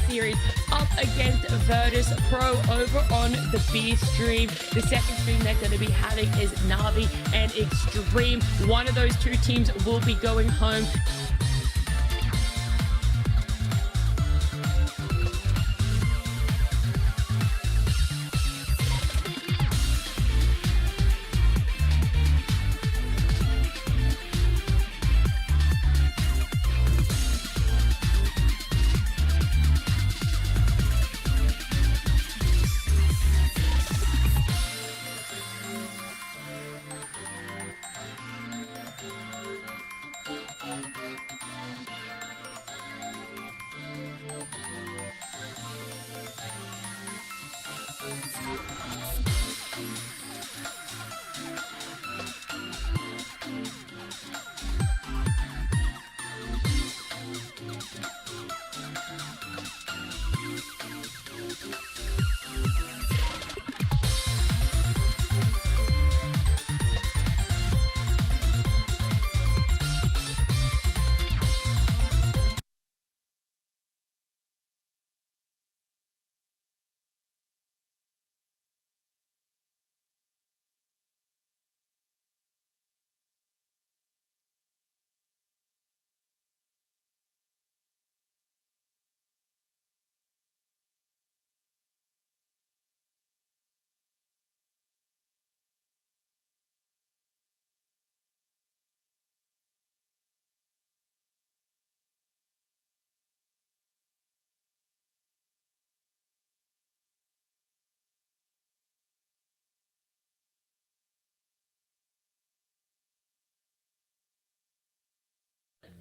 series up against Virtus Pro over on the B stream. The second stream they're going to be having is Navi and Extreme. One of those two teams will be going home.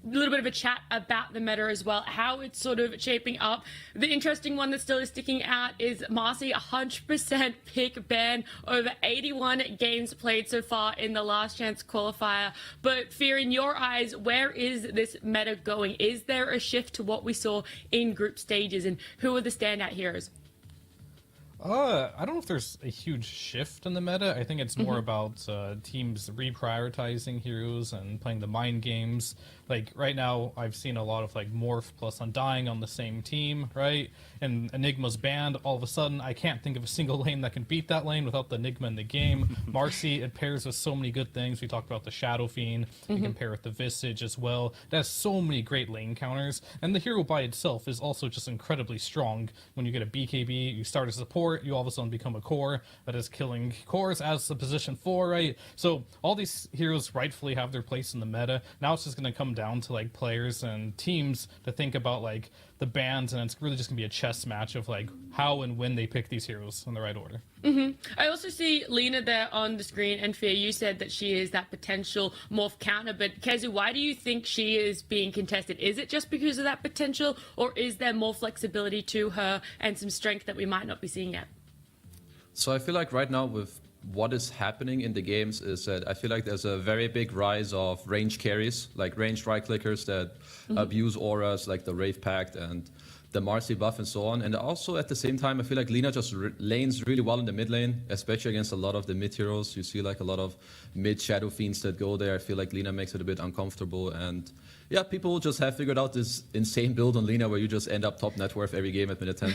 A little bit of a chat about the meta as well, how it's sort of shaping up. The interesting one that still is sticking out is Marcy 100% pick ban over 81 games played so far in the last chance qualifier. But Fear, in your eyes, where is this meta going? Is there a shift to what we saw in group stages, and who are the standout heroes? I don't know if there's a huge shift in the meta. I think it's more about teams reprioritizing heroes and playing the mind games. Like, right now, I've seen a lot of, like, Morph plus Undying on the same team, right? And Enigma's banned. All of a sudden, I can't think of a single lane that can beat that lane without the Enigma in the game. Marcy, it pairs with so many good things. We talked about the Shadow Fiend. You can pair with the Visage as well. It has so many great lane counters. And the hero by itself is also just incredibly strong. When you get a BKB, you start as support, you all of a sudden become a core that is killing cores as the position 4, right? So all these heroes rightfully have their place in the meta. Now it's just going to come down to, like, players and teams to think about, like, the bans, and it's really just gonna be a chess match of, like, how and when they pick these heroes in the right order. I also see Lena there on the screen, and Fear, you said that she is that potential morph counter, but Kezu, why do you think she is being contested? Is it just because of that potential, or is there more flexibility to her and some strength that we might not be seeing yet? So I feel like right now with what is happening in the games is that I feel like there's a very big rise of range carries, like ranged right clickers that abuse auras like the Rave Pact and the Marcy buff and so on. And also at the same time, I feel like Lina just lanes really well in the mid lane, especially against a lot of the mid heroes. You see like a lot of mid Shadow Fiends that go there. I feel like Lina makes it a bit uncomfortable. And yeah, people just have figured out this insane build on Lina where you just end up top net worth every game at minute 10.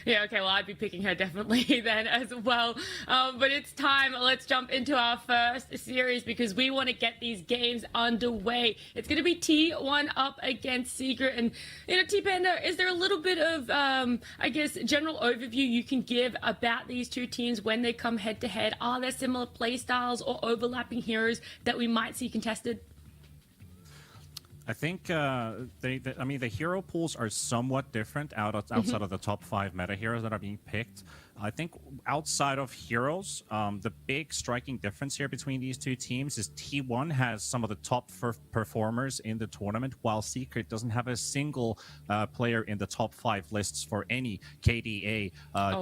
Yeah, okay, well, I'd be picking her definitely then as well. But it's time. Let's jump into our first series because we want to get these games underway. It's going to be T1 up against Secret. And, you know, T-Panda, is there a little bit of, I guess, general overview you can give about these two teams when they come head-to-head? Are there similar playstyles or overlapping heroes that we might see contested? I think I mean, the hero pools are somewhat different outside of the top 5 meta heroes that are being picked. I think outside of heroes, the big striking difference here between these two teams is T1 has some of the top performers in the tournament, while Secret doesn't have a single player in the top 5 lists for any KDA,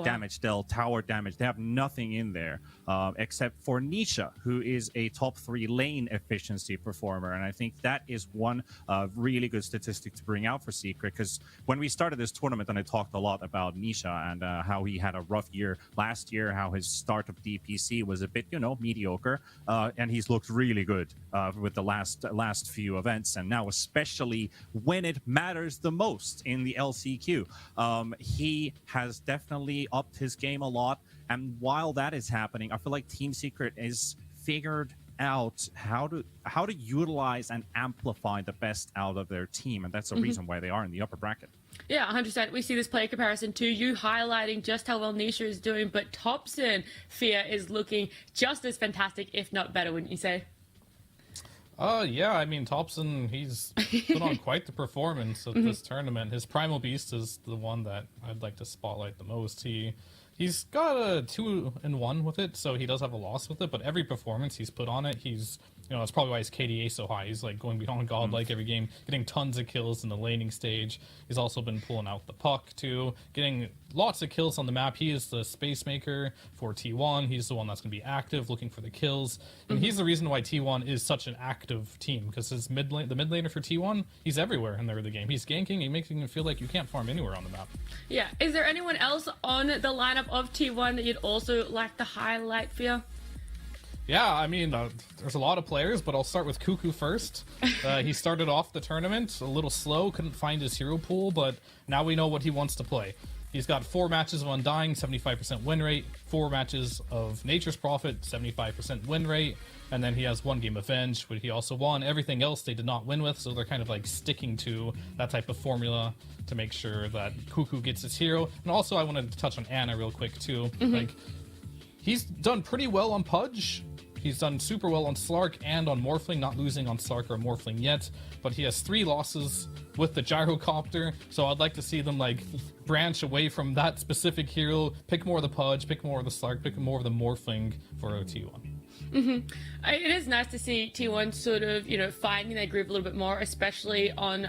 damage dealt, tower damage. They have nothing in there except for Nisha, who is a top 3 lane efficiency performer. And I think that is one really good statistic to bring out for Secret, because when we started this tournament, and I talked a lot about Nisha and how he had a rough rough year last year, how his start of DPC was a bit, mediocre, and he's looked really good with the last few events, and now especially when it matters the most in the LCQ. He has definitely upped his game a lot, and while that is happening, I feel like Team Secret is figured out how to utilize and amplify the best out of their team, and that's the reason why they are in the upper bracket. Yeah, 100%. We see this player comparison too. You highlighting just how well Nisha is doing, but Thompson Fear is looking just as fantastic, if not better, wouldn't you say? Yeah, I mean, Thompson, he's put on quite the performance at this tournament. His Primal Beast is the one that I'd like to spotlight the most. He's got a 2-1 with it, so he does have a loss with it, but every performance he's put on it, that's probably why his KDA is so high. He's like going beyond godlike every game, getting tons of kills in the laning stage. He's also been pulling out the puck too, getting lots of kills on the map. He is the space maker for T1. He's the one that's going to be active, looking for the kills. And he's the reason why T1 is such an active team, because the mid laner for T1, he's everywhere in the early game. He's ganking, he makes it feel like you can't farm anywhere on the map. Yeah. Is there anyone else on the lineup of T1 that you'd also like to highlight, Fia? Yeah, I mean, there's a lot of players, but I'll start with Cuckoo first. He started off the tournament a little slow, couldn't find his hero pool, but now we know what he wants to play. He's got 4 matches of Undying, 75% win rate, 4 matches of Nature's Prophet, 75% win rate, and then he has 1 game of Venge, which he also won. Everything else they did not win with, so they're kind of like sticking to that type of formula to make sure that Cuckoo gets his hero. And also I wanted to touch on Anna real quick too. Like, he's done pretty well on Pudge. He's done super well on Slark and on Morphling, not losing on Slark or Morphling yet, but he has 3 losses with the Gyrocopter, so I'd like to see them like branch away from that specific hero, pick more of the Pudge, pick more of the Slark, pick more of the Morphling for T1. It is nice to see T1 sort of, finding their groove a little bit more, especially on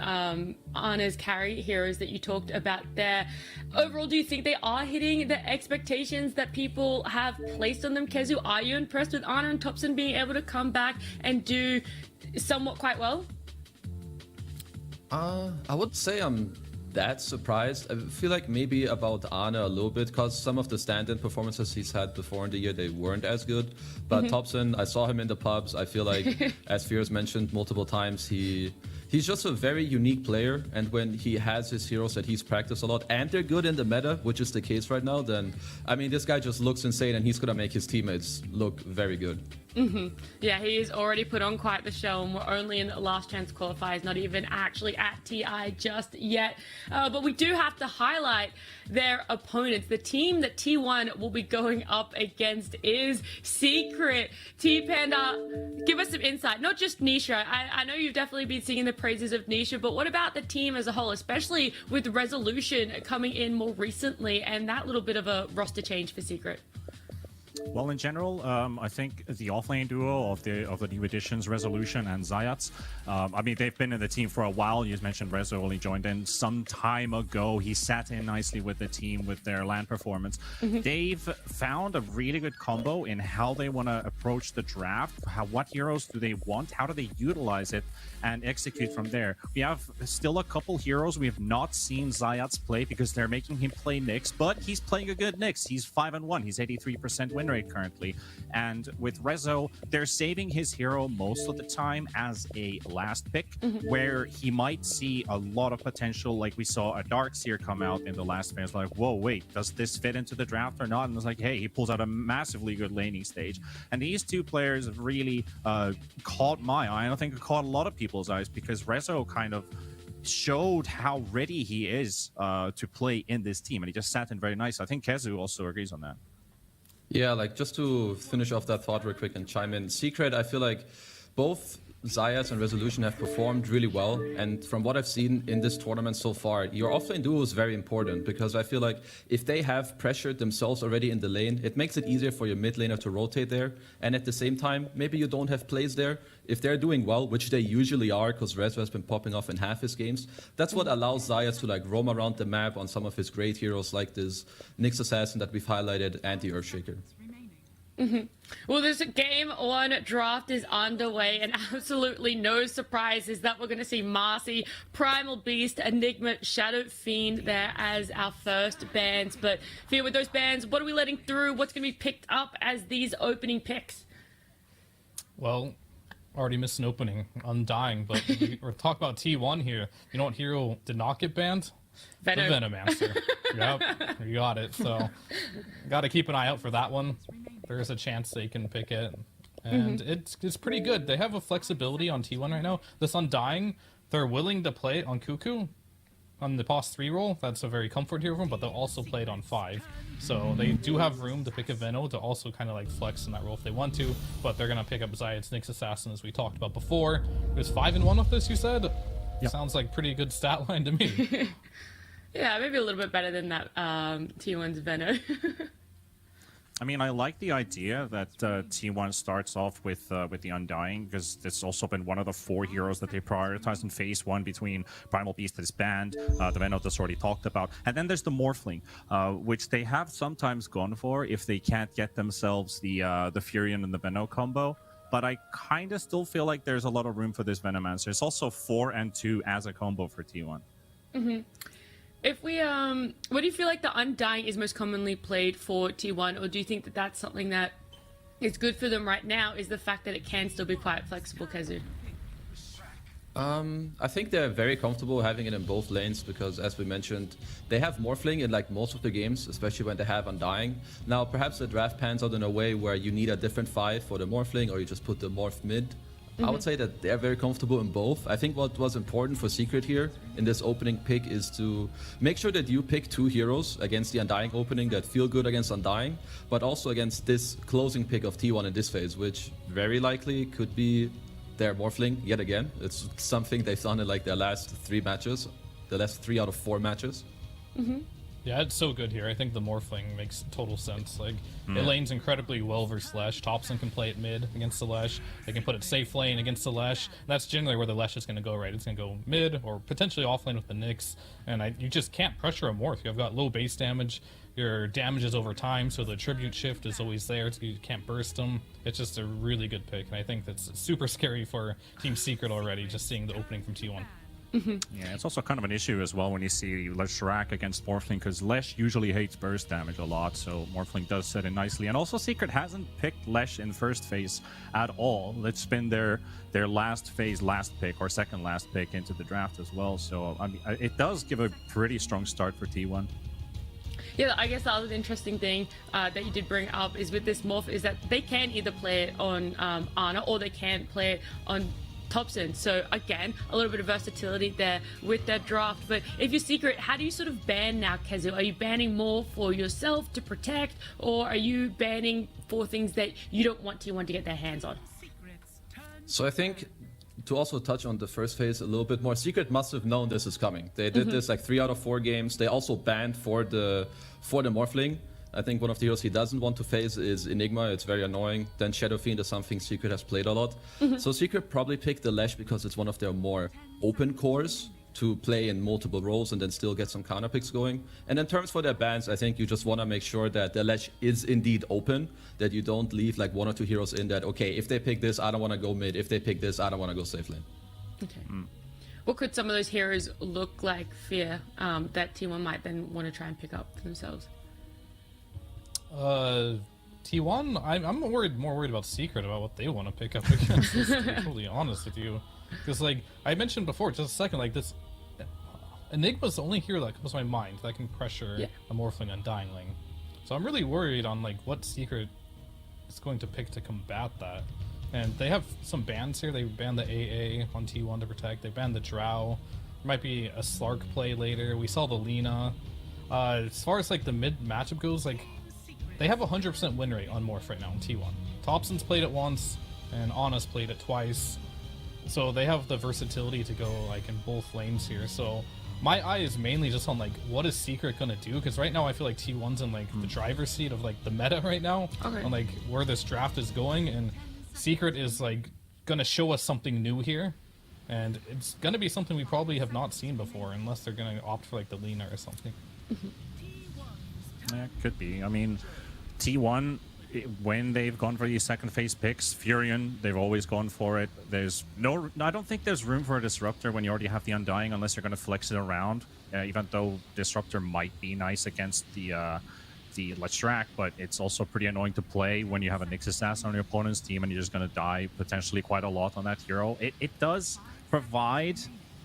Anna's carry heroes that you talked about there. Overall, do you think they are hitting the expectations that people have placed on them? Kezu, are you impressed with Anna and Thompson being able to come back and do somewhat quite well? I would say I'm that surprised. I feel like maybe about Anna a little bit, because some of the stand-in performances he's had before in the year, they weren't as good. But Thompson, I saw him in the pubs. I feel like, as Ferios mentioned multiple times, he's just a very unique player, and when he has his heroes that he's practiced a lot and they're good in the meta, which is the case right now, then I mean, this guy just looks insane, and he's gonna make his teammates look very good. Yeah, he's already put on quite the show, and we're only in last chance qualifiers, not even actually at TI just yet. But we do have to highlight their opponents. The team that T1 will be going up against is Secret. T-Panda, give us some insight. Not just Nisha. I know you've definitely been singing the praises of Nisha, but what about the team as a whole, especially with Resolution coming in more recently and that little bit of a roster change for Secret? Well, in general, I think the offlane duo of the new additions, Resolution and Zayats, I mean, they've been in the team for a while. You mentioned Rezo only joined in some time ago. He sat in nicely with the team with their LAN performance. They've found a really good combo in how they want to approach the draft. What heroes do they want? How do they utilize it and execute from there? We have still a couple heroes we have not seen Zayats play because they're making him play Nyx, but he's playing a good Nyx. He's 5-1. He's 83% win rate currently. And with Rezo, they're saving his hero most of the time as a last pick, where he might see a lot of potential. Like we saw a Darkseer come out in the last phase, like, whoa, wait, does this fit into the draft or not? And it's like, hey, he pulls out a massively good laning stage. And these two players have really caught my eye. I think it caught a lot of people's eyes, because Rezo kind of showed how ready he is to play in this team, and he just sat in very nice. I think Kezu also agrees on that. Yeah, like, just to finish off that thought real quick and chime in, Secret, I feel like both Zayas and Resolution have performed really well, and from what I've seen in this tournament so far, your offlane duo is very important, because I feel like if they have pressured themselves already in the lane, it makes it easier for your mid laner to rotate there, and at the same time, maybe you don't have plays there. If they're doing well, which they usually are, because Rezo has been popping off in half his games, that's what allows Zayas to like roam around the map on some of his great heroes, like this Nyx Assassin that we've highlighted and the Earthshaker. Well, this game one draft is underway, and absolutely no surprises that we're going to see Marcy, Primal Beast, Enigma, Shadow Fiend there as our first bans. But Fia, with those bans, what are we letting through? What's going to be picked up as these opening picks? Well, already missed an opening. Undying, but we're talking about T1 here. You know what hero did not get banned? Venom. The Venomancer. Yep, you got it. So, got to keep an eye out for that one. There's a chance they can pick it, and it's pretty good. They have a flexibility on T1 right now. This Undying, they're willing to play it on Cuckoo, on the pos 3 roll. That's a very comfort hero for them, but they'll also play it on 5. So they do have room to pick a Veno to also kind of like flex in that role if they want to, but they're gonna pick up Zayed's Nyx Assassin as we talked about before. There's 5-1 with this, you said? Yep. Sounds like pretty good stat line to me. Yeah, maybe a little bit better than that T1's Veno. I mean, I like the idea that T1 starts off with the Undying, because it's also been one of the 4 heroes that they prioritized in Phase 1 between Primal Beast that is banned, the Venom that's already talked about, and then there's the Morphling, which they have sometimes gone for if they can't get themselves the Furion and the Venom combo. But I kind of still feel like there's a lot of room for this Venomancer. It's also 4 and 2 as a combo for T1. If we, what do you feel like the Undying is most commonly played for T1, or do you think that that's something that is good for them right now, is the fact that it can still be quite flexible, Kezu? I think they're very comfortable having it in both lanes because, as we mentioned, they have Morphling in like most of the games, especially when they have Undying. Now, perhaps the draft pans out in a way where you need a different 5 for the Morphling, or you just put the Morph mid. I would say that they're very comfortable in both. I think what was important for Secret here in this opening pick is to make sure that you pick 2 heroes against the Undying opening that feel good against Undying, but also against this closing pick of T1 in this phase, which very likely could be their Morphling yet again. It's something they've done in like their last 3 matches, the last 3 out of 4 matches. Yeah, it's so good here. I think the Morphling makes total sense. Like, it lanes incredibly well versus Lesh. Thompson can play it mid against the Lesh. They can put it safe lane against the Lesh. That's generally where the Lesh is going to go, right? It's going to go mid or potentially off lane with the Nyx. And you just can't pressure a Morph. You've got low base damage. Your damage is over time, so the tribute shift is always there. You can't burst them. It's just a really good pick. And I think that's super scary for Team Secret already, just seeing the opening from T1. Yeah, it's also kind of an issue as well when you see Leshrac against Morphling, because Lesh usually hates burst damage a lot, so Morphling does set in nicely. And also Secret hasn't picked Lesh in first phase at all. It's been their last phase last pick, or second last pick into the draft as well. So I mean, it does give a pretty strong start for T1. Yeah, I guess the other interesting thing that you did bring up is with this Morph is that they can either play it on Ana or they can play it on Thompson. So again, a little bit of versatility there with that draft. But if you're Secret, how do you sort of ban now, Kezu? Are you banning more for yourself to protect, or are you banning for things that you don't want T1 to get their hands on? So I think to also touch on the first phase a little bit more, Secret must have known this is coming. They did this like 3 out of 4 games. They also banned for the Morphling. I think one of the heroes he doesn't want to face is Enigma. It's very annoying. Then Shadow Fiend is something Secret has played a lot. So Secret probably picked the Lesh because it's one of their more open cores to play in multiple roles and then still get some counter picks going. And in terms for their bans, I think you just want to make sure that the Lesh is indeed open, that you don't leave like 1 or 2 heroes in that, okay, if they pick this, I don't want to go mid. If they pick this, I don't want to go safe lane. Okay. What could some of those heroes look like, Fear, that T1 might then want to try and pick up for themselves? T1, I'm more worried about Secret, about what they want to pick up against this, to be totally honest with you. Because, like, I mentioned before, just a second, like, this Enigma's the only hero that comes to my mind that can pressure a Morphling Undying lane. So I'm really worried on, like, what Secret is going to pick to combat that. And they have some bans here. They banned the AA on T1 to protect. They banned the Drow. There might be a Slark play later. We saw the Lina. As far as, like, the mid matchup goes, like, they have a 100% win rate on Morph right now in T1. Thompson's played it once, and Ana's played it twice. So they have the versatility to go like in both lanes here. So my eye is mainly just on like, what is Secret gonna do? Because right now I feel like T1's in like the driver's seat of like the meta right now, on like where this draft is going, and Secret is like gonna show us something new here, and it's gonna be something we probably have not seen before, unless they're gonna opt for like the Lina or something. Yeah, could be. I mean, T1 when they've gone for these second phase picks, Furion, they've always gone for it. I don't think there's room for a Disruptor when you already have the Undying unless you're going to flex it around, even though Disruptor might be nice against the Leshrac, but it's also pretty annoying to play when you have a Nyx Assassin on your opponent's team and you're just going to die potentially quite a lot on that hero. It does provide,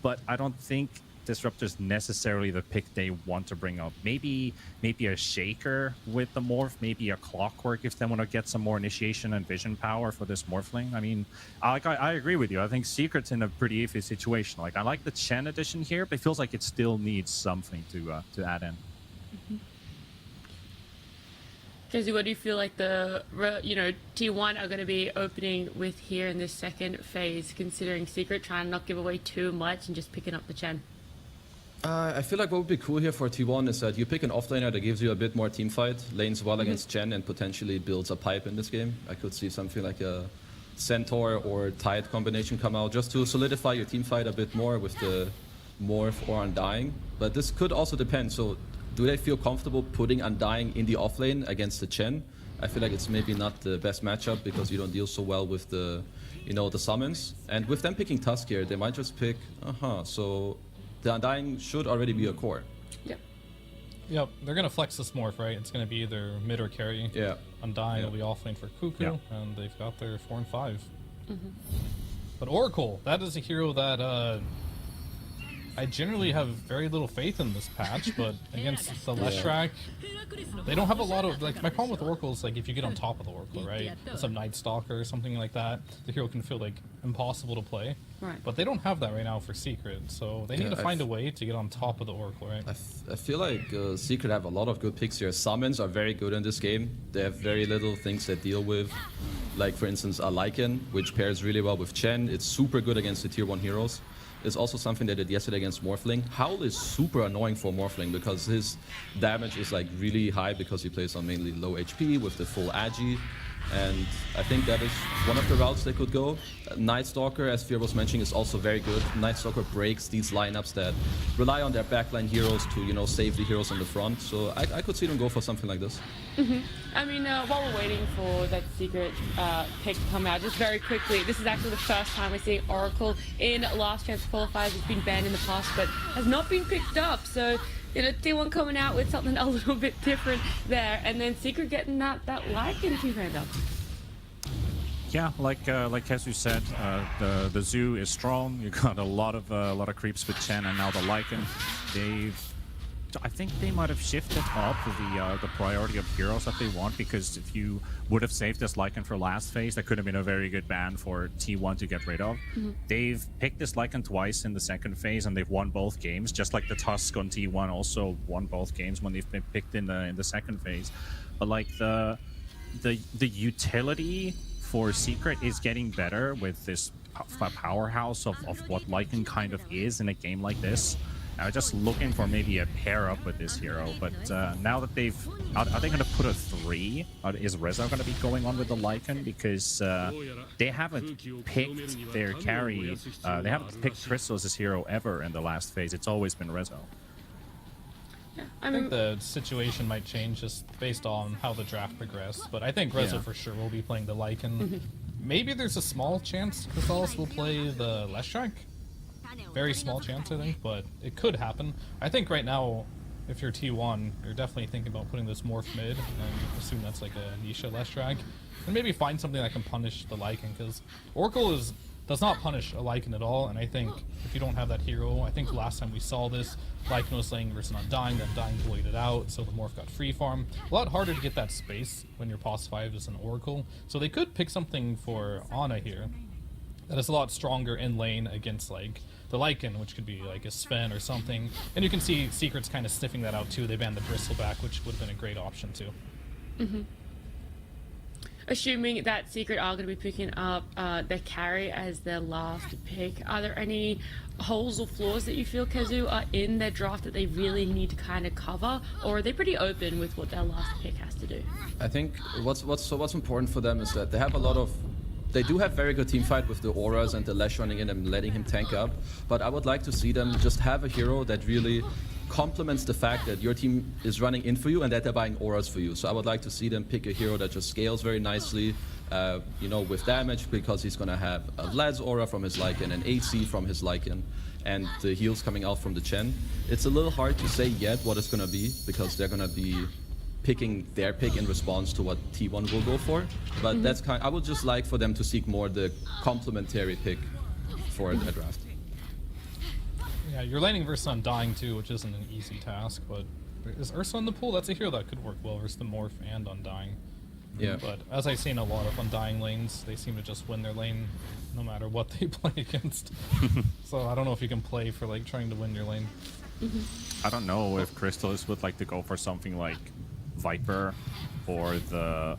but I don't think Disruptor's necessarily the pick they want to bring up. Maybe a Shaker with the Morph, maybe a Clockwork if they want to get some more initiation and vision power for this Morphling. I mean, I agree with you. I think Secret's in a pretty iffy situation. Like, I like the Chen edition here, but it feels like it still needs something to add in. Casey, what do you feel like the T1 are going to be opening with here in this second phase, considering Secret trying to not give away too much and just picking up the Chen? I feel like what would be cool here for T1 is that you pick an offlaner that gives you a bit more team fight, lanes well against Chen, and potentially builds a pipe in this game. I could see something like a Centaur or Tide combination come out just to solidify your team fight a bit more with the Morph or Undying. But this could also depend. So do they feel comfortable putting Undying in the offlane against the Chen? I feel like it's maybe not the best matchup because you don't deal so well with the, the summons. And with them picking Tusk here, they might just pick, so the Undying should already be a core. Yep, they're going to flex this Morph, right? It's going to be either mid or carry. Yeah. Undying will be offlane for Cuckoo, and they've got their 4 and 5. But Oracle, that is a hero that I generally have very little faith in this patch, but against the Leshrac, they don't have a lot of, like, my problem with Oracle is, like, if you get on top of the Oracle, right? Some Night Stalker or something like that, the hero can feel, like, impossible to play. Right. But they don't have that right now for Secret, so they need to find a way to get on top of the Oracle, right? I feel like Secret have a lot of good picks here. Summons are very good in this game. They have very little things they deal with. Like, for instance, a Lycan, which pairs really well with Chen. It's super good against the tier 1 heroes. It's also something they did yesterday against Morphling. Howl is super annoying for Morphling because his damage is like really high because he plays on mainly low HP with the full Agi. And I think that is one of the routes they could go. Night Stalker, as Fear was mentioning, is also very good. Night Stalker breaks these lineups that rely on their backline heroes to, save the heroes on the front. So I could see them go for something like this. I mean, while we're waiting for that Secret pick to come out, just very quickly, this is actually the first time we're seeing Oracle in Last Chance qualifiers. It's been banned in the past, but has not been picked up. So, T1 coming out with something a little bit different there, and then Secret getting that Lycan two-hand up. Yeah, like Kesu said, the zoo is strong. You got a lot of creeps with Chen, and now the Lycan. I think they might have shifted up the priority of heroes that they want, because if you would have saved this Lycan for last phase, that could have been a very good ban for T1 to get rid of. They've picked this Lycan twice in the second phase, and they've won both games, just like the Tusk on T1 also won both games when they've been picked in the second phase. But like the utility for Secret is getting better with this powerhouse of what Lycan kind of is in a game like this. Just looking for maybe a pair up with this hero, but now that are they going to put a 3? Is Reza going to be going on with the Lycan? Because they haven't picked their carry, they haven't picked Crystal as his hero ever in the last phase. It's always been Reza. I think the situation might change just based on how the draft progressed, but I think Reza for sure will be playing the Lycan. Maybe there's a small chance Chrysalis will play the Leshrac. Very small chance, I think, but it could happen. I think right now, if you're T1, you're definitely thinking about putting this Morph mid, and assume that's like a Nisha Leshrac, and maybe find something that can punish the Lycan, because Oracle does not punish a Lycan at all, and I think if you don't have that hero, I think last time we saw this, Lycan was playing versus Undying, then Undying bullied it out, so the Morph got free farm. A lot harder to get that space when your pos 5 is an Oracle, so they could pick something for Ana here that is a lot stronger in lane against like the Lycan, which could be like a Sven or something. And you can see Secret's kind of sniffing that out too. They banned the Bristleback, which would have been a great option too. Assuming that Secret are going to be picking up their carry as their last pick, are there any holes or flaws that you feel, Kazu, are in their draft that they really need to kind of cover, or are they pretty open with what their last pick has to do? I think what's important for them is that they have they do have very good team fight with the auras and the Lesh running in and letting him tank up, but I would like to see them just have a hero that really complements the fact that your team is running in for you and that they're buying auras for you. So I would like to see them pick a hero that just scales very nicely, with damage, because he's going to have a Vlad's aura from his Lycan, an AC from his Lycan, and the heals coming out from the Chen. It's a little hard to say yet what it's going to be, because they're going to be picking their pick in response to what T1 will go for. But that's I would just like for them to seek more the complementary pick for their draft. Yeah, you're laning versus Undying too, which isn't an easy task, but is Ursa in the pool? That's a hero that could work well versus the Morph and Undying. Yeah. But as I've seen a lot of Undying lanes, they seem to just win their lane no matter what they play against. So I don't know if you can play for like trying to win your lane. I don't know if Crystallis would like to go for something like Viper or the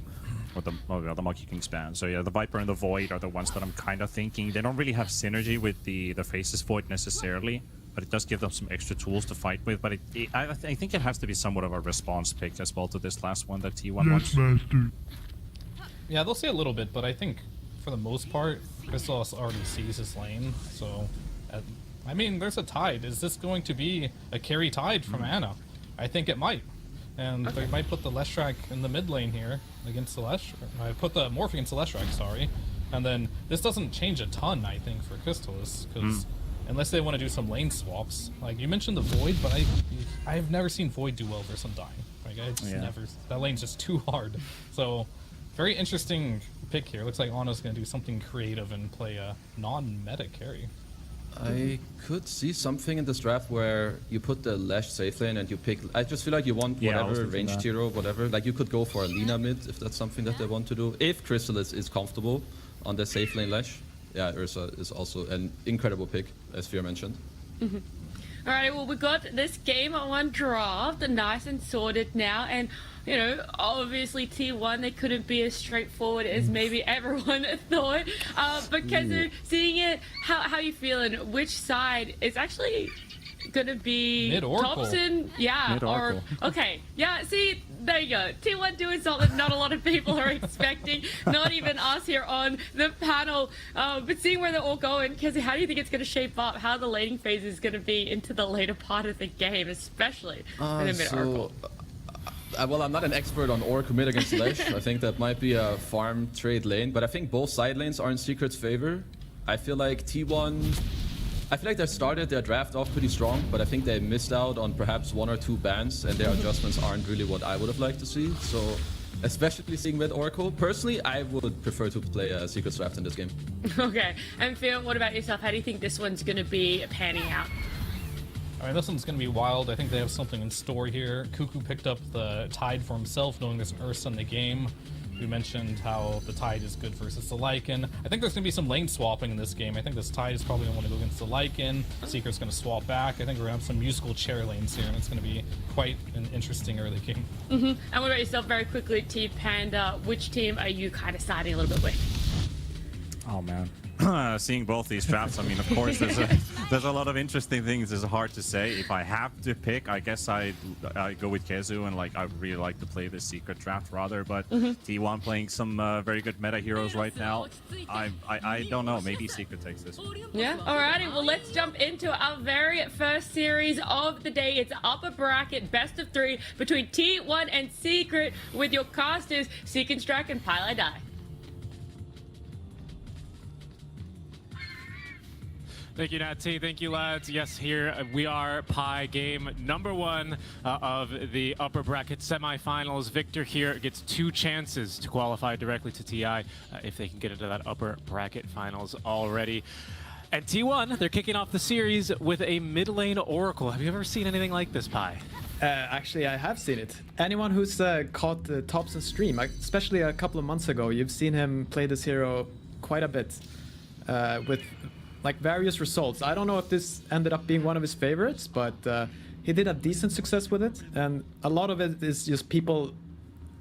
Monkey King span. So yeah, the Viper and the Void are the ones that I'm kind of thinking. They don't really have synergy with the Faces Void necessarily, but it does give them some extra tools to fight with. But I think it has to be somewhat of a response pick as well to this last one that T1 wants. Yeah, they'll see a little bit, but I think for the most part, Crystallis already sees his lane. So, I mean, there's a tide. Is this going to be a carry tide from Ana? I think it might. And they might put the Leshrac in the mid lane here against the I put the Morph against the Leshrac, sorry. And then this doesn't change a ton, I think, for Crystallis, because unless they want to do some lane swaps. Like, you mentioned the Void, but I've never seen Void do well versus Undying. Like, that lane's just too hard. So, very interesting pick here. Looks like Ana's going to do something creative and play a non-meta carry. I could see something in this draft where you put the Lash safe lane and you pick. I just feel like you want whatever ranged hero, whatever. Like you could go for a Lina mid if that's something that they want to do. If Crystallis is comfortable on the safe lane Lash, yeah, Ursa is also an incredible pick, as Fear mentioned. Alright, well, we got this game on draft, nice and sorted now, and obviously T1, they couldn't be as straightforward as maybe everyone thought. But Kezu, seeing it, how you feeling? Which side is actually gonna be Mid-Oracle. Thompson? Yeah, Mid-Oracle. okay, yeah. See, there you go. T1 doing something not a lot of people are expecting, not even us here on the panel. But seeing where they're all going, Kezu, how do you think it's gonna shape up? How the laning phase is gonna be into the later part of the game, especially in the Mid-Oracle? Well, I'm not an expert on Oracle mid against Lash. I think that might be a farm trade lane, but I think both side lanes are in Secret's favor. I feel like T1... I feel like they started their draft off pretty strong, but I think they missed out on perhaps 1 or 2 bans, and their adjustments aren't really what I would have liked to see. So, especially seeing with Oracle, personally, I would prefer to play a Secret's draft in this game. Okay, and Phil, what about yourself? How do you think this one's going to be panning out? I mean, this one's going to be wild. I think they have something in store here. Cuckoo picked up the Tide for himself, knowing there's an Ursa in the game. We mentioned how the Tide is good versus the Lycan. I think there's going to be some lane swapping in this game. I think this Tide is probably going to want to go against the Lycan. Secret's going to swap back. I think we're going to have some musical chair lanes here, and it's going to be quite an interesting early game. And what about yourself, very quickly, T-Panda? Which team are you kind of siding a little bit with? Oh, man. Seeing both these drafts, I mean, of course, there's a lot of interesting things. It's hard to say. If I have to pick, I guess I go with Kezu, and I really like to play the Secret draft rather. But T1 playing some very good meta heroes right now. I don't know. Maybe Secret takes this one. Yeah. Alrighty. Well, let's jump into our very first series of the day. It's upper bracket best of 3 between T1 and Secret with your casters Seek and Strike and Pile I Die. Thank you, Nat T. Thank you, lads. Yes, here we are, Pi game number 1 of the upper bracket semifinals. Victor here gets 2 chances to qualify directly to TI if they can get into that upper bracket finals already. And T1, they're kicking off the series with a mid lane Oracle. Have you ever seen anything like this, Pi? Actually, I have seen it. Anyone who's caught the Thompson stream, especially a couple of months ago, you've seen him play this hero quite a bit with various results. I don't know if this ended up being one of his favorites, but he did have decent success with it, and a lot of it is just people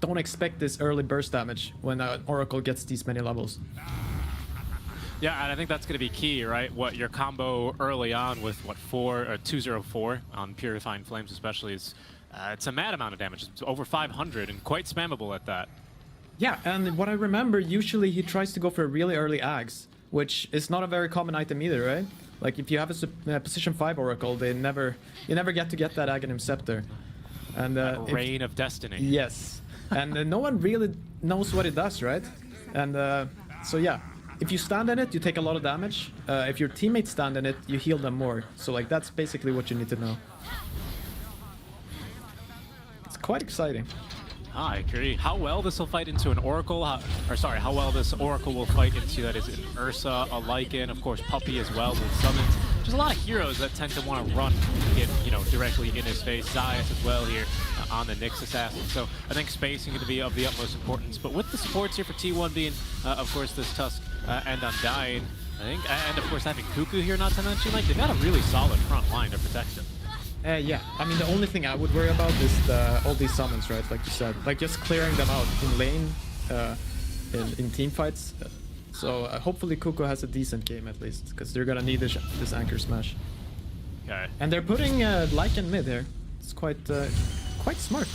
don't expect this early burst damage when an Oracle gets these many levels. Yeah, and I think that's going to be key, right? What your combo early on with 204 on Purifying Flames especially is it's a mad amount of damage. It's over 500 and quite spammable at that. Yeah, and what I remember, usually he tries to go for really early Ags, which is not a very common item either, right? Like if you have a position 5 Oracle, you never get to get that Aghanim Scepter. And Reign of Destiny. yes, and no one really knows what it does, right? And so yeah, if you stand in it, you take a lot of damage. If your teammates stand in it, you heal them more. So like that's basically what you need to know. It's quite exciting. I agree. How well this will fight into an Oracle, how well this Oracle will fight into that is an Ursa, a Lycan, of course Puppey as well with summons. There's a lot of heroes that tend to want to run and get, directly in his face. Zayas as well here on the Nyx assassin. So I think spacing is going to be of the utmost importance. But with the supports here for T1 being, of course, this Tusk and Undying, I think, and of course having Cuckoo here, not to mention, like they've got a really solid front line to protect him. Yeah, I mean the only thing I would worry about is all these summons, right? Like you said, like just clearing them out in lane, in team fights. So hopefully Cuckoo has a decent game at least, because they're gonna need this anchor smash. Okay. And they're putting Lycan mid here. It's quite smart.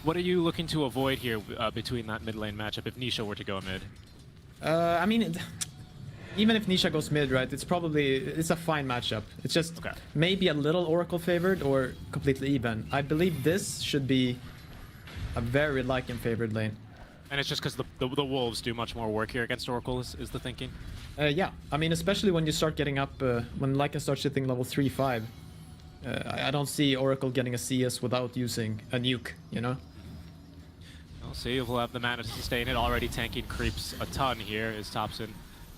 What are you looking to avoid here between that mid lane matchup if Nisha were to go mid? I mean, even if Nisha goes mid, right, it's a fine matchup. It's just maybe a little Oracle favored or completely even. I believe this should be a very Lycan favored lane. And it's just because the Wolves do much more work here against Oracle is the thinking? Yeah, I mean, especially when you start getting up, when Lycan starts hitting level 3-5. I don't see Oracle getting a CS without using a nuke, We'll see if we'll have the mana to sustain it. Already tanking creeps a ton here is Thompson.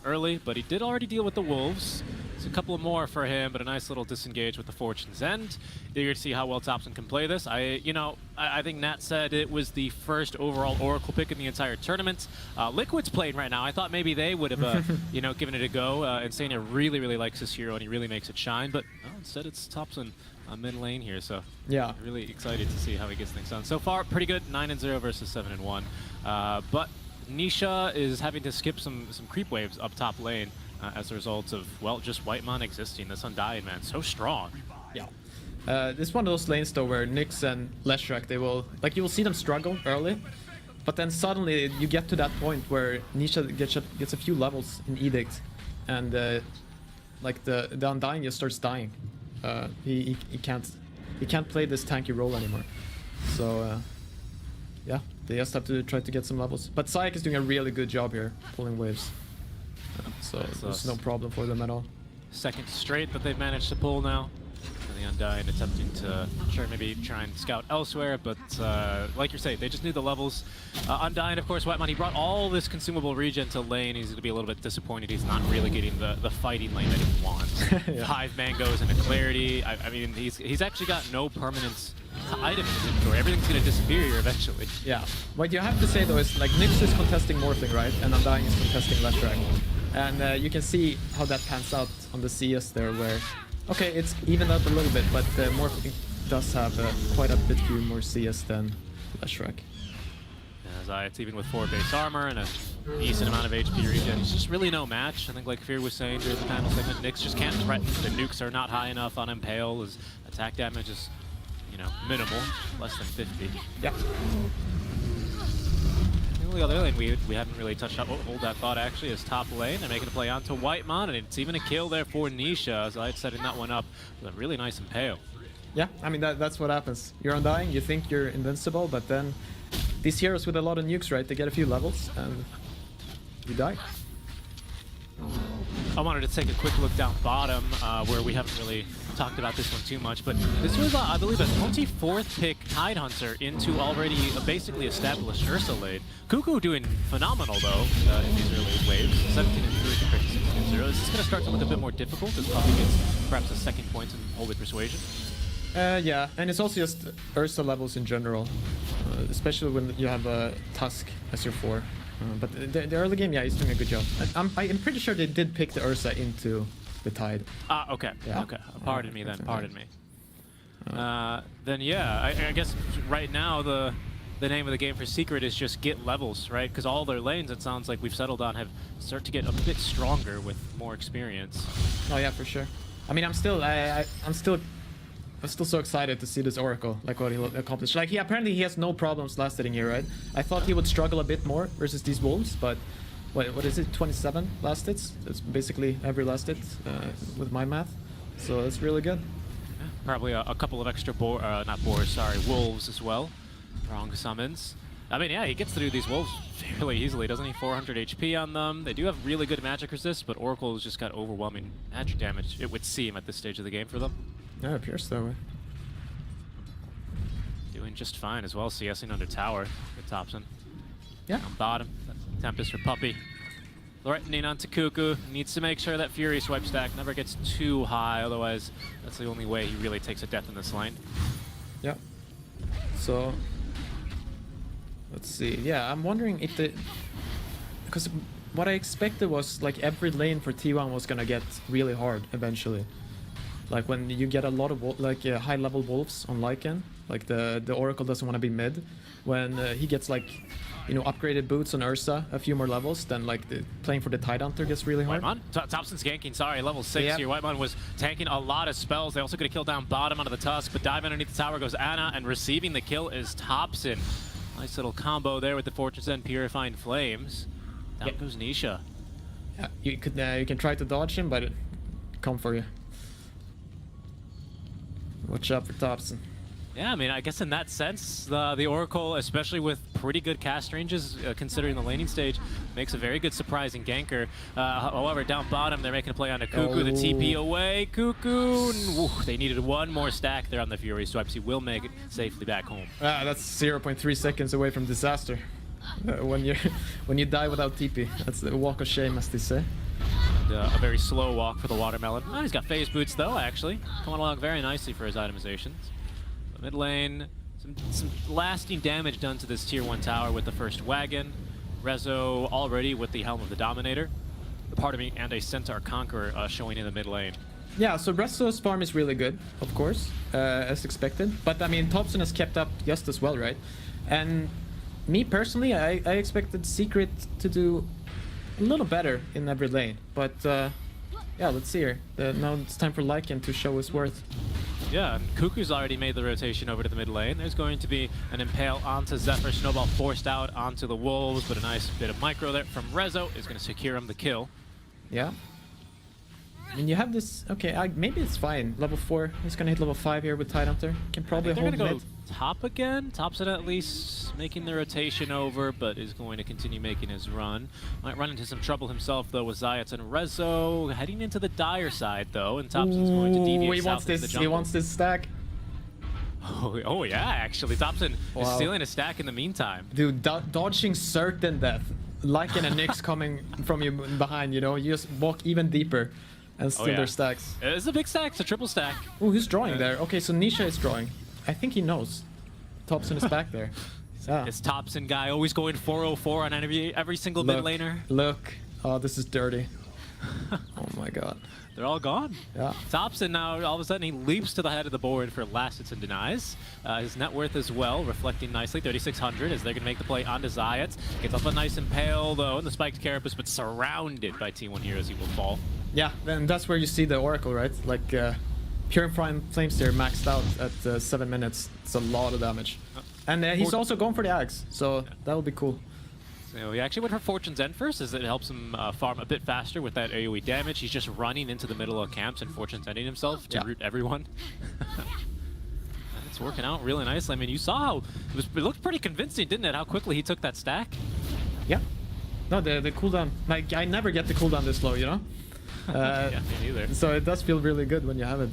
Early, but he did already deal with the Wolves. It's a couple more for him, but a nice little disengage with the Fortune's End. Eager to see how well Thompson can play this. I think Nat said it was the first overall Oracle pick in the entire tournament. Liquid's playing right now. I thought maybe they would have, given it a go. Insania really, really likes this hero, and he really makes it shine. But no, instead it's Thompson mid lane here. So yeah, really excited to see how he gets things done. So far, pretty good. 9-0 versus 7-1. But Nisha is having to skip some creep waves up top lane as a result of, well, just Whitemon existing. This Undying, man, so strong. Yeah. This is one of those lanes, though, where Nyx and Leshrac, you will see them struggle early, but then suddenly you get to that point where Nisha gets a few levels in Edict, and the Undying just starts dying. He can't play this tanky role anymore. So, yeah, they just have to try to get some levels. But Syek is doing a really good job here, pulling waves. So there's no problem for them at all. Second straight that they've managed to pull now. And the Undying attempting to maybe try and scout elsewhere, but like you're saying, they just need the levels. Undying, of course, Whitemon, he brought all this consumable regen to lane. He's going to be a little bit disappointed he's not really getting the fighting lane that he wants. Yeah. 5 mangoes and a clarity. I mean, he's actually got no permanent item in his inventory. Everything's going to disappear here eventually. Yeah. What you have to say, though, is like Nyx is contesting Morphling, right? And Undying is contesting Leshrac. And you can see how that pans out on the CS there, where, okay, it's evened out a little bit, but Morphling does have quite a bit few more CS than Leshrac. It's even with 4 base armor and a decent amount of HP regen. It's just really no match. I think, like Fear was saying during the panel segment, Nyx just can't threaten. The nukes are not high enough on Impale. His attack damage is, minimal, less than 50. Yeah. The only other lane we haven't really touched on, hold that thought actually, is top lane. They're making a play onto Whitemon, and it's even a kill there for Nisha, as I setting that one up with a really nice Impale. Yeah, I mean, that's what happens. You're Undying, you think you're invincible, but then these heroes with a lot of nukes, right, they get a few levels, and you die. I wanted to take a quick look down bottom, where we haven't really talked about this one too much, but this was, I believe, a 24th pick Tidehunter into already a basically established Ursa lane. Cuckoo doing phenomenal, though, in these early waves. 17-3 compared to 16-0. Is this going to start to look a bit more difficult as Puppey gets perhaps a second point in Holy Persuasion? Yeah, and it's also just Ursa levels in general, especially when you have a Tusk as your 4. But the early game, yeah, he's doing a good job. I'm pretty sure they did pick the Ursa into the Tide. Okay. Yeah. Okay. Pardon me then. Pardon me. Then yeah, I guess right now the name of the game for Secret is just get levels, right? Because all their lanes, it sounds like we've settled on, have started to get a bit stronger with more experience. Oh yeah, for sure. I mean, I'm still so excited to see this Oracle, like what he'll accomplish. Like, apparently he has no problems last hitting here, right? I thought he would struggle a bit more versus these Wolves, but what is it? 27 last hits. It's basically every last hit with my math. So that's really good. Yeah, probably a couple of extra wolves as well. Wrong summons. I mean, yeah, he gets through these wolves fairly easily, doesn't he? 400 HP on them. They do have really good magic resist, but Oracle has just got overwhelming magic damage, it would seem, at this stage of the game for them. Yeah, it appears that way. Doing just fine as well, CSing under tower with Thompson. Yeah. On bottom, Tempest for Puppy. Threatening onto Cuckoo. Needs to make sure that Fury swipe stack never gets too high, otherwise that's the only way he really takes a death in this lane. Yeah. So let's see. Yeah, I'm wondering if because what I expected was like every lane for T1 was gonna get really hard eventually. Like when you get a lot of high level wolves on Lycan, like the Oracle doesn't want to be mid. When he gets like, you know, upgraded boots on Ursa a few more levels, then like playing for the Tidehunter gets really hard. Whitemon? Thompson's ganking, sorry, level 6 here. Whitemon was tanking a lot of spells. They also could have killed down bottom onto the Tusk, but dive underneath the tower goes Ana, and receiving the kill is Thompson. Nice little combo there with the Fortune's End Purifying Flames. Down goes Nisha. Yeah, you can try to dodge him, but it come for you. Watch out for Thompson. Yeah, I mean, I guess in that sense, the Oracle, especially with pretty good cast ranges, considering the laning stage, makes a very good surprising ganker. However, down bottom, they're making a play on a Cuckoo. The TP away, Cuckoo. Woo, they needed one more stack there on the Fury swipes. He will make it safely back home. That's 0.3 seconds away from disaster. When you die without TP, that's the walk of shame, as they say. And, a very slow walk for the Watermelon. Oh, he's got phase boots though, actually, coming along very nicely for his itemizations. Mid lane, some lasting damage done to this tier 1 tower with the first wagon. Rezo already with the Helm of the Dominator. Pardon me, and a Centaur Conqueror showing in the mid lane. Yeah, so Rezo's farm is really good, of course, as expected. But I mean, Thompson has kept up just as well, right? And me personally, I expected Secret to do a little better in every lane. But yeah, let's see here. Now it's time for Lycan to show his worth. Yeah, and Cuckoo's already made the rotation over to the mid lane. There's going to be an Impale onto Zephyr, Snowball forced out onto the Wolves, but a nice bit of micro there from Rezo is going to secure him the kill. Yeah. I mean, you have this... Okay, maybe it's fine. Level 4. He's going to hit level 5 here with Tidehunter. Can probably hold they're going mid. to go top again. Thompson at least making the rotation over, but is going to continue making his run. Might run into some trouble himself, though, with Zayats and Rezo. Heading into the dire side, though, and Thompson's going to deviate south into the jungle. He wants this stack. Oh yeah, actually. Thompson is stealing a stack in the meantime. Dude, dodging certain death. Lycan and Nyx coming from you behind, you know? You just walk even deeper and steal their stacks. It's a big stack. It's a triple stack. Oh, who's drawing there? Okay, so Nisha is drawing. I think he knows. Thompson is back there. Yeah. This Thompson guy always going 404 on every single mid laner. Look. Oh, this is dirty. Oh my god. They're all gone. Yeah. Thompson now, all of a sudden, he leaps to the head of the board for last hits and denies. His net worth as well, reflecting nicely, 3,600, as they're going to make the play onto Zayat. Gets off a nice Impale, though, in the spiked Carapace, but surrounded by T1 heroes, he will fall. Yeah, then that's where you see the Oracle, right? Like, Purifying Flames here maxed out at 7 minutes. It's a lot of damage. And he's also going for the Axe, so that'll be cool. So he actually went for Fortune's End first, as it helps him farm a bit faster with that AoE damage. He's just running into the middle of camps and Fortune's Ending himself to root everyone. It's working out really nicely. I mean, you saw how it looked pretty convincing, didn't it? How quickly he took that stack. Yeah. No, the cooldown. Like, I never get the cooldown this low, you know? Yeah, me neither. So it does feel really good when you have it.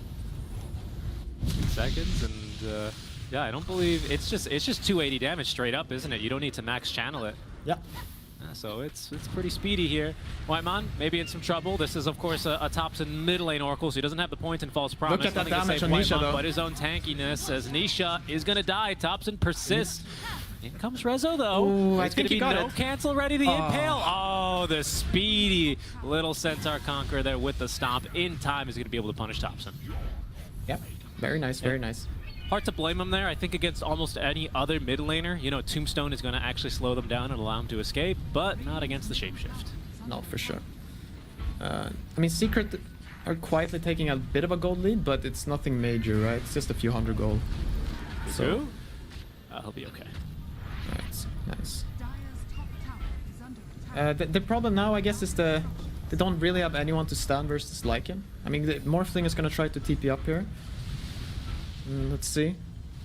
Seconds and yeah, I don't believe it's just 280 damage straight up, isn't it? You don't need to max channel it. Yeah. So it's pretty speedy here. Whitemon maybe in some trouble. This is of course a Thompson mid lane Oracle, so he doesn't have the points in False Promise. Look at that Nothing to damage save on Nisha, Whitemon, though. but his own tankiness as Nisha is gonna die. Thompson persists. In comes Rezo though. Ooh, There's gonna be no it. cancel ready. The Impale. Oh, the speedy little Centaur Conqueror there with the stomp in time is gonna be able to punish Thompson. Yep. Very nice, very nice. Hard to blame him there. I think against almost any other mid laner, you know, Tombstone is going to actually slow them down and allow them to escape, but not against the Shapeshift. No, for sure. I mean, Secret are quietly taking a bit of a gold lead, but it's nothing major, right? It's just a few hundred gold. So, he'll be okay. Right, nice. The problem now, I guess, is they don't really have anyone to stand versus Lycan. I mean, the Morphling is gonna try to TP up here. Let's see.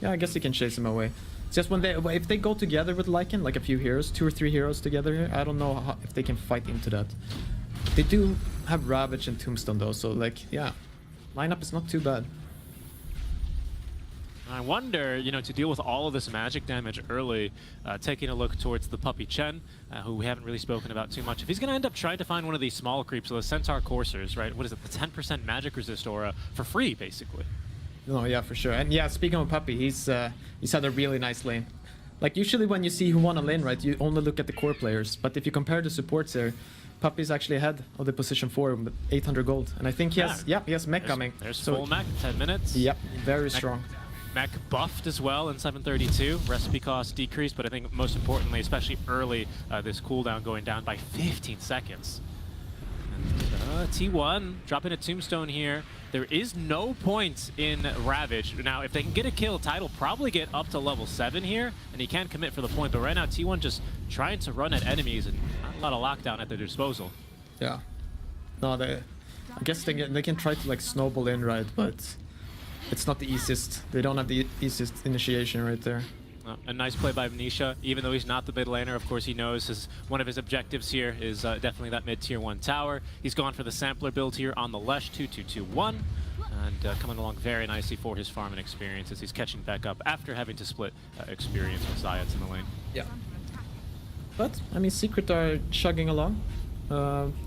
Yeah, I guess he can chase him away. It's just if they go together with Lycan, like a few heroes, 2 or 3 heroes together here, I don't know if they can fight into that. They do have Ravage and Tombstone though, so like, yeah, lineup is not too bad. I wonder, you know, to deal with all of this magic damage early, taking a look towards the Puppy Chen, who we haven't really spoken about too much. If he's going to end up trying to find one of these small creeps, so the Centaur Coursers, right? What is it, the 10% magic resist aura for free, basically? No, yeah, for sure. And yeah, speaking of Puppy, he's had a really nice lane. Like, usually when you see who won a lane, right, you only look at the core players. But if you compare the supports here, Puppy's actually ahead of the position 4 with 800 gold. And I think he has, he has mech coming. There's so, full mech, 10 minutes. Yep, very strong. Mech buffed as well in 732. Recipe cost decreased, but I think most importantly, especially early, this cooldown going down by 15 seconds. And, T1 dropping a tombstone here. There is no point in Ravage. Now, if they can get a kill, Tide will probably get up to level 7 here, and he can commit for the point. But right now, T1 just trying to run at enemies and not a lot of lockdown at their disposal. Yeah. No, I guess they can try to like snowball in, right? But it's not the easiest. They don't have the easiest initiation right there. A nice play by Nisha, even though he's not the mid laner. Of course, he knows one of his objectives here is definitely that mid tier 1 tower. He's gone for the sampler build here on the Lesh 2-2-2-1, and coming along very nicely for his farm and experience as he's catching back up after having to split experience with Zayats in the lane. Yeah. But, I mean, Secret are chugging along.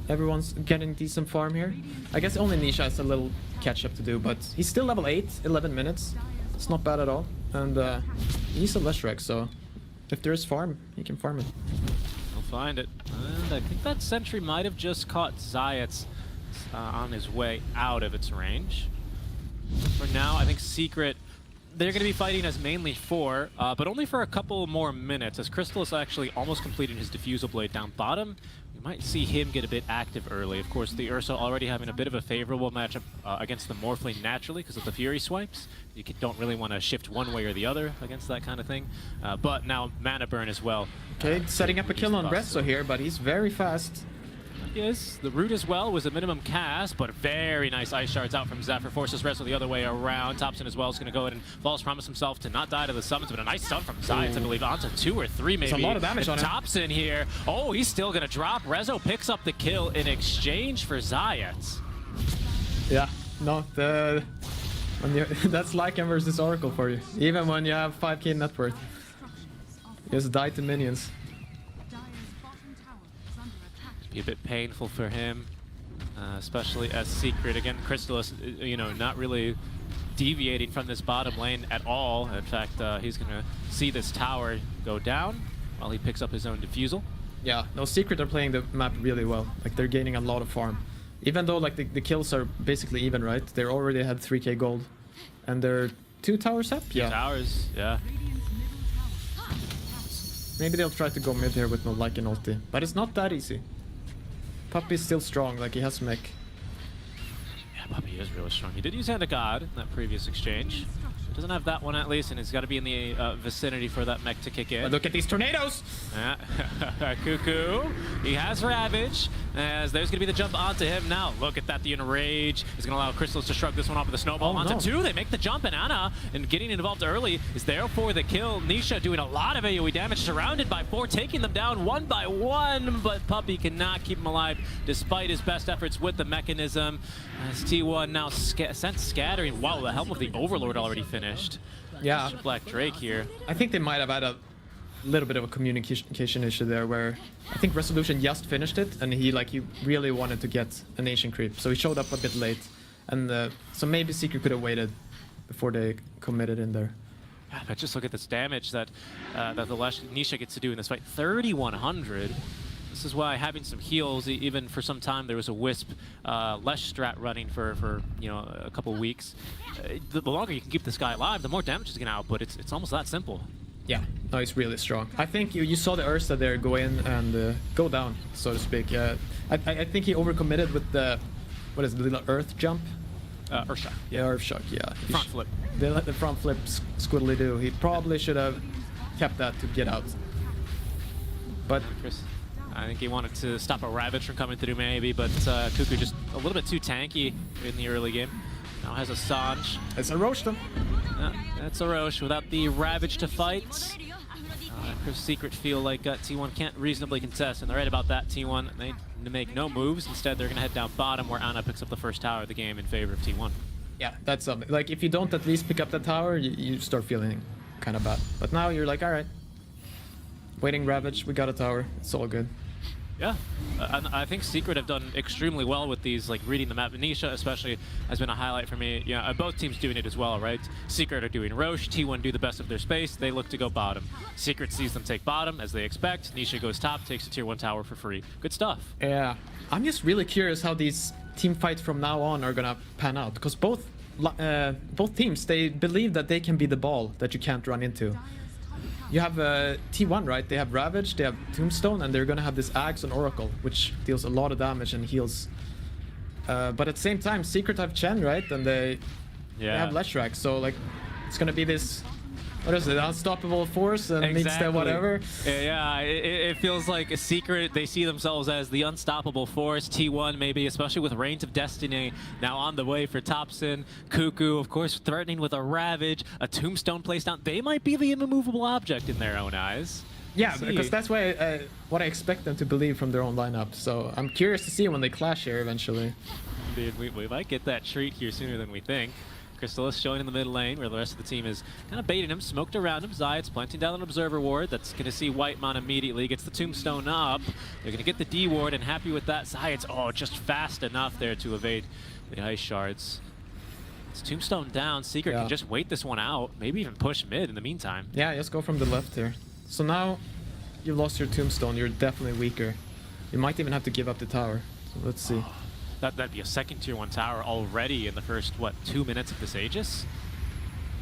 Everyone's getting decent farm here. I guess only Nisha has a little catch up to do, but he's still level 8, 11 minutes. It's not bad at all. And he's a Leshrac, so if there is farm, he can farm it. He'll find it. And I think that sentry might have just caught Zayats on his way out of its range. For now, I think Secret, they're going to be fighting as mainly 4, but only for a couple more minutes, as Crystal is actually almost completing his Diffusal Blade down bottom. We might see him get a bit active early. Of course, the Ursa already having a bit of a favorable matchup against the Morphling naturally because of the Fury swipes. You don't really want to shift one way or the other against that kind of thing. But now Mana Burn as well. Okay, setting up a kill on Resto here, but he's very fast. Yes, the root as well was a minimum cast, but very nice ice shards out from Zephyr. Forces Resto the other way around. Thompson as well is going to go ahead and false promise himself to not die to the summons, but a nice stun from Zayats, I believe, onto 2 or 3 maybe. It's a lot of damage on him. Thompson here. Oh, he's still going to drop. Rezo picks up the kill in exchange for Zayats. Yeah, no, that's Lycan versus Oracle for you. Even when you have 5k net worth. You just die to minions. Be a bit painful for him, especially as Secret. Again, Crystallis, you know, not really deviating from this bottom lane at all. In fact, he's going to see this tower go down while he picks up his own Diffusal. Yeah, no, Secret are playing the map really well. Like, they're gaining a lot of farm. Even though, like, the kills are basically even, right? They already had 3k gold. And they're 2 towers up? Two towers, yeah. Maybe they'll try to go mid here with no Lycan ulti. But it's not that easy. Puppy's still strong, like he has mech. Yeah, Puppy is really strong. He did use Hand of God in that previous exchange. Doesn't have that one at least, and he's got to be in the vicinity for that mech to kick in. But look at these tornadoes! Yeah. Cuckoo. He has Ravage, as there's going to be the jump onto him now. Look at that, the Enrage is going to allow Crystals to shrug this one off with a snowball onto 2. They make the jump, and Ana, and getting involved early, is there for the kill. Nisha doing a lot of AoE damage, surrounded by 4, taking them down 1 by 1, but Puppy cannot keep him alive despite his best efforts with the mechanism. As T1 now sent scattering. Wow, the Helm of the Overlord already finished. Yeah. Black Drake here. I think they might have had a little bit of a communication issue there where I think Resolution just finished it and he really wanted to get a nation creep. So he showed up a bit late. And so maybe Secret could have waited before they committed in there. Yeah, but just look at this damage that the Nisha gets to do in this fight. 3,100. This is why having some heals, even for some time, there was a Wisp Lesh strat running for you know, a couple weeks. The longer you can keep this guy alive, the more damage he's going to output. It's almost that simple. Yeah, no, he's really strong. I think you saw the Ursa there go in and go down, so to speak. I think he overcommitted with the, what is it, the little Earth jump? Earthshock. Yeah, Earthshock, yeah. Front flip. They let the front flip squiddly do. He probably should have kept that to get out. But I think he wanted to stop a Ravage from coming through maybe, but Cuckoo just a little bit too tanky in the early game. Now has a Sanj. It's a Roche them. That's a Roche without the Ravage to fight. Chris Secret feel like T1 can't reasonably contest, and they're right about that. T1, they make no moves. Instead, they're going to head down bottom where Ana picks up the first tower of the game in favor of T1. Yeah, that's something. Like, if you don't at least pick up the tower, you start feeling kind of bad. But now you're like, all right. Waiting Ravage, we got a tower. It's all good. Yeah, and I think Secret have done extremely well with these, like reading the map. Nisha especially has been a highlight for me. Yeah, both teams doing it as well, right? Secret are doing Roche, T1 do the best of their space, they look to go bottom. Secret sees them take bottom as they expect, Nisha goes top, takes a tier 1 tower for free. Good stuff. Yeah, I'm just really curious how these team fights from now on are gonna pan out, because both teams, they believe that they can be the ball that you can't run into. You have T1, right? They have Ravage, they have Tombstone, and they're gonna have this Axe and Oracle, which deals a lot of damage and heals. But at the same time, Secret have Chen, right? And they have Leshrac, so like it's gonna be this, what is it, unstoppable force and meets the whatever. Yeah, it feels like a Secret. They see themselves as the unstoppable force. T1 maybe, especially with Reigns of Destiny now on the way for Topson. Cuckoo, of course, threatening with a Ravage, a Tombstone placed down. They might be the immovable object in their own eyes. Yeah, because that's why what I expect them to believe from their own lineup. So I'm curious to see when they clash here eventually. Dude, we might get that treat here sooner than we think. Crystallis showing in the mid lane where the rest of the team is kind of baiting him, smoked around him. Zayat's planting down an Observer Ward. That's going to see Whitemon immediately. Gets the Tombstone up. They're going to get the D Ward, and happy with that. Zayat's, just fast enough there to evade the Ice Shards. It's Tombstone down. Secret can just wait this one out. Maybe even push mid in the meantime. Yeah, just go from the left here. So now you've lost your Tombstone. You're definitely weaker. You might even have to give up the tower. So let's see. That'd be a second tier 1 tower already in the first, 2 minutes of this Aegis?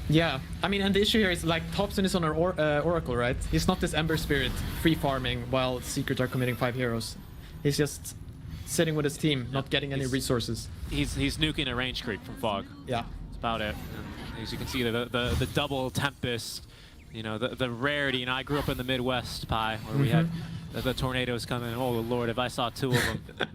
Yeah, I mean, and the issue here is like Topson is on an Oracle, right? He's not this Ember Spirit free farming while Secret are committing 5 heroes. He's just sitting with his team, not getting any resources. He's nuking a range creep from Fog. Yeah. That's about it. And as you can see, the double Tempest, you know, the rarity. You know, I grew up in the Midwest, Pi, where we had the tornadoes coming. Oh, Lord, if I saw 2 of them.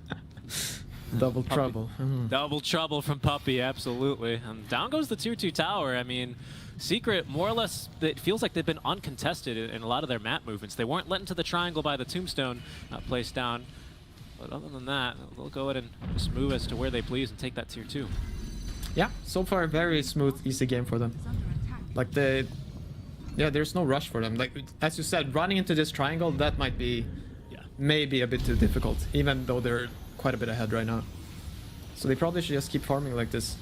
Double trouble. Double trouble from Puppey, absolutely. And down goes the tier 2 tower. I mean, Secret, more or less, it feels like they've been uncontested in a lot of their map movements. They weren't let into the triangle by the Tombstone placed down. But other than that, they'll go ahead and just move as to where they please and take that tier 2. Yeah, so far a very smooth, easy game for them. Like there's no rush for them. Like, as you said, running into this triangle, that might be maybe a bit too difficult, even though they're quite a bit ahead right now. So they probably should just keep farming like this.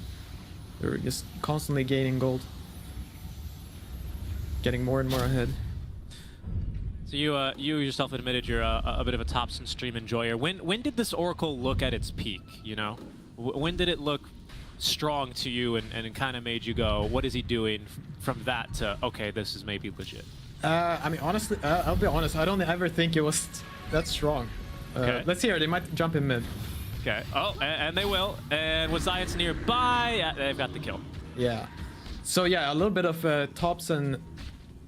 They're just constantly gaining gold. Getting more and more ahead. So you yourself admitted you're a bit of a Topson stream enjoyer. When did this Oracle look at its peak, you know? When did it look strong to you and kind of made you go, what is he doing from that to, okay, this is maybe legit? I mean, honestly, I'll be honest, I don't ever think it was that strong. Okay. Let's hear, they might jump in mid. Okay, and they will. And with Zayat's nearby, they've got the kill. Yeah. So yeah, a little bit of Topson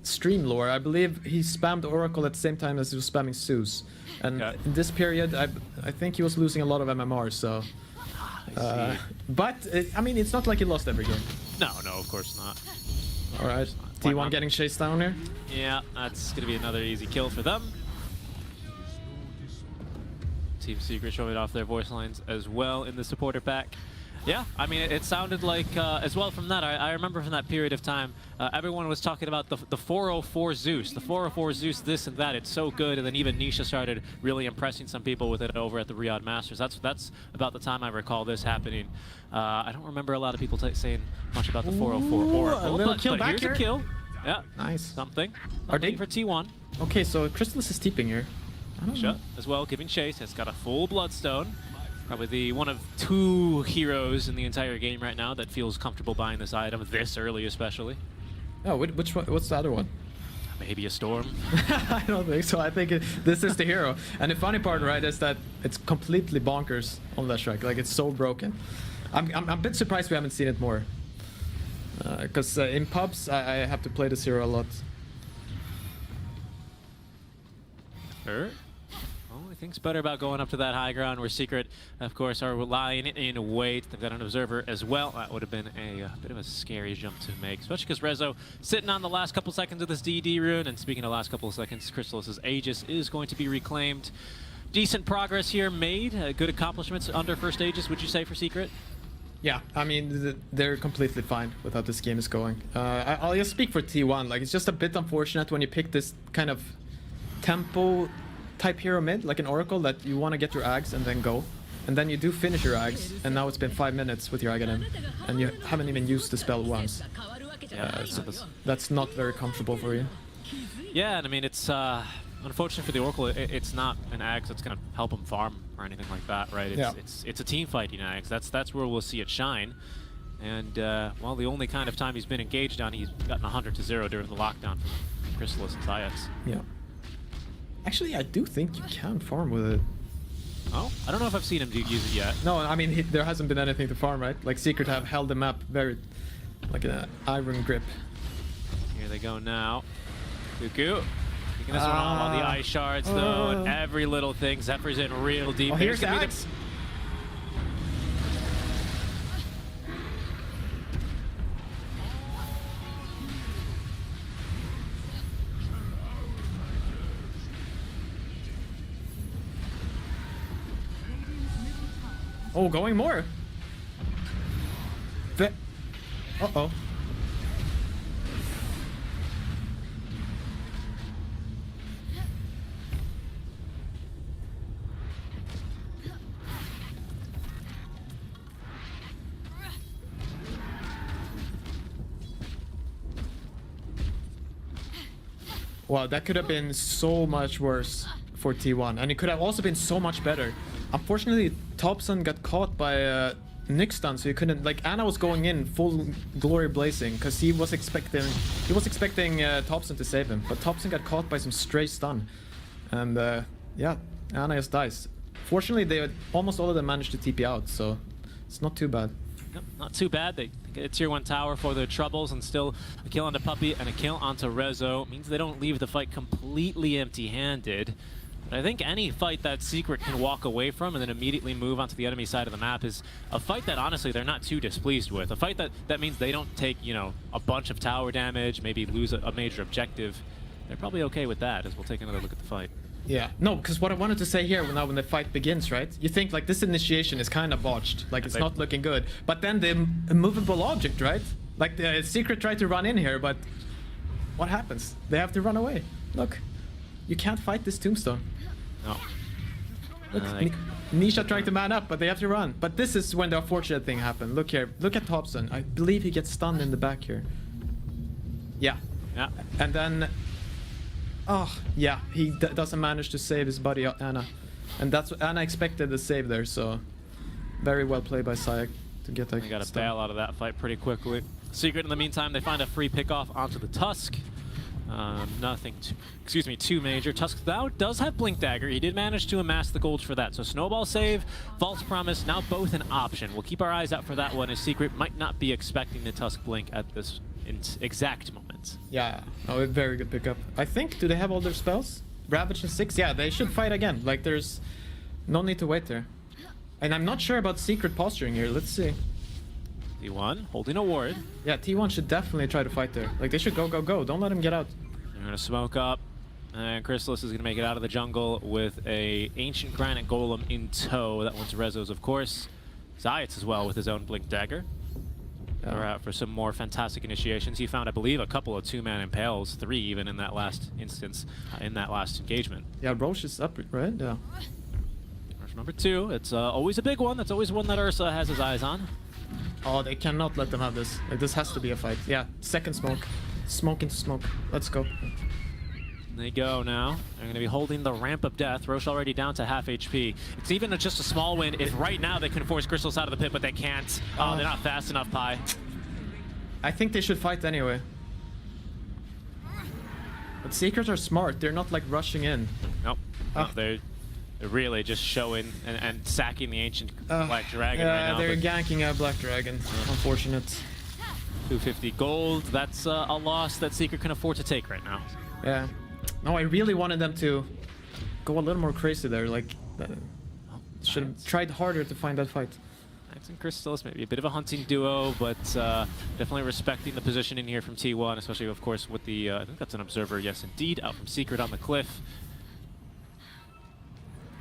stream lore. I believe he spammed Oracle at the same time as he was spamming Zeus. And in this period, I think he was losing a lot of MMR, so... but, I mean, it's not like he lost every game. No, of course not. Alright, T1 getting chased down here. Yeah, that's going to be another easy kill for them. Team Secret showing off their voice lines as well in the supporter pack. Yeah, I mean, it sounded like, as well from that, I remember from that period of time, everyone was talking about the 404 Zeus, the 404 Zeus, this and that, it's so good, and then even Nisha started really impressing some people with it over at the Riyadh Masters. That's about the time I recall this happening. I don't remember a lot of people saying much about the 404 Oracle, a little kill but back here's here. a kill. Yeah, Nice. something. Are they for T1? Okay, so Crystallis is teeping here. I don't know. Nisha as well, giving chase, has got a full Bloodstone. Probably the one of 2 heroes in the entire game right now that feels comfortable buying this item this early, especially. Oh, which one? What's the other one? Maybe a Storm. I don't think so. I think this is the hero. And the funny part, right, is that it's completely bonkers on Leshrac. Like, it's so broken. I'm a bit surprised we haven't seen it more. Because in pubs, I have to play this hero a lot. Well, I thinks better about going up to that high ground where Secret, of course, are lying in wait. They've got an observer as well. That would have been a bit of a scary jump to make, especially because Rezo sitting on the last couple seconds of this DD rune. And speaking of last couple of seconds, Crystallis' Aegis is going to be reclaimed. Decent progress here made. Good accomplishments under first Aegis, would you say, for Secret? Yeah, I mean, they're completely fine with how this game is going. I'll just speak for T1. Like, it's just a bit unfortunate when you pick this kind of tempo type hero mid, like an Oracle, that you want to get your Ags and then go. And then you do finish your Ags, and now it's been 5 minutes with your Aghanim, and you haven't even used the spell once. So that's not very comfortable for you. Yeah, and I mean, it's unfortunate for the Oracle. It's not an Ags that's going to help him farm or anything like that, right? It's a team fighting Ags. That's where we'll see it shine. And well, the only kind of time he's been engaged on, he's gotten 100-0 during the lockdown from Crystallis and Zayac. Yeah. Actually, I do think you can farm with it. Oh, I don't know if I've seen him use it yet. No, I mean, there hasn't been anything to farm, right? Like, Secret have held the map very, like an iron grip. Here they go now. Cuckoo. Taking this one on all the ice shards, though, and every little thing. Zephyr's in real deep. Oh, here's the Axe. Oh, going more. Uh-oh. Wow, that could have been so much worse for T1, and it could have also been so much better. Unfortunately, Thompson got caught by Nick stun, so he couldn't. Like, Anna was going in full glory blazing because he was expecting Thompson to save him, but Thompson got caught by some stray stun, and yeah, Anna just dies. Fortunately, they almost all of them managed to TP out, so it's not too bad. Yep, not too bad. They get a tier 1 tower for their troubles, and still a kill onto Puppey and a kill onto Rezo. Means they don't leave the fight completely empty-handed. But I think any fight that Secret can walk away from and then immediately move onto the enemy side of the map is a fight that honestly they're not too displeased with. A fight that means they don't take, you know, a bunch of tower damage, maybe lose a major objective. They're probably okay with that, as we'll take another look at the fight. Yeah, no, because what I wanted to say here now when the fight begins, right? You think like this initiation is kind of botched, like it's not looking good. But then the immovable object, right? Like the Secret tried to run in here, but what happens? They have to run away. Look, you can't fight this tombstone. No. Look, Nisha trying to man up, but they have to run. But this is when the unfortunate thing happened. Look here, look at Thompson. I believe he gets stunned in the back here. Yeah. Yeah. And then, oh yeah, he doesn't manage to save his buddy Anna, and that's what Anna expected the save there. So, very well played by Zayac to get that. They got to bail out of that fight pretty quickly. Secret, in the meantime, they find a free pickoff onto the Tusk. Nothing too major. Tusk now does have Blink Dagger. He did manage to amass the gold for that. So Snowball save, False Promise, now both an option. We'll keep our eyes out for that one, as Secret might not be expecting the Tusk Blink at this exact moment. Yeah, oh, a very good pickup. I think, do they have all their spells? Ravage and 6? Yeah, they should fight again. Like, there's no need to wait there. And I'm not sure about Secret posturing here. Let's see. T1 holding a ward. Yeah, T1 should definitely try to fight there. Like, they should go, go, go. Don't let him get out. They're going to smoke up. And Crystallis is going to make it out of the jungle with a Ancient Granite Golem in tow. That one's Rezo's, of course. Zayac as well with his own Blink Dagger. We're out for some more fantastic initiations. He found, I believe, a couple of 2-man impales, 3 even in that last instance, in that last engagement. Yeah, Roche is up, right? Yeah. Rush number 2. It's always a big one. That's always one that Ursa has his eyes on. Oh, they cannot let them have this. Like, this has to be a fight. Yeah, second smoke. Smoke into smoke. Let's go. They go now. They're going to be holding the Ramp of Death. Roche already down to half HP. It's even just a small win if right now they can force Crystals out of the pit, but they can't. Oh, they're not fast enough, Pi. I think they should fight anyway. But Seekers are smart. They're not like rushing in. Nope. No, they're really just showing and sacking the Ancient Black Dragon right now. They're ganking a Black Dragon. Unfortunate. 250 gold. That's a loss that Secret can afford to take right now. Yeah. No, I really wanted them to go a little more crazy there. Like, should have tried harder to find that fight. Max and Crystallis, maybe a bit of a hunting duo, but definitely respecting the positioning here from T1, especially, of course, with the, I think that's an Observer, yes, indeed, out from Secret on the cliff.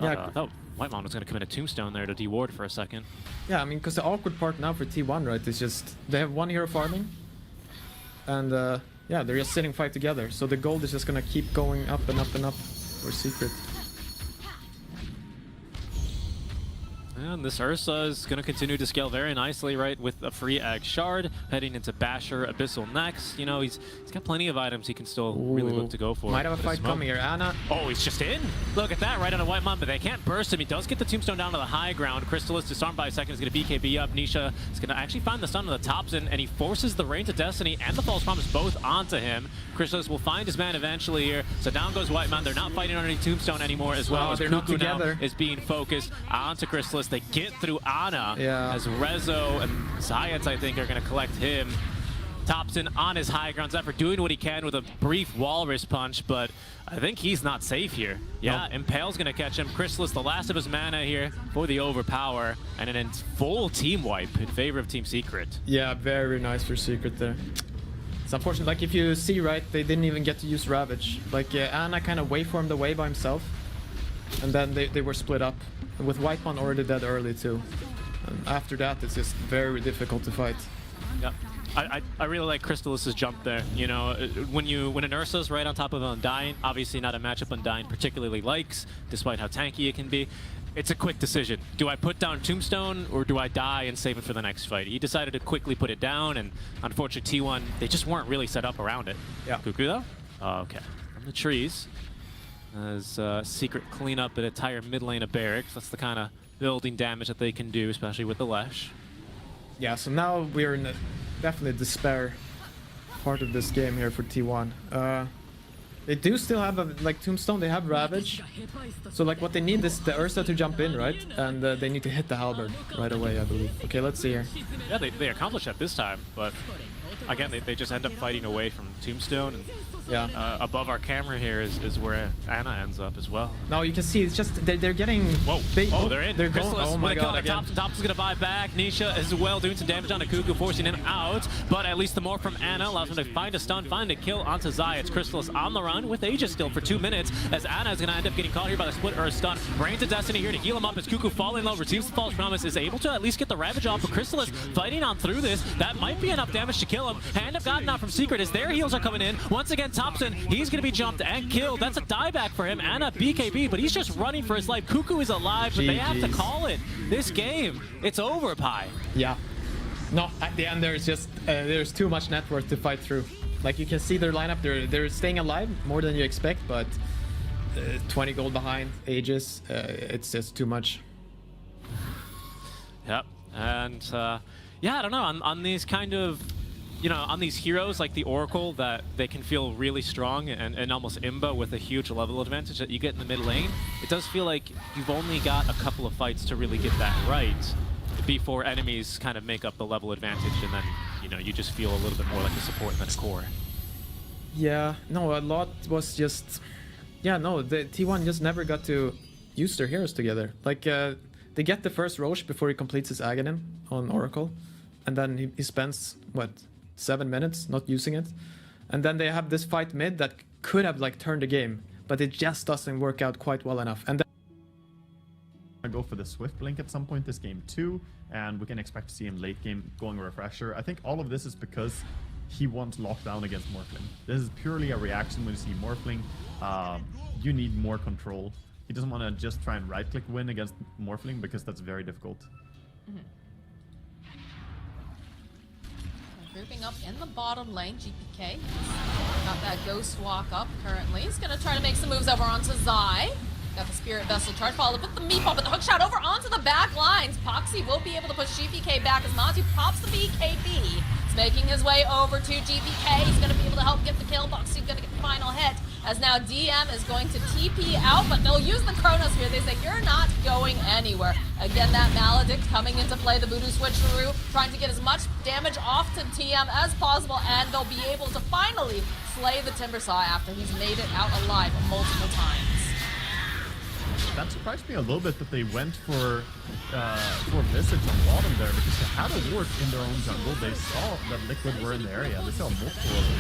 Yeah. I thought Whitemon was going to commit a tombstone there to deward for a second. Yeah, I mean, because the awkward part now for T1, right, is just they have one hero farming, and yeah, they're just sitting fight together. So the gold is just gonna keep going up and up and up for Secret. And this Ursa is going to continue to scale very nicely, right, with a free Ag Shard, heading into Basher Abyssal next. You know, he's got plenty of items he can still really look to go for. Might have a fight coming here. Ana. Oh, he's just in. Look at that, right on a Whitemon, but they can't burst him. He does get the tombstone down to the high ground. Crystallis disarmed by a second is going to BKB up. Nisha is going to actually find the stun on the Thompson, and he forces the Reign to Destiny and the False Promise both onto him. Crystallis will find his man eventually here. So down goes Whitemon. They're not fighting underneath tombstone anymore, as well as they're not Cuckoo now together. is being focused onto Crystallis. They get through Ana, as Rezo and Zayats, I think, are going to collect him. Thompson on his high ground, Zephyr doing what he can with a brief walrus punch, but I think he's not safe here. Yeah, Impale's going to catch him. Crystallis, the last of his mana here for the overpower, and an full team wipe in favor of Team Secret. Yeah, very nice for Secret there. It's unfortunate, like if you see, right, they didn't even get to use Ravage. Like Ana kind of waveformed away by himself, and then they were split up. With Whitemon already dead early too. And after that, it's just very difficult to fight. Yep. I really like Crystallis' jump there. You know, when an Ursa's right on top of Undyne, obviously not a matchup Undyne particularly likes, despite how tanky it can be. It's a quick decision. Do I put down Tombstone or do I die and save it for the next fight? He decided to quickly put it down, and unfortunately T1, they just weren't really set up around it. Yeah. Cuckoo though? Oh, okay. From the trees. As Secret clean up an entire mid lane of barracks. That's the kind of building damage that they can do, especially with the Lesh. Yeah, so now we're in a definitely despair part of this game here for T1. They do still have a, like Tombstone, they have Ravage. So like what they need is the Ursa to jump in, right? And they need to hit the Halberd right away, I believe. Okay, let's see here. Yeah, they accomplish that this time, but again, they just end up fighting away from Tombstone. And yeah. above our camera here is where Ana ends up as well. Now you can see it's just they're getting. Whoa! They're in. They're going. Crystallis Oh my god! Again. Thompson's gonna buy back. Nisha as well doing some damage on the Cuckoo, forcing him out. But at least the more from Ana allows him to find a stun, find a kill onto Zayats. Crystallis on the run with Aegis still for 2 minutes, as Ana is gonna end up getting caught here by the split or a stun. Reign to Destiny here to heal him up as Cuckoo falling low, receives the False Promise, is able to at least get the Ravage off. But Crystallis fighting on through this. That might be enough damage to kill him. Hand of God now from Secret as their heals are coming in. Once again, Thompson, he's gonna be jumped and killed. That's a dieback for him. Ana BKB, but he's just running for his life. Cuckoo is alive, but they have to call it. This game, it's over, Pi. Yeah. No, at the end there's just there's too much net worth to fight through. Like you can see their lineup, they're staying alive more than you expect, but 20 gold behind Aegis, it's just too much. Yep, and yeah, I don't know, on these kind of, you know, on these heroes like the Oracle, that they can feel really strong and almost imba with a huge level advantage that you get in the mid lane, it does feel like you've only got a couple of fights to really get that right before enemies kind of make up the level advantage, and then, you know, you just feel a little bit more like a support than a core. Yeah, no, a lot was just... Yeah, no, the T1 just never got to use their heroes together. Like, they get the first Roche before he completes his Aghanim on Oracle, and then he spends, what, 7 minutes not using it, and then they have this fight mid that could have like turned the game, but it just doesn't work out quite well enough. And I go for the Swift Blink at some point this game too, and we can expect to see him late game going Refresher. I think all of this is because he wants lockdown against Morphling. This is purely a reaction when you see Morphling. You need more control. He doesn't want to just try and right-click win against Morphling because that's very difficult. Grouping up in the bottom lane, GPK. Got that Ghost Walk up currently. He's going to try to make some moves over onto Zai. Got the Spirit Vessel charge, followed with the Meatball, but the hook shot over onto the back lines. Poxy will be able to push GPK back as Monty pops the BKB. He's making his way over to GPK. He's going to be able to help get the kill. Poxy's going to get the final hit, as now DM is going to TP out, but they'll use the Chronos here. They say, you're not going anywhere. Again, that Maledict coming into play, the Voodoo Switcheroo, trying to get as much damage off to TM as possible, and they'll be able to finally slay the Timbersaw after he's made it out alive multiple times. that surprised me a little bit that they went for Visage on bottom there, because they had a ward in their own jungle. They saw that Liquid were in the area. They saw multiple of them,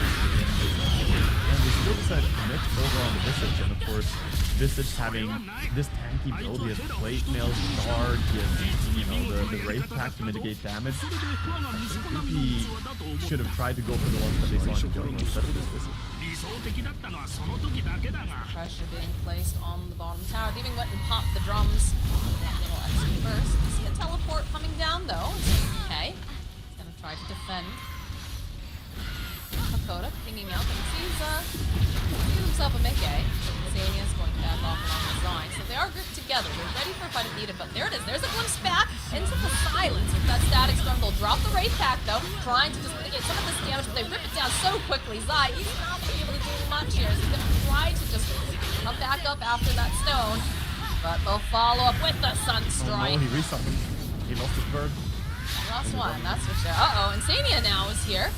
and they still decided to commit over on the Visage. And of course, Visage having this tanky build, he has plate mail, guard, he has, you know, the Wraith Pack to mitigate damage. I think he should have tried to go for the ones that they saw in the jungle instead of this Visage. Pressure being placed on the bottom tower. They even went and popped the drums. That little extra burst. You see a teleport coming down though. Okay. He's gonna try to defend. Hakoda pinging out, but he sees himself a Mickey. Zania is going to back off along the line. So they are grouped together. They're ready for a fight if needed, but there it is. There's a glimpse back into the silence with that static storm. They'll drop the Wraith Pack though, trying to just mitigate some of this damage, but they rip it down so quickly. Zai, he's not going to be able to do much here. So he's going to try to just come back up after that stone, but they'll follow up with the Sunstrike. Oh no, he resummoned. He lost his bird. He lost one, that's for sure. Uh-oh, Insania now is here.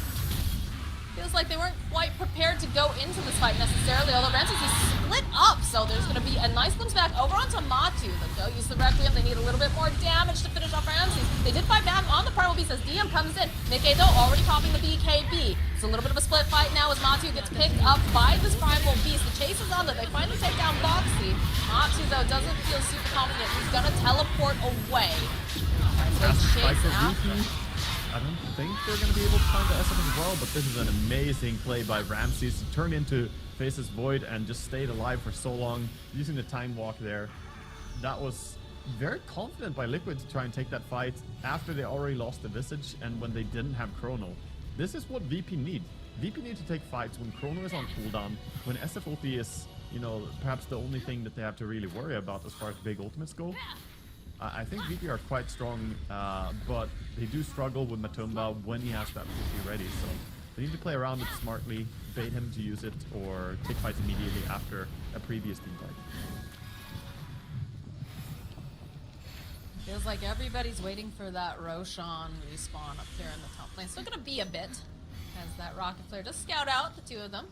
Feels like they weren't quite prepared to go into this fight necessarily, although Ramses is split up, so there's going to be a nice glimpse back over onto Matu. They'll go use the Requiem. They need a little bit more damage to finish off Ramses. They did fight back on the Primal Beast as DM comes in. Mickey, though, already popping the BKB. It's a little bit of a split fight now as Matu gets picked up by this Primal Beast. The chase is on that. They finally take down Boxy. Matu, though, doesn't feel super confident. He's going to teleport away. So chase after. I don't think they're going to be able to find the SF as well, but this is an amazing play by Ramses to turn into Faceless Void and just stayed alive for so long, using the time walk there. That was very confident by Liquid to try and take that fight after they already lost the Visage and when they didn't have Chrono. This is what VP need. VP need to take fights when Chrono is on cooldown, when SF ulti is, you know, perhaps the only thing that they have to really worry about as far as big ultimates go. I think VP are quite strong, but they do struggle with Matumba when he has that ulti ready, so they need to play around it smartly, bait him to use it, or take fights immediately after a previous team fight. Feels like everybody's waiting for that Roshan respawn up here in the top lane. Still gonna be a bit, as that Rocket Flare does scout out the two of them.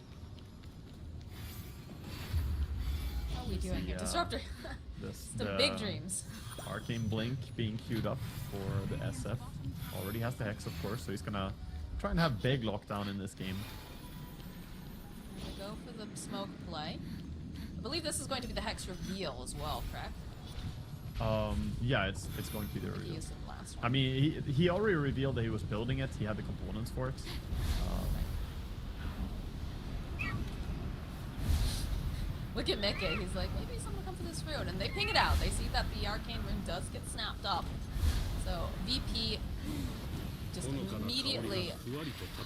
How are we doing here? Disruptor. The big dreams. Arcane Blink being queued up for the SF. Already has the Hex, of course, so he's gonna try and have big lockdown in this game. Go for the smoke play. I believe this is going to be the Hex reveal as well, correct? Yeah, it's going to be the He reveal. used it last one. I mean, he already revealed that he was building it. He had the components for it. Look at Mickey. He's like, maybe someone will come for this rune. And they ping it out. They see that the arcane rune does get snapped up. So VP just immediately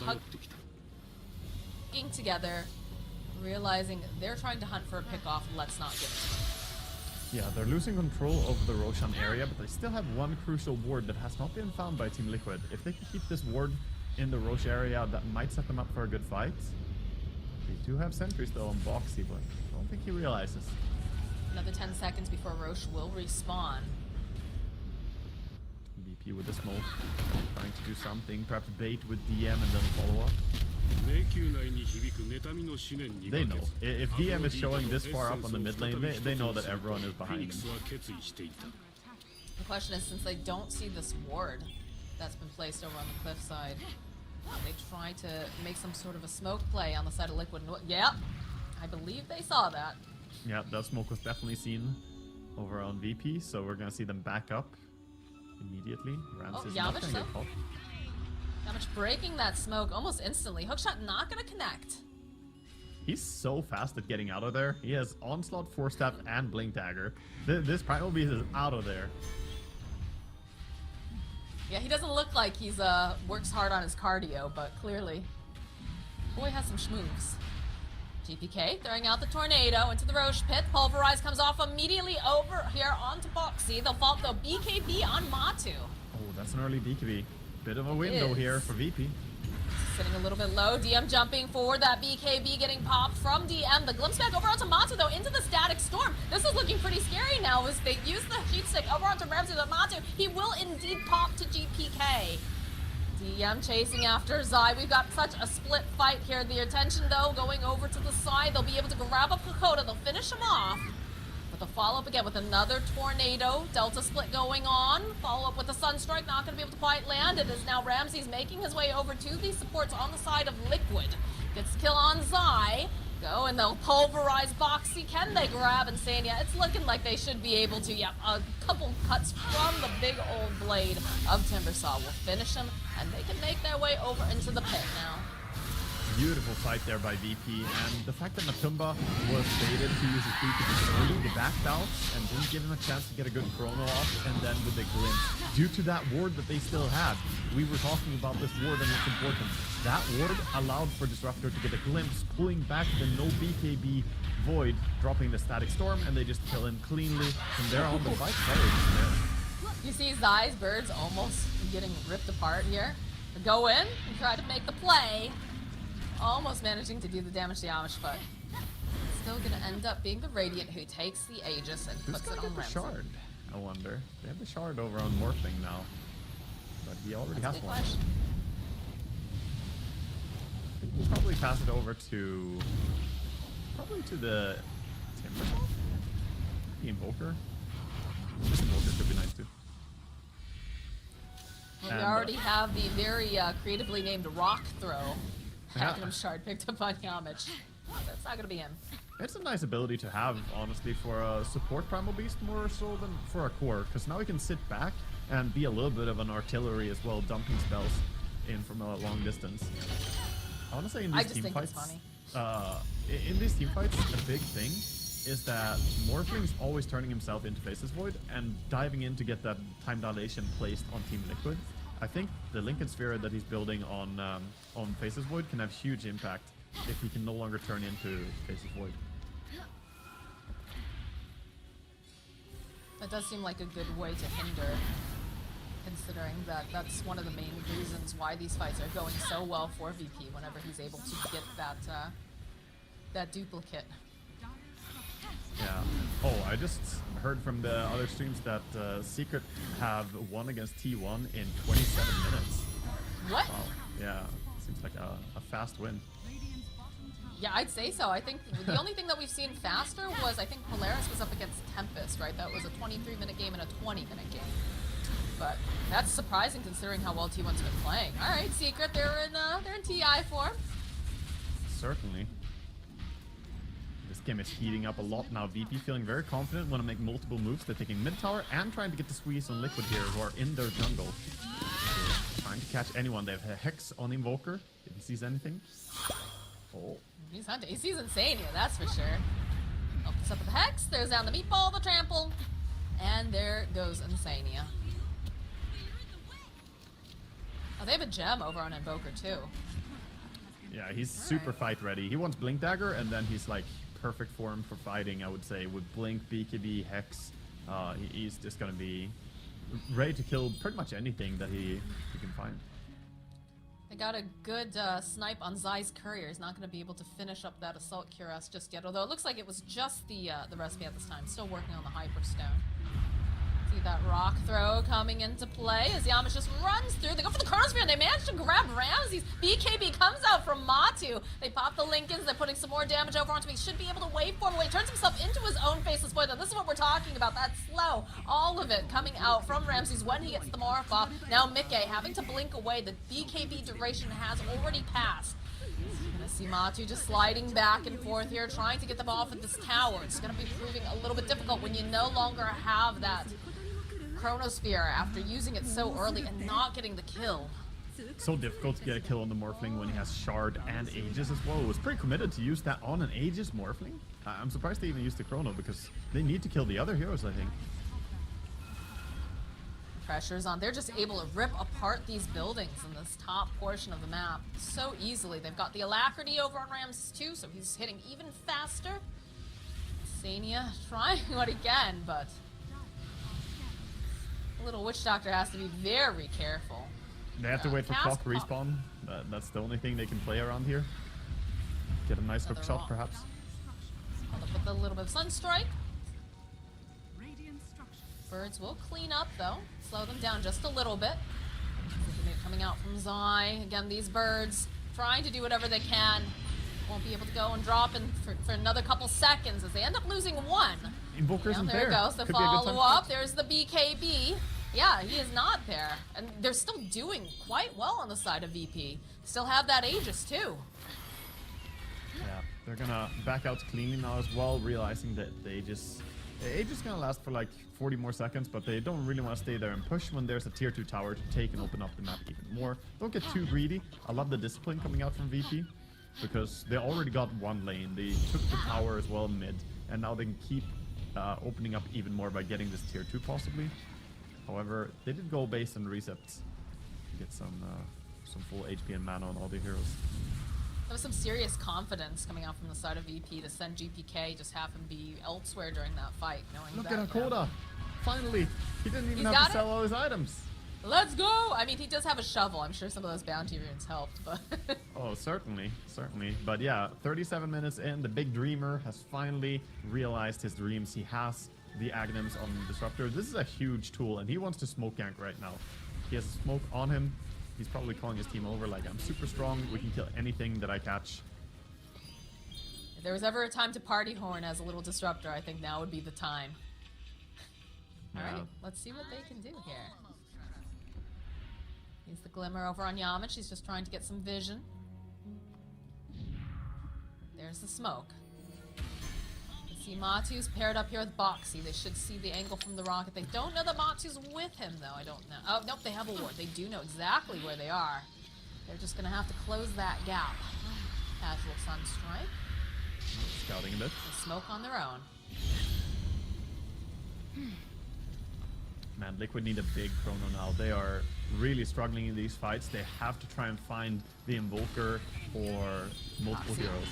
hugging together, realizing they're trying to hunt for a pick-off. Let's not give it. Yeah, they're losing control over the Roshan area, but they still have one crucial ward that has not been found by Team Liquid. If they can keep this ward in the Roche area, that might set them up for a good fight. They do have sentries though on Boxy, but I don't think he realizes. Another 10 seconds before Roche will respawn. VP with the smoke, trying to do something, perhaps bait with DM and then follow up. They know. If DM is showing this far up on the mid lane, they know that everyone is behind him. The question is, since they don't see this ward that's been placed over on the cliffside, they try to make some sort of a smoke play on the side of Liquid. Yep, I believe they saw that. Yeah, that smoke was definitely seen over on VP, so we're gonna see them back up immediately. Ramses not gonna get caught. Yamich breaking that smoke almost instantly. Hookshot not gonna connect. He's so fast at getting out of there. He has Onslaught, Force Staff, and Blink Dagger. This Primal Beast is out of there. Yeah, he doesn't look like he's works hard on his cardio, but clearly, boy has some schmoves. GPK throwing out the tornado into the Roche pit. Pulverize comes off immediately over here onto Boxy. They'll fault the BKB on Matu. Oh, that's an early BKB. Bit of a window here for VP. Sitting a little bit low. DM jumping forward. That BKB getting popped from DM. The glimpse back over onto Matu, though, into the static storm. This is looking pretty scary now as they use the heat stick over onto Ramsey. But Matu, he will indeed pop to GPK. DM chasing after Zai. We've got such a split fight here. The attention, though, going over to the side. They'll be able to grab up Kokoda. They'll finish him off. But the follow-up again with another tornado. Delta split going on. Follow-up with the Sunstrike, not going to be able to quite land. It is now Ramses making his way over to the supports on the side of Liquid. Gets the kill on Zai. Go, and they'll pulverize Boxy. Can they grab Insania? It's looking like they should be able to. Yep, a couple cuts from the big old blade of Timbersaw will finish him, and they can make their way over into the pit now. Beautiful fight there by VP, and the fact that Matumba was baited to use his beacon early, they backed out and didn't give him a chance to get a good chrono off, and then with the glimpse, due to that ward that they still had, we were talking about this ward and it's important. That ward allowed for Disruptor to get a glimpse, pulling back the no BKB Void, dropping the Static Storm, and they just kill him cleanly. From there on, the fight started. You see Zai's birds almost getting ripped apart here. They go in and try to make the play. Almost managing to do the damage to Yamish, but still gonna end up being the Radiant who takes the Aegis and Who's puts gonna it on get the Ramsey. shard? I wonder. They have the shard over on Morphling now, but he already That's a has good one. question. We'll probably pass it over to the Timbersaw? The Invoker? This Invoker could be nice too. Well, we And, already have the very creatively named Rock Throw. Yeah. Magnum Shard picked up on Yamich. That's not gonna be him. It's a nice ability to have, honestly, for a support Primal Beast more so than for a core, because now we can sit back and be a little bit of an artillery as well, dumping spells in from a long distance. I want to say in I these just team think it's fights, funny. in these team fights, a big thing is that Morphling's always turning himself into Faceless Void and diving in to get that time dilation placed on Team Liquid. I think the Lincoln Sphere that he's building on Faceless Void can have huge impact if he can no longer turn into Faceless Void. That does seem like a good way to hinder, considering that that's one of the main reasons why these fights are going so well for VP whenever he's able to get that duplicate. Yeah. Oh, I just heard from the other streams that Secret have won against T1 in 27 minutes. What? Wow. Yeah. Seems like a fast win. Yeah, I'd say so. I think the only thing that we've seen faster was, I think Polaris was up against Tempest, right? That was a 23-minute game and a 20-minute game. But that's surprising considering how well T1's been playing. All right, Secret, they're in TI form. Certainly. This game is heating up a lot now. VP feeling very confident, want to make multiple moves. They're taking mid tower and trying to get the squeeze on Liquid here, who are in their jungle. They're trying to catch anyone. They have a Hex on Invoker, if he sees anything. Oh. He's hunting. He sees Insania, that's for sure. Opens up with the Hex, there's down the Meatball, the Trample, and there goes Insania. Oh, they have a gem over on Invoker too. Yeah, he's super fight ready. He wants Blink Dagger, and then he's like perfect form for fighting, I would say. With Blink, BKB, Hex, he's just gonna be ready to kill pretty much anything that he can find. They got a good snipe on Zai's Courier. He's not going to be able to finish up that Assault Cuirass just yet, although it looks like it was just the recipe at this time. Still working on the Hyperstone. See that Rock Throw coming into play as Yamish just runs through. They go for the Chronosphere and they manage to grab Ramses. BKB comes out from Matu. They pop the Lincolns. They're putting some more damage over onto me. Should be able to waveform away. Turns himself into his own Faceless Void. Now this is what we're talking about. That slow. All of it coming out from Ramses when he gets the Morph off. Now Mickey having to blink away. The BKB duration has already passed. You're gonna see Matu just sliding back and forth here, trying to get them off of this tower. It's gonna be proving a little bit difficult when you no longer have that Chronosphere after using it so early and not getting the kill. So difficult to get a kill on the Morphling when he has Shard and Aegis as well. It was pretty committed to use that on an Aegis Morphling. I'm surprised they even used the Chrono because they need to kill the other heroes, I think. Pressure's on. They're just able to rip apart these buildings in this top portion of the map so easily. They've got the Alacrity over on Ramses too, so he's hitting even faster. Sania trying it again, but Little Witch Doctor has to be very careful. They have to wait for Cast clock respawn. That's the only thing they can play around here. Get a nice hook Another shot, rock. perhaps. With a little bit of Sunstrike. Birds will clean up though. Slow them down just a little bit. Coming out from Zai. Again, these birds trying to do whatever they can. Won't be able to go and drop in for another couple seconds as they end up losing one. Invoker Yeah, isn't there there. it goes. The Could be a good time follow-up. to- There's the BKB. Yeah, he is not there. And they're still doing quite well on the side of VP. Still have that Aegis, too. Yeah, they're gonna back out cleanly now as well, realizing that Aegis is gonna last for like 40 more seconds, but they don't really want to stay there and push when there's a tier 2 tower to take and open up the map even more. Don't get too greedy. I love the discipline coming out from VP, because they already got one lane. They took the tower as well mid, and now they can keep opening up even more by getting this tier 2 possibly. However, they did go base and reset to get some full HP and mana on all the heroes. There was some serious confidence coming out from the side of VP to send GPK, just have him be elsewhere during that fight, knowing Look that, at Hakoda! Finally! He didn't even He's have got to sell it? all his items! Let's go! I mean, he does have a shovel. I'm sure some of those bounty runes helped, but... Oh, certainly. But yeah, 37 minutes in, the big dreamer has finally realized his dreams. He has the Aghanims on Disruptor. This is a huge tool, and he wants to smoke gank right now. He has a smoke on him. He's probably calling his team over like, I'm super strong, we can kill anything that I catch. If there was ever a time to party horn as a little disruptor, I think now would be the time. Yeah. Alright, let's see what they can do here. He's the glimmer over on Yaman. She's just trying to get some vision. There's the smoke. Let's see, Matu's paired up here with Boxy. They should see the angle from the rocket. They don't know that Matu's with him, though. I don't know. Oh, nope, they have a ward. They do know exactly where they are. They're just going to have to close that gap. Casual Sunstrike. Scouting a bit. The smoke on their own. Man, Liquid need a big chrono now. They are really struggling in these fights. They have to try and find the Invoker or multiple heroes.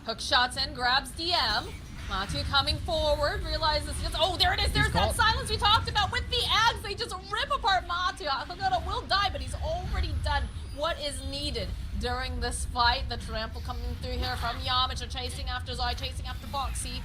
Hook shots in, grabs DM. Matu coming forward, realizes just, oh, there it is. There's that silence we talked about with the Ags. They just rip apart Matu. Hakoda will die, but he's already done what is needed during this fight. The trample coming through here from Yamich, chasing after Zai, chasing after Boxy.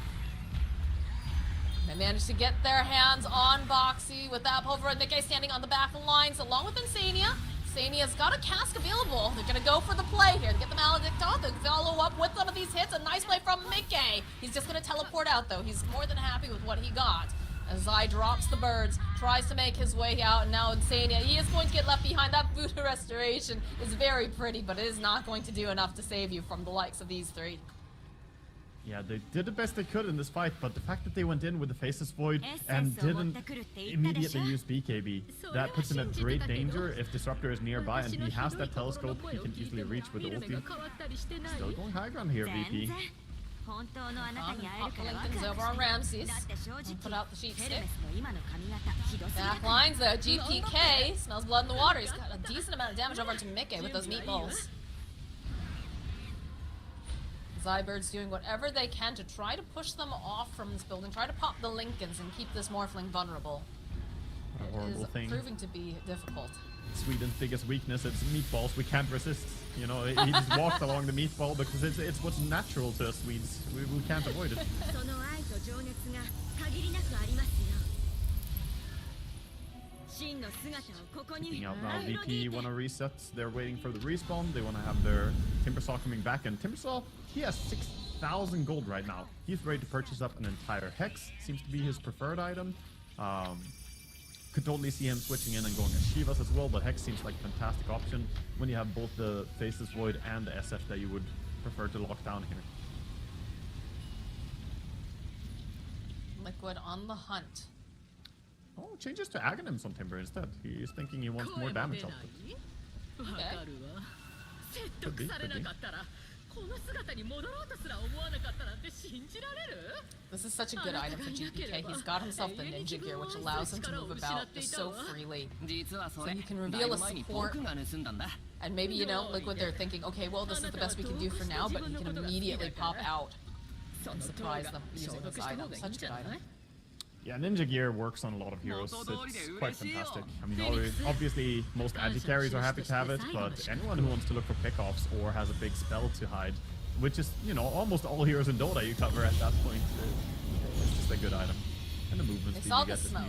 They managed to get their hands on Boxy with that Pulver and Nikkei standing on the back lines along with Insania. Insania's got a cask available. They're gonna go for the play here. They get the Maledict on. They follow up with some of these hits. A nice play from Mikkei. He's just gonna teleport out though. He's more than happy with what he got. As Zai drops the birds, tries to make his way out, and now Insania, he is going to get left behind. That Voodoo Restoration is very pretty, but it is not going to do enough to save you from the likes of these three. Yeah, they did the best they could in this fight, but the fact that they went in with the Faceless Void and didn't immediately use BKB, that puts him at great danger. If Disruptor is nearby and he has that telescope, he can easily reach with the ulti. Still going high ground here, VP. Popping things over on Ramses. Put out the sheep stick. Back lines though, GPK smells blood in the water. He's got a decent amount of damage over to Mikkei with those meatballs. Zybird's doing whatever they can to try to push them off from this building, try to pop the Lincolns and keep this Morphling vulnerable. What a horrible thing. Proving to be difficult. Sweden's biggest weakness, it's meatballs. We can't resist. You know, he just walked along the meatball because it's what's natural to us Swedes. We can't avoid it. Peeking out now, VP want to reset. They're waiting for the respawn. They want to have their Timbersaw coming back. And Timbersaw, he has 6,000 gold right now. He's ready to purchase up an entire Hex. Seems to be his preferred item. Could totally see him switching in and going as Shivas as well, but Hex seems like a fantastic option when you have both the Faceless Void and the SF that you would prefer to lock down here. Liquid on the hunt. Oh, changes to Aghanims on Timber instead. He's thinking he wants more damage output. Okay. Could be, could be. This is such a good item for GPK. He's got himself the ninja gear, which allows him to move about just so freely. So you can reveal a support, and maybe, you know, Liquid, they're thinking, okay, well, this is the best we can do for now, but you can immediately pop out and surprise them using this item. Such a good item. Yeah, Ninja Gear works on a lot of heroes. It's quite fantastic. I mean, obviously, most agi carries are happy to have it, but anyone who wants to look for pickoffs or has a big spell to hide, which is, you know, almost all heroes in Dota you cover at that point, it's just a good item. And the movement They speed saw you the get smoke.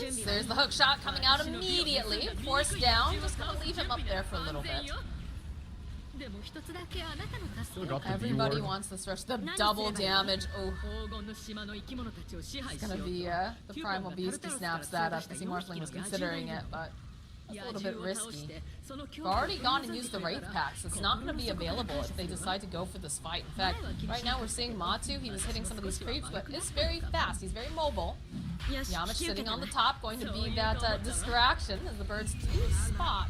is There's the hook shot coming out immediately. Forced down. Just gonna leave him up there for a little bit. Still got the Everybody D-ward. wants this rush. The double damage. Oh, it's gonna be the Primal Beast who snaps that up. I see Morphling was considering it, but it's a little bit risky. They've already gone and used the Wraith Pack, so it's not going to be available if they decide to go for this fight. In fact, right now we're seeing Matu. He was hitting some of these creeps, but is very fast. He's very mobile. Yamich sitting on the top, going to be that distraction as the birds do spot.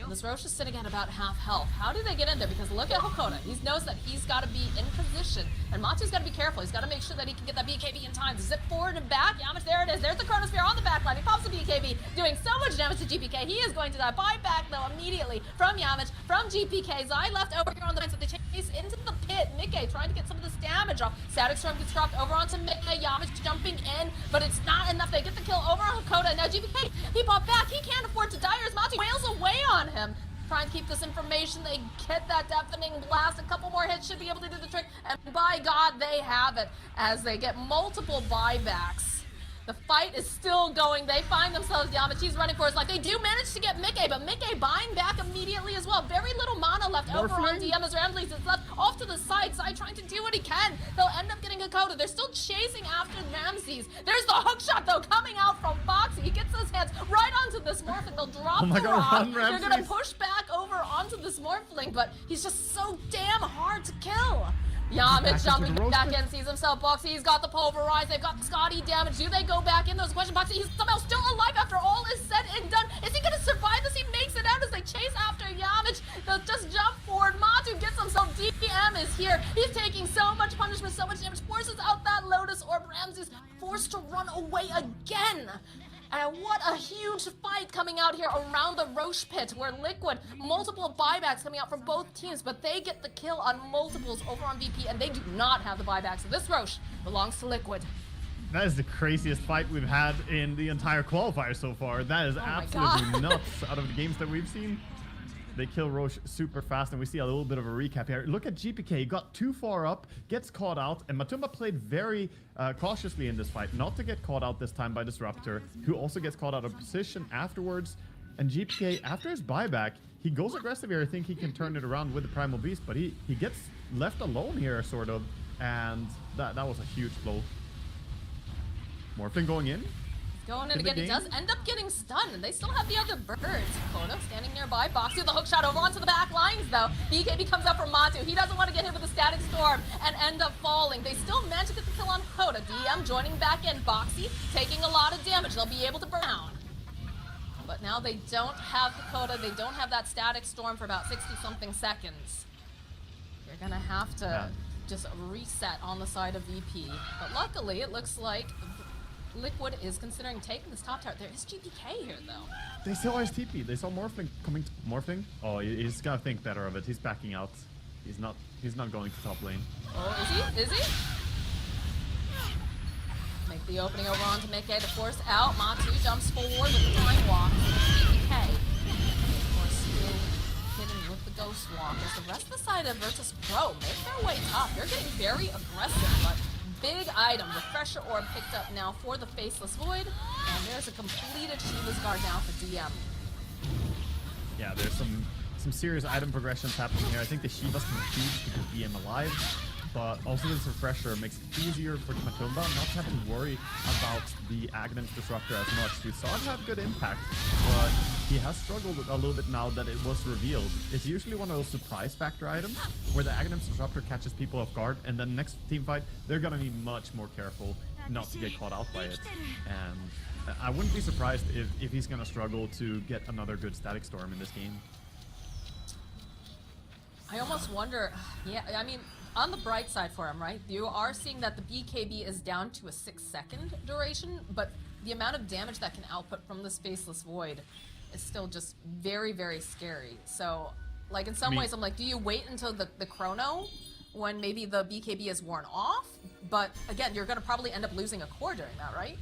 And this Roche is sitting at about half health. How do they get in there? Because look at Hakoda. He knows that he's got to be in position. And Matu's got to be careful. He's got to make sure that he can get that BKB in time. Zip forward and back. Yamich, there it is. There's the Chronosphere on the backline. He pops the BKB, doing so much damage to GPK. He is going to die. Buyback, though, immediately from Yamich, from GPK. Zai left over here on the fence, but they chase into the pit. Mickey trying to get some of this damage off. Static Storm gets dropped over onto Mickey. Yamich jumping in, but it's not enough. They get the kill over on Hakoda. Now GPK, he popped back. He can't afford to die as Matu wails away on him. Trying to keep this information. They get that deafening blast. A couple more hits should be able to do the trick. And by God, they have it as they get multiple buybacks. The fight is still going. They find themselves Yamich. He's running for his life. They do manage to get Mickey, but Mickey buying back immediately as well. Very little mana left over on DM as Ramses is left off to the side. Zai trying to do what he can. They'll end up getting a coda. They're still chasing after Ramses. There's the hook shot though coming out from Foxy. He gets his hands right onto this Morphling. They'll drop the rock. run, They're gonna Ramses. push back over onto this Morphling, but he's just so damn hard to kill. Yamich jumping back in, sees himself. Boxy, he's got the pulverize. They've got Scotty damage. Do they go back in? There's a question. Boxy, he's somehow still alive after all is said and done. Is he going to survive this? He makes it out as they chase after Yamich. They'll just jump forward. Matu gets himself. DPM is here. He's taking so much punishment, so much damage. Forces out that Lotus Orb. Ramses forced to run away again. And what a huge fight coming out here around the Roche pit where Liquid, multiple buybacks coming out from both teams, but they get the kill on multiples over on VP and they do not have the buyback. So this Roche belongs to Liquid. That is the craziest fight we've had in the entire qualifier so far. That is absolutely nuts out of the games that we've seen. They kill Roche super fast, and we see a little bit of a recap here. Look at GPK, he got too far up, gets caught out, and Matumba played very cautiously in this fight, not to get caught out this time by Disruptor, who also gets caught out of position afterwards. And GPK, after his buyback, he goes aggressive here. I think he can turn it around with the Primal Beast, but he gets left alone here, sort of, and that was a huge blow. Morphling going in. Going in again, he does end up getting stunned, and they still have the other birds. Kodo standing nearby, Boxy with the hook shot over onto the back lines, though. BKB comes up from Matu. He doesn't want to get hit with a Static Storm and end up falling. They still manage to get the kill on Koda. DM joining back in. Boxy taking a lot of damage. They'll be able to burn down. But now they don't have the Koda. They don't have that Static Storm for about 60-something seconds. They're going to have to just reset on the side of VP. But luckily, it looks like Liquid is considering taking this top tower. There is GPK here, though. They saw his TP. They saw Morphling coming. Morphling? Oh, he's gonna think better of it. He's backing out. He's not going to top lane. Oh, is he? Make the opening over onto Mickey to force out. Matu jumps forward with the time walk. GPK. Of course, still hitting with the Ghost Walk. As the rest of the side of Virtus Pro make their way top. They're getting very aggressive, but big item, Refresher Orb picked up now for the Faceless Void, and there's a completed Shiva's Guard now for DM. Yeah, there's some serious item progressions happening here. I think the Shiva's confused to keep DM alive, but also this Refresher makes it easier for Matumba not to have to worry about the Aghanim Disruptor as much. We saw it have good impact, but he has struggled a little bit now that it was revealed. It's usually one of those surprise factor items where the Aghanim Disruptor catches people off guard, and then next team fight, they're gonna be much more careful not to get caught out by it. And I wouldn't be surprised if he's gonna struggle to get another good Static Storm in this game. I almost wonder, yeah, I mean, on the bright side for him, right? You are seeing that the BKB is down to a 6-second duration, but the amount of damage that can output from this Faceless Void is still just very, very scary. So, like, in some ways, I'm like, do you wait until the chrono when maybe the BKB is worn off? But again, you're going to probably end up losing a core during that, right?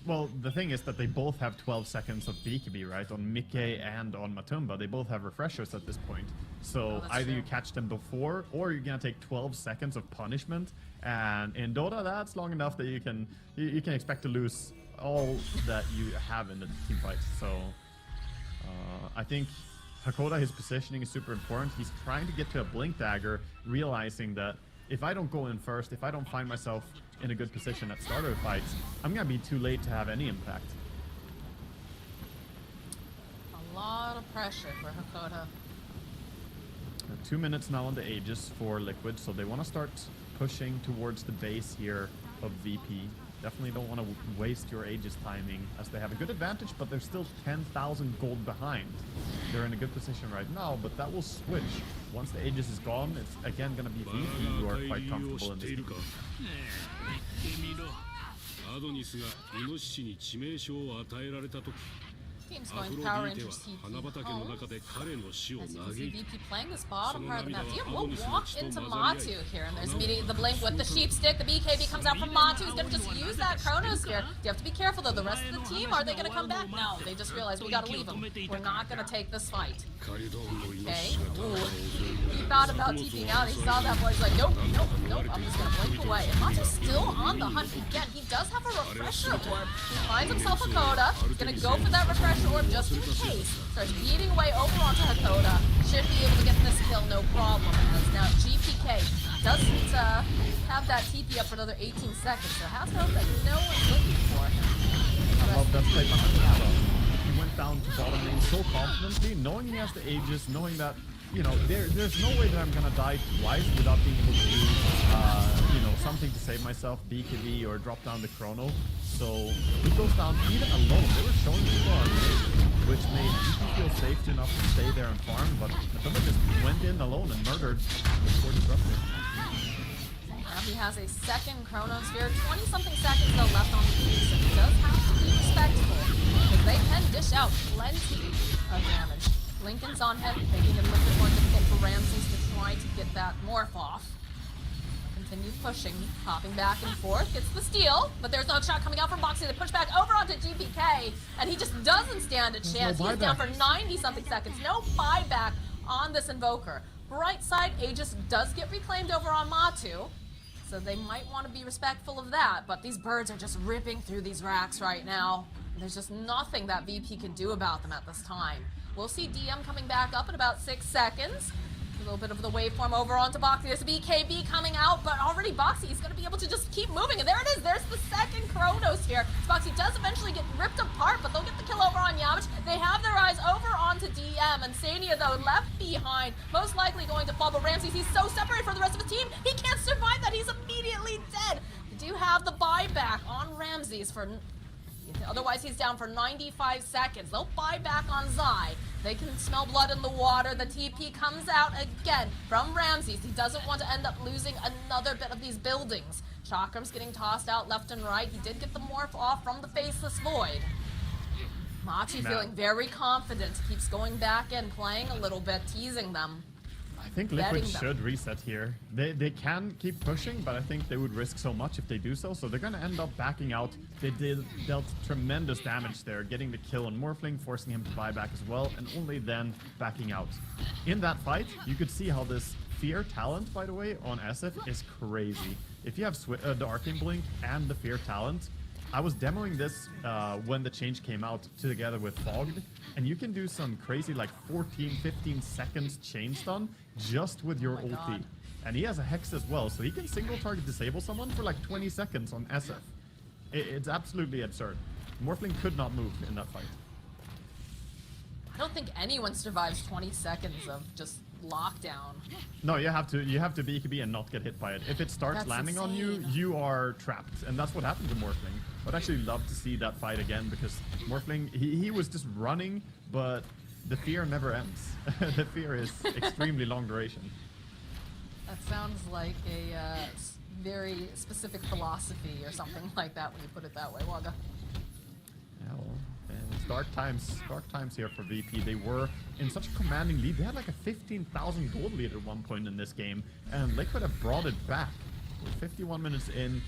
Well, the thing is that they both have 12 seconds of BKB, right? On Mickey and on Matumba, they both have refreshers at this point. So either you catch them before, or you're gonna take 12 seconds of punishment. And in Dota, that's long enough that you can expect to lose all that you have in the team fight. So I think Hakoda, his positioning is super important. He's trying to get to a Blink Dagger, realizing that if I don't go in first, if I don't find myself in a good position at start of the fights, I'm gonna be too late to have any impact. A lot of pressure for Hakoda. 2 minutes now on the Aegis for Liquid, so they want to start pushing towards the base here of VP. Definitely don't want to waste your Aegis timing, as they have a good advantage, but they're still 10,000 gold behind. They're in a good position right now, but that will switch. Once the Aegis is gone, it's again going to be VP who are quite comfortable in this game. Team's going Power Rangers TP home. As you can see, VP playing this bottom part of the map. DM will walk into Matu here, and there's immediately the blink with the sheep stick. The BKB comes out from Matu. He's going to just use that Chronosphere. You have to be careful, though. The rest of the team, are they going to come back? No, they just realized we got to leave them. We're not going to take this fight. Okay. Ooh. He thought about TPing out. He saw that boy. He's like, nope, nope, nope. I'm just going to blink away. And Matu's still on the hunt. Again, he does have a refresher orb. He finds himself a Coda. He's going to go for that refresher orb just in case. Starts beating away over onto Hakoda. Should be able to get this kill, no problem. As now GPK doesn't have that TP up for another 18 seconds, so has to hope that no one's looking for him. Well, that's played by Hakoda. He went down to bottom lane so confidently, knowing he has the Aegis, knowing that, you know, there's no way that I'm gonna die twice without being able to do, you know, something to save myself, BKB or drop down the Chrono. So he goes down even alone. They were showing people on mid, which made VP feel safe enough to stay there and farm, but Hakoda just went in alone and murdered before disrupted. Now he has a second Chronosphere, 20-something seconds though left on the piece, so he does have to be respectful, because they can dish out plenty of damage. Lincoln's on head, making it a little bit more difficult for Ramses to try to get that morph off. Continue pushing, hopping back and forth, gets the steal, but there's no shot coming out from Boxy. They push back over onto GPK, and he just doesn't stand a chance. He's down for 90-something seconds. No buyback on this Invoker. Right side, Aegis does get reclaimed over on Matu, so they might want to be respectful of that, but these birds are just ripping through these racks right now. There's just nothing that VP can do about them at this time. We'll see DM coming back up in about 6 seconds. A little bit of the waveform over onto Boxy. There's BKB coming out, but already Boxy is going to be able to just keep moving. And there it is. There's the second Chronos here. Boxy does eventually get ripped apart, but they'll get the kill over on Yamich. They have their eyes over onto DM. And Sania, though, left behind. Most likely going to fall, but Ramses, he's so separated from the rest of his team, he can't survive that. He's immediately dead. They do have the buyback on Ramses for... Otherwise, he's down for 95 seconds. They'll buy back on Zai. They can smell blood in the water. The TP comes out again from Ramses. He doesn't want to end up losing another bit of these buildings. Chakram's getting tossed out left and right. He did get the morph off from the Faceless Void. Machi feeling very confident. Keeps going back in, playing a little bit, teasing them. I think Liquid should reset here. They can keep pushing, but I think they would risk so much if they do so. So they're going to end up backing out. They dealt tremendous damage there, getting the kill on Morphling, forcing him to buy back as well, and only then backing out. In that fight, you could see how this Fear talent, by the way, on SF is crazy. If you have the Arcane Blink and the Fear talent, I was demoing this when the change came out together with Fogged, and you can do some crazy like 14, 15 seconds chain stun just with your ulti. And he has a Hex as well, so he can single target disable someone for like 20 seconds on SF. It's absolutely absurd. Morphling could not move in that fight. I don't think anyone survives 20 seconds of just lockdown. No, you have to BKB and not get hit by it. If it starts landing on you, you are trapped, and that's what happened to Morphling. I'd actually love to see that fight again, because Morphling, he was just running, but the fear never ends. The fear is extremely long duration. That sounds like a very specific philosophy or something like that when you put it that way, Waga. Yeah, well, it's dark times here for VP. They were in such a commanding lead. They had like a 15,000 gold lead at one point in this game, and Liquid have brought it back. We're 51 minutes in,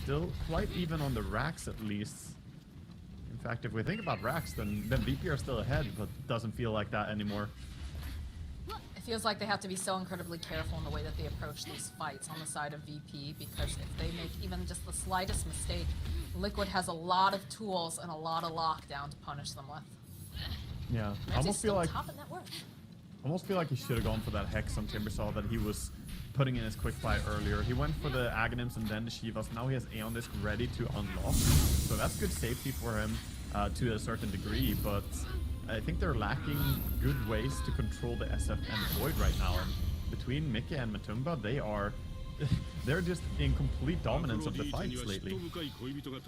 still quite even on the racks at least. In fact, if we think about racks, then VP are still ahead, but doesn't feel like that anymore. It feels like they have to be so incredibly careful in the way that they approach these fights on the side of VP, because if they make even just the slightest mistake, Liquid has a lot of tools and a lot of lockdown to punish them with. Yeah, I Ramsey's almost feel still like top in that work. almost feel like he should have gone for that Hex on Timbersaw that he was putting in his quick fire earlier. He went for the Aghanims and then the Shivas. Now he has Aeon Disc ready to unlock. So that's good safety for him to a certain degree, but I think they're lacking good ways to control the SF and Void right now. And between Mickey and Matumba, they're just in complete dominance of the fights lately.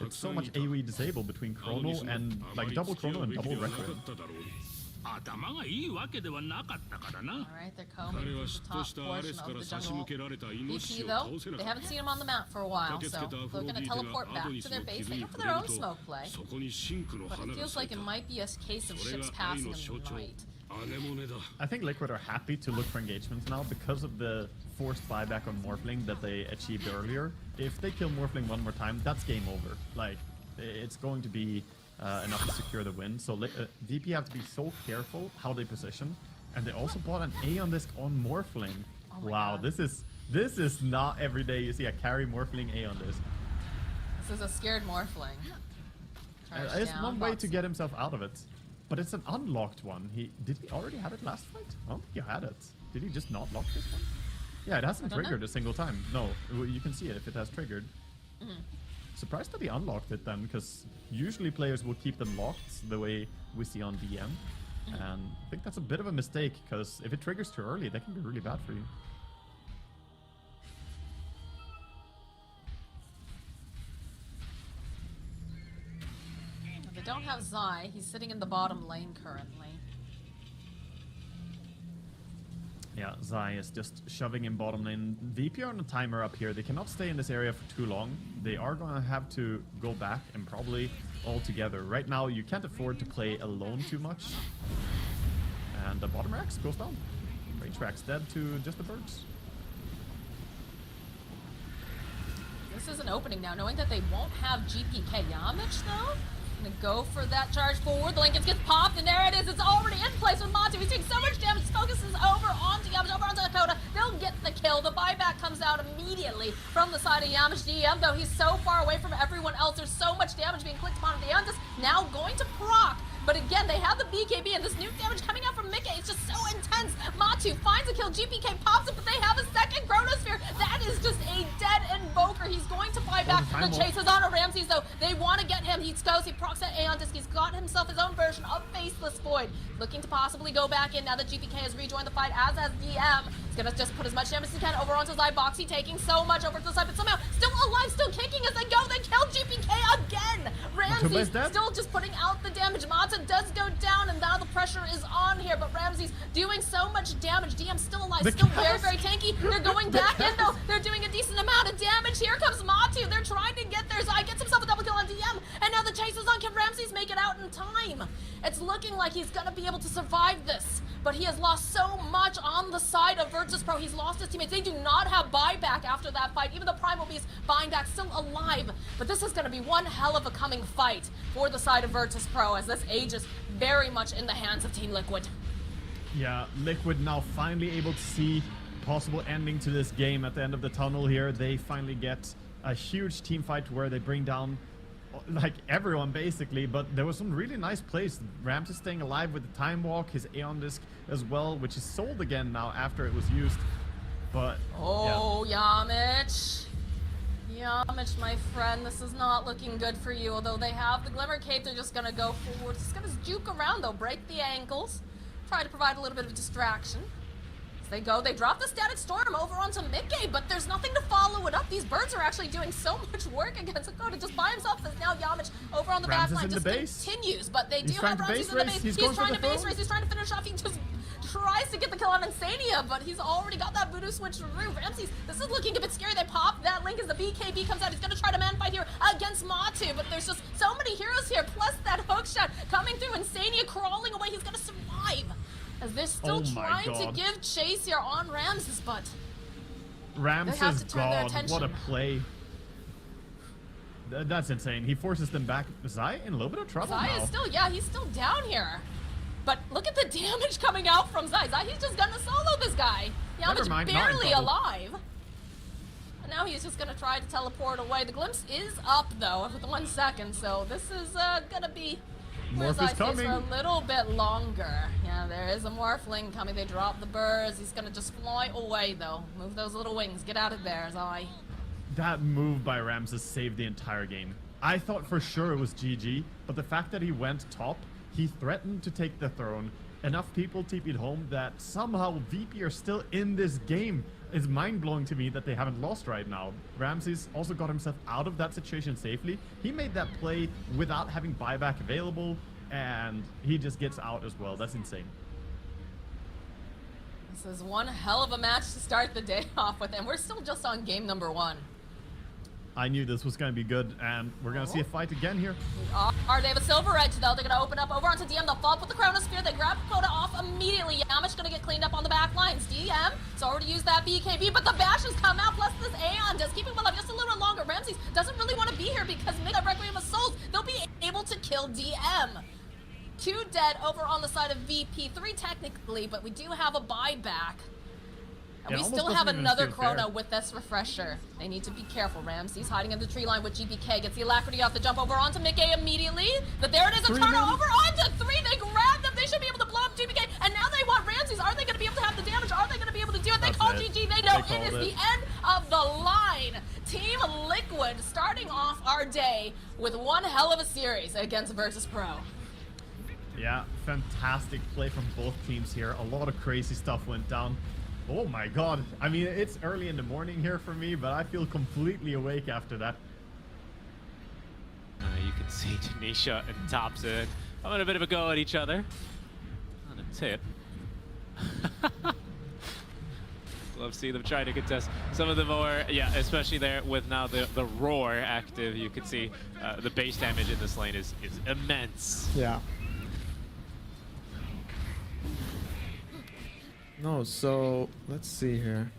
It's so much AoE disabled between Chrono and like double Chrono and double Requiem. Alright, they're combing through the top portion of the jungle. VP though, they haven't seen him on the map for a while, so they're gonna teleport back to their base. They go for their own smoke play. But it feels like it might be a case of ships passing in the night. I think Liquid are happy to look for engagements now because of the forced buyback on Morphling that they achieved earlier. If they kill Morphling one more time, that's game over. Like, it's going to be enough to secure the win. So VP have to be so careful how they position. And they also bought an Aeon Disc on Morphling. Oh wow, God. this is not every day you see a carry Morphling Aeon Disc. This is a scared Morphling. It's one way to get himself out of it. But it's an unlocked one. Did he already have it last fight? I don't think he had it. Did he just not lock this one? Yeah, it hasn't triggered a single time. No, you can see it if it has triggered. Surprised that he unlocked it then, because usually players will keep them locked the way we see on DM. And I think that's a bit of a mistake, because if it triggers too early, that can be really bad for you. They don't have Zai. He's sitting in the bottom lane currently. Yeah, Zai is just shoving in bottom lane. VP are on a timer up here. They cannot stay in this area for too long. They are going to have to go back and probably all together. Right now, you can't afford to play alone too much. And the bottom Rax goes down. Range Rax dead to just the birds. This is an opening now, knowing that they won't have GPK Yamich though. Gonna go for that charge forward. The Lincoln gets popped, and there it is. It's already in place with Matu. He's doing so much damage. Focuses over onto Yamish, over onto Dakota. They'll get the kill. The buyback comes out immediately from the side of Yamish. DM, though, he's so far away from everyone else. There's so much damage being clicked upon. The Yandis now going to proc. But again, they have the BKB, and this new damage coming out from Mickey. It's just so intense. Matu finds a kill. GPK pops it, but they have a second Chronosphere. That is just a dead Invoker. He's going to buy back. The chase is on Ramses, though. They want to get him. He goes, he procs that Aeon Disc. He's got himself his own version of Faceless Void. Looking to possibly go back in now that GPK has rejoined the fight, as has DM. He's going to just put as much damage as he can over onto his Boxy, taking so much over to the side, but somehow still alive, still kicking as they go. They kill GPK again. Ramses still just putting out the damage. Mata does go down, and now the pressure is on here, but Ramsey's doing so much damage. DM still alive, still very, very tanky. They're going back in, though. They're doing a decent amount of damage. Here comes Matu. They're trying to get there. Zai gets himself a double kill on DM, and now the chase is on. Can Ramses make it out in time? It's looking like he's going to be able to survive this, but he has lost so much on the side of Virtus Pro. He's lost his teammates. They do not have buyback after that fight. Even the Primal Beast buying back still alive, but this is going to be one hell of a coming fight for the side of Virtus Pro, as this age is very much in the hands of Team Liquid. Yeah, Liquid now finally able to see possible ending to this game at the end of the tunnel here. They finally get a huge team fight where they bring down like everyone basically, but there was some really nice plays. Rams is staying alive with the Time Walk, his Aeon Disc as well, which is sold again now after it was used. But yeah. Yamich, my friend, this is not looking good for you. Although they have the Glimmer Cape, they're just gonna go forward. Just gonna juke around though, break the ankles, try to provide a little bit of distraction. As they go, they drop the Static Storm over onto Mickey, but there's nothing to follow it up. These birds are actually doing so much work against Dakota just by himself. As now Yamich over on the back line just continues, but they do have Ramses in the base. He's trying to base race. He's trying to finish off. He just tries to get the kill on Insania, but he's already got that voodoo switch through. Ramses, this is looking a bit scary. They pop that link as the BKB comes out. He's going to try to man fight here against Matu, but there's just so many heroes here, plus that hook shot coming through. Insania crawling away. He's going to survive, as they're still trying to give chase here on Ramses, but Ramses, God, what a play. That's insane. He forces them back. Zai in a little bit of trouble now. Zai is still, he's still down here. But look at the damage coming out from Zai. He's just gonna solo this guy. Yamich barely alive. And now he's just gonna try to teleport away. The glimpse is up though with 1 second, so this is gonna be Morph Zai is stays coming. for a little bit longer. Yeah, there is a Morphling coming. They drop the birds. He's gonna just fly away though. Move those little wings. Get out of there, Zai. That move by Ramses saved the entire game. I thought for sure it was GG, but the fact that he went top, he threatened to take the throne. Enough people TP'd home that somehow VP are still in this game. It's mind-blowing to me that they haven't lost right now. Ramses also got himself out of that situation safely. He made that play without having buyback available, and he just gets out as well. That's insane. This is one hell of a match to start the day off with, and we're still just on game number 1. I knew this was going to be good, and we're going to see a fight again here. They have a silver edge though. They're gonna open up over onto DM. They'll fall with the Chronosphere. They grab Koda off immediately. Yamish gonna get cleaned up on the back lines. DM has already used that BKB, but the bash has come out. Plus this Aeon does keep him alive just a little bit longer. Ramses doesn't really want to be here because mid that Requiem of Souls, they'll be able to kill DM. 2 dead over on the side of VP. 3 technically, but we do have a buyback. And we still have another Chrono with this refresher. They need to be careful. Ramses hiding in the tree line with GBK. Gets the Alacrity off the jump over onto Mickey immediately. But there it is, a turn over onto 3. They grab them. They should be able to blow up GBK. And now they want Ramses. Are they going to be able to have the damage? Are they going to be able to do it? They call GG. They know it is the end of the line. Team Liquid starting off our day with one hell of a series against Virtus Pro. Yeah, fantastic play from both teams here. A lot of crazy stuff went down. Oh my god. I mean, it's early in the morning here for me, but I feel completely awake after that. You can see Tanisha and Thompson having a bit of a go at each other. On a tip. Love seeing them trying to contest some of the more, yeah, especially there with now the roar active. You can see the base damage in this lane is immense. Yeah. No, so let's see here.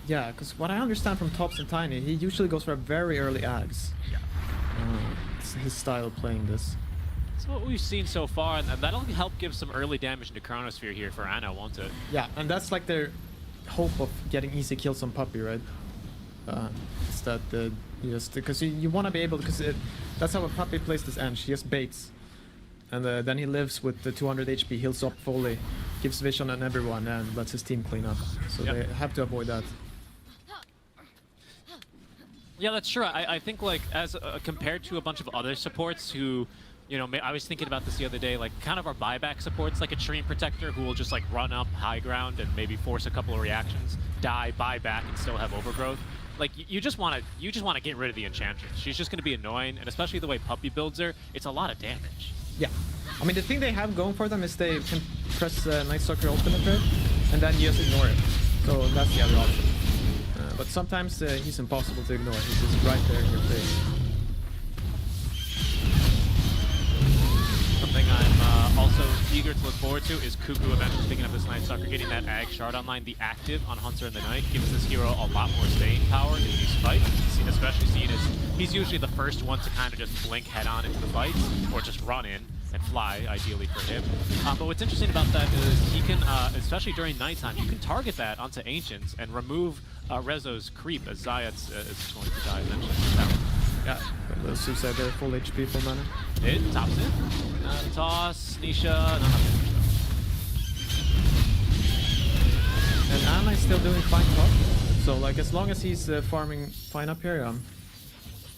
Yeah, because what I understand from Tops and Tiny, he usually goes for a very early Ags. Yeah. It's his style of playing this. That's what we've seen so far, and that'll help give some early damage into Chronosphere here for Ana, won't it? Yeah, and that's like their hope of getting easy kills on Puppy, right? It's that just because you want to be able, because that's how a Puppy plays this end. She just baits. And then he lives with the 200 HP, heals up fully, gives vision on everyone, and lets his team clean up. So they have to avoid that. Yeah, that's true. I think like as compared to a bunch of other supports who, you know, I was thinking about this the other day, like kind of our buyback supports, like a Treant Protector who will just like run up high ground and maybe force a couple of reactions, die, buy back, and still have overgrowth. Like you just want to get rid of the Enchantress. She's just going to be annoying, and especially the way Puppy builds her, it's a lot of damage. Yeah, I mean the thing they have going for them is they can press Night Stalker ultimate trade, and then you just ignore it. So that's the other option. But sometimes he's impossible to ignore. He's just right there in your face. Something I'm also eager to look forward to is Cuckoo eventually picking up this Night Stalker, getting that Ag Shard online. The active on Hunter in the Night gives this hero a lot more staying power in these fights, especially seeing as he's usually the first one to kind of just blink head on into the fights, or just run in and fly, ideally for him. But what's interesting about that is he can, especially during nighttime, you can target that onto Ancients and remove Rezo's creep, as Zayat's is going to die eventually. Yeah, the Suicide there, full HP, full mana. It tops it. Toss, Nisha, And Ana is still doing fine top. So like as long as he's farming fine up here,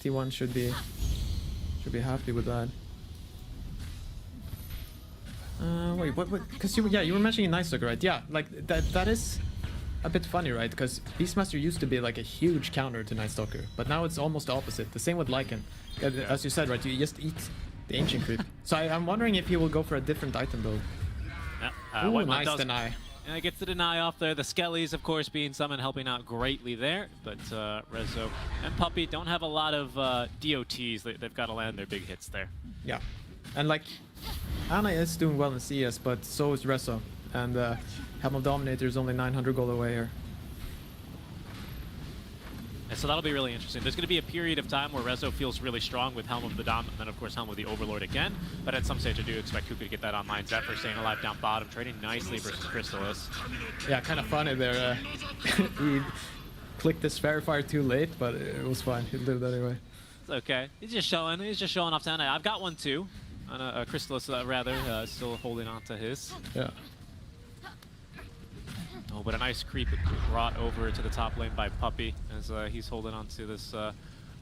T1 should be happy with that. Wait, what? Because you were mentioning Night Stalker, right? Yeah, like that is a bit funny, right? Because Beastmaster used to be like a huge counter to Night Stalker, but now it's almost the opposite. The same with Lycan. As you said, right? You just eat the Ancient Creep. So I'm wondering if he will go for a different item build. Yeah, Ooh, nice deny. And gets the deny off there. The Skellies, of course, being summoned, helping out greatly there. But Rezo and Puppy don't have a lot of DOTs. They've got to land their big hits there. Yeah, and like Ana is doing well in CS, but so is Rezo. And Helm of Dominator is only 900 gold away here. And so that'll be really interesting. There's going to be a period of time where Rezo feels really strong with Helm of the Dom, and then of course Helm of the Overlord again. But at some stage I do expect Kuka to get that online. Zephyr staying alive down bottom, trading nicely versus Crystallis. Yeah, kind of funny there. He clicked the Spare Fire too late, but it was fine. He lived anyway. It's okay. He's just showing off tonight. I've got one too. On a Crystallis, rather, still holding on to his. Yeah. Oh, but a nice creep brought over to the top lane by Puppy as he's holding on to this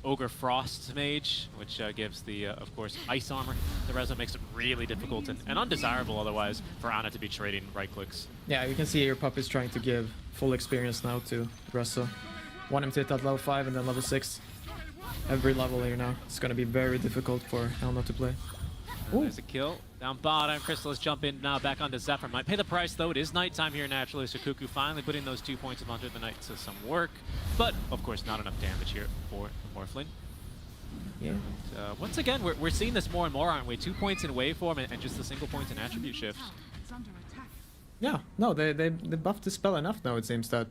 Ogre Frost mage, which gives the, of course, ice armor. The Rezo makes it really difficult and undesirable otherwise for Ana to be trading right clicks. Yeah, you can see here Puppy's trying to give full experience now to Rezo. Want him to hit that level 5 and then level 6. Every level here now. It's gonna be very difficult for Elmo to play. There's a kill. Down bottom, Crystallis jump in now back onto Zephyr. Might pay the price though. It is nighttime here naturally, so Cuckoo finally putting those 2 points of Under the Night to some work. But, of course, not enough damage here for the Morphling. Yeah. And, once again, we're seeing this more and more, aren't we? 2 points in waveform and just a single point in attribute shift. Yeah, no, they buffed the spell enough now, it seems that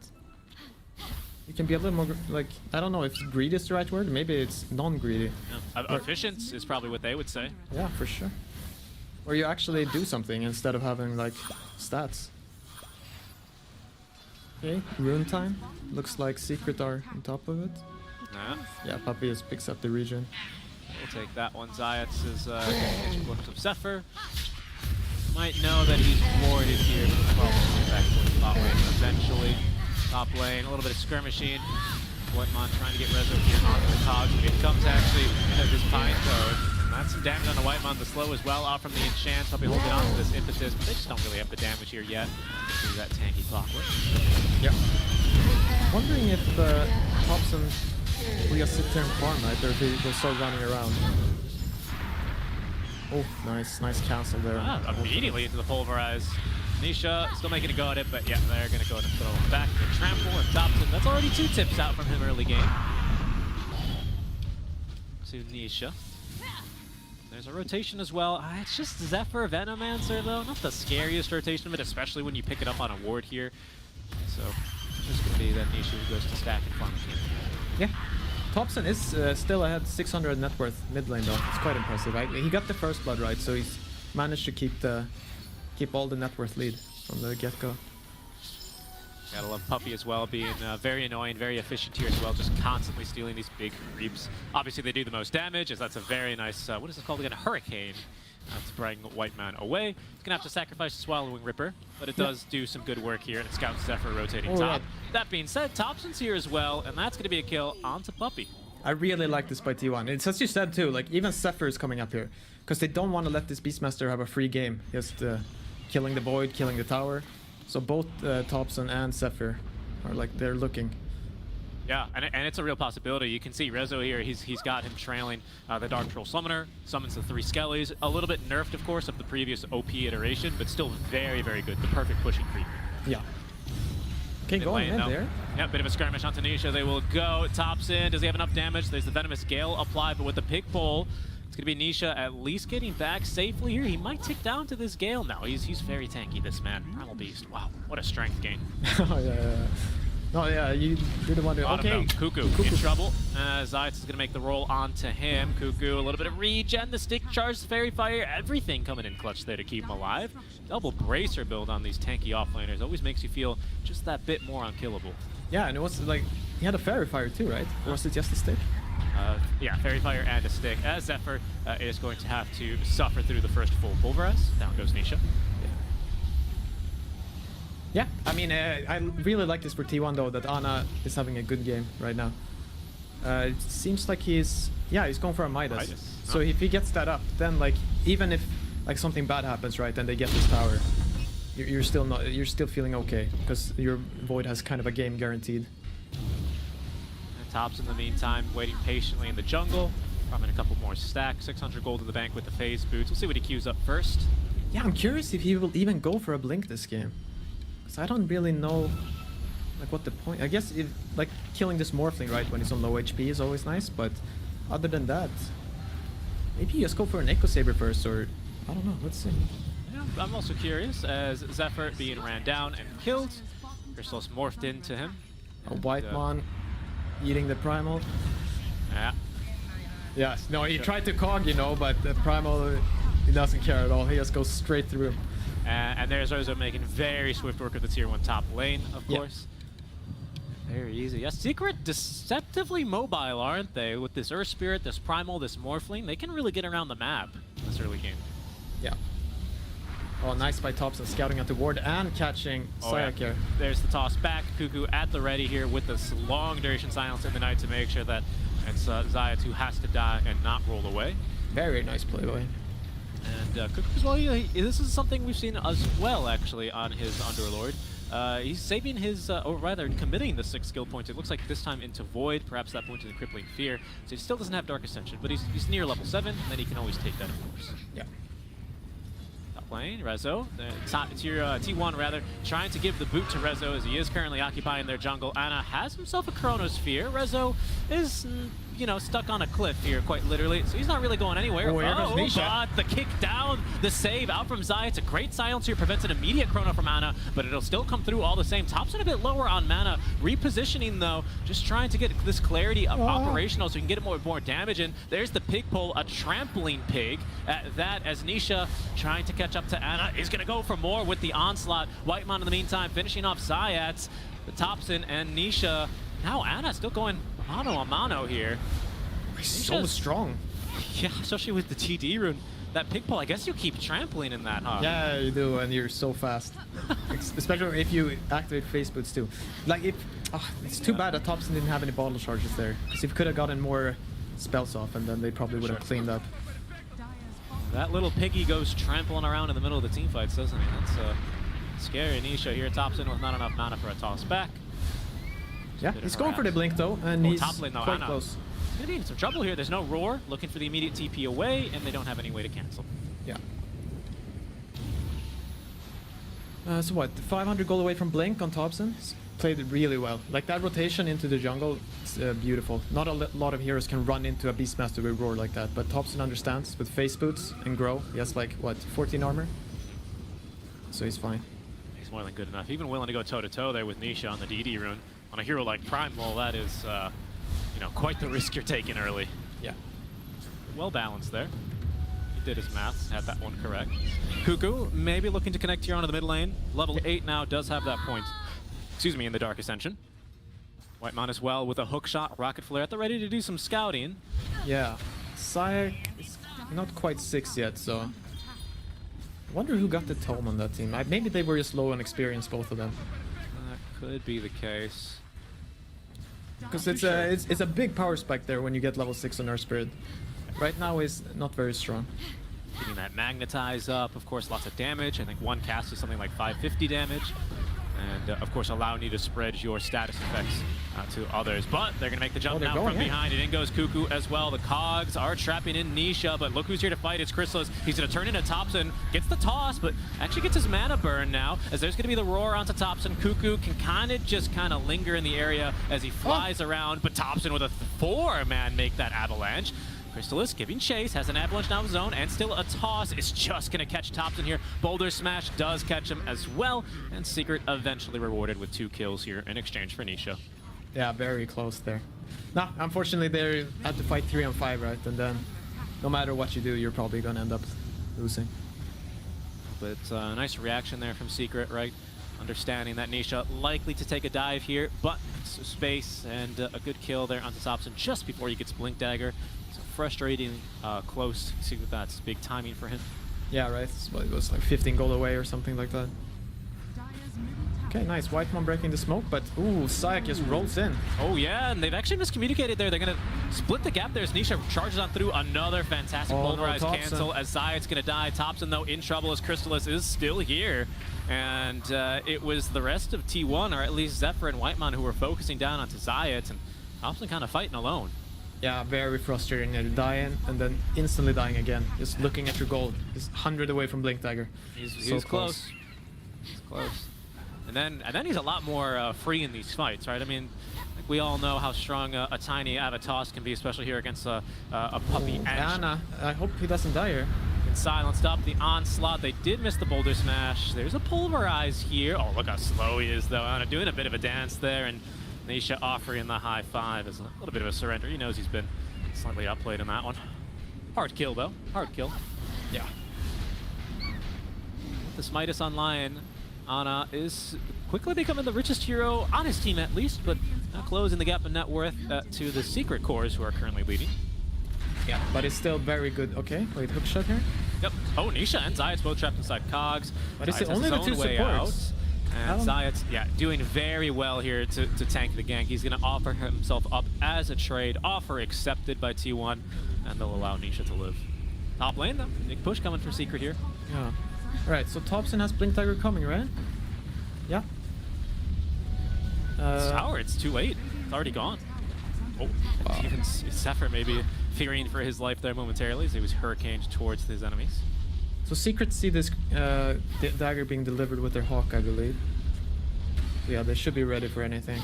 you can be a little more, like, I don't know if greedy is the right word, maybe it's non-greedy. Yeah. Efficient is probably what they would say. Yeah, for sure. Or you actually do something instead of having, like, stats. Okay, rune time. Looks like Secret are on top of it. Yeah. Yeah, Puppy just picks up the region. We'll take that one. Zayats is getting glimpse of Zephyr. Might know that he's warded here, but the problem is back to the top lane eventually. Top lane, a little bit of skirmishing. Whitemon trying to get Rezo here onto the cogs, but it comes actually into this Pine Toad. That's some damage on the Whitemon, the slow as well, off from the enchant. Probably holding on to this impetus, but they just don't really have the damage here yet. See that tanky clockwork. Yeah. Wondering if Thompson will just sit there and farm, right? Or if he'll start running around. Oh, nice cancel there. Immediately into the pulverize. Nisha still making a go at it, but yeah, they're going to go and throw him back. The trample and Thompson. That's already 2 tips out from him early game. To Nisha. There's a rotation as well. It's just Zephyr Venomancer though. Not the scariest rotation of it, especially when you pick it up on a ward here. So it's just going to be that Nisha who goes to stack and farm the game. Yeah. Thompson is still ahead 600 net worth mid lane though. It's quite impressive, right? He got the first blood right, so he's managed to keep all the net worth lead from the get-go. Gotta love Puppy as well, being very annoying, very efficient here as well, just constantly stealing these big creeps. Obviously they do the most damage, as that's a very nice, what is it called again? A Hurricane. To bring Whiteman away. He's gonna have to sacrifice the Swallowing Ripper, but it does do some good work here, and it scouts Zephyr rotating top. That being said, Thompson's here as well, and that's gonna be a kill onto Puppy. I really like this by T1. It's as you said too, like even Zephyr is coming up here, because they don't want to let this Beastmaster have a free game, just killing the Void, killing the tower. So both Thompson and Zephyr are like, they're looking. Yeah, and it's a real possibility. You can see Rezo here, he's got him trailing the Dark Troll Summoner, summons the 3 Skellies. A little bit nerfed, of course, of the previous OP iteration, but still very, very good. The perfect pushing creep. Yeah. Okay, going in there. Yeah, bit of a skirmish on Tanisha. They will go. Thompson, does he have enough damage? There's the Venomous Gale applied, but with the Pig Pole, it's going to be Nisha at least getting back safely here. He might tick down to this Gale now. He's very tanky, this man. Primal Beast. Wow, what a strength gain. Oh, yeah. No, yeah, you didn't want to. Okay, Cuckoo in trouble. Zayats is going to make the roll onto him. Cuckoo, a little bit of regen, the stick charge, Fairy Fire, everything coming in clutch there to keep him alive. Double bracer build on these tanky offlaners always makes you feel just that bit more unkillable. Yeah, and it was like, he had a Fairy Fire too, right? Or was it just a stick? Yeah, Fairy Fire and a stick. As Zephyr is going to have to suffer through the first full pulverize. Down goes Nisha. Yeah, I mean, I really like this for T1 though, that Ana is having a good game right now. It seems like he's going for a Midas. So if he gets that up, then like, even if like something bad happens, right, and they get this tower, you're still feeling okay, because your Void has kind of a game guaranteed. And Tops in the meantime, waiting patiently in the jungle, farming a couple more stacks, 600 gold in the bank with the phase boots. We'll see what he queues up first. Yeah, I'm curious if he will even go for a blink this game. I don't really know like what the point. I guess if like killing this Morphling right when he's on low HP is always nice, but other than that, maybe you just go for an Echo Saber first, or I don't know. Let's see. Yeah, I'm also curious as Zephyr being ran down and killed. Crystallis morphed into him. A Whitemon eating the Primal. Yeah. Yes. No, he tried to cog, you know, but the Primal, he doesn't care at all. He just goes straight through him. And there's Rezo making very swift work of the tier 1 top lane, of course. Very easy. Yeah, Secret deceptively mobile, aren't they? With this Earth Spirit, this Primal, this Morphling, they can really get around the map in this early game. Yeah. Oh, nice by Thompson, scouting at the ward and catching Sayak here. There's the toss back. Cuckoo at the ready here with this long duration silence in the night to make sure that it's Zayat who has to die and not roll away. Very nice play by. And Cuckoo as well, this is something we've seen as well actually on his Underlord. He's saving his, or rather committing the 6 skill points. It looks like this time into Void, perhaps that point to the Crippling Fear. So he still doesn't have Dark Ascension, but he's near level 7, and then he can always take that, of course. Yeah. Top lane, Rezo, tier T1 rather, trying to give the boot to Rezo as he is currently occupying their jungle. Ana has himself a Chronosphere. Rezo is, you know, stuck on a cliff here, quite literally, so he's not really going anywhere. Oh, here goes Nisha. But the kick down, the save out from Zai. It's a great silence here, prevents an immediate chrono from Ana, but it'll still come through all the same. Thompson a bit lower on mana, repositioning though, just trying to get this clarity of operational so he can get more damage in. There's the pig pull, a trampling pig at that, as Nisha trying to catch up to Ana is gonna go for more with the onslaught. Whitemon in the meantime finishing off Zayat, the Thompson and Nisha. Now Ana still going mano a mano here. He's so strong. Yeah, especially with the TD rune. That pig pull, I guess you keep trampling in that, huh? Yeah, you do, and you're so fast. Especially if you activate face boots too. Like, it's too bad that Thompson didn't have any bottle charges there, because he could have gotten more spells off, and then they probably would have cleaned up. That little piggy goes trampling around in the middle of the team fights, doesn't he? That's scary. Nisha here, Thompson with not enough mana for a toss back. Yeah, he's going for the blink though, and he's top lane, though, quite Ana. close. He's gonna be in some trouble here. There's no roar, looking for the immediate TP away, and they don't have any way to cancel. Yeah. So what, 500 gold away from Blink on Thompson? He's played it really well. Like that rotation into the jungle, it's beautiful. Not a lot of heroes can run into a Beastmaster with roar like that, but Thompson understands with face boots and grow. He has like, what, 14 armor? So he's fine. He's more than good enough. Even willing to go toe-to-toe there with Nisha on the DD rune. On a hero like Primal, that is, you know, quite the risk you're taking early. Yeah. Well balanced there. He did his maths, had that one correct. Cuckoo, maybe looking to connect here onto the mid lane. Level 8 now does have that point, excuse me, in the Dark Ascension. Whitemon as well with a hook shot, rocket flare at the ready to do some scouting. Yeah. Sayak is not quite 6 yet, so... I wonder who got the tome on that team. Maybe they were just low on experience, both of them. That could be the case. Because it's a big power spike there when you get level 6 on Earth Spirit. Right now is not very strong. Getting that magnetize up, of course, lots of damage. I think one cast is something like 550 damage. And of course, allowing you to spread your status effects to others. But they're gonna make the jump now from behind, and in goes Cuckoo as well. The cogs are trapping in Nisha, but look who's here to fight. It's Chrysalis. He's gonna turn into Thompson, gets the toss, but actually gets his mana burn now, as there's gonna be the roar onto Thompson. Cuckoo can kind of linger in the area as he flies around, but Thompson with a 4-man make that avalanche. Chrysalis giving chase, has an avalanche now of his own, and still a toss is just gonna catch Thompson here. Boulder Smash does catch him as well, and Secret eventually rewarded with 2 kills here in exchange for Nisha. Yeah, very close there. Nah, unfortunately they had to fight 3 on 5, right? And then, no matter what you do, you're probably gonna end up losing. But nice reaction there from Secret, right? Understanding that Nisha likely to take a dive here, but space and a good kill there onto Thompson just before he gets Blink Dagger. So frustrating close. See that that's big timing for him. Yeah, right. It was like 15 gold away or something like that. Okay, nice. Whitemon breaking the smoke, but ooh, Sayak just rolls in. Oh yeah, and they've actually miscommunicated there. They're gonna split the gap there as Nisha charges on through another fantastic pulverized cancel as Zayat's gonna die. Thompson though in trouble as Chrysalis is still here. And it was the rest of T1, or at least Zephyr and Whitemon, who were focusing down onto Zayat, and Thompson kind of fighting alone. Yeah, very frustrating. You're dying and then instantly dying again. Just looking at your gold. Just 100 away from Blink Dagger. He's close. He's close. And then he's a lot more free in these fights, right? I mean, like we all know how strong a tiny Avatos can be, especially here against a puppy. Ana, I hope he doesn't die here. Silenced up the onslaught. They did miss the boulder smash. There's a pulverize here. Oh, look how slow he is, though. Ana doing a bit of a dance there, and Nisha offering the high 5 as a little bit of a surrender. He knows he's been slightly outplayed in that one. Hard kill, though. Hard kill. Yeah. With the Smitus online, Ana is quickly becoming the richest hero on his team at least, but now closing the gap in net worth to the Secret Cores, who are currently leading. Yeah, but it's still very good. Okay, wait, hook shot here. Yep. Oh, Nisha and Zayat's both trapped inside Cogs. But it's Zayat has only his the two own way supports. out. And Zayat's, yeah, doing very well here to tank the gank. He's going to offer himself up as a trade. Offer accepted by T1, and they'll allow Nisha to live. Top lane, though. Big push coming for Secret here. Yeah. Alright, so Thompson has Blink Dagger coming, right? Yeah. Tower, it's too late. It's already gone. Oh, wow. Even Zephyr maybe fearing for his life there momentarily as he was hurricaned towards his enemies. So Secret see this dagger being delivered with their Hawk, I believe. So yeah, they should be ready for anything.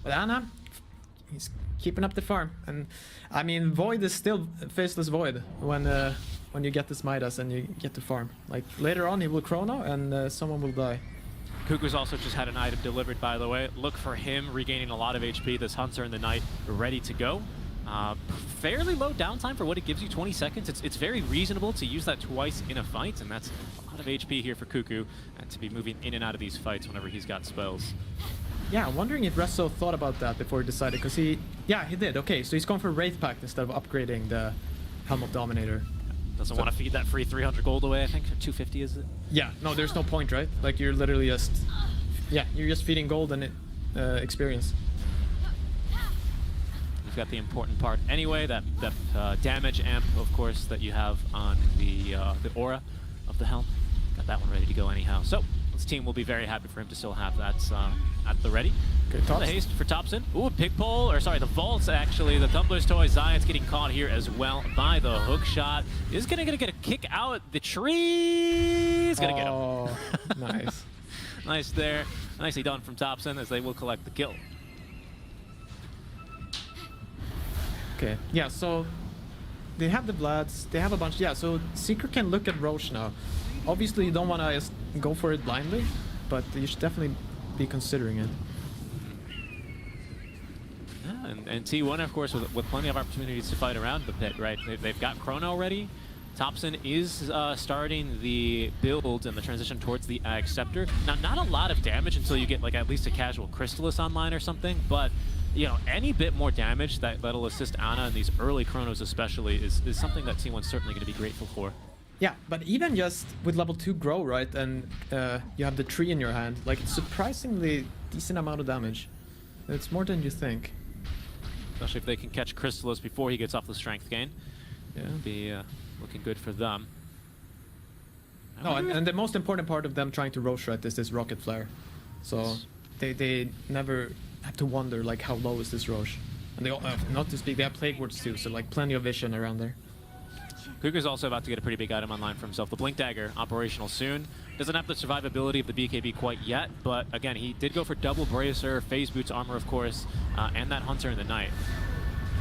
But Anna, he's keeping up the farm. And I mean, Void is still faceless Void when you get this Midas and you get to farm. Like later on he will Chrono and someone will die. Kuku's also just had an item delivered, by the way. Look for him regaining a lot of HP. This Hunter in the night ready to go. Fairly low downtime for what it gives you, 20 seconds. It's very reasonable to use that twice in a fight, and that's a lot of HP here for Kuku, and to be moving in and out of these fights whenever he's got spells. Yeah, I'm wondering if Rezo thought about that before he decided, because he did. Okay, so he's gone for Wraith Pact instead of upgrading the Helm of Dominator. Doesn't want to feed that free 300 gold away, I think. 250 is it? Yeah, no, there's no point, right? Like, you're literally just... Yeah, you're just feeding gold and experience. You've got the important part anyway, that damage amp, of course, that you have on the aura of the helm. Got that one ready to go anyhow. So, this team will be very happy for him to still have that at the ready. Okay, The haste for Thompson. Ooh, pig pole, or sorry, the vaults actually. The Tumbler's Toy, Zion's getting caught here as well by the hook shot. Is gonna get a kick out. The tree is gonna get him. Oh, nice. Nice there. Nicely done from Thompson as they will collect the kill. Okay, yeah, so they have the Vlads, they have a bunch. Yeah, so Secret can look at Roche now. Obviously, you don't want to just go for it blindly, but you should definitely be considering it. Yeah, and T1, of course, with plenty of opportunities to fight around the pit, right? They've got Chrono ready. Thompson is starting the build and the transition towards the Ag Scepter. Now, not a lot of damage until you get like at least a casual Crystallis online or something, but you know, any bit more damage that'll assist Ana in these early Chronos especially is something that T1's certainly going to be grateful for. Yeah, but even just with level 2 grow, right, and you have the tree in your hand, like it's surprisingly decent amount of damage. It's more than you think. Especially if they can catch Crystallis before he gets off the strength gain. Yeah. It'll be looking good for them. No, and the most important part of them trying to Roche Rat is this Rocket Flare. So they never have to wonder like how low is this Roche. And they not to speak, they have Plague Wards too, so like plenty of vision around there. Kuku's also about to get a pretty big item online for himself. The Blink Dagger, operational soon. Doesn't have the survivability of the BKB quite yet, but again, he did go for double Bracer, Phase Boots armor, of course, and that Hunter in the night.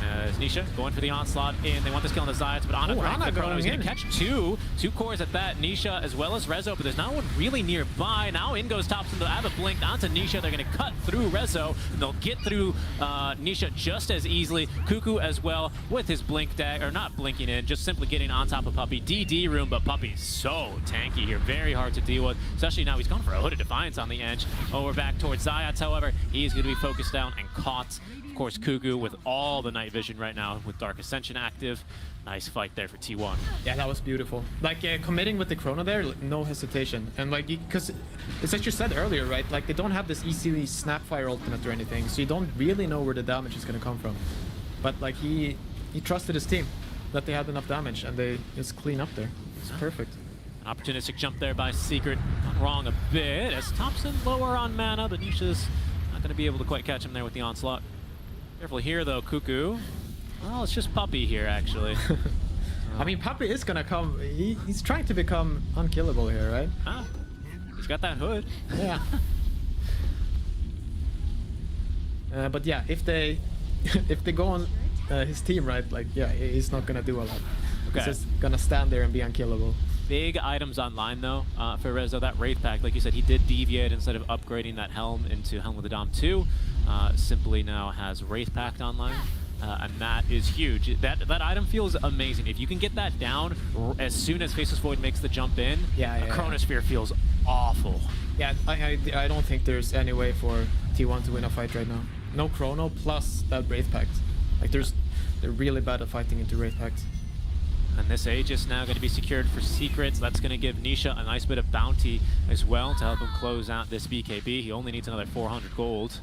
As Nisha going for the onslaught in. They want this kill on the sides, but Ana the Chrono is going to catch two cores at that. Nisha as well as Rezo, but there's not one really nearby. Now in goes Thompson. They'll have a blink onto Nisha. They're going to cut through Rezo, and they'll get through Nisha just as easily. Kuku as well with his blink dagger, or not blinking in, just simply getting on top of Puppey. DD room, but Puppey's so tanky here. Very hard to deal with, especially now he's gone for a Hooded Defiance on the edge. Oh, we're back towards Zayat, however. He's going to be focused down and caught. Of course, Kuku with all the night vision right now with Dark Ascension active. Nice fight there for T1. Yeah, that was beautiful. Like committing with the Chrono there, no hesitation. And like, because it's like you said earlier, right? Like they don't have this easily Snapfire ultimate or anything, so you don't really know where the damage is going to come from. But like he trusted his team that they had enough damage, and they just clean up there. It's perfect. Opportunistic jump there by Secret. Gone wrong a bit as Thompson lower on mana, but Nisha's not going to be able to quite catch him there with the onslaught. Careful here, though, Kuku. Well, it's just Puppey here, actually. I mean, Puppey is gonna come. He's trying to become unkillable here, right? Ah, he's got that hood. Yeah. But yeah, if they go on his team, right? Like, yeah, he's not gonna do a lot. Okay. He's just gonna stand there and be unkillable. Big items online, though, for Rezo. That Wraith Pact, like you said, he did deviate instead of upgrading that Helm into Helm with the Dom 2. Simply now has Wraith Pact online. and that is huge. That item feels amazing. If you can get that down as soon as Faceless Void makes the jump in, a Chronosphere feels awful. Yeah, I don't think there's any way for T1 to win a fight right now. No Chrono plus that Wraith Pact. Like they're really bad at fighting into Wraith Pact. And this Aegis now going to be secured for Secrets. That's going to give Nisha a nice bit of bounty as well to help him close out this BKB. He only needs another 400 gold.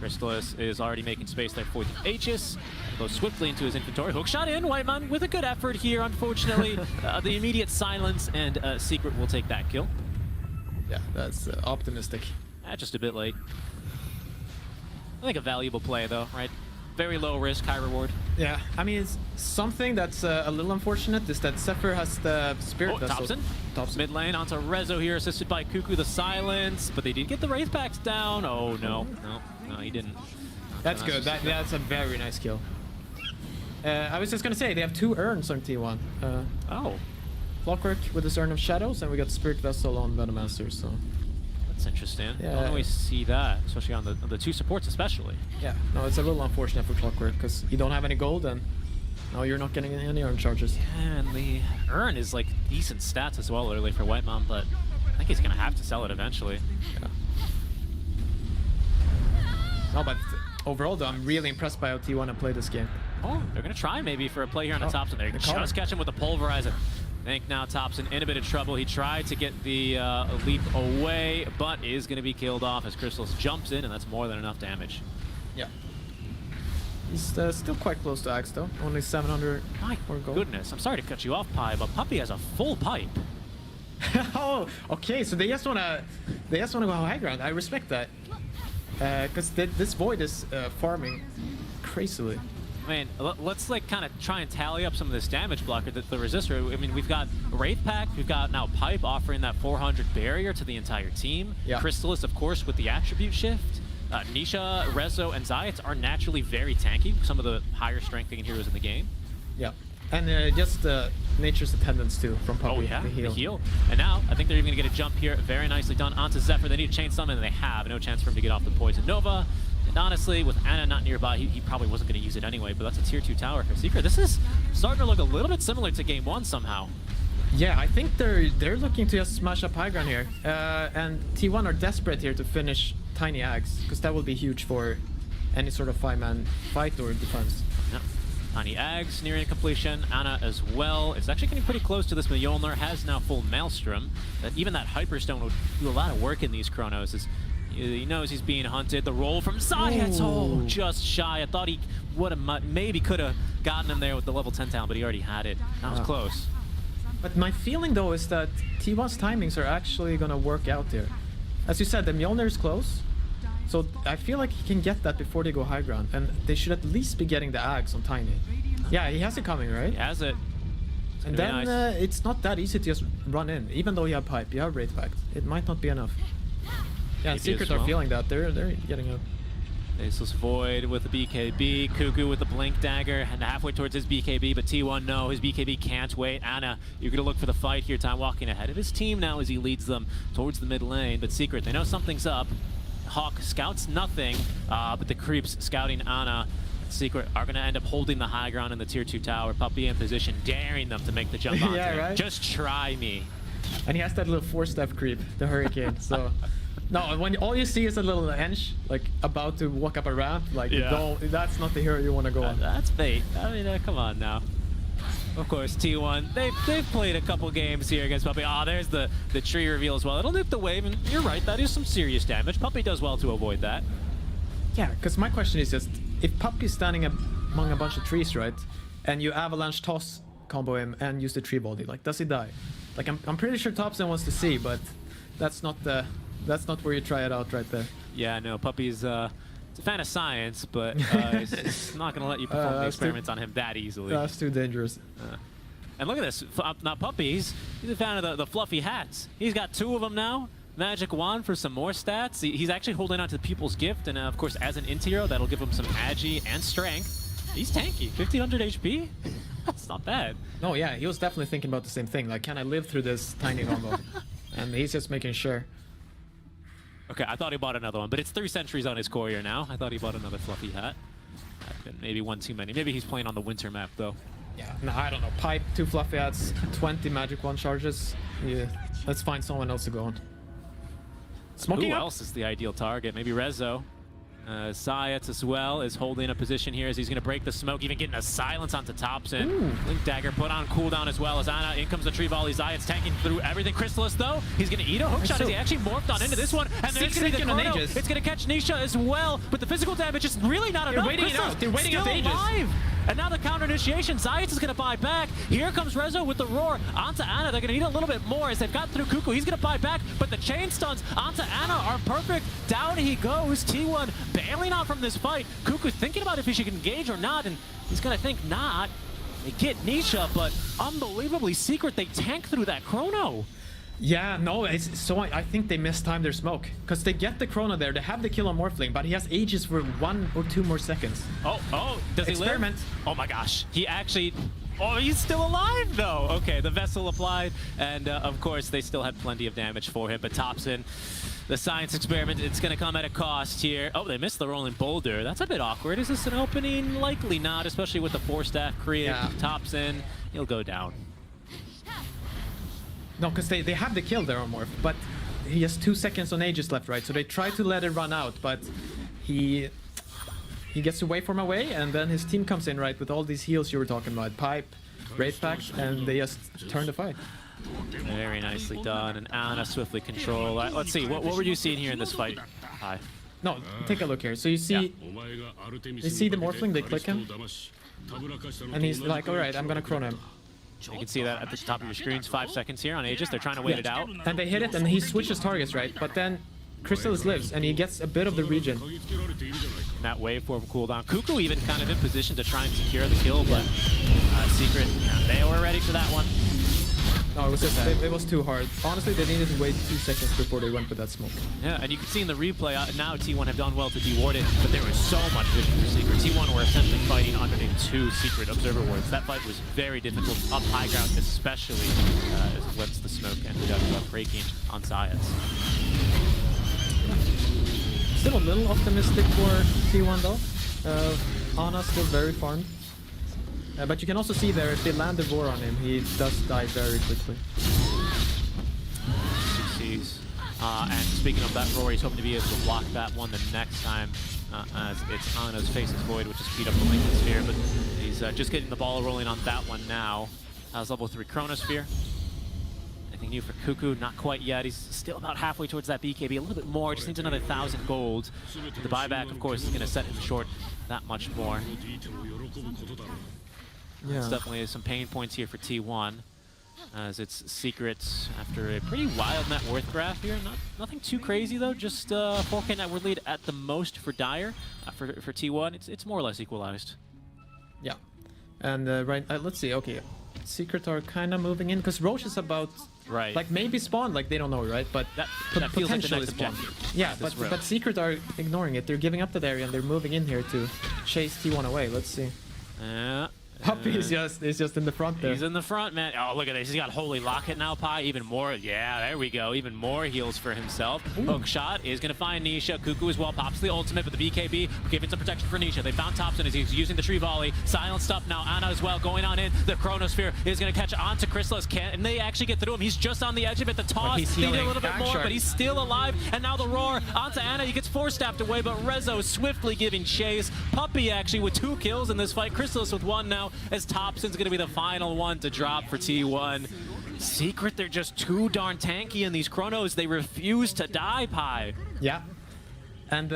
Crystallis is already making space there for the Aegis. Goes swiftly into his inventory. Hookshot in, Whiteman with a good effort here. Unfortunately, the immediate silence, and Secret will take that kill. Yeah, that's optimistic. Just a bit late. I think a valuable play though, right? Very low risk, high reward. Yeah, I mean, it's something that's a little unfortunate is that Zephyr has the Spirit Vessel. Thompson. Mid lane onto Rezo here, assisted by Cuckoo the Silence, but they did get the Wraith Packs down. Oh no, he didn't. That's good. That's a very nice kill. I was just gonna say they have 2 urns on T1. Clockwork with his Urn of Shadows, and we got Spirit Vessel on Venomancer. So that's interesting. Yeah. Don't always see that, especially on the 2 supports, especially. Yeah, no, it's a little unfortunate for Clockwork because you don't have any gold, and now you're not getting any urn charges. Yeah, and the urn is like decent stats as well, literally for Whitemon, but I think he's gonna have to sell it eventually. Yeah. No, but overall, though, I'm really impressed by how T1 have played this game. Oh, they're gonna try maybe for a play here on the Thompson. They're just catching with the Pulverizer. I think now Thompson in a bit of trouble. He tried to get the leap away, but is going to be killed off as Crystals jumps in, and that's more than enough damage. Yeah. He's still quite close to Axe, though. Only 700 My gold. goodness, I'm sorry to cut you off, Pi, but Puppey has a full pipe. Oh, okay. So they just wanna go high ground. I respect that. Because this Void is farming crazily. I mean, let's like kind of try and tally up some of this damage blocker, the resistor. I mean, we've got Wraith Pact, we've got now Pipe offering that 400 barrier to the entire team. Yeah. Crystallis, of course, with the attribute shift. Nisha, Rezo, and Zayat are naturally very tanky, some of the higher strengthening heroes in the game. Yeah. And just Nature's Attendance too from Puppey. Oh yeah, the heal. And now, I think they're even going to get a jump here. Very nicely done onto Zephyr. They need to chain summon, and they have. No chance for him to get off the Poison Nova. And honestly, with Ana not nearby, he probably wasn't going to use it anyway, but that's a tier 2 tower for Secret. This is starting to look a little bit similar to Game 1 somehow. Yeah, I think they're looking to just smash up high ground here. And T1 are desperate here to finish Tiny Axe, because that will be huge for any sort of 5-man fight or defense. Yep. Tiny Ags nearing completion, Ana as well. It's actually getting pretty close to this, but Mjolnir has now full Maelstrom. Even that Hyperstone would do a lot of work in these Chronos. He knows he's being hunted. The roll from Zayat, just shy. I thought he would have, maybe could have gotten him there with the level 10 talent, but he already had it. That was close. But my feeling though is that T1's timings are actually gonna work out there. As you said, the Mjolnir is close. So I feel like he can get that before they go high ground, and they should at least be getting the Ags on Tiny. Yeah, he has it coming, right? He has it. And then nice. It's not that easy to just run in. Even though you have Pipe, you have Wraith Pact. It might not be enough. Yeah, and Secret are feeling that. They're getting up. Faceless Void with the BKB, Cuckoo with the Blink Dagger, and halfway towards his BKB, but T1, no, his BKB can't wait. Ana, you're gonna look for the fight here, time walking ahead of his team now as he leads them towards the mid lane, but Secret, they know something's up. Hawk scouts nothing, but the creeps scouting Ana. Secret are gonna end up holding the high ground in the tier 2 tower. Puppey in position, daring them to make the jump onto him. Right? Just try me. And he has that little 4-step creep, the Hurricane, so... No, when all you see is a little Ench, like, about to walk up a ramp, like, that's not the hero you want to go on. That's fate. I mean, come on now. Of course, T1, they've played a couple games here against Puppey. Oh, there's the tree reveal as well. It'll nuke the wave, and you're right, that is some serious damage. Puppey does well to avoid that. Yeah, because my question is just, if Puppey's standing among a bunch of trees, right, and you avalanche toss combo him and use the tree body, like, does he die? Like, I'm pretty sure Thompson wants to see, but that's not where you try it out right there. Yeah, no, Puppey's it's a fan of science, but it's not going to let you perform the experiments on him that easily. That's too dangerous. And look at this, now Puppey, he's a fan of the fluffy hats. He's got 2 of them now. Magic Wand for some more stats. He's actually holding on to the People's Gift, and of course, as an Intero, that'll give him some agi and strength. He's tanky, 1500 HP. That's not bad. No, yeah, he was definitely thinking about the same thing. Like, can I live through this tiny combo? And he's just making sure. Okay, I thought he bought another one, but it's 3 centuries on his courier now. I thought he bought another fluffy hat. happen. Maybe one too many. Maybe he's playing on the winter map though. Yeah, no, I don't know. Pipe, 2 fluffy adds, 20 magic 1 charges. Yeah, let's find someone else to go on. Smoking Who up. else is the ideal target? Maybe Rezo. Sayats as well is holding a position here as he's going to break the smoke, even getting a silence onto Thompson. Link Dagger put on cooldown as well as Ana. In comes the tree volley. Zayat's tanking through everything. Chrysalis though, he's going to eat a hookshot as he actually morphed on into this one. And there's going to be the chrono. It's going to catch Nisha as well, but the physical damage is really not enough. Waiting it out. They're waiting still out ages. alive. And now the counter initiation. Zayats is going to buy back. Here comes Rezo with the roar onto Ana. They're going to need a little bit more as they've got through Cuckoo. He's going to buy back, but the chain stuns onto Ana are perfect. Down he goes. T1 bailing out from this fight. Cuckoo thinking about if he should engage or not, and he's going to think not. They get Nisha, but unbelievably Secret, they tank through that chrono. Yeah, no, it's so I think they mistimed their smoke. Because they get the chrono there, they have the kill on Morphling, but he has ages for 1 or 2 more seconds. Oh, does he Experiment. live? Oh my gosh, he actually... Oh, he's still alive though. Okay, the vessel applied, and of course they still had plenty of damage for him, but Thompson, the science experiment, it's gonna come at a cost here. Oh, they missed the rolling boulder. That's a bit awkward. Is this an opening? Likely not, especially with the 4-staff create. Yeah. Thompson, he'll go down. No, because they have the kill there on Morph, but he has 2 seconds on Aegis left, right? So they try to let it run out, but he gets away from away, and then his team comes in, right, with all these heals you were talking about. Pipe, Wraith Pact, and they just turn the fight. Very nicely done, and Ana swiftly control. Let's see, what were you seeing here in this fight? Hi. No, take a look here. So you see, they see the Morphling, they click him, and he's like, alright, I'm gonna chrono him. You can see that at the top of your screens, 5 seconds here on Aegis. They're trying to wait it out. And they hit it, and he switches targets, right? But then Chrysalis lives, and he gets a bit of the regen. In that wave form cooldown. Cuckoo even kind of in position to try and secure the kill, but Secret, they were ready for that one. No, it was just, it was too hard. Honestly, they needed to wait 2 seconds before they went with that smoke. Yeah, and you can see in the replay, now T1 have done well to deward it, but there was so much vision for Secret. T1 were essentially fighting underneath 2 Secret Observer wards. That fight was very difficult up high ground, especially once the smoke ended up breaking on Zayats. Still a little optimistic for T1 though. Ana still very farmed. But you can also see there, if they land the roar on him, he does die very quickly. And speaking of that roar, he's hoping to be able to block that one the next time. As it's Ana's Faces Void, which has speed up the Lincoln Sphere, but he's just getting the ball rolling on that one now. Has level 3 Chronosphere. Anything new for Cuckoo? Not quite yet. He's still about halfway towards that BKB. A little bit more. Just needs another 1,000 gold. The buyback, of course, is going to set him short that much more. Yeah. It's definitely some pain points here for T1. As it's Secret after a pretty wild net worth graph here. Nothing too crazy though, just 4K net worth lead at the most for Dire. For T1, it's more or less equalized. Yeah. And let's see, okay. Secret are kind of moving in, because Roche is about, right, like maybe spawn, like they don't know, right? But that feels like the next spawn. objective. Yeah, but Secret are ignoring it. They're giving up that area and they're moving in here to chase T1 away. Let's see. Puppy is just in the front there. He's in the front, man. Oh, look at this. He's got Holy Locket now, Pi. Even more. Yeah, there we go. Even more heals for himself. Hook shot is going to find Nisha. Cuckoo as well. Pops the ultimate, but the BKB giving some protection for Nisha. They found Thompson as he's using the tree volley. Silenced up now. Ana as well going on in. The Chronosphere is going to catch onto Chrysalis. And they actually get through him. He's just on the edge of it. The toss needed a little bit more, but he's still alive. And now the roar onto Ana. He gets 4-staffed away, but Rezo swiftly giving chase. Puppy actually with 2 kills in this fight. Chrysalis with 1 now as Thompson's going to be the final one to drop for T1. Secret, they're just too darn tanky in these chronos. They refuse to die, Pi. Yeah. And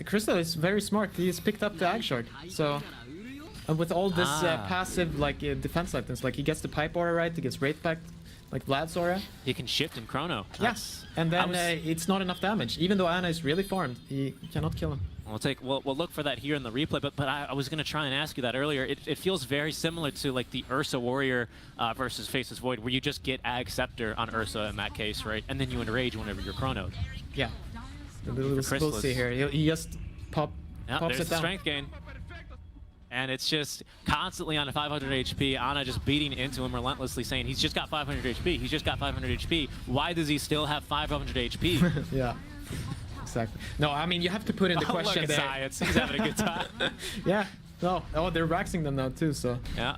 Crystal is very smart. He's picked up the Ag Shard. So, with all this passive defense items, like he gets the Pipe Aura right, he gets Wraith Pact, like Vlad's Aura. He can shift in chrono. Yes. And then it's not enough damage. Even though Ana is really farmed, he cannot kill him. We'll look for that here in the replay, but I was going to try and ask you that earlier. It feels very similar to like the Ursa Warrior versus Faces Void, where you just get Ag Scepter on Ursa in that case, right? And then you enrage whenever you're chronoed. Yeah. We'll see here. He just pops there's it the down. strength gain. And it's just constantly on a 500 HP. Ana just beating into him relentlessly, saying he's just got 500 HP. He's just got 500 HP. Why does he still have 500 HP? Yeah. Exactly. No, I mean, you have to put in the question look at there. Science. He's having a good time. Yeah, No, oh, they're raxing them now too, so. Yeah,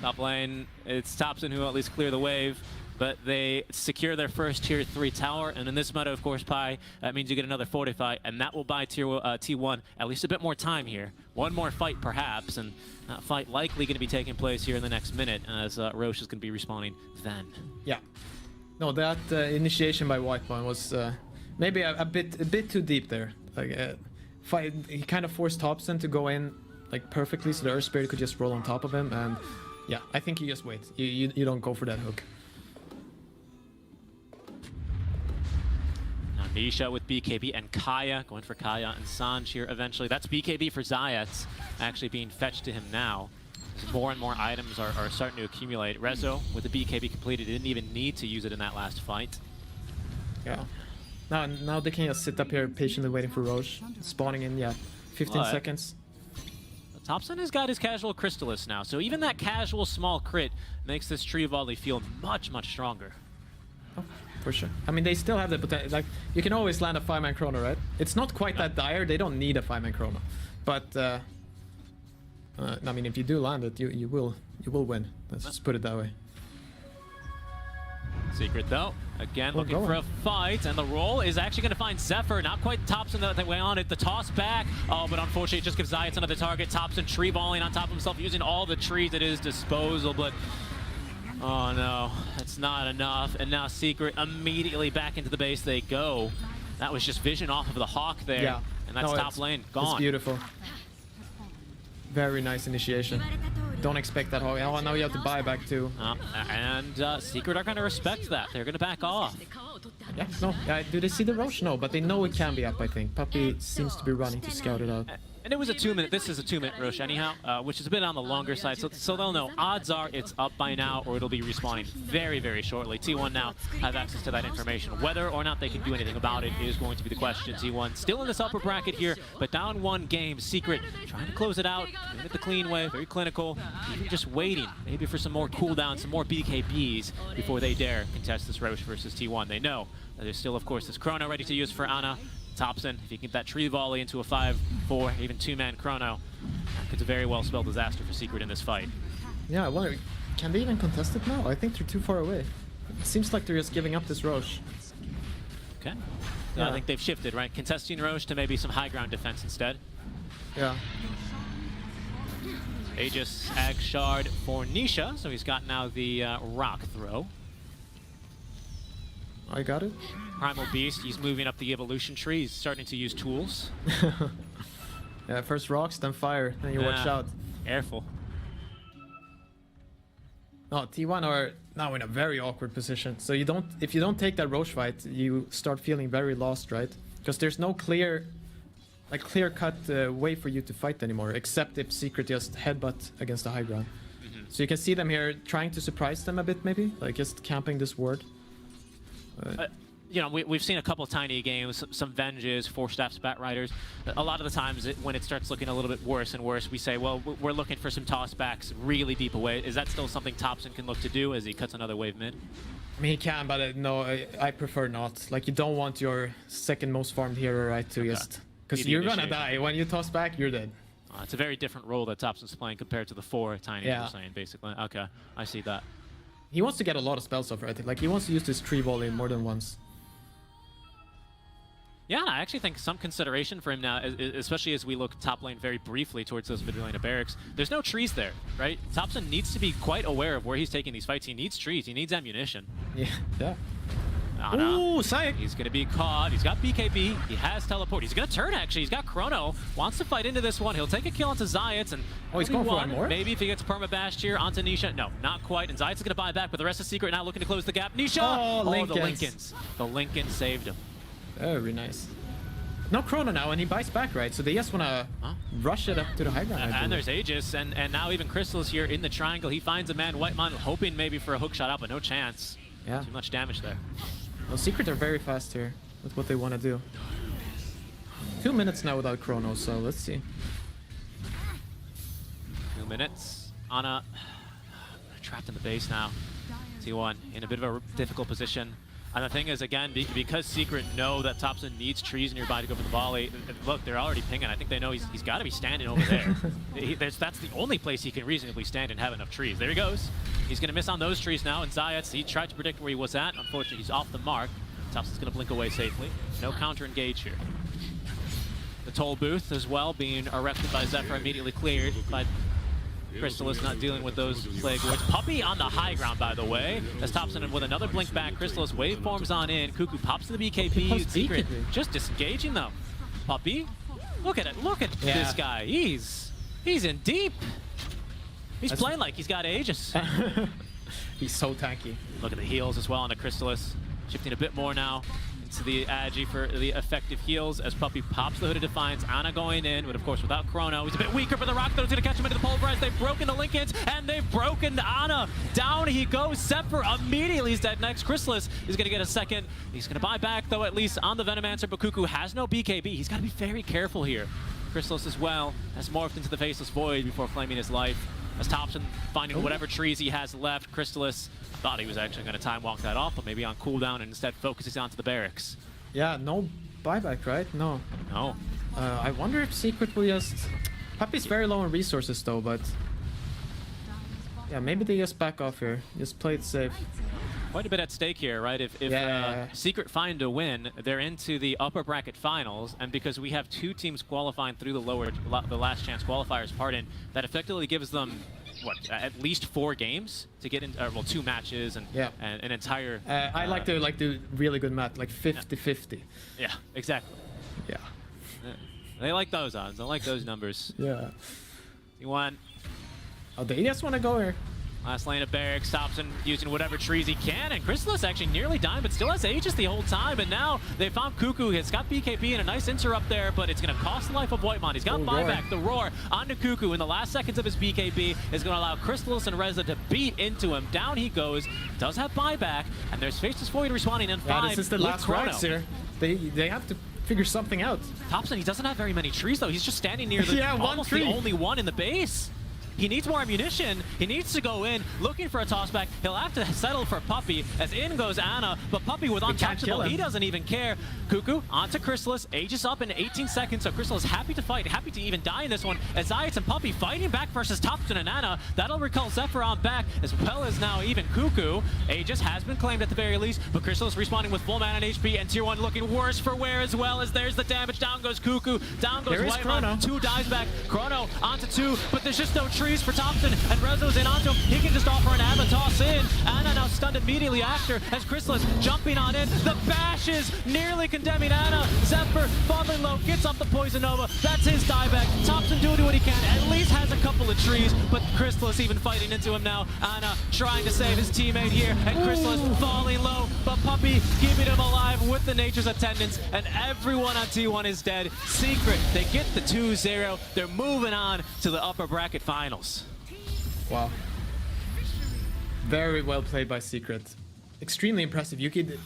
top lane, it's Topson who will at least clear the wave, but they secure their first tier 3 tower, and in this meta, of course, Pi, that means you get another fortify, and that will buy T1 at least a bit more time here. One more fight, perhaps, and that fight likely going to be taking place here in the next minute, as Roche is going to be respawning then. Yeah. No, that initiation by Whitebone was maybe a bit too deep there. Like, he kind of forced Topson to go in like perfectly, so the Earth Spirit could just roll on top of him, and yeah, I think you just wait. You don't go for that hook. Now Nisha with BKB and Kaya, going for Kaya and Sanj here eventually. That's BKB for Zayats, actually being fetched to him now. As more and more items are starting to accumulate. Rezo with the BKB completed, didn't even need to use it in that last fight. Yeah. Now they can just sit up here patiently waiting for Roche. Spawning in, yeah, 15 seconds. Topson has got his casual Crystallis now, so even that casual small crit makes this tree volley feel much, much stronger. Oh, for sure. I mean, they still have the potential. Like, you can always land a 5-man chrono, right? It's not quite that dire. They don't need a 5-man chrono, but I mean, if you do land it, you will win. Let's just put it that way. Secret though, again We're looking going. for a fight, and the roll is actually going to find Zephyr. Not quite Topson the way on it. The toss back, oh, but unfortunately it just gives Zayats another target. Topson tree balling on top of himself, using all the trees at his disposal, but oh no, that's not enough. And now Secret immediately back into the base they go. That was just vision off of the Hawk there, Yeah. and that's No, top lane gone. It's beautiful. Very nice initiation. Don't expect that Hawk. Oh, now you have to buy back too. And Secret are going to respect that. They're going to back off. Yeah, no. Do they see the Roche? No, but they know it can be up, I think. Puppey seems to be running to scout it out. And it was a 2-minute, this is a 2-minute Roche anyhow, which is a bit on the longer side, so they'll know. Odds are it's up by now, or it'll be respawning very, very shortly. T1 now have access to that information. Whether or not they can do anything about it is going to be the question. T1 still in this upper bracket here, but down 1 game. Secret trying to close it out, doing it the clean way, very clinical, even just waiting, maybe for some more cooldowns, some more BKBs before they dare contest this Roche versus T1. They know that there's still, of course, this Chrono ready to use for Ana. Topson, if you can get that tree volley into a 5-4, even 2-man chrono, that could very well spell disaster for Secret in this fight. Yeah, I wonder, can they even contest it now? I think they're too far away. It seems like they're just giving up this Roche. Okay. So Yeah. I think they've shifted, right? Contesting Roche to maybe some high ground defense instead. Yeah. Aegis Ag Shard for Nisha, so he's got now the rock throw. I got it. Primal Beast, he's moving up the evolution tree. He's starting to use tools. Yeah, first rocks, then fire, then you watch out. Careful. No, T1 are now in a very awkward position. So if you don't take that Roche fight, you start feeling very lost, right? Because there's no clear-cut way for you to fight anymore, except if Secret just headbutt against the high ground. So you can see them here trying to surprise them a bit, maybe, like just camping this ward. You know, we've seen a couple of tiny games, some Venges, 4-staff Bat Riders. A lot of the times, when it starts looking a little bit worse and worse, we say, well, we're looking for some tossbacks really deep away. Is that still something Topson can look to do as he cuts another wave mid? I mean, he can, but no, I prefer not. Like, you don't want your second most farmed hero, right, to just... Because you're gonna die. When you toss back, you're dead. It's a very different role that Topson's playing compared to the 4 tiny you're saying, basically. Okay, I see that. He wants to get a lot of spells off, right? Like, he wants to use this tree volley more than once. Yeah, I actually think some consideration for him now, especially as we look top lane very briefly towards those mid lane of barracks. There's no trees there, right? Topson needs to be quite aware of where he's taking these fights. He needs trees. He needs ammunition. Yeah. Ooh, Syke! He's going to be caught. He's got BKB. He has teleport. He's going to turn, actually. He's got Chrono. Wants to fight into this one. He'll take a kill onto Zayats. And he's going for one more? Maybe if he gets perma-bashed here onto Nisha. No, not quite. And Zayats is going to buy back, but the rest of Secret now looking to close the gap. Nisha! Oh, the Lincolns. Lincolns. The Lincoln saved him. Very nice. No Chrono now, and he buys back, right? So they just want to rush it up to the high ground. And there's Aegis, and now even Crystal's here in the triangle. He finds a man, Whitemon, hoping maybe for a hook shot out, but no chance. Yeah. Too much damage there. Well, Secret are very fast here. That's what they want to do. 2 minutes now without Chrono, so let's see. 2 minutes. Ana trapped in the base now. T1 in a bit of a difficult position. And the thing is, again, because Secret know that Thompson needs trees nearby to go for the volley, look, they're already pinging. I think they know he's got to be standing over there. That's the only place he can reasonably stand and have enough trees. There he goes. He's going to miss on those trees now, and Zayats, he tried to predict where he was at. Unfortunately, he's off the mark. Thompson's going to blink away safely. No counter engage here. The toll booth as well being erected by Zephyr, immediately cleared by Crystallis, not dealing with those plague wards. Puppey on the high ground, by the way, as Thompson with another blink back. Crystallis waveforms on in. Cuckoo pops to the BKB. Secret just disengaging though. Puppey, look at it. Look at this guy. He's in deep. He's playing like he's got Aegis. He's so tanky. Look at the heals as well on the Crystallis. Shifting a bit more now into the Agi for the effective heals as Puppey pops the Hooded Defiance. Ana going in, but of course without Chrono. He's a bit weaker, but the Rock Throw's going to catch him into the Pulverize. They've broken the Linkens, and they've broken Ana. Down he goes. Zephyr immediately is dead next. Crystallis is going to get a second. He's going to buy back, though, at least on the Venomancer, but Cuckoo has no BKB. He's got to be very careful here. Crystallis as well has morphed into the Faceless Void before claiming his life. As Thompson finding whatever trees he has left. Crystallis thought he was actually going to time walk that off, but maybe on cooldown, and instead focuses onto the barracks. Yeah, no buyback, right? No. No. I wonder if Secret will just... Puppey's very low on resources though, but... Yeah, maybe they just back off here. Just play it safe. Quite a bit at stake here, right? If Secret find a win, they're into the upper bracket finals, and because we have two teams qualifying through the last chance qualifiers, that effectively gives them what, at least 4 games to get in, well, 2 matches and an entire. I like the really good math, like 50-50. Yeah, exactly. Yeah. They like those odds. I like those numbers. Yeah. You want? Oh, they just want to go here. Last lane of barracks, Thompson using whatever trees he can, and Crystallis actually nearly dying, but still has Aegis the whole time, and now they found Cuckoo. It's got BKB and a nice interrupt there, but it's going to cost the life of Whitemon. He's got buyback, the roar onto Cuckoo in the last seconds of his BKB is going to allow Crystallis and Reza to beat into him. Down he goes, does have buyback, and there's Faceless Void responding in 5. This is the last rights here. They have to figure something out. Thompson, he doesn't have very many trees though. He's just standing near the almost the only one in the base. He needs more ammunition. He needs to go in, looking for a tossback. He'll have to settle for Puppey, as in goes Ana, but Puppey with untouchable, he doesn't even care. Cuckoo onto Crystallis, Aegis up in 18 seconds, so Crystallis happy to fight, happy to even die in this one, as Zayats and Puppey fighting back versus Thompson and Ana. That'll recall Zephyr on back, as well as now even Cuckoo. Aegis has been claimed at the very least, but Crystallis responding with full mana and HP, and Tier 1 looking worse for wear as well, as there's the damage. Down goes Cuckoo, down goes Whitemon, 2 dives back, Chrono onto 2, but there's just no trees for Thompson, and Rezo's in onto him. He can just offer an Avatos in. Ana now stunned immediately after, as Crystallis jumping on in. The bashes nearly condemning Ana. Zephyr falling low, gets off the Poison Nova. That's his dieback. Thompson doing what he can, at least has a couple of trees, but Crystallis even fighting into him now. Ana trying to save his teammate here, and Crystallis falling low, but Puppey keeping him alive with the Nature's attendance, and everyone on T1 is dead. Secret, they get the 2-0. They're moving on to the upper bracket finals. Wow. Very well played by Secret. Extremely impressive.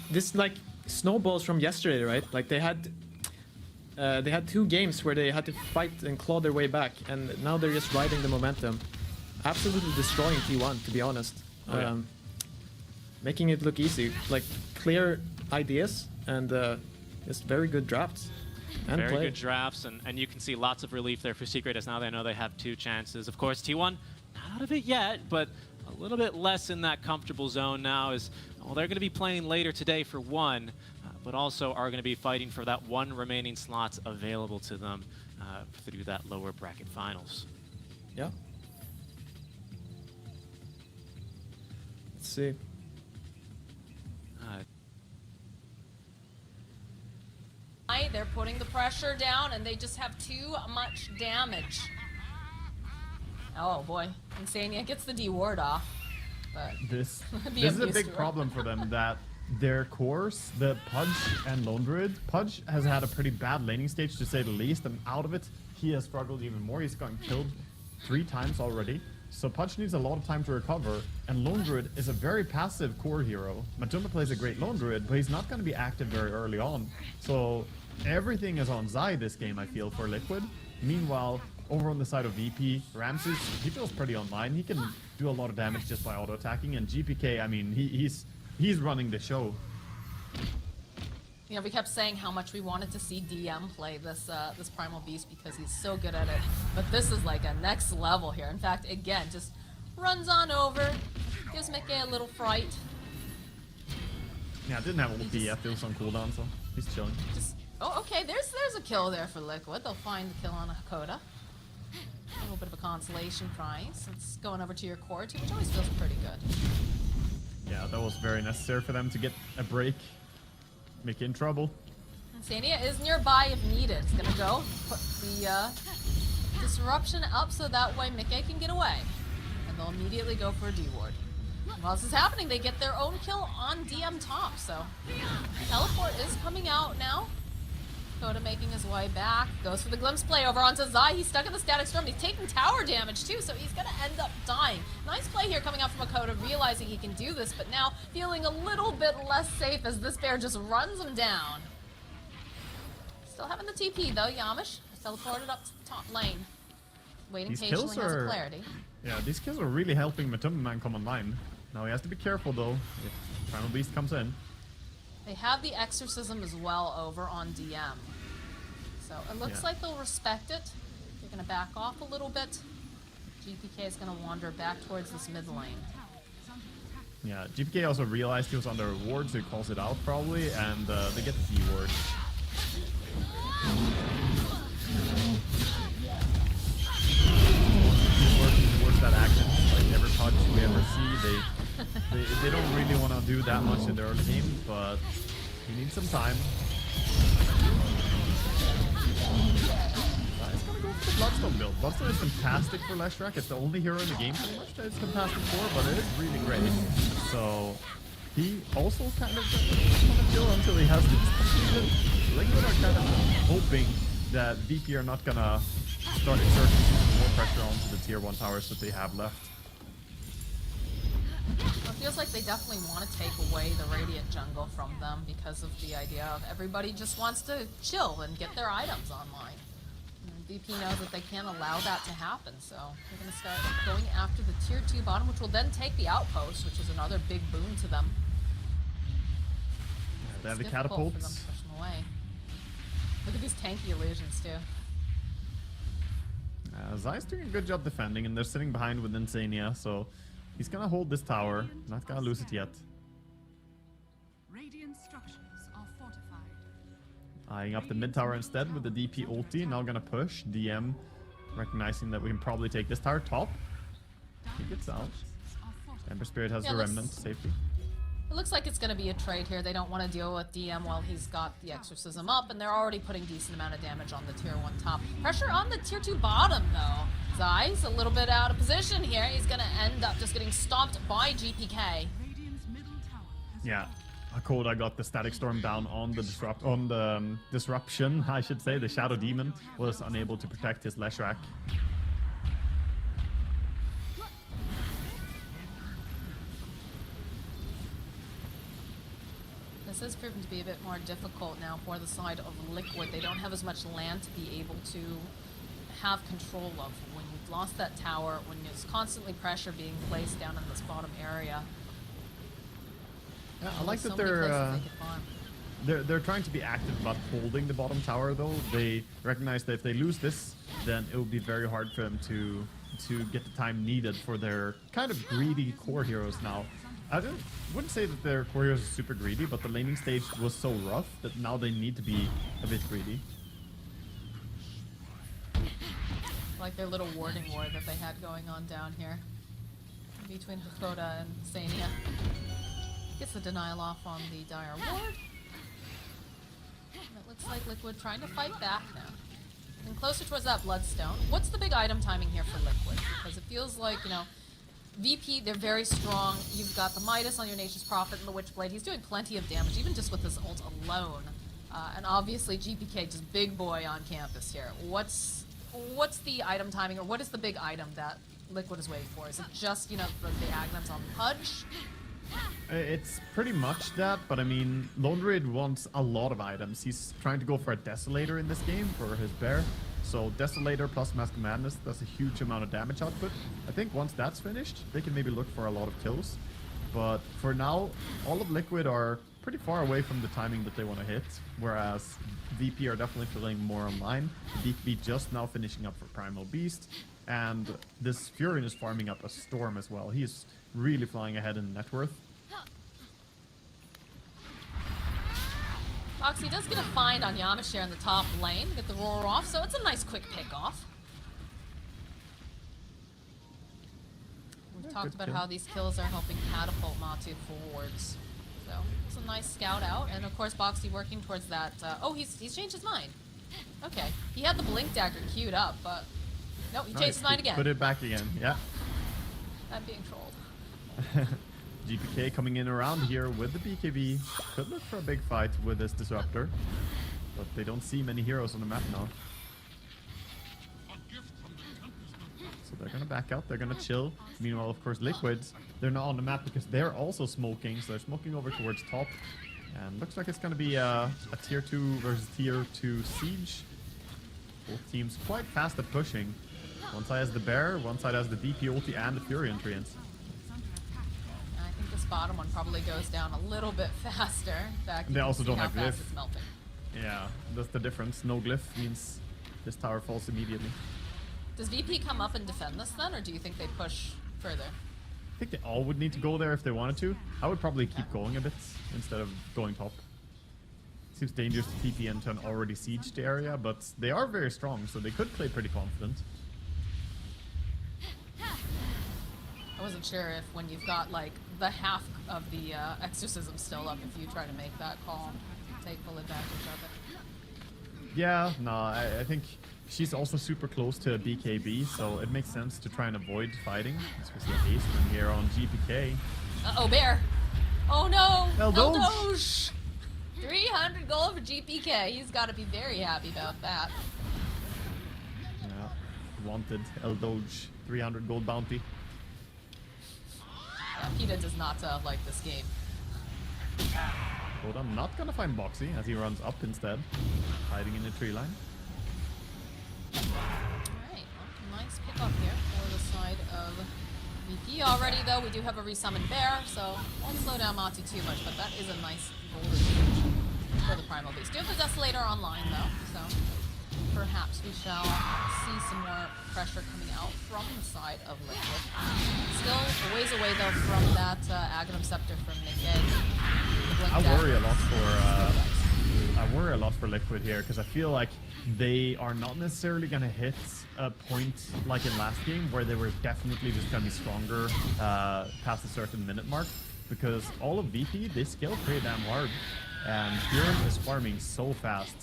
This like snowballs from yesterday, right? Like they had 2 games where they had to fight and claw their way back, and now they're just riding the momentum. Absolutely destroying T1, to be honest. Making it look easy. Like clear ideas and just very good drafts. And very good drafts, and you can see lots of relief there for Secret, as now they know they have 2 chances. Of course, T1 not out of it yet, but a little bit less in that comfortable zone now, as well, they're going to be playing later today for 1, but also are going to be fighting for that 1 remaining slots available to them through that lower bracket finals. Yeah. Let's see. They're putting the pressure down, and they just have too much damage. Oh boy, Insania gets the D ward off. But this is a big problem for them, that their cores, the Pudge and Lone Druid, Pudge has had a pretty bad laning stage to say the least, and out of it he has struggled even more. He's gotten killed 3 times already. So Pudge needs a lot of time to recover, and Lone Druid is a very passive core hero. Matuma plays a great Lone Druid, but he's not going to be active very early on. So everything is on Zai this game, I feel, for Liquid. Meanwhile, over on the side of VP, Ramses, he feels pretty online. He can do a lot of damage just by auto-attacking, and GPK, I mean, he's running the show. You know, we kept saying how much we wanted to see DM play this this Primal Beast because he's so good at it. But this is like a next level here. In fact, again, just runs on over, gives Mickey a little fright. Yeah, I didn't have ulti yet. It was on cooldown, so he's chilling. Just okay. There's a kill there for Liquid. They'll find the kill on a Hakoda. A little bit of a consolation prize. It's going over to your core too, which always feels pretty good. Yeah, that was very necessary for them to get a break. Mickey in trouble. Sania is nearby if needed. It's gonna go put the disruption up so that way Mickey can get away. And they'll immediately go for a D-ward. While this is happening, they get their own kill on DM top, so teleport is coming out now. Koda making his way back, goes for the glimpse play over onto Zai. He's stuck in the static storm. He's taking tower damage too, so he's gonna end up dying. Nice play here coming out from Koda, realizing he can do this, but now feeling a little bit less safe as this bear just runs him down. Still having the TP though, Yamish teleported up to the top lane. Waiting patiently, has a clarity. Yeah, these kills are really helping Matumbaman come online. Now he has to be careful though if Primal Beast comes in. They have the exorcism as well over on DM. So it looks like they'll respect it. They're going to back off a little bit. GPK is going to wander back towards this mid lane. Yeah, GPK also realized he was under a ward, so he calls it out probably, and they get the D-ward. Working towards that action, like every touch we ever see, they don't really want to do that much in the early game, but he needs some time. He's gonna go for the Bloodstone build. Bloodstone is fantastic for Leshrac. It's the only hero in the game pretty much that it's fantastic for, but it is really great. So he also kind of gonna chill until he has this completed. Liquid are kind of hoping that VP are not gonna start exerting more pressure onto the tier 1 towers that they have left. Well, it feels like they definitely want to take away the Radiant jungle from them because of the idea of everybody just wants to chill and get their items online. And VP knows that they can't allow that to happen, so they're going to start going after the tier 2 bottom, which will then take the outpost, which is another big boon to them. They have the It's difficult for them catapults. to push them away. Look at these tanky illusions too. Zai's doing a good job defending, and they're sitting behind with Insania, so he's gonna hold this tower. Not gonna lose it yet. Radiant structures are fortified. Eyeing up the mid tower instead with the DP ulti. Now gonna push. DM recognizing that we can probably take this tower top. He gets out. Ember Spirit has the remnant safety. It looks like it's going to be a trade here. They don't want to deal with DM while he's got the exorcism up, and they're already putting decent amount of damage on the tier 1 top. Pressure on the tier 2 bottom, though. Zai's a little bit out of position here. He's going to end up just getting stomped by GPK. Radiant's middle tower has Yeah. Hakoda got the static storm down on the disruption, I should say. The Shadow Demon was unable to protect his Leshrac. This has proven to be a bit more difficult now for the side of Liquid. They don't have as much land to be able to have control of. When you've lost that tower, when there's constantly pressure being placed down in this bottom area. Yeah, I like that So many places they could farm. they're trying to be active about holding the bottom tower, though. They recognize that if they lose this, then it will be very hard for them to get the time needed for their kind of greedy core heroes now. I wouldn't say that their core heroes are super greedy, but the laning stage was so rough that now they need to be a bit greedy. Like their little warding war that they had going on down here. Between Hakoda and Sania. Gets the denial off on the Dire Ward. And it looks like Liquid trying to fight back now. And closer towards that Bloodstone. What's the big item timing here for Liquid? Because it feels like, you know, VP, they're very strong. You've got the Midas on your Nature's Prophet and the Witchblade. He's doing plenty of damage, even just with his ult alone. And obviously GPK, just big boy on campus here. What's the item timing, or what is the big item that Liquid is waiting for? Is it just, you know, the Agnums on Pudge? It's pretty much that, but I mean, Lone Raid wants a lot of items. He's trying to go for a Desolator in this game for his bear. So Desolator plus Mask of Madness, that's a huge amount of damage output. I think once that's finished, they can maybe look for a lot of kills. But for now, all of Liquid are pretty far away from the timing that they want to hit, whereas VP are definitely feeling more online. BKB just now finishing up for Primal Beast, and this Furion is farming up a Storm as well. He's really flying ahead in net worth. Foxy does get a find on Yamashir in the top lane, get the roar off, so it's a nice quick pick off. We've talked about kill. how these kills are helping catapult Matu forwards. So it's a nice scout out, and of course Boxy working towards that. Oh, he's changed his mind. Okay, he had the blink dagger queued up, but no, he changed his mind again. Put it back again, yeah. I'm being trolled. GPK coming in around here with the BKB. Could look for a big fight with this Disruptor, but they don't see many heroes on the map now. So they're gonna back out, they're gonna chill. Meanwhile, of course, Liquid, they're not on the map because they're also smoking, so they're smoking over towards top. And looks like it's gonna be a tier 2 versus tier 2 siege. Both teams quite fast at pushing. One side has the Bear, one side has the DP ulti and the Fury Treants. I think this bottom one probably goes down a little bit faster. In fact, you They can also see don't how have fast glyph. it's melting. Yeah, that's the difference. No glyph means this tower falls immediately. Does VP come up and defend this then, or do you think they push further? I think they all would need to go there if they wanted to. I would probably keep going a bit instead of going top. Seems dangerous to TP into an already sieged area, but they are very strong, so they could play pretty confident. I wasn't sure if when you've got like the half of the exorcism still up, if you try to make that call, take full advantage of it. Yeah, no, I think she's also super close to BKB, so it makes sense to try and avoid fighting. Especially Hasteman here on GPK. Uh-oh, Bear! Oh no! Eldoge! Eldoge! 300 gold for GPK. He's got to be very happy about that. Yeah, wanted Eldoge, 300 gold bounty. Yeah, PETA does not like this game. But I'm not gonna find Boxy as he runs up instead, hiding in the tree line. Alright, well, nice pick up here for the side of VP. Already, though, we do have a resummoned Bear, so won't slow down Matu too much, but that is a nice golden huge for the Primal Beast. Do have the Desolator online, though, so perhaps we shall see some more pressure coming out from the side of Liquid. Still a ways away, though, from that Aghanim Scepter from Nick. I worry a lot for Liquid here because I feel like they are not necessarily gonna hit a point like in last game where they were definitely just gonna be stronger past a certain minute mark, because all of VP they scale pretty damn hard and Fury is farming so fast.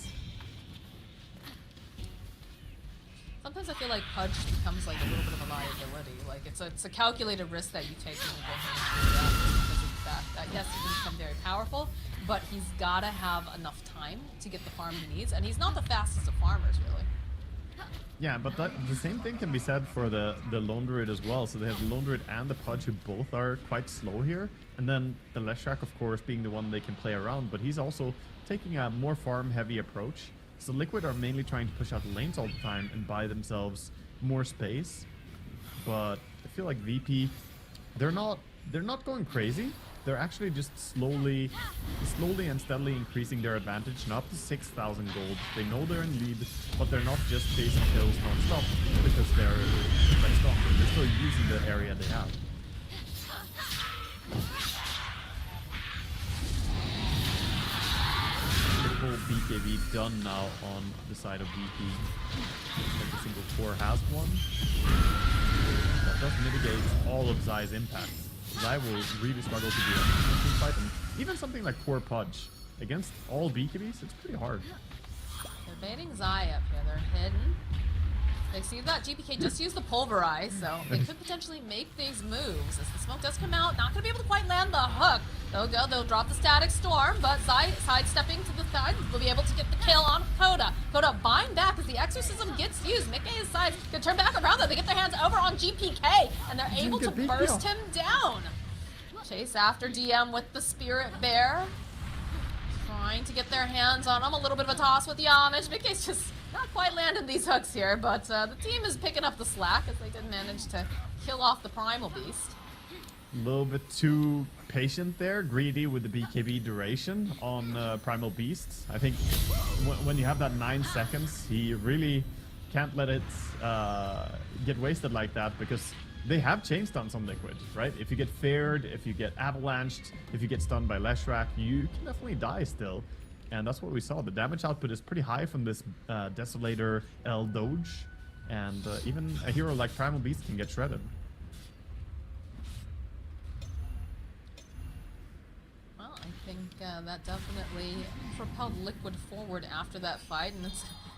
Sometimes I feel like Pudge becomes like a little bit of a liability. Like it's a calculated risk that you take when you go into that, because of the fact that yes, he can become very powerful, but he's gotta have enough time to get the farm he needs, and he's not the fastest of farmers really. Yeah, but the same thing can be said for the Lone Druid as well. So they have the Lone Druid and the Pudge who both are quite slow here. And then the Leshrac, of course, being the one they can play around, but he's also taking a more farm-heavy approach. So Liquid are mainly trying to push out lanes all the time and buy themselves more space. But I feel like VP, they're not going crazy. They're actually just slowly and steadily increasing their advantage, now up to 6,000 gold. They know they're in lead, but they're not just chasing kills non-stop because they're like stronger. They're still using the area they have. Triple BKB done now on the side of VP. Every single core has one. That does mitigate all of Zai's impact. Zai will really struggle to do a team fight, and even something like Core Pudge against all BKBs, it's pretty hard. They're baiting Zai up here. They're hidden. They see that GPK just used the Pulverize, so they could potentially make these moves. As the smoke does come out, not going to be able to quite land the hook. They'll drop the Static Storm, but Zai sidestepping to the side will be able to get the kill on Coda. Coda buying back as the Exorcism gets used. Mickey's side can turn back around though. They get their hands over on GPK, and they're able to burst him down. Chase after DM with the Spirit Bear. Trying to get their hands on him. A little bit of a toss with Yamish. Mickey's just not quite landed these hooks here, but the team is picking up the slack as they did manage to kill off the Primal Beast. A little bit too patient there, greedy with the BKB duration on Primal Beasts. I think when you have that 9 seconds, he really can't let it get wasted like that, because they have chain stuns on Liquid, right? If you get feared, if you get avalanched, if you get stunned by Leshrac, you can definitely die still. And that's what we saw. The damage output is pretty high from this Desolator L Doge. And even a hero like Primal Beast can get shredded. Well, I think that definitely propelled Liquid forward after that fight, and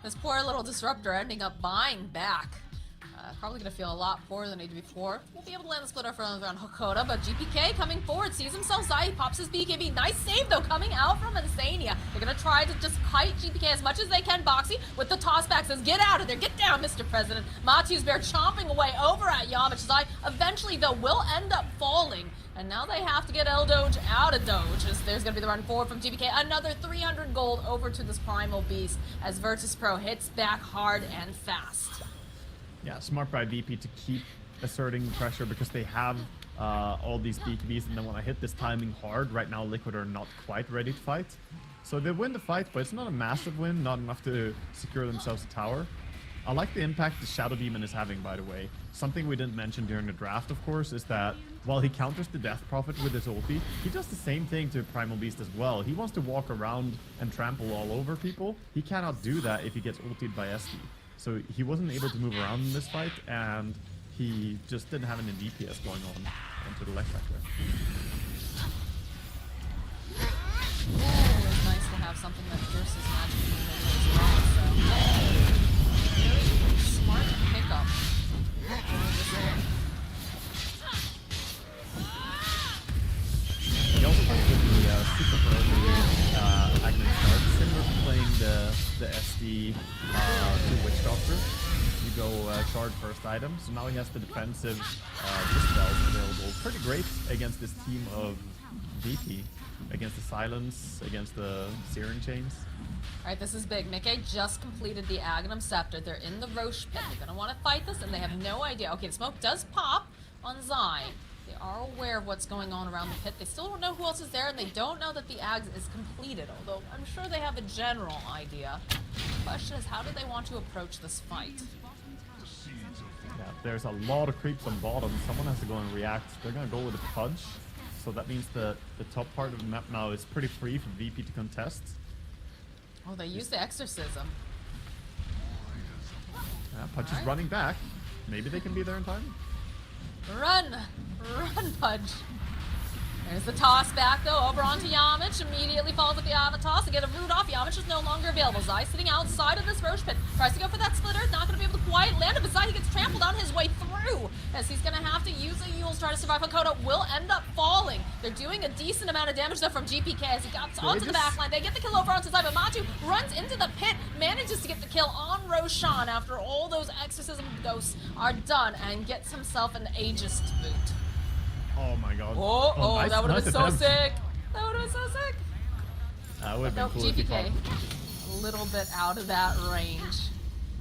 this poor little Disruptor ending up buying back. Probably going to feel a lot poorer than he did before. Won't be able to land the splitter for around Hakoda, but GPK coming forward, sees himself Zai, he pops his BKB. Nice save, though, coming out from Insania. They're going to try to just kite GPK as much as they can. Boxy with the tossback says, get out of there, get down, Mr. President. Matu's Bear chomping away over at Yamich. Zai eventually, though, will end up falling. And now they have to get El Doge out of Doge, as there's going to be the run forward from GPK. Another 300 gold over to this Primal Beast as Virtus Pro hits back hard and fast. Yeah, smart by VP to keep asserting pressure, because they have all these BKBs and they want to hit this timing hard. Right now, Liquid are not quite ready to fight. So they win the fight, but it's not a massive win, not enough to secure themselves a tower. I like the impact the Shadow Demon is having, by the way. Something we didn't mention during the draft, of course, is that while he counters the Death Prophet with his ulti, he does the same thing to Primal Beast as well. He wants to walk around and trample all over people. He cannot do that if he gets ultied by SD. So he wasn't able to move around in this fight, and he just didn't have any DPS going on onto the left back there. It's nice to have something that pierces magic as well, so very smart pickup. He also plays with the super early Agnes card, similar to playing the SD to Witch Doctor. You go shard first item, so now he has the defensive dispels available. Pretty great against this team of VP, against the Silence, against the Searing Chains. Alright, this is big. Mickey just completed the Aghanim Scepter. They're in the Roche pit. They're gonna want to fight this, and they have no idea. Okay, the smoke does pop on Zai. They are aware of what's going on around the pit. They still don't know who else is there, and they don't know that the Ags is completed, although I'm sure they have a general idea. The question is, how do they want to approach this fight? Yeah, there's a lot of creeps on bottom. Someone has to go and react. They're gonna go with a Pudge. So that means the top part of the map now is pretty free for VP to contest. Oh, they use the Exorcism. Yeah, Pudge is running back. Maybe they can be there in time. Run! Run, Pudge! There's the toss back, though, over onto Yamich. Immediately falls with the Avatos to get a root off. Yamich is no longer available. Zai sitting outside of this Roche pit. Tries to go for that splitter. Not going to be able to quite land it, but Zai gets trampled on his way through, as he's going to have to use a Yule to try to survive. Hakoda will end up falling. They're doing a decent amount of damage, though, from GPK as he got onto the backline. They get the kill over onto Zai, but Matu runs into the pit, manages to get the kill on Roshan after all those Exorcism ghosts are done, and gets himself an Aegis to boot. Oh my god. Oh, nice, that would have nice been so attempt. sick. That would have been so sick. That would have been Nope, cool if he GPK. caught. A little bit out of that range.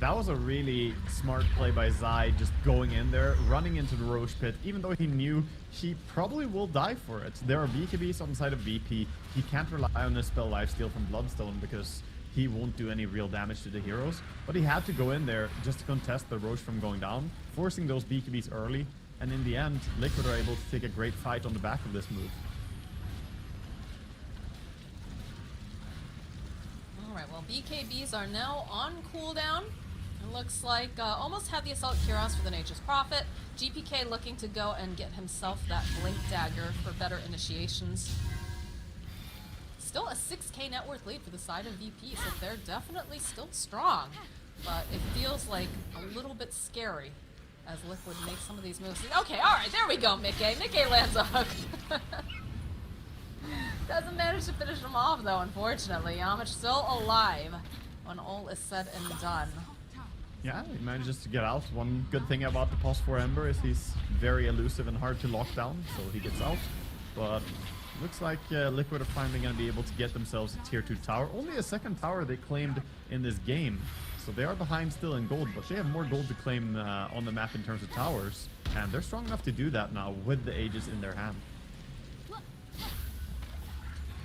That was a really smart play by Zai, just going in there, running into the Roche pit, even though he knew he probably will die for it. There are BKBs on the side of VP. He can't rely on his spell Lifesteal from Bloodstone because he won't do any real damage to the heroes. But he had to go in there just to contest the Roche from going down, forcing those BKBs early. And in the end, Liquid are able to take a great fight on the back of this move. Alright, well, BKBs are now on cooldown. It looks like almost had the Assault Cuirass for the Nature's Prophet. GPK looking to go and get himself that Blink Dagger for better initiations. Still a 6k net worth lead for the side of VP, so they're definitely still strong. But it feels like a little bit scary as Liquid makes some of these moves. Okay, alright, there we go, Mickey. Mickey lands a hook. Doesn't manage to finish him off, though, unfortunately. Yamich still alive when all is said and done. Yeah, he manages to get out. One good thing about the Pos 4 Ember is he's very elusive and hard to lock down, so he gets out. But looks like Liquid are finally going to be able to get themselves a tier 2 tower. Only a second tower they claimed in this game. So they are behind still in gold, but they have more gold to claim on the map in terms of towers. And they're strong enough to do that now with the Aegis in their hand.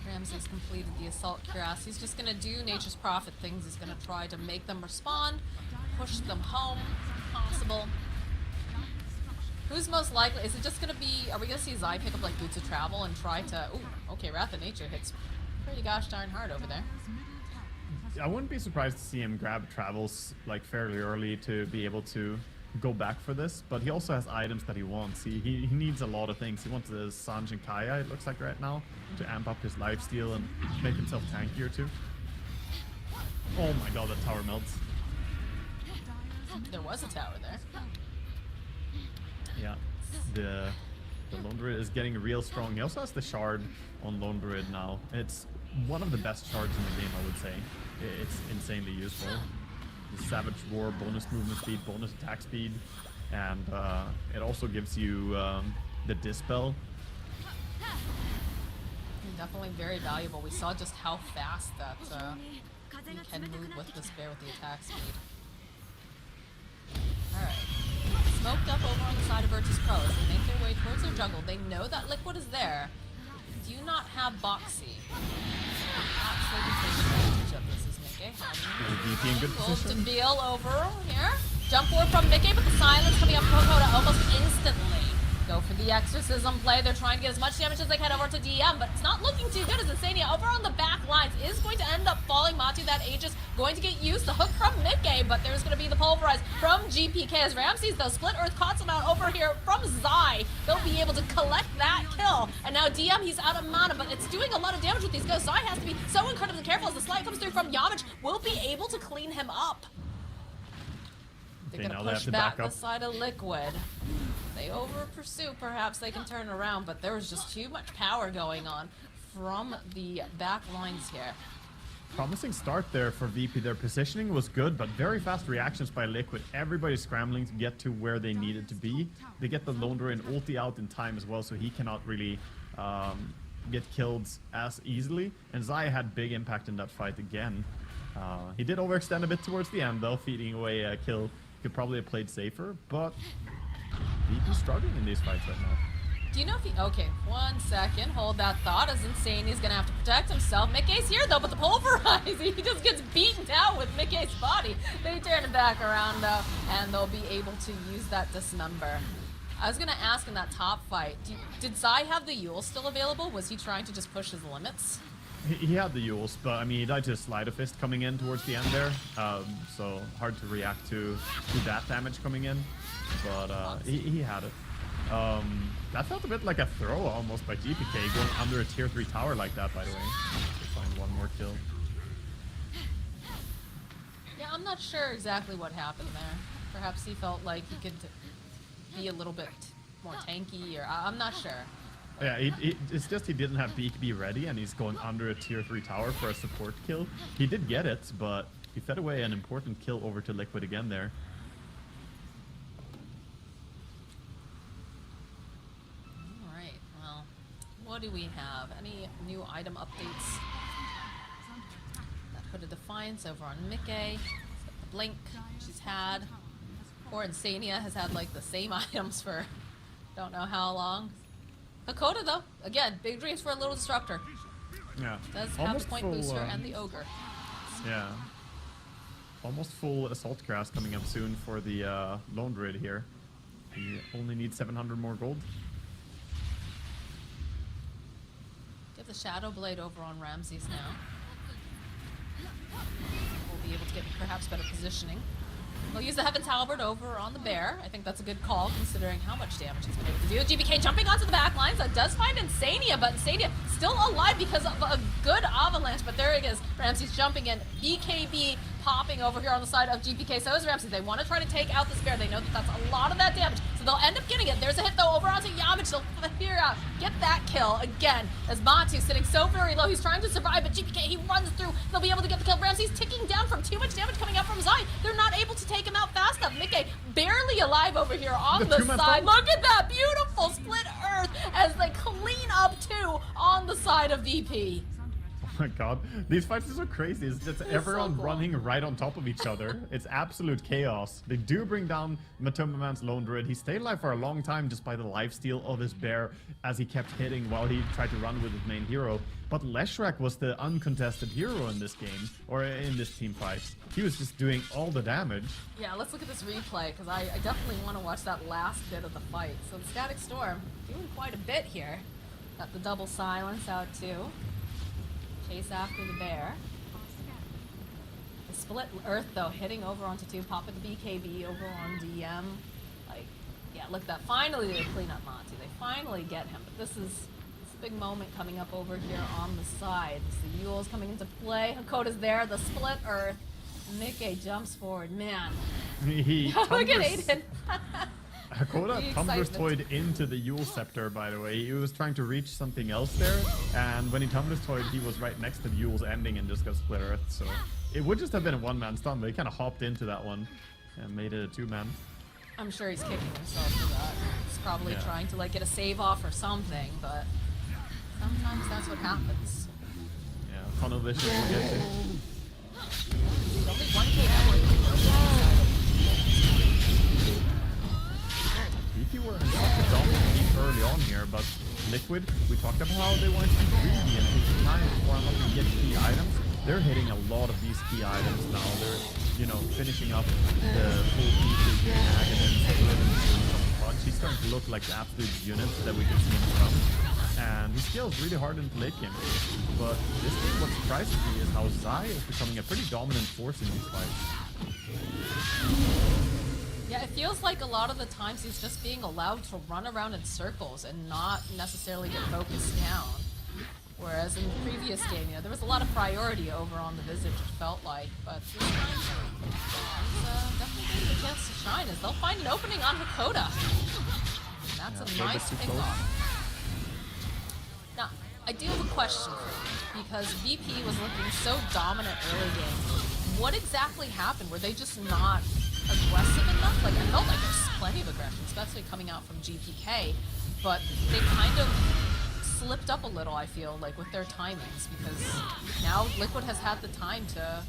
Ramsey's completed the assault cuirass. He's just gonna do Nature's Prophet things. He's gonna try to make them respond, push them home if possible. Who's most likely? Is it just gonna be? Are we gonna see Zai pick up like Boots of Travel and try to? Ooh, okay, Wrath of Nature hits pretty gosh darn hard over there. I wouldn't be surprised to see him grab travels like fairly early to be able to go back for this, but he also has items that he wants. He needs a lot of things. He wants the Sanj and Kaya, it looks like right now, to amp up his lifesteal and make himself tankier too. Oh my god, that tower melts. There was a tower there. Yeah, the Lone Druid is getting real strong. He also has the shard on Lone Druid now. It's one of the best shards in the game, I would say. It's insanely useful. The Savage Roar, bonus movement speed, bonus attack speed, and it also gives you the Dispel. Definitely very valuable. We saw just how fast that you can move with this bear with the attack speed. Alright. Smoked up over on the side of Virtus Pro as they make their way towards their jungle. They know that Liquid is there. Do not have Boxy. Perhaps they can take advantage of this as Mickey. VP in good position. To Beal over here. Jump forward from Mickey, but the silence coming up from Koda almost instantly. Go for the exorcism play. They're trying to get as much damage as they can over to DM, but it's not looking too good as Insania over on the back lines is going to end up falling. Matu, that Aegis going to get used. The hook from Mickey, but there's going to be the pulverize from GPK as Ramses, though. Split Earth caught him out over here from Zai. They'll be able to collect that kill. And now DM, he's out of mana, but it's doing a lot of damage with these ghosts. Zai has to be so incredibly careful as the slide comes through from Yamich. Will be able to clean him up. They're Okay, going now to they push have to back back the up. side of Liquid. They over pursue, perhaps they can turn around, but there was just too much power going on from the back lines here. Promising start there for VP. Their positioning was good, but very fast reactions by Liquid. Everybody's scrambling to get to where they needed to be. They get the Lone Druid and ulti out in time as well, so he cannot really get killed as easily. And Zai had big impact in that fight again. He did overextend a bit towards the end, though, feeding away a kill. Could probably have played safer, but VP's struggling in these fights right now. Do you know if he... Okay, 1 second. Hold that thought. As Insane, he's going to have to protect himself. Mickey's here, though, but the pulverize, he just gets beaten down with Mickey's body. They turn it back around, though, and they'll be able to use that dismember. I was going to ask in that top fight, did Zai have the Yule still available? Was he trying to just push his limits? He had the Yules, but I mean, he died to a Sleight of Fist coming in towards the end there. So hard to react to that damage coming in. But he had it. That felt a bit like a throw almost by GPK going under a tier 3 tower like that, by the way. To find one more kill. Yeah, I'm not sure exactly what happened there. Perhaps he felt like he could be a little bit more tanky, or I'm not sure. Yeah, it's just he didn't have BKB ready, and he's going under a tier 3 tower for a support kill. He did get it, but he fed away an important kill over to Liquid again there. Alright, well, what do we have? Any new item updates? That Hood of Defiance over on Mickey. She's got the Blink she's had. Poor Insania has had like the same items for don't know how long. Hakoda, though, again, big dreams for a little Disruptor. Yeah. Does have the point booster and the Ogre. Yeah. Almost full Assault Cuirass coming up soon for the Lone Druid here. He only needs 700 more gold. Get the Shadow Blade over on Ramses now. We'll be able to get perhaps better positioning. We'll use the Heaven's Halberd over on the Bear. I think that's a good call considering how much damage he's been able to do. GBK jumping onto the back lines. That does find Insania, but Insania still alive because of a good avalanche. But there it is. Ramses jumping in. BKB popping over here on the side of GPK. So is Ramses. They want to try to take out this Bear. They know that that's a lot of that damage. So they'll end up getting it. There's a hit though over onto Yamich. They'll figure out. Get that kill again. As Matu sitting so very low. He's trying to survive, but GPK, he runs through. They'll be able to get the kill. Ramses ticking down from too much damage coming out from Zai. They're not able to take him out fast enough. Mickey barely alive over here on the side. Look at that beautiful split earth as they clean up two on the side of VP. Oh my god, these fights are so crazy. It's just everyone so cool. running right on top of each other. It's absolute chaos. They do bring down Matoma Man's Lone Druid. He stayed alive for a long time just by the lifesteal of his Bear as he kept hitting while he tried to run with his main hero. But but Leshrac was the uncontested hero in this game, or in this team fight. He was just doing all the damage. Yeah, let's look at this replay, because I definitely want to watch that last bit of the fight. So the Static Storm doing quite a bit here. Got the double silence out too. Chase after the bear. The split Earth though, hitting over onto 2, popping the BKB over on DM. Like, yeah, look at that. Finally they clean up Monty. They finally get him, but this is a big moment coming up over here on the side. The Yule's coming into play. Hakoda's there, the split Earth. Mickey jumps forward, man. He Look at Aiden. Hakoda The tumblers excitement. toyed into the Yule Scepter, by the way. He was trying to reach something else there, and when he tumblers toyed, he was right next to the Yule's ending and just got split Earth. So it would just have been a one-man stun, but he kind of hopped into that one and made it a two-man. I'm sure he's kicking himself for that. He's probably Yeah. trying to like get a save off or something, but sometimes that's what happens. Yeah, tunnel vision we'll get to. Only 1k network. BP were in such a dominant lead early on here, but Liquid, we talked about how they wanted to be greedy and take time for them to get key items. They're hitting a lot of these key items now. They're, you know, finishing up the full pieces, Aghanim, he's starting to look like the absolute unit that we can see him from. And he scales really hard into late game. But this game, what surprises me is how Zai is becoming a pretty dominant force in these fights. Yeah, it feels like a lot of the times he's just being allowed to run around in circles and not necessarily get focused down. Whereas in the previous game, you know, there was a lot of priority over on the Visage, it felt like. But this time, he's definitely getting a chance to shine as they'll find an opening on Hakoda. And that's a nice pickoff. Now, I do have a question for you, because VP was looking so dominant early game. What exactly happened? Were they just not aggressive enough? Like, I felt like there's plenty of aggression, especially coming out from GPK, but they kind of slipped up a little, I feel, like with their timings, because now Liquid has had the time to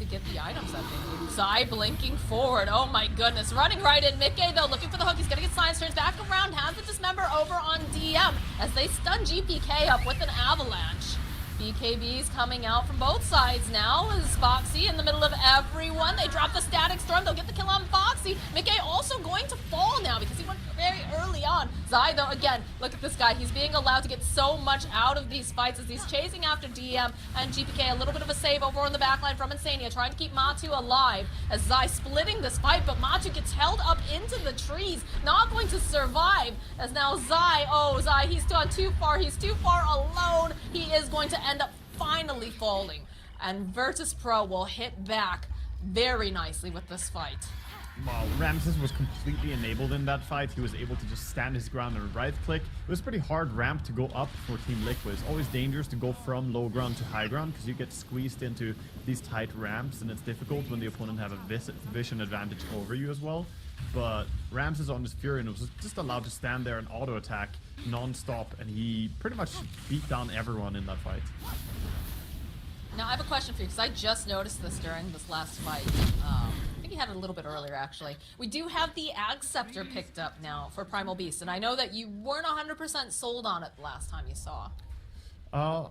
get the items that they need. Zai blinking forward, oh my goodness, running right in. Mickey though, looking for the hook, he's gonna get science, turns back around, has the dismember over on DM as they stun GPK up with an avalanche. BKB's coming out from both sides now. Is Foxy in the middle of everyone. They drop the Static Storm. They'll get the kill on Foxy. Mickey also going to fall now because he went very early on. Zai, though, again, look at this guy. He's being allowed to get so much out of these fights as he's chasing after DM and GPK. A little bit of a save over on the backline from Insania, trying to keep Matu alive as Zai splitting this fight, but Matu gets held up into the trees. Not going to survive as now Zai, he's gone too far. He's too far alone. He is going to end up finally falling, and Virtus Pro will hit back very nicely with this fight. Wow, Ramses was completely enabled in that fight. He was able to just stand his ground and right click. It was a pretty hard ramp to go up for Team Liquid. It's always dangerous to go from low ground to high ground because you get squeezed into these tight ramps, and it's difficult when the opponent have a vision advantage over you as well. But Ramses on his Fury and was just allowed to stand there and auto attack non-stop, and he pretty much beat down everyone in that fight. Now I have a question for you because I just noticed this during this last fight. I think you had it a little bit earlier actually. We do have the Ag Scepter picked up now for Primal Beast, and I know that you weren't 100% sold on it the last time you saw.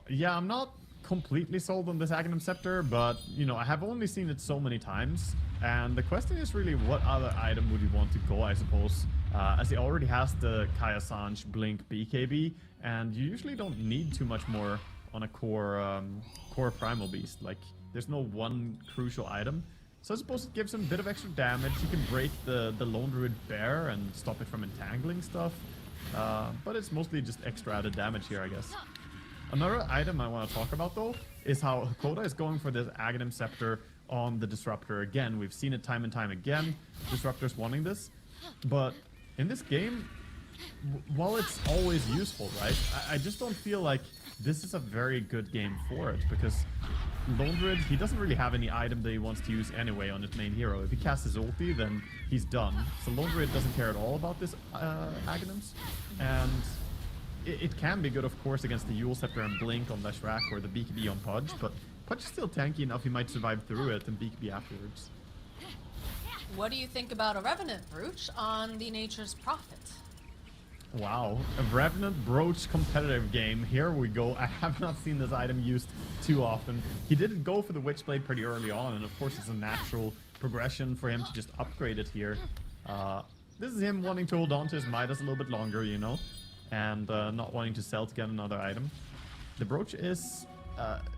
Yeah, I'm not completely sold on this Aghanim Scepter, but you know, I have only seen it so many times, and the question is really what other item would you want to go, I suppose, as he already has the Kaya Sanj Blink BKB, and you usually don't need too much more on a core Primal Beast. Like, there's no one crucial item, so I suppose it gives him a bit of extra damage. You can break the Lone Druid Bear and stop it from entangling stuff, but it's mostly just extra added damage here, I guess. Another item I want to talk about, though, is how Hakoda is going for this Aghanim Scepter on the Disruptor again. We've seen it time and time again, Disruptors wanting this. But in this game, while it's always useful, right, I just don't feel like this is a very good game for it, because Lone Druid, he doesn't really have any item that he wants to use anyway on his main hero. If he casts his ulti, then he's done. So Lone Druid doesn't care at all about this Aghanims, and it can be good, of course, against the Yule Scepter and Blink on Leshrac or the BKB on Pudge, but Pudge is still tanky enough he might survive through it and BKB afterwards. What do you think about a Revenant Brooch on the Nature's Prophet? Wow, a Revenant Brooch competitive game. Here we go. I have not seen this item used too often. He did go for the Witchblade pretty early on, and of course it's a natural progression for him to just upgrade it here. This is him wanting to hold on to his Midas a little bit longer, you know, and not wanting to sell to get another item. The Brooch is,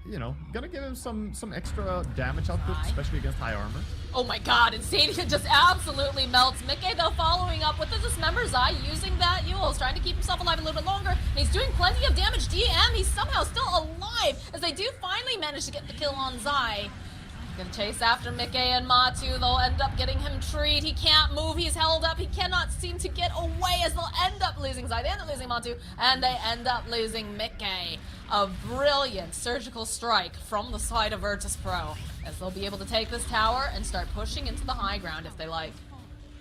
you know, gonna give him some extra damage output, especially against high armor. Oh my god, Insania just absolutely melts. Mickey, though, following up with the Dismember Zai, using that Yule, is trying to keep himself alive a little bit longer, and he's doing plenty of damage. DM, he's somehow still alive, as they do finally manage to get the kill on Zai. Gonna chase after Mickey and Matu. They'll end up getting him treed. He can't move. He's held up. He cannot seem to get away, as they'll end up losing Zai. They end up losing Matu, and they end up losing Mickey. A brilliant surgical strike from the side of Virtus Pro, as they'll be able to take this tower and start pushing into the high ground if they like.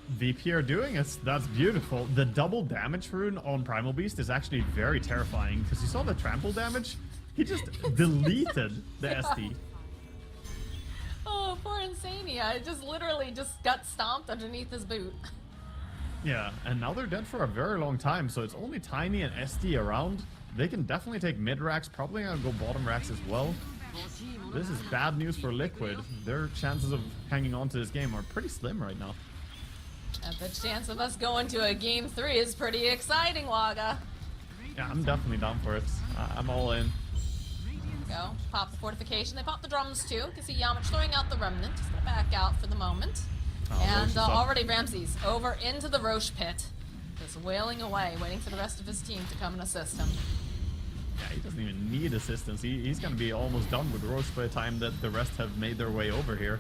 VP are doing it. That's beautiful. The double damage rune on Primal Beast is actually very terrifying, because you saw the trample damage? He just deleted the ST. Oh, poor Insania. It just literally just got stomped underneath his boot. Yeah, and now they're dead for a very long time, so it's only Tiny and ST around. They can definitely take mid racks, probably gonna go bottom racks as well. This is bad news for Liquid. Their chances of hanging on to this game are pretty slim right now. And the chance of us going to a game 3 is pretty exciting, Waga. Yeah, I'm definitely down for it. I'm all in. Go. Pop the fortification. They pop the drums too. You can see Yamich throwing out the remnant. Just gonna back out for the moment. And already Ramses over into the Roche pit. Just wailing away, waiting for the rest of his team to come and assist him. Yeah, he doesn't even need assistance. He's gonna be almost done with Roche by the time that the rest have made their way over here.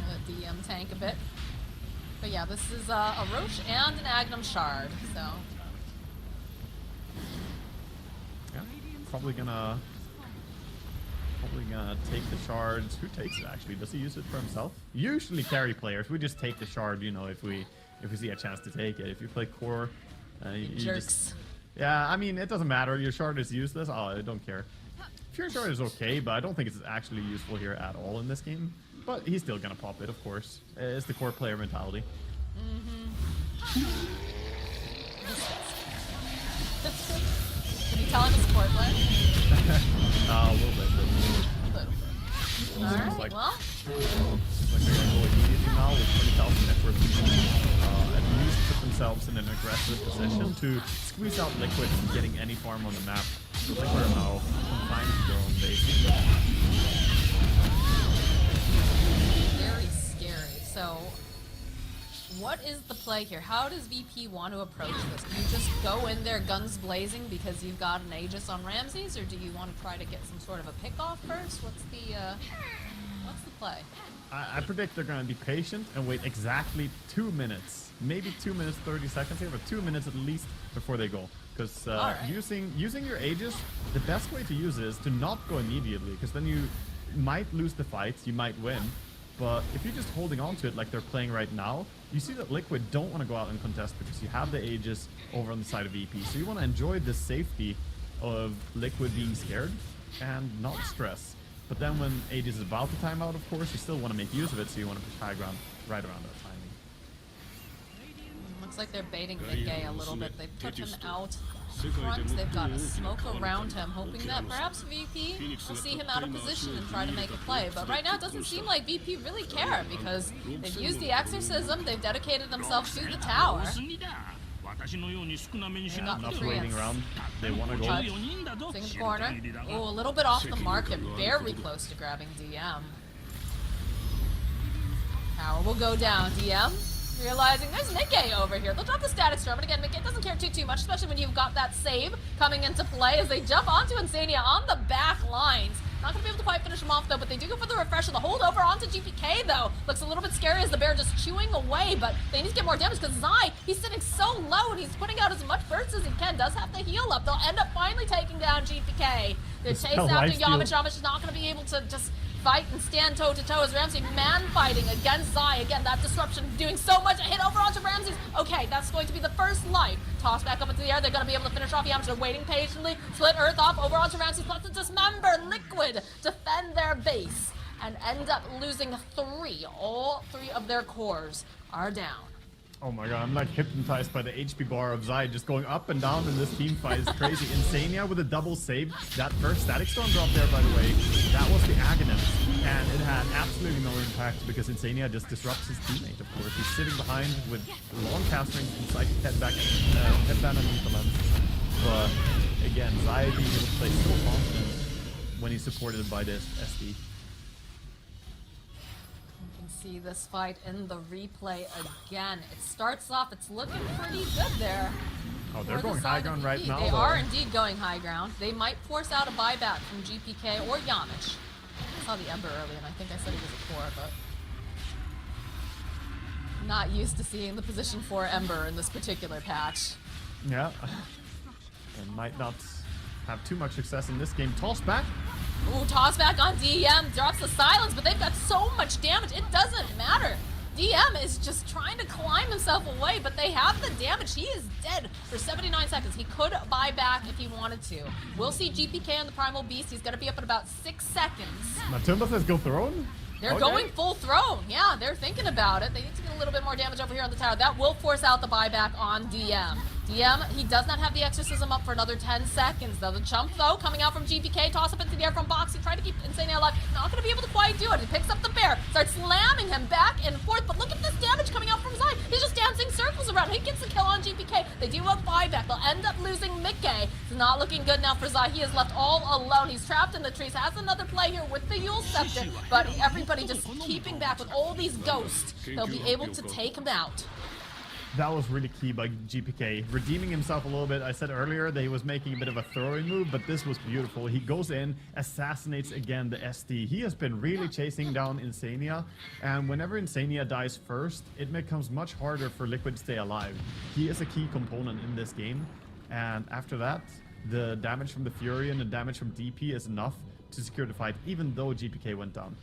Let DM tank a bit. But yeah, this is a Roche and an Agnum Shard, so... Yeah, probably gonna take the shards. Who takes it actually? Does he use it for himself? Usually carry players. We just take the shard, you know, if we see a chance to take it. If you play core, you Jerks. just... Yeah, I mean, it doesn't matter. Your shard is useless. Oh, I don't care. Pure shard is okay, but I don't think it's actually useful here at all in this game. But he's still gonna pop it, of course. It's the core player mentality. Can you tell him it's a core player? A little bit. Alright, like, well... Like they're gonna go immediately now with 20,000 network at least put themselves in an aggressive position to squeeze out Liquid from getting any farm on the map. So Liquid are now confined to their own base. Very scary. So, what is the play here? How does VP want to approach this? Do you just go in there guns blazing because you've got an Aegis on Ramses, or do you want to try to get some sort of a pick off first? What's the play? I predict they're going to be patient and wait exactly 2 minutes. Maybe 2 minutes 30 seconds here, but 2 minutes at least before they go. Because using your Aegis, the best way to use it is to not go immediately, because then you might lose the fight, you might win. But if you're just holding on to it like they're playing right now, you see that Liquid don't want to go out and contest because you have the Aegis over on the side of EP. So you want to enjoy the safety of Liquid being scared and not stress. But then when Aegis is about to time out, of course, you still want to make use of it, so you want to push high ground right around that timing. Looks like they're baiting Mickey a little bit. They put him out front. They've got a smoke around him, hoping that perhaps VP will see him out of position and try to make a play. But right now it doesn't seem like VP really care, because they've used the exorcism, they've dedicated themselves to the tower. They've got Not the waiting around. They want to go. Touch. In the corner. Oh, a little bit off the market. Very close to grabbing DM. Power will go down. DM realizing there's Mickey over here. They'll drop the static storm, but again, Mickey doesn't care too much, especially when you've got that save coming into play as they jump onto Insania on the back lines. Not gonna be able to quite finish him off though, but they do go for the refresher. The holdover onto GPK though looks a little bit scary as the bear just chewing away, but they need to get more damage because Zai, he's sitting so low and he's putting out as much burst as he can. Does have the heal up. They'll end up finally taking down GPK. They're chased after Yamich. Yamich is not gonna be able to just fight and stand toe-to-toe as Ramsey man-fighting against Zai. Again, that disruption doing so much. A hit over onto Ramses. Okay, that's going to be the first life. Toss back up into the air. They're going to be able to finish off Yamcha. They're waiting patiently. Split Earth off over onto Ramses. Plus to dismember Liquid. Defend their base. and end up losing 3. All 3 of their cores are down. Oh my god, I'm like hypnotized by the HP bar of Zai just going up and down in this team fight. It's crazy. Insania with a double save. That first Static Storm drop there, by the way, that was the Aghanim. And it had absolutely no impact because Insania just disrupts his teammate, of course. He's sitting behind with long cast rings and psychic headband underneath the lens. But again, Zai being able to play so confident when he's supported by this SD. See this fight in the replay again. It starts off, it's looking pretty good there. Oh, they're for the going side high of ground VP. right now. They though. are indeed going high ground. They might force out a buyback from GPK or Yamich. I saw the Ember early and I think I said he was a 4, but not used to seeing the position 4 Ember in this particular patch. Yeah. And might not have too much success in this game. Toss back. Ooh, toss back on DM, drops the silence, but they've got so much damage, it doesn't matter. DM is just trying to climb himself away, but they have the damage. He is dead for 79 seconds. He could buy back if he wanted to. We'll see GPK on the Primal Beast. He's going to be up in about 6 seconds. Matumba says go throne. They're Okay. going full throne. Yeah, they're thinking about it. They need to get a little bit more damage over here on the tower. That will force out the buyback on DM. DM, he does not have the Exorcism up for another 10 seconds, though. The jump, though, coming out from GPK, toss up into the air from Box. He tried to keep Insania alive. Not going to be able to quite do it. He picks up the bear, starts slamming him back and forth, but look at this damage coming out from Zai. He's just dancing circles around. He gets the kill on GPK. They do have buyback. They'll end up losing Mickey. It's not looking good now for Zai. He is left all alone. He's trapped in the trees. Has another play here with the Yule Scepter, but everybody just keeping back with all these ghosts. They'll be able to take him out. That was really key by GPK, redeeming himself a little bit. I said earlier that he was making a bit of a throwing move, but this was beautiful. He goes in, assassinates again the SD. He has been really chasing down Insania, and whenever Insania dies first, it becomes much harder for Liquid to stay alive. He is a key component in this game, and after that, the damage from the Fury and the damage from DP is enough to secure the fight, even though GPK went down.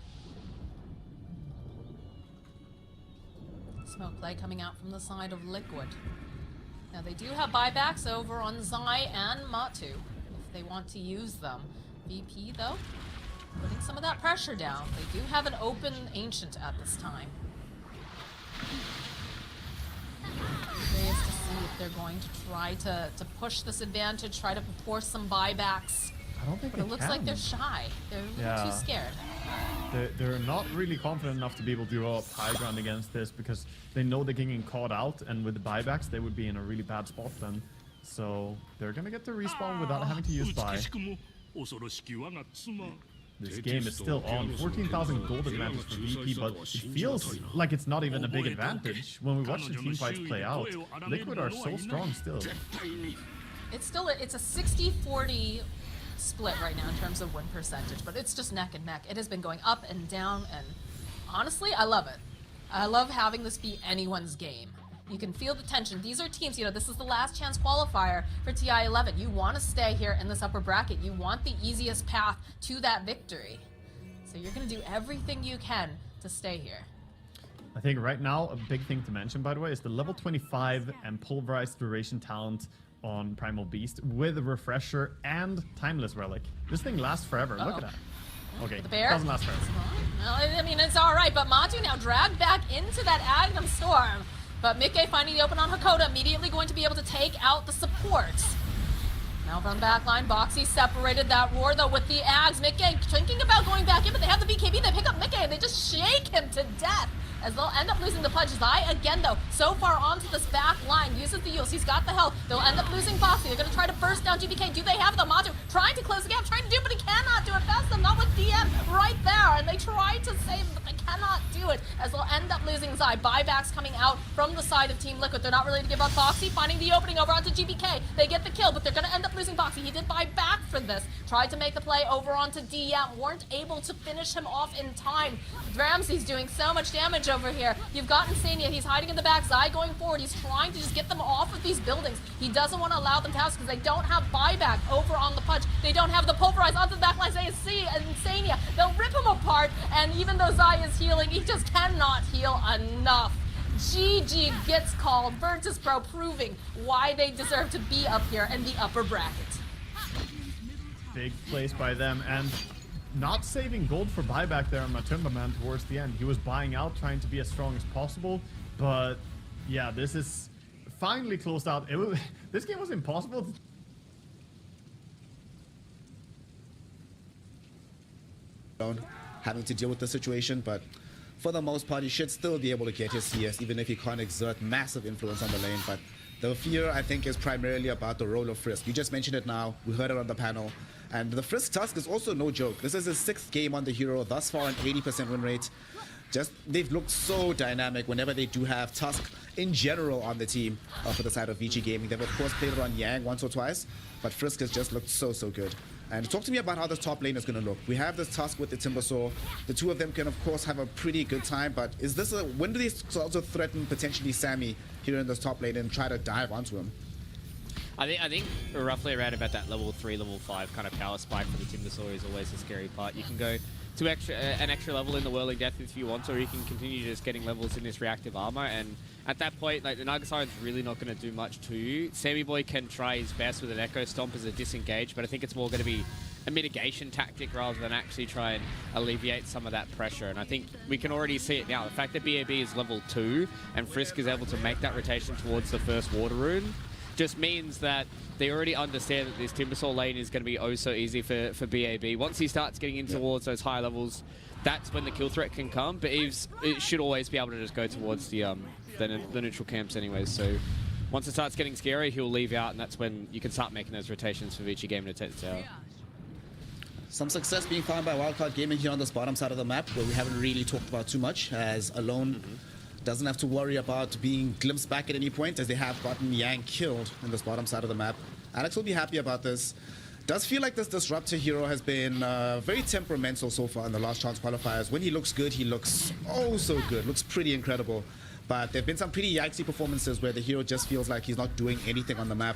Smoke play coming out from the side of Liquid. Now they do have buybacks over on Zai and Matu if they want to use them. VP though, putting some of that pressure down. They do have an open Ancient at this time. Curious to see if they're going to try to push this advantage, try to force some buybacks. I don't think But it looks like they're shy. They're a little too scared. They're not really confident enough to be able to go up high ground against this because they know they're getting caught out, and with the buybacks they would be in a really bad spot then. So they're gonna get the respawn without having to use buy. This game is still on. 14,000 gold advantage for VP, but it feels like it's not even a big advantage. When we watch the team fights play out, Liquid are so strong still. It's a 60-40 split right now in terms of win percentage, but it's just neck and neck. It has been going up and down, and honestly, I love it. I love having this be anyone's game. You can feel the tension. These are teams, this is the last chance qualifier for TI-11. You want to stay here in this upper bracket. You want the easiest path to that victory. So you're going to do everything you can to stay here. I think right now, a big thing to mention, by the way, is the level 25 and pulverized duration talent on Primal Beast with a refresher and timeless relic. This thing lasts forever. Look at that. Okay, The bear? doesn't last forever. Well, I mean, it's all right, but Matu now dragged back into that Aghanim Storm. But Mickey finding the open on Hakoda, immediately going to be able to take out the supports. Now from the back line, Boxy separated that roar, though, with the Ags. Mickey thinking about going back in, but they have the BKB. They pick up Mickey, and they just shake him to death, as they'll end up losing the pledge. Zai again, though, so far onto this back line, uses the Yules. He's got the health. They'll end up losing Boxy. They're going to try to burst down GPK. Do they have the Matu? Trying to close the gap, trying to do it, but he cannot do it fast enough. Not with DM right there, and they try to save him, but they cannot do it, as they'll end up losing Zai. Buybacks coming out from the side of Team Liquid. They're not ready to give up Boxy, finding the opening over onto GPK. They get the kill, but they're going to end up losing Boxy. He did buy back for this. Tried to make the play over onto DM. Weren't able to finish him off in time. Ramsey's doing so much damage over here. You've got Insania. He's hiding in the back. Zai going forward. He's trying to just get them off of these buildings. He doesn't want to allow them to house because they don't have buyback over on the punch. They don't have the pulverize onto the back line. They see Insania. They'll rip him apart. And even though Zai is healing, he just cannot heal enough. GG gets called. Virtus Pro proving why they deserve to be up here in the upper bracket. Big place by them, and not saving gold for buyback there on Matumba Man towards the end. He was buying out, trying to be as strong as possible. But yeah, this is finally closed out. This game was impossible. Having to deal with the situation, but for the most part, he should still be able to get his CS, even if he can't exert massive influence on the lane. But the fear, I think, is primarily about the role of Frisk. You just mentioned it now. We heard it on the panel. And the Frisk Tusk is also no joke. This is his 6th game on the hero, thus far an 80% win rate. They've looked so dynamic whenever they do have Tusk in general on the team for the side of VG Gaming. They've, of course, played it on Yang once or twice, but Frisk has just looked so good. And talk to me about how this top lane is going to look. We have this Tusk with the Timbersaw. The two of them can, of course, have a pretty good time, but is this when do they also threaten potentially Sammy here in this top lane and try to dive onto him? I think roughly around about that level 3, level 5 kind of power spike for the Timbersaw is always the scary part. You can go to an extra level in the Whirling Death if you want, or you can continue just getting levels in this reactive armor, and at that point, like, the Nagasiren's really not going to do much to you. Sammy Boy can try his best with an Echo Stomp as a disengage, but I think it's more going to be a mitigation tactic rather than actually try and alleviate some of that pressure. And I think we can already see it now. The fact that BAB is level 2 and Frisk is able to make that rotation towards the first Water Rune just means that they already understand that this Timbersaw lane is going to be oh so easy for BAB. Once he starts getting in towards those high levels, that's when the kill threat can come. But it should always be able to just go towards the neutral camps anyways. So once it starts getting scary, he'll leave out, and that's when you can start making those rotations for VG Gaming to take the tower. Some success being found by Wildcard Gaming here on this bottom side of the map, where we haven't really talked about too much, as Alone doesn't have to worry about being glimpsed back at any point, as they have gotten Yang killed in this bottom side of the map. Alex will be happy about this. Does feel like this Disruptor hero has been very temperamental so far in the last chance qualifiers. When he looks good, he looks oh so good, looks pretty incredible. But there have been some pretty yikesy performances where the hero just feels like he's not doing anything on the map.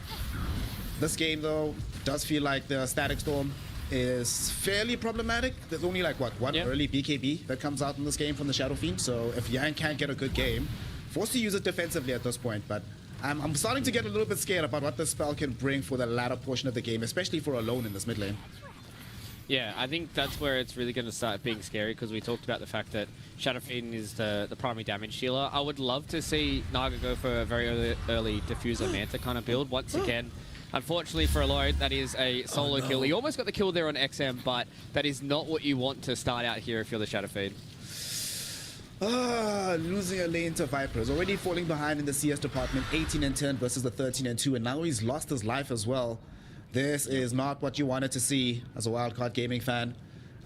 This game, though, does feel like the Static Storm is fairly problematic. There's only like, what, one early BKB that comes out in this game from the Shadow Fiend. So if Yang can't get a good game, forced to use it defensively at this point. But I'm starting to get a little bit scared about what this spell can bring for the latter portion of the game, especially for Alone in this mid lane. Yeah, I think that's where it's really going to start being scary, because we talked about the fact that Shadow Fiend is the primary damage dealer. I would love to see Naga go for a very early Diffuser Manta kind of build. Once again, unfortunately for Alone, that is a solo kill. He almost got the kill there on XM, but that is not what you want to start out here if you're the Shadow Fiend. Losing a lane to Vipers, already falling behind in the CS department, 18 and 10 versus the 13 and 2, and now he's lost his life as well. This is not what you wanted to see as a Wildcard Gaming fan.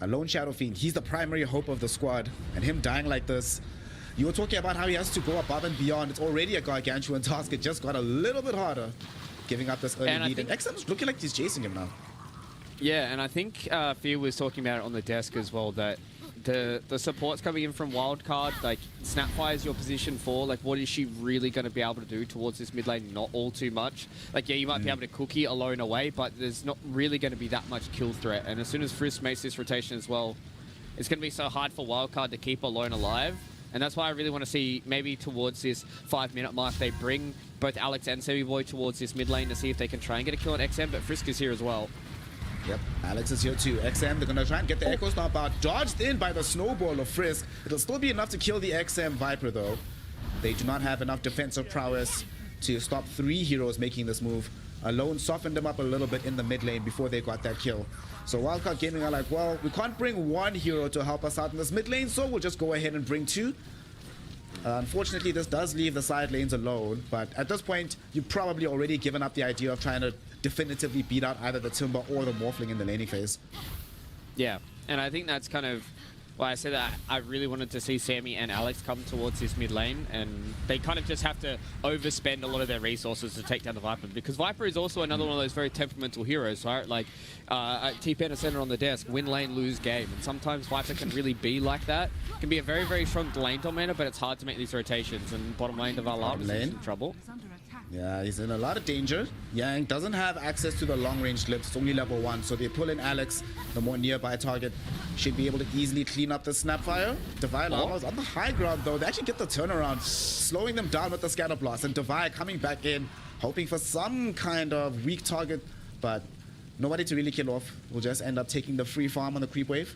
A lone Shadow Fiend, he's the primary hope of the squad, and him dying like this. You were talking about how he has to go above and beyond. It's already a gargantuan task. It just got a little bit harder, giving up this early lead. And XM's looking like he's chasing him now. Yeah, and I think Fear was talking about it on the desk as well, that the support's coming in from Wildcard, like Snapfire is your position 4, like what is she really going to be able to do towards this mid lane? Not all too much. Like, yeah, you might be able to cookie Alone away, but there's not really going to be that much kill threat. And as soon as Frisk makes this rotation as well, it's going to be so hard for Wildcard to keep Alone alive. And that's why I really want to see, maybe towards this 5-minute mark, they bring both Alex and Sammy Boy towards this mid lane to see if they can try and get a kill on XM, but Frisk is here as well. Yep, Alex is here too. XM, they're going to try and get the Echo Stomp out. Dodged in by the snowball of Frisk. It'll still be enough to kill the XM Viper though. They do not have enough defensive prowess to stop 3 heroes making this move. Alone softened them up a little bit in the mid lane before they got that kill. So Wildcard Gaming are like, well, we can't bring 1 hero to help us out in this mid lane, so we'll just go ahead and bring 2. Unfortunately, this does leave the side lanes alone, but at this point, you've probably already given up the idea of trying to definitively beat out either the Timber or the Morphling in the laning phase. Yeah, and I think that's kind of why I said that I really wanted to see Sammy and Alex come towards this mid lane, and they kind of just have to overspend a lot of their resources to take down the Viper, because Viper is also another one of those very temperamental heroes, right? Like, T-Pen center on the desk, win lane, lose game, and sometimes Viper can really be like that. It can be a very, very strong lane dominator, but it's hard to make these rotations, and bottom lane of Alarm is in trouble. Yeah, he's in a lot of danger. Yang doesn't have access to the long-range lips. It's only level 1, so they pull in Alex, the more nearby target. Should be able to easily clean up the Snapfire. Divide Llama's on the high ground, though. They actually get the turnaround, slowing them down with the Scatter Blast. And Divide coming back in, hoping for some kind of weak target, but nobody to really kill off. We'll just end up taking the free farm on the creep wave.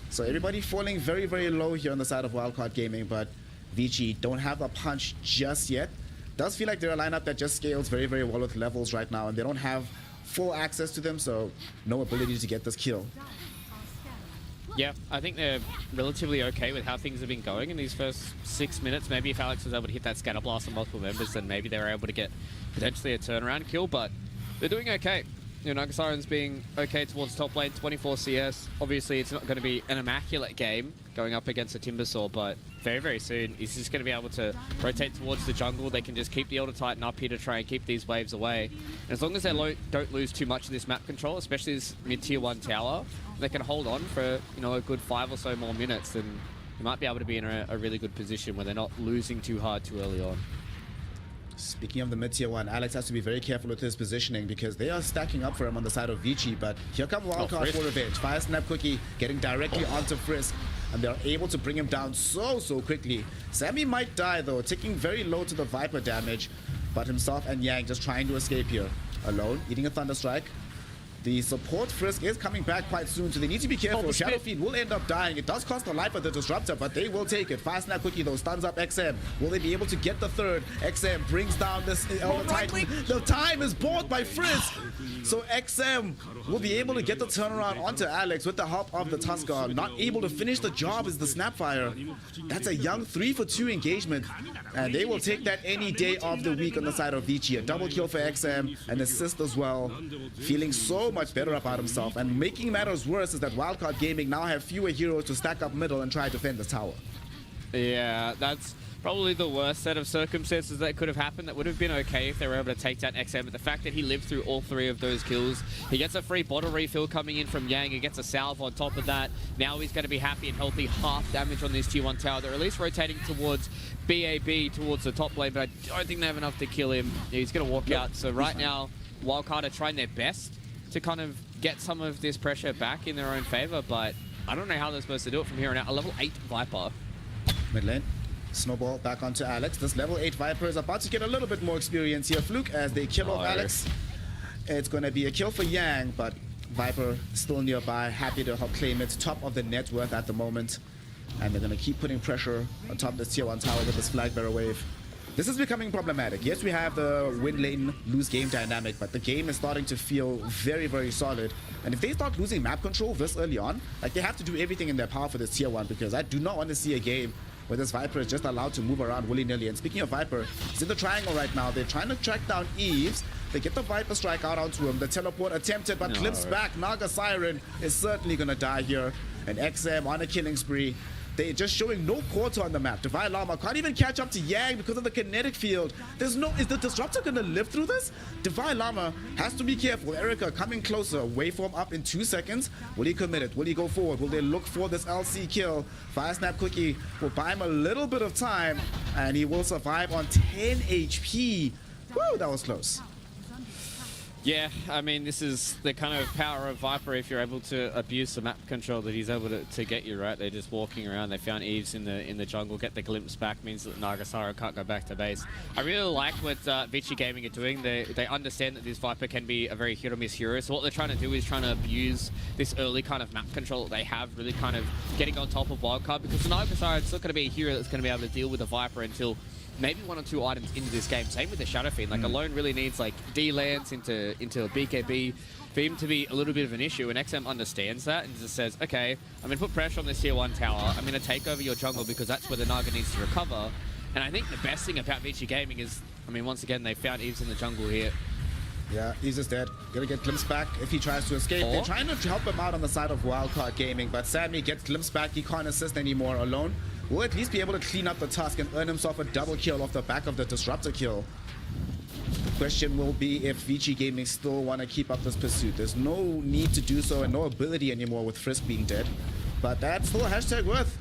So everybody falling very, very low here on the side of Wildcard Gaming, but Vici don't have the punch just yet. Does feel like they're a lineup that just scales very, very well with levels right now, and they don't have full access to them, so no ability to get this kill. Yeah, I think they're relatively okay with how things have been going in these first 6 minutes. Maybe if Alex was able to hit that scatter blast on multiple members, then maybe they were able to get potentially a turnaround kill, but they're doing okay. You know, Nagasiren's being okay towards top lane, 24 CS. Obviously, it's not going to be an immaculate game going up against a Timbersaw, but very, very soon, he's just going to be able to rotate towards the jungle. They can just keep the Elder Titan up here to try and keep these waves away. And as long as they don't lose too much of this map control, especially this mid-tier 1 tower, they can hold on for, you know, a good 5 or so more minutes, then they might be able to be in a really good position where they're not losing too hard too early on. Speaking of the mid-tier 1, Alex has to be very careful with his positioning because they are stacking up for him on the side of Vici, but here comes Wildcard for revenge. Fire Snap Cookie getting directly onto Frisk, and they're able to bring him down so quickly. Sammy might die though, ticking very low to the Viper damage, but himself and Yang just trying to escape here. Alone, eating a Thunderstrike. The support Frisk is coming back quite soon, so they need to be careful. Shadow Fiend will end up dying. It does cost the life of the Disruptor, but they will take it. Fast Snap Cookie though stuns up XM. Will they be able to get the third? XM brings down this Elder Titan. The time is bought by Frisk. So XM will be able to get the turnaround onto Alex with the help of the Tusker. Not able to finish the job is the Snapfire. That's a young 3-for-2 engagement, and they will take that any day of the week on the side of Vici. A double kill for XM, an assist as well. Feeling so much better about himself, and making matters worse is that Wildcard Gaming now have fewer heroes to stack up middle and try to defend the tower. Yeah, that's probably the worst set of circumstances that could have happened. That would have been okay if they were able to take down XM, but the fact that he lived through all 3 of those kills, he gets a free bottle refill coming in from Yang, he gets a salve on top of that. Now he's going to be happy and healthy, half damage on this tier 1 tower. They're at least rotating towards BAB, towards the top lane, but I don't think they have enough to kill him. He's going to walk out. So right now, Wildcard are trying their best to kind of get some of this pressure back in their own favor, but I don't know how they're supposed to do it from here on out. A level 8 Viper. Mid lane. Snowball back onto Alex. This level 8 Viper is about to get a little bit more experience here. Fluke as they kill off Alex. It's going to be a kill for Yang, but Viper still nearby, happy to help claim it. Top of the net worth at the moment. And they're going to keep putting pressure on top of this tier 1 tower with this flag bearer wave. This is becoming problematic. Yes, we have the win lane, lose game dynamic, but the game is starting to feel very, very solid. And if they start losing map control this early on, like they have to do everything in their power for this tier 1, because I do not want to see a game where this Viper is just allowed to move around willy-nilly. And speaking of Viper, he's in the triangle right now. They're trying to track down Eves. They get the Viper strike out onto him. The teleport attempted, but glimpsed back. Naga Siren is certainly going to die here. And XM on a killing spree. They're just showing no quarter on the map. Divine Llama can't even catch up to Yang because of the kinetic field. Is the Disruptor going to live through this? Divine Llama has to be careful. Erica coming closer. Waveform up in 2 seconds. Will he commit it? Will he go forward? Will they look for this LC kill? Fire Snap Cookie will buy him a little bit of time, and he will survive on 10 HP. Woo, that was close. Yeah, I mean, this is the kind of power of Viper if you're able to abuse the map control that he's able to get you, right? They're just walking around. They found Eves in the jungle, get the glimpse back, means that Nagasara can't go back to base. I really like what Vici Gaming are doing. They understand that this Viper can be a very hit-or-miss hero, so what they're trying to do is trying to abuse this early kind of map control that they have, really kind of getting on top of Wildcard, because the Nagasara is not going to be a hero that's going to be able to deal with a Viper until maybe 1 or 2 items into this game. Same with the Shadow Fiend. Like, Alone really needs, like, D-lands into a BKB for him to be a little bit of an issue, and XM understands that and just says, okay, I'm going to put pressure on this tier 1 tower. I'm going to take over your jungle because that's where the Naga needs to recover. And I think the best thing about Vici Gaming is, I mean, once again, they found Eves in the jungle here. Yeah, Eves is dead. Gonna get glimpsed back if he tries to escape. They're trying to help him out on the side of Wildcard Gaming, but Sammy gets glimpsed back. He can't assist anymore. Alone will at least be able to clean up the task and earn himself a double kill off the back of the Disruptor kill. The question will be if Vici Gaming still want to keep up this pursuit. There's no need to do so and no ability anymore with Frisk being dead. But that's still a hashtag worth.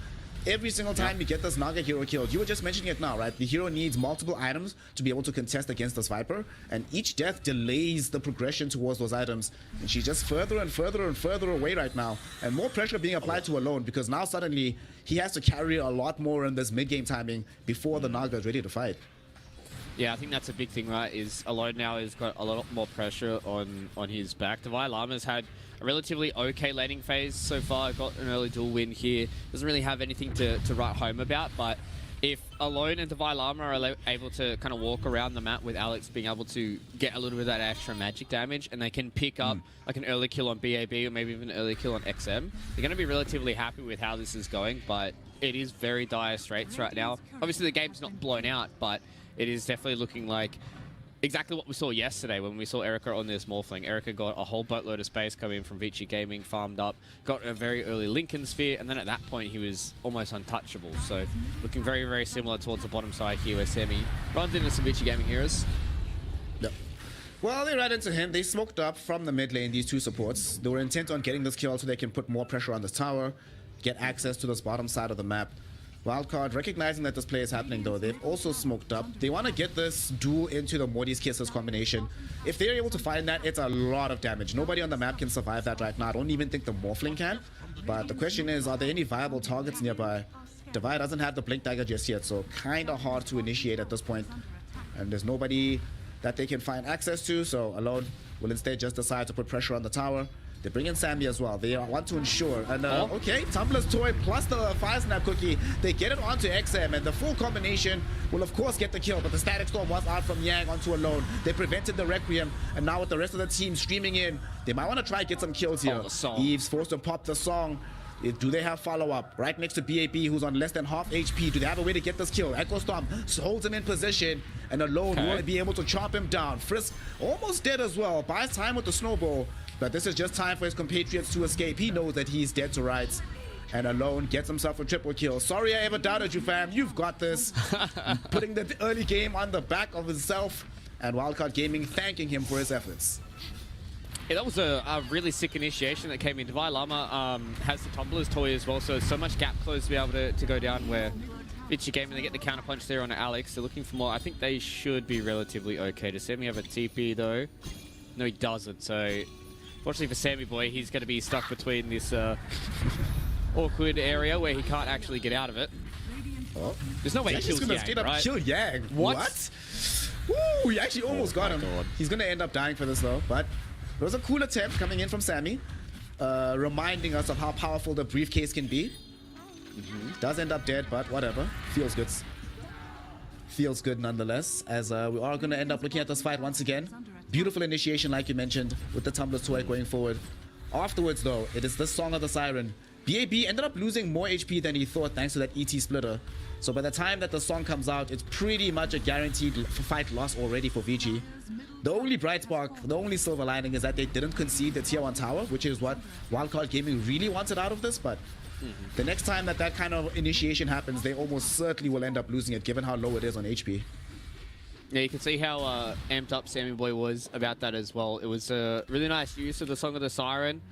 Every single time you get this Naga hero killed, you were just mentioning it now, right? The hero needs multiple items to be able to contest against this Viper, and each death delays the progression towards those items. And she's just further and further and further away right now, and more pressure being applied to Alone, because now suddenly he has to carry a lot more in this mid-game timing before the Naga is ready to fight. Yeah, I think that's a big thing, right? Is Alone now has got a lot more pressure on his back. Divine Llama's had a relatively okay laning phase so far. Got an early duel win here. Doesn't really have anything to write home about, but if Alone and Divine Llama are able to kind of walk around the map with Alex being able to get a little bit of that extra magic damage, and they can pick up like an early kill on BAB or maybe even an early kill on XM, they're going to be relatively happy with how this is going, but it is very dire straits right now. Obviously the game's not blown out, but it is definitely looking like exactly what we saw yesterday when we saw Erica on this Morphling. Erica got a whole boatload of space coming from Vici Gaming, farmed up, got a very early Lincoln Sphere, and then at that point he was almost untouchable. So looking very, very similar towards the bottom side here where Sammy runs into some Vici Gaming heroes. Yep. Well, they ran into him. They smoked up from the mid lane, these two supports. They were intent on getting this kill so they can put more pressure on this tower, get access to this bottom side of the map. Wildcard, recognizing that this play is happening though, they've also smoked up. They want to get this duel into the Morty's Kisses combination. If they're able to find that, it's a lot of damage. Nobody on the map can survive that right now. I don't even think the Morphling can. But the question is, are there any viable targets nearby? Divide doesn't have the Blink Dagger just yet, so kind of hard to initiate at this point. And there's nobody that they can find access to, so Alone will instead just decide to put pressure on the tower. They bring in Sammy as well. They want to ensure. And okay, Tumblr's Toy plus the Fire Snap Cookie. They get it onto XM, and the full combination will of course get the kill. But the Static Storm was out from Yang onto Alone. They prevented the Requiem, and now with the rest of the team streaming in, they might want to try and get some kills here. Eve's forced to pop the song. Do they have follow-up? Right next to BAB, who's on less than half HP. Do they have a way to get this kill? Echo Storm holds him in position, and Alone will be able to chop him down. Frisk almost dead as well. Buys time with the snowball. But this is just time for his compatriots to escape. He knows that he's dead to rights. And Alone gets himself a triple kill. Sorry I ever doubted you, fam. You've got this. Putting the early game on the back of himself. And Wildcard Gaming thanking him for his efforts. Yeah, that was a really sick initiation that came in. Divine Llama has the Tumblr's Toy as well, so much gap close to be able to go down where Vici Gaming, they get the counter punch there on Alex. They're looking for more. I think they should be relatively okay. Does Sammy have a TP though? No, he doesn't, so fortunately for Sammy Boy, he's going to be stuck between this awkward area where he can't actually get out of it. Oh. There's no way he kills Yang, right? Kill Yang. What? Woo, he actually almost got him. God. He's going to end up dying for this though, but it was a cool attempt coming in from Sammy, reminding us of how powerful the briefcase can be. Does end up dead, but whatever. Feels good. Feels good nonetheless, as we are going to end up looking at this fight once again. Beautiful initiation, like you mentioned, with the Tumblr's Toy going forward. Afterwards, though, it is the Song of the Siren. BAB ended up losing more HP than he thought thanks to that ET splitter. So by the time that the song comes out, it's pretty much a guaranteed fight loss already for Vici. The only bright spark, the only silver lining is that they didn't concede the tier 1 tower, which is what Wildcard Gaming really wanted out of this, but the next time that kind of initiation happens, they almost certainly will end up losing it, given how low it is on HP. Yeah, you can see how amped up Sammy Boy was about that as well. It was a really nice use of the Song of the Siren.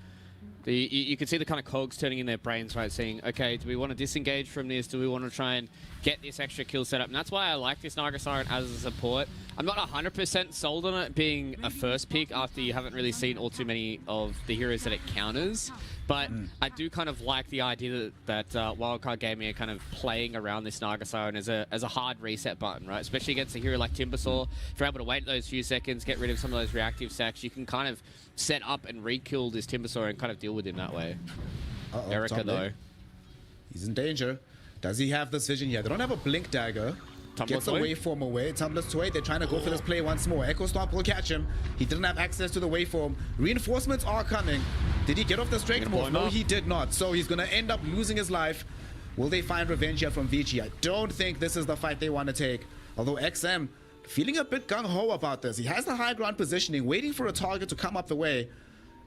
You can see the kind of cogs turning in their brains, right, saying, okay, do we want to disengage from this? Do we want to try and get this extra kill set up? And that's why I like this Naga Siren as a support. I'm not 100% sold on it being a first pick after you haven't really seen all too many of the heroes that it counters. But I do kind of like the idea that Wildcard Gaming are kind of playing around this Naga Siren as a hard reset button, right? Especially against a hero like Timbersaw. If you're able to wait those few seconds, get rid of some of those reactive stacks, you can kind of set up and re-kill this Timbersaw and kind of deal with him that way. Erica, though. He's in danger. Does he have this vision here? They don't have a Blink Dagger. Gets the waveform away. Tumblr's Toy, they're trying to go for this play once more. Echo Stomp will catch him. He didn't have access to the waveform. Reinforcements are coming. Did he get off the strength move? No, he did not. So he's going to end up losing his life. Will they find revenge here from Vici? I don't think this is the fight they want to take. Although XM feeling a bit gung-ho about this. He has the high ground positioning, waiting for a target to come up the way.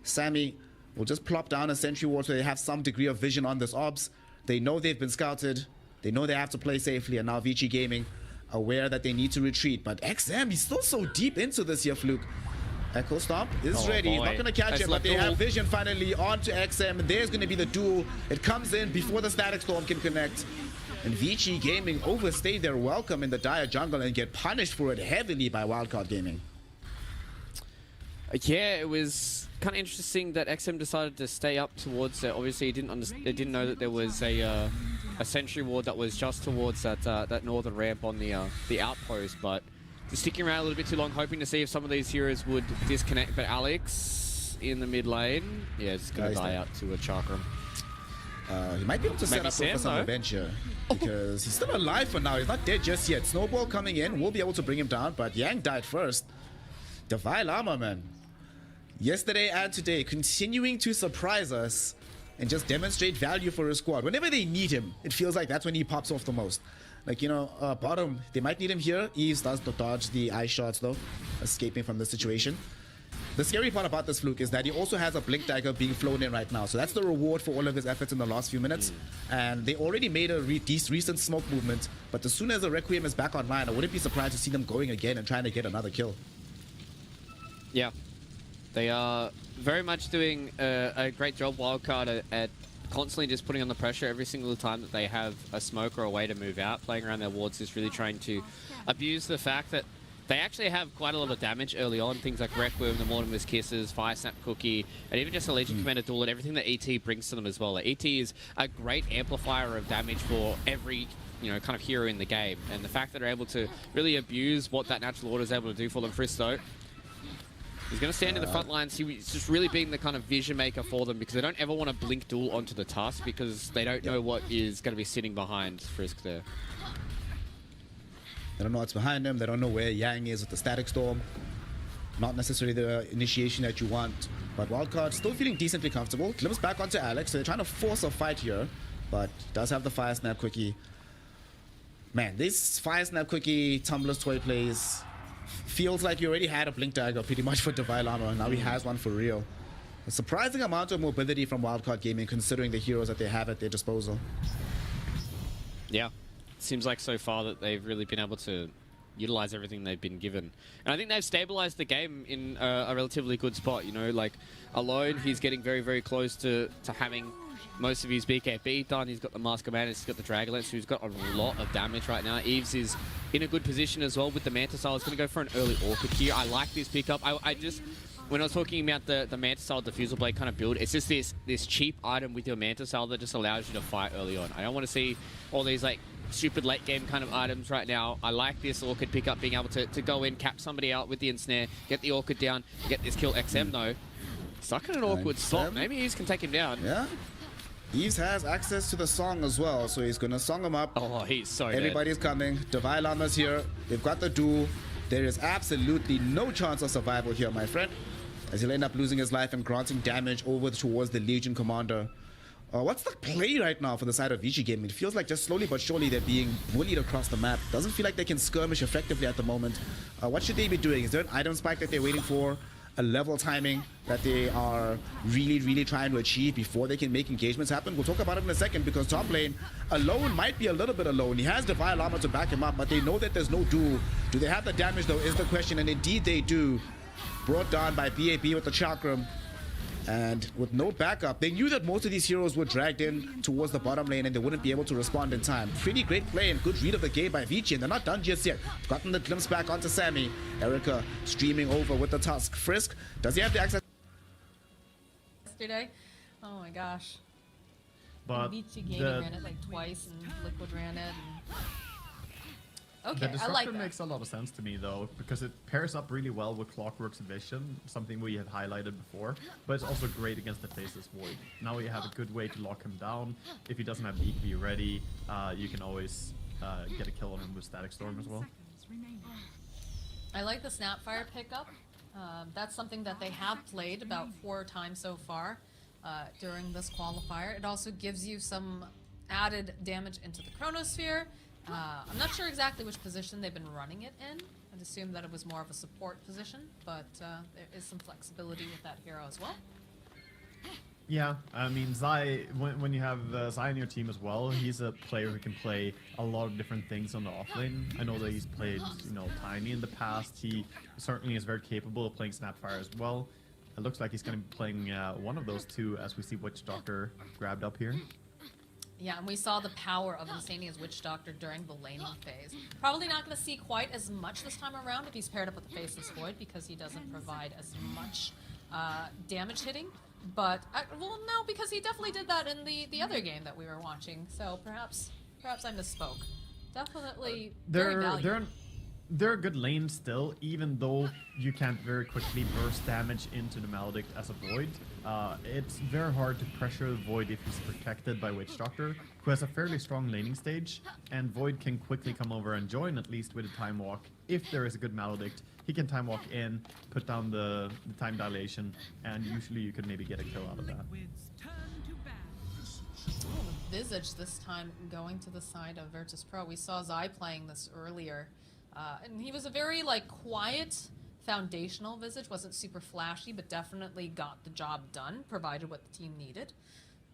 Sammy will just plop down a sentry ward so they have some degree of vision on this obs. They know they've been scouted. They know they have to play safely, and now Vici Gaming aware that they need to retreat. But XM, he's still so deep into this here, Fluke. Echo Stomp is ready. He's not going to catch him, but they have vision finally onto XM, and there's going to be the duel. It comes in before the Static Storm can connect. And Vici Gaming overstayed their welcome in the dire jungle and get punished for it heavily by Wildcard Gaming. Yeah, it was kind of interesting that XM decided to stay up towards it. Obviously, they didn't know that there was a sentry ward that was just towards that northern ramp on the outpost. But sticking around a little bit too long, hoping to see if some of these heroes would disconnect. But Alex in the mid lane, yeah, it's going to die out to a Chakram. He might be able to set up for some adventure because he's still alive for now. He's not dead just yet. Snowball coming in will be able to bring him down, but Yang died first. Divine Armor, man. Yesterday and today, continuing to surprise us and just demonstrate value for his squad. Whenever they need him, it feels like that's when he pops off the most. Like, you know, bottom, they might need him here. Eves does dodge the eye shots, though, escaping from the situation. The scary part about this Fluke is that he also has a Blink Dagger being flown in right now. So that's the reward for all of his efforts in the last few minutes. And they already made a recent smoke movement. But as soon as the Requiem is back online, I wouldn't be surprised to see them going again and trying to get another kill. Yeah. They are very much doing a great job, Wildcard, at constantly just putting on the pressure every single time that they have a smoke or a way to move out. Playing around their wards is really trying to abuse the fact that they actually have quite a lot of damage early on. Things like Requiem, the Mortimer's Kisses, Fire Snap Cookie, and even just a Legion Commander Duel and everything that ET brings to them as well. Like, ET is a great amplifier of damage for every kind of hero in the game. And the fact that they're able to really abuse what that Natural Order is able to do for them. Fristo, he's going to stand in the front lines. He's just really being the kind of vision maker for them because they don't ever want to blink duel onto the tusk because they don't know what is going to be sitting behind Frisk there. They don't know what's behind him. They don't know where Yang is with the Static Storm. Not necessarily the initiation that you want. But Wildcard still feeling decently comfortable. Glimpse back onto Alex. So they're trying to force a fight here. But does have the Fire Snap Quickie. Man, this Fire Snap Quickie, Tumblr's toy plays feels like he already had a Blink Dagger pretty much for Divine Armor. And now he has one for real. A surprising amount of mobility from Wildcard Gaming considering the heroes that they have at their disposal. Yeah. Seems like so far that they've really been able to utilize everything they've been given. And I think they've stabilized the game in a relatively good spot. You know, like Alone, he's getting very, very close to having most of his BKB done. He's got the Mask of Madness, he's got the Dragonlance, so he's got a lot of damage right now. Eves is in a good position as well with the Mantisyle. It's going to go for an early Orchid here. I like this pickup. I just... When I was talking about the Mantisyle Diffusal Blade kind of build, it's just this cheap item with your Mantisyle that just allows you to fight early on. I don't want to see all these like stupid late game kind of items right now. I like this Orchid pickup, being able to go in, cap somebody out with the Ensnare, get the Orchid down, get this kill. XM though, stuck in an awkward spot. Maybe Eves can take him down. Yeah. Eves has access to the song as well, so he's gonna song him up. Oh, he's so Everybody's coming. Divine Armor's here. They've got the duel. There is absolutely no chance of survival here, my friend, as he'll end up losing his life and granting damage over towards the Legion Commander. What's the play right now for the side of Vici Gaming? It feels like just slowly but surely they're being bullied across the map. Doesn't feel like they can skirmish effectively at the moment. What should they be doing? Is there an item spike that they're waiting for? A level timing that they are really, really trying to achieve before they can make engagements happen? We'll talk about it in a second because top lane alone might be a little bit alone. He has Divine Armor to back him up, but they know that there's no duel. Do they have the damage though is the question, and indeed they do. Brought down by BAB with the Chakram. And with no backup, they knew that most of these heroes were dragged in towards the bottom lane and they wouldn't be able to respond in time. Pretty great play and good read of the game by Vici, and they're not done just yet. Gotten the glimpse back onto Sammy. Erica streaming over with the Tusk. Frisk, does he have the access? Yesterday? Oh my gosh. But Vici Gaming ran it like twice and Liquid ran it. And... Okay, the I like disruptor that. makes a lot of sense to me though, because it pairs up really well with Clockwork's Vision, something we had highlighted before, but it's also great against the Faceless Void. Now you have a good way to lock him down. If he doesn't have the EQ ready, you can always get a kill on him with Static Storm as well. I like the Snapfire pickup. That's something that they have played about 4 times so far during this qualifier. It also gives you some added damage into the Chronosphere. I'm not sure exactly which position they've been running it in. I'd assume that it was more of a support position, but there is some flexibility with that hero as well. Yeah, I mean, Zai, when you have Zai in your team as well, he's a player who can play a lot of different things on the offlane. I know that he's played, Tiny in the past. He certainly is very capable of playing Snapfire as well. It looks like he's going to be playing one of those two as we see Witch Doctor grabbed up here. Yeah, and we saw the power of Insania's Witch Doctor during the laning phase. Probably not going to see quite as much this time around if he's paired up with the Faceless Void because he doesn't provide as much damage hitting. But, well, no, because he definitely did that in the other game that we were watching. So perhaps I misspoke. Definitely very valuable. they're a good lane still, even though you can't very quickly burst damage into the Maledict as a Void. It's very hard to pressure the Void if he's protected by Witch Doctor, who has a fairly strong laning stage, and Void can quickly come over and join, at least with a Time Walk. If there is a good Maledict, he can Time Walk in, put down the time dilation, and usually you could maybe get a kill out of that. Liquids turn to bad. Oh, Visage this time going to the side of Virtus Pro. We saw Zai playing this earlier, and he was a very like quiet, foundational Visage. Wasn't super flashy, but definitely got the job done, provided what the team needed.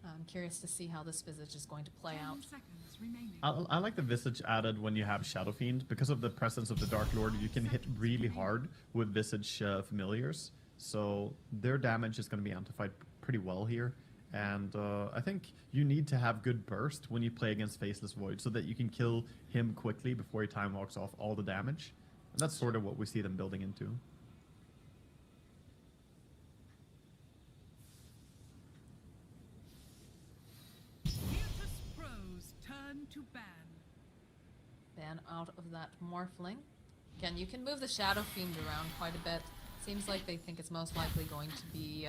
I'm curious to see how this Visage is going to play 10 out. seconds remaining. I like the Visage added when you have Shadow Fiend. Because of the presence of the Dark Lord, you can hit really hard with Visage familiars. So their damage is going to be amplified pretty well here. And I think you need to have good burst when you play against Faceless Void so that you can kill him quickly before he time walks off all the damage. And that's sort of what we see them building into. Virtus Pro's turn to ban. Ban out of that Morphling. Again, you can move the Shadow Fiend around quite a bit. Seems like they think it's most likely going to be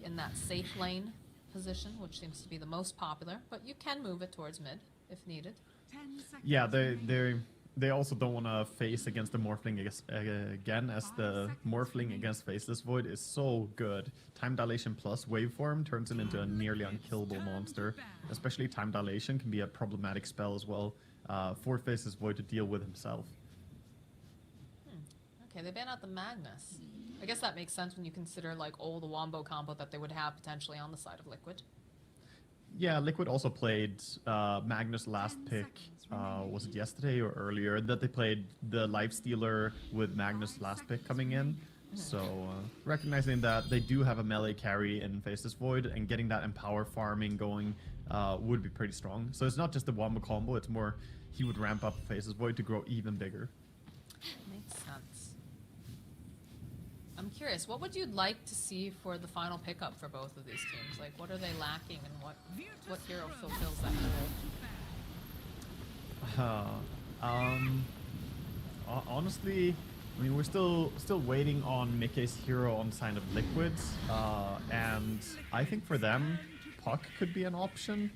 in that safe lane position, which seems to be the most popular. But you can move it towards mid if needed. 10 seconds. Yeah, they also don't want to face against the Morphling again, as the Morphling against Faceless Void is so good. Time Dilation plus Waveform turns him into a nearly unkillable monster. Especially Time Dilation can be a problematic spell as well for Faceless Void to deal with himself. Okay, they ban out the Magnus. I guess that makes sense when you consider like the Wombo combo that they would have potentially on the side of Liquid. Yeah, Liquid also played Magnus last pick. Was it yesterday or earlier that they played the Lifestealer with Magnus last pick coming in? So recognizing that they do have a melee carry in Faceless Void, and getting that Empower farming going would be pretty strong. So it's not just the Wombo combo, it's more he would ramp up Faceless Void to grow even bigger. Makes sense. I'm curious, what would you like to see for the final pickup for both of these teams? Like, what are they lacking, and what hero fulfills that role? Honestly, I mean, we're still waiting on Mickey's hero on sign of Liquids, and I think for them, Puck could be an option,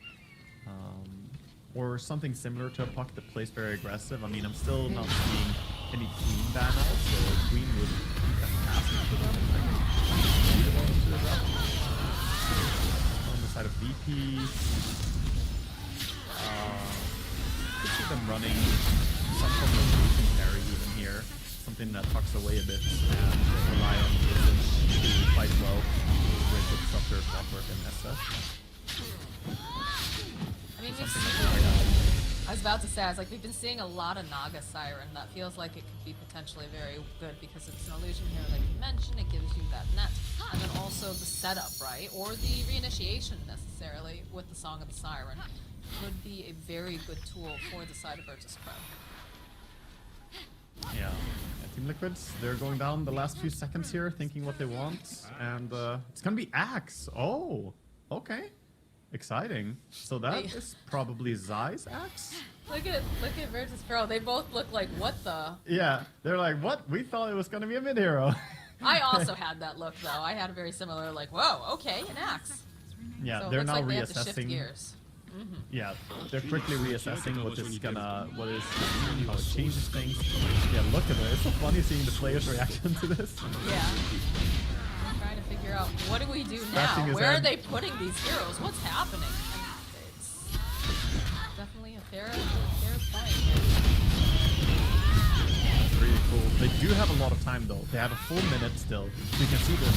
or something similar to a Puck that plays very aggressive. I mean, I'm still not seeing any Queen ban out, so Queen would be fantastic for them. On the side of VP, could see them running some form of rotation carry even here, something that tucks away a bit and rely on Visage to fight well with Disruptor, Clockwork, and SF. I mean, I was about to say, we've been seeing a lot of Naga Siren. That feels like it could be potentially very good because it's an illusion hero that you mentioned. It gives you that net. And then also the setup, right? Or the reinitiation necessarily with the Song of the Siren would be a very good tool for the side of Virtus Pro. Yeah, Team Liquids, they're going down the last few seconds here, thinking what they want. And it's gonna be Axe. Oh, okay. Exciting. So that is probably Zai's Axe? Look at Virtus Pro. They both look like, what the? Yeah, they're like, what? We thought it was gonna be a mid hero. I also had that look though. I had a very similar, like, whoa, okay, an Axe. Yeah, So it they're looks now like they have to shift reassessing. gears. Yeah, they're quickly reassessing how it changes things. Yeah, look at it. It's so funny seeing the players' reaction to this. Yeah. I'm trying to figure out, what do we do now? Scratching his Where are head. they putting these heroes? What's happening? And it's definitely a fair point here. Pretty cool. They do have a lot of time though. They have a full minute still. So you can see the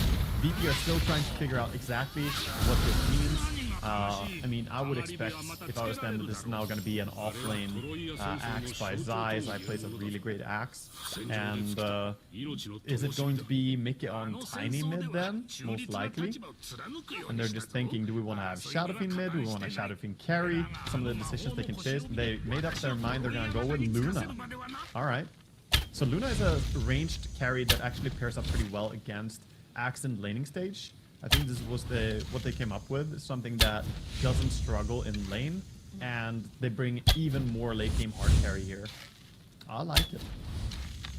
VP are still trying to figure out exactly what this means. I mean, I would expect, if I was them, that this is now going to be an off-lane axe by Zai. Zai plays a really great axe. And is it going to be Mickey on Tiny mid then? Most likely. And they're just thinking, do we want to have Shadow Fiend mid? Do we want to Shadow Fiend carry? Some of the decisions they can chase. They made up their mind they're going to go with Luna. Alright. So Luna is a ranged carry that actually pairs up pretty well against Axe and laning stage. I think this was what they came up with, something that doesn't struggle in lane, and they bring even more late game hard carry here. I like it.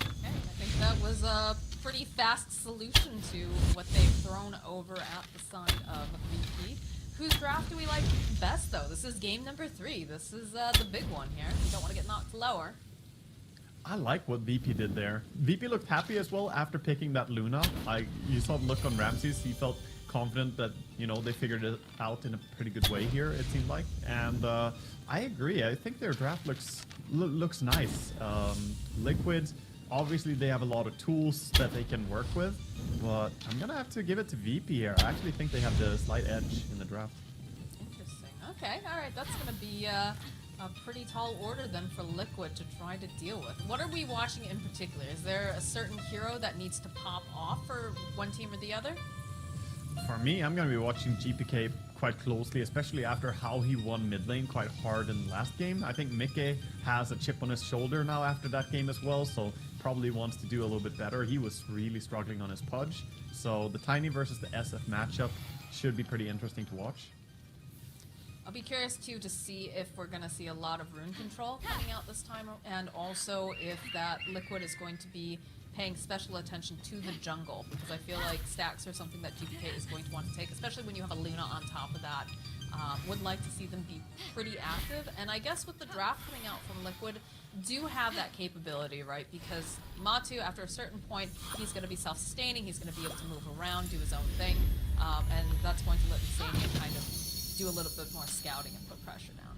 Okay, I think that was a pretty fast solution to what they've thrown over at the side of VP. Whose draft do we like best, though? This is game number 3. This is the big one here. We don't want to get knocked lower. I like what VP did there. VP looked happy as well after picking that Luna. You saw the look on Ramses. He felt confident that, you know, they figured it out in a pretty good way here, it seemed like. And I agree. I think their draft looks nice. Liquid, obviously they have a lot of tools that they can work with, but I'm gonna have to give it to VP here. I actually think they have the slight edge in the draft. Interesting. Okay, all right. That's going to be a pretty tall order then for Liquid to try to deal with. What are we watching in particular? Is there a certain hero that needs to pop off for one team or the other? For me, I'm going to be watching GPK quite closely, especially after how he won mid lane quite hard in the last game. I think Mickey has a chip on his shoulder now after that game as well, so probably wants to do a little bit better. He was really struggling on his Pudge, so the Tiny versus the SF matchup should be pretty interesting to watch. I'll be curious too to see if we're going to see a lot of rune control coming out this time, and also if that Liquid is going to be paying special attention to the jungle, because I feel like stacks are something that GPK is going to want to take, especially when you have a Luna on top of that. Would like to see them be pretty active, and I guess with the draft coming out from Liquid, do have that capability, right? Because Matu, after a certain point, he's going to be self-sustaining, he's going to be able to move around, do his own thing, and that's going to let Insania kind of do a little bit more scouting and put pressure down.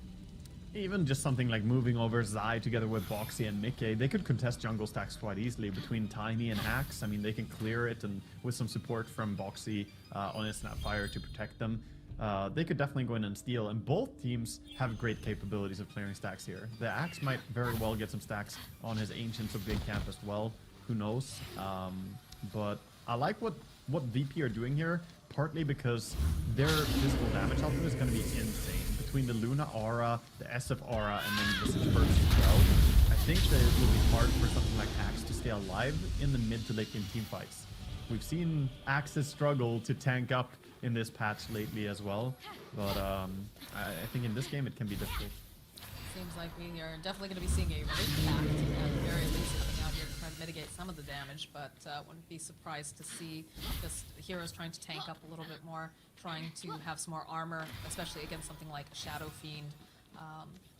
Even just something like moving over Zai together with Boxy and Mickey, they could contest jungle stacks quite easily between Tiny and Axe. I mean, they can clear it, and with some support from Boxy on his Snapfire to protect them, they could definitely go in and steal. And both teams have great capabilities of clearing stacks here. The Axe might very well get some stacks on his Ancients of Big Camp as well. Who knows? But I like what VP are doing here, partly because their physical damage output is going to be insane. Between the Luna aura, the SF aura, and then the Visage burst as well, I think that it will be hard for something like Axe to stay alive in the mid to late game team fights. We've seen Axe's struggle to tank up in this patch lately as well, but I think in this game it can be difficult. Seems like we are definitely going to be seeing a Wraith Pact at the very least coming out here to try to mitigate some of the damage, but wouldn't be surprised to see just heroes trying to tank up a little bit more, trying to have some more armor, especially against something like Shadow Fiend.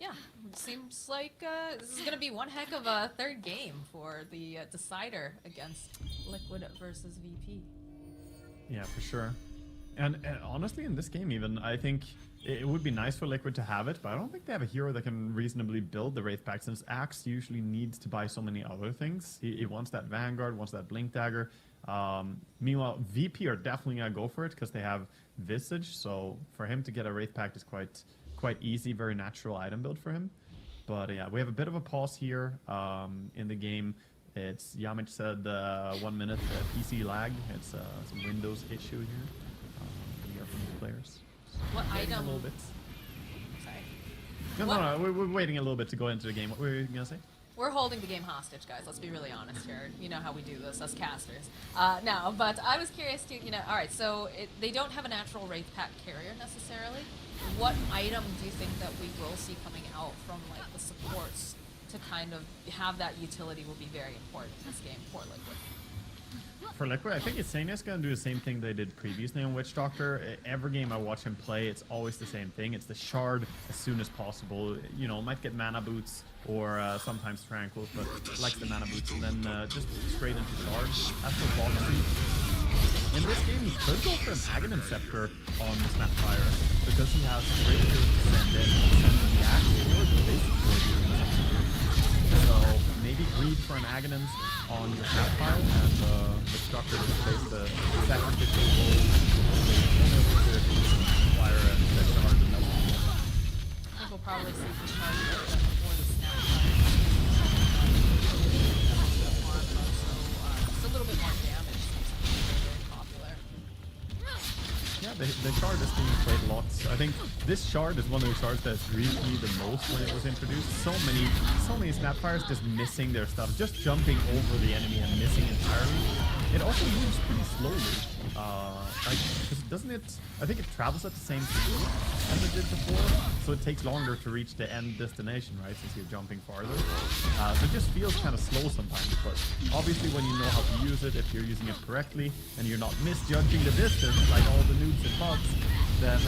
Yeah, seems like this is going to be one heck of a third game for the decider against Liquid versus VP. Yeah, for sure. And honestly, in this game even, I think it would be nice for Liquid to have it, but I don't think they have a hero that can reasonably build the Wraith Pact, since Axe usually needs to buy so many other things. He wants that Vanguard, wants that Blink Dagger. Meanwhile, VP are definitely going to go for it because they have Visage, so for him to get a Wraith Pact is quite easy, very natural item build for him. But yeah, we have a bit of a pause here in the game. It's, Yamich said 1 minute PC lag. It's some Windows issue here. We hear from the players. What item? A little bit. Sorry. No, we're waiting a little bit to go into the game. What were you going to say? We're holding the game hostage, guys. Let's be really honest here. You know how we do this, us casters. No, but I was curious to, alright, so they don't have a natural Wraith Pact carrier necessarily. What item do you think that we will see coming out from, like, the supports to kind of have that utility will be very important in this game for Liquid? For Liquid, I think Insania's going to do the same thing they did previously on Witch Doctor. Every game I watch him play, it's always the same thing. It's the shard as soon as possible. Might get mana boots or sometimes tranquils, but likes the mana boots, and then just straight into shard. As for Boxy, in this game he could go for an Aghanim Scepter on the Snapfire because he has great ability to send the axe or the basic ability. So maybe greed for an Aghanim's on your Snapfire and the structure to replace the sacrificial roll fire and the shard, and that's I think we'll probably see the charge before the Snapfire. Just a little bit more damage seems to be very popular. Yeah, the shard is being played a lot. I think this shard is one of the shards that's grieved me the most when it was introduced. So many Snapfires just missing their stuff, just jumping over the enemy and missing entirely. It also moves pretty slowly, because it doesn't it? I think it travels at the same speed as it did before, so it takes longer to reach the end destination, right? Since you're jumping farther, so it just feels kind of slow sometimes. But obviously, when you know how to use it, if you're using it correctly and you're not misjudging the distance like all the noobs and bots, then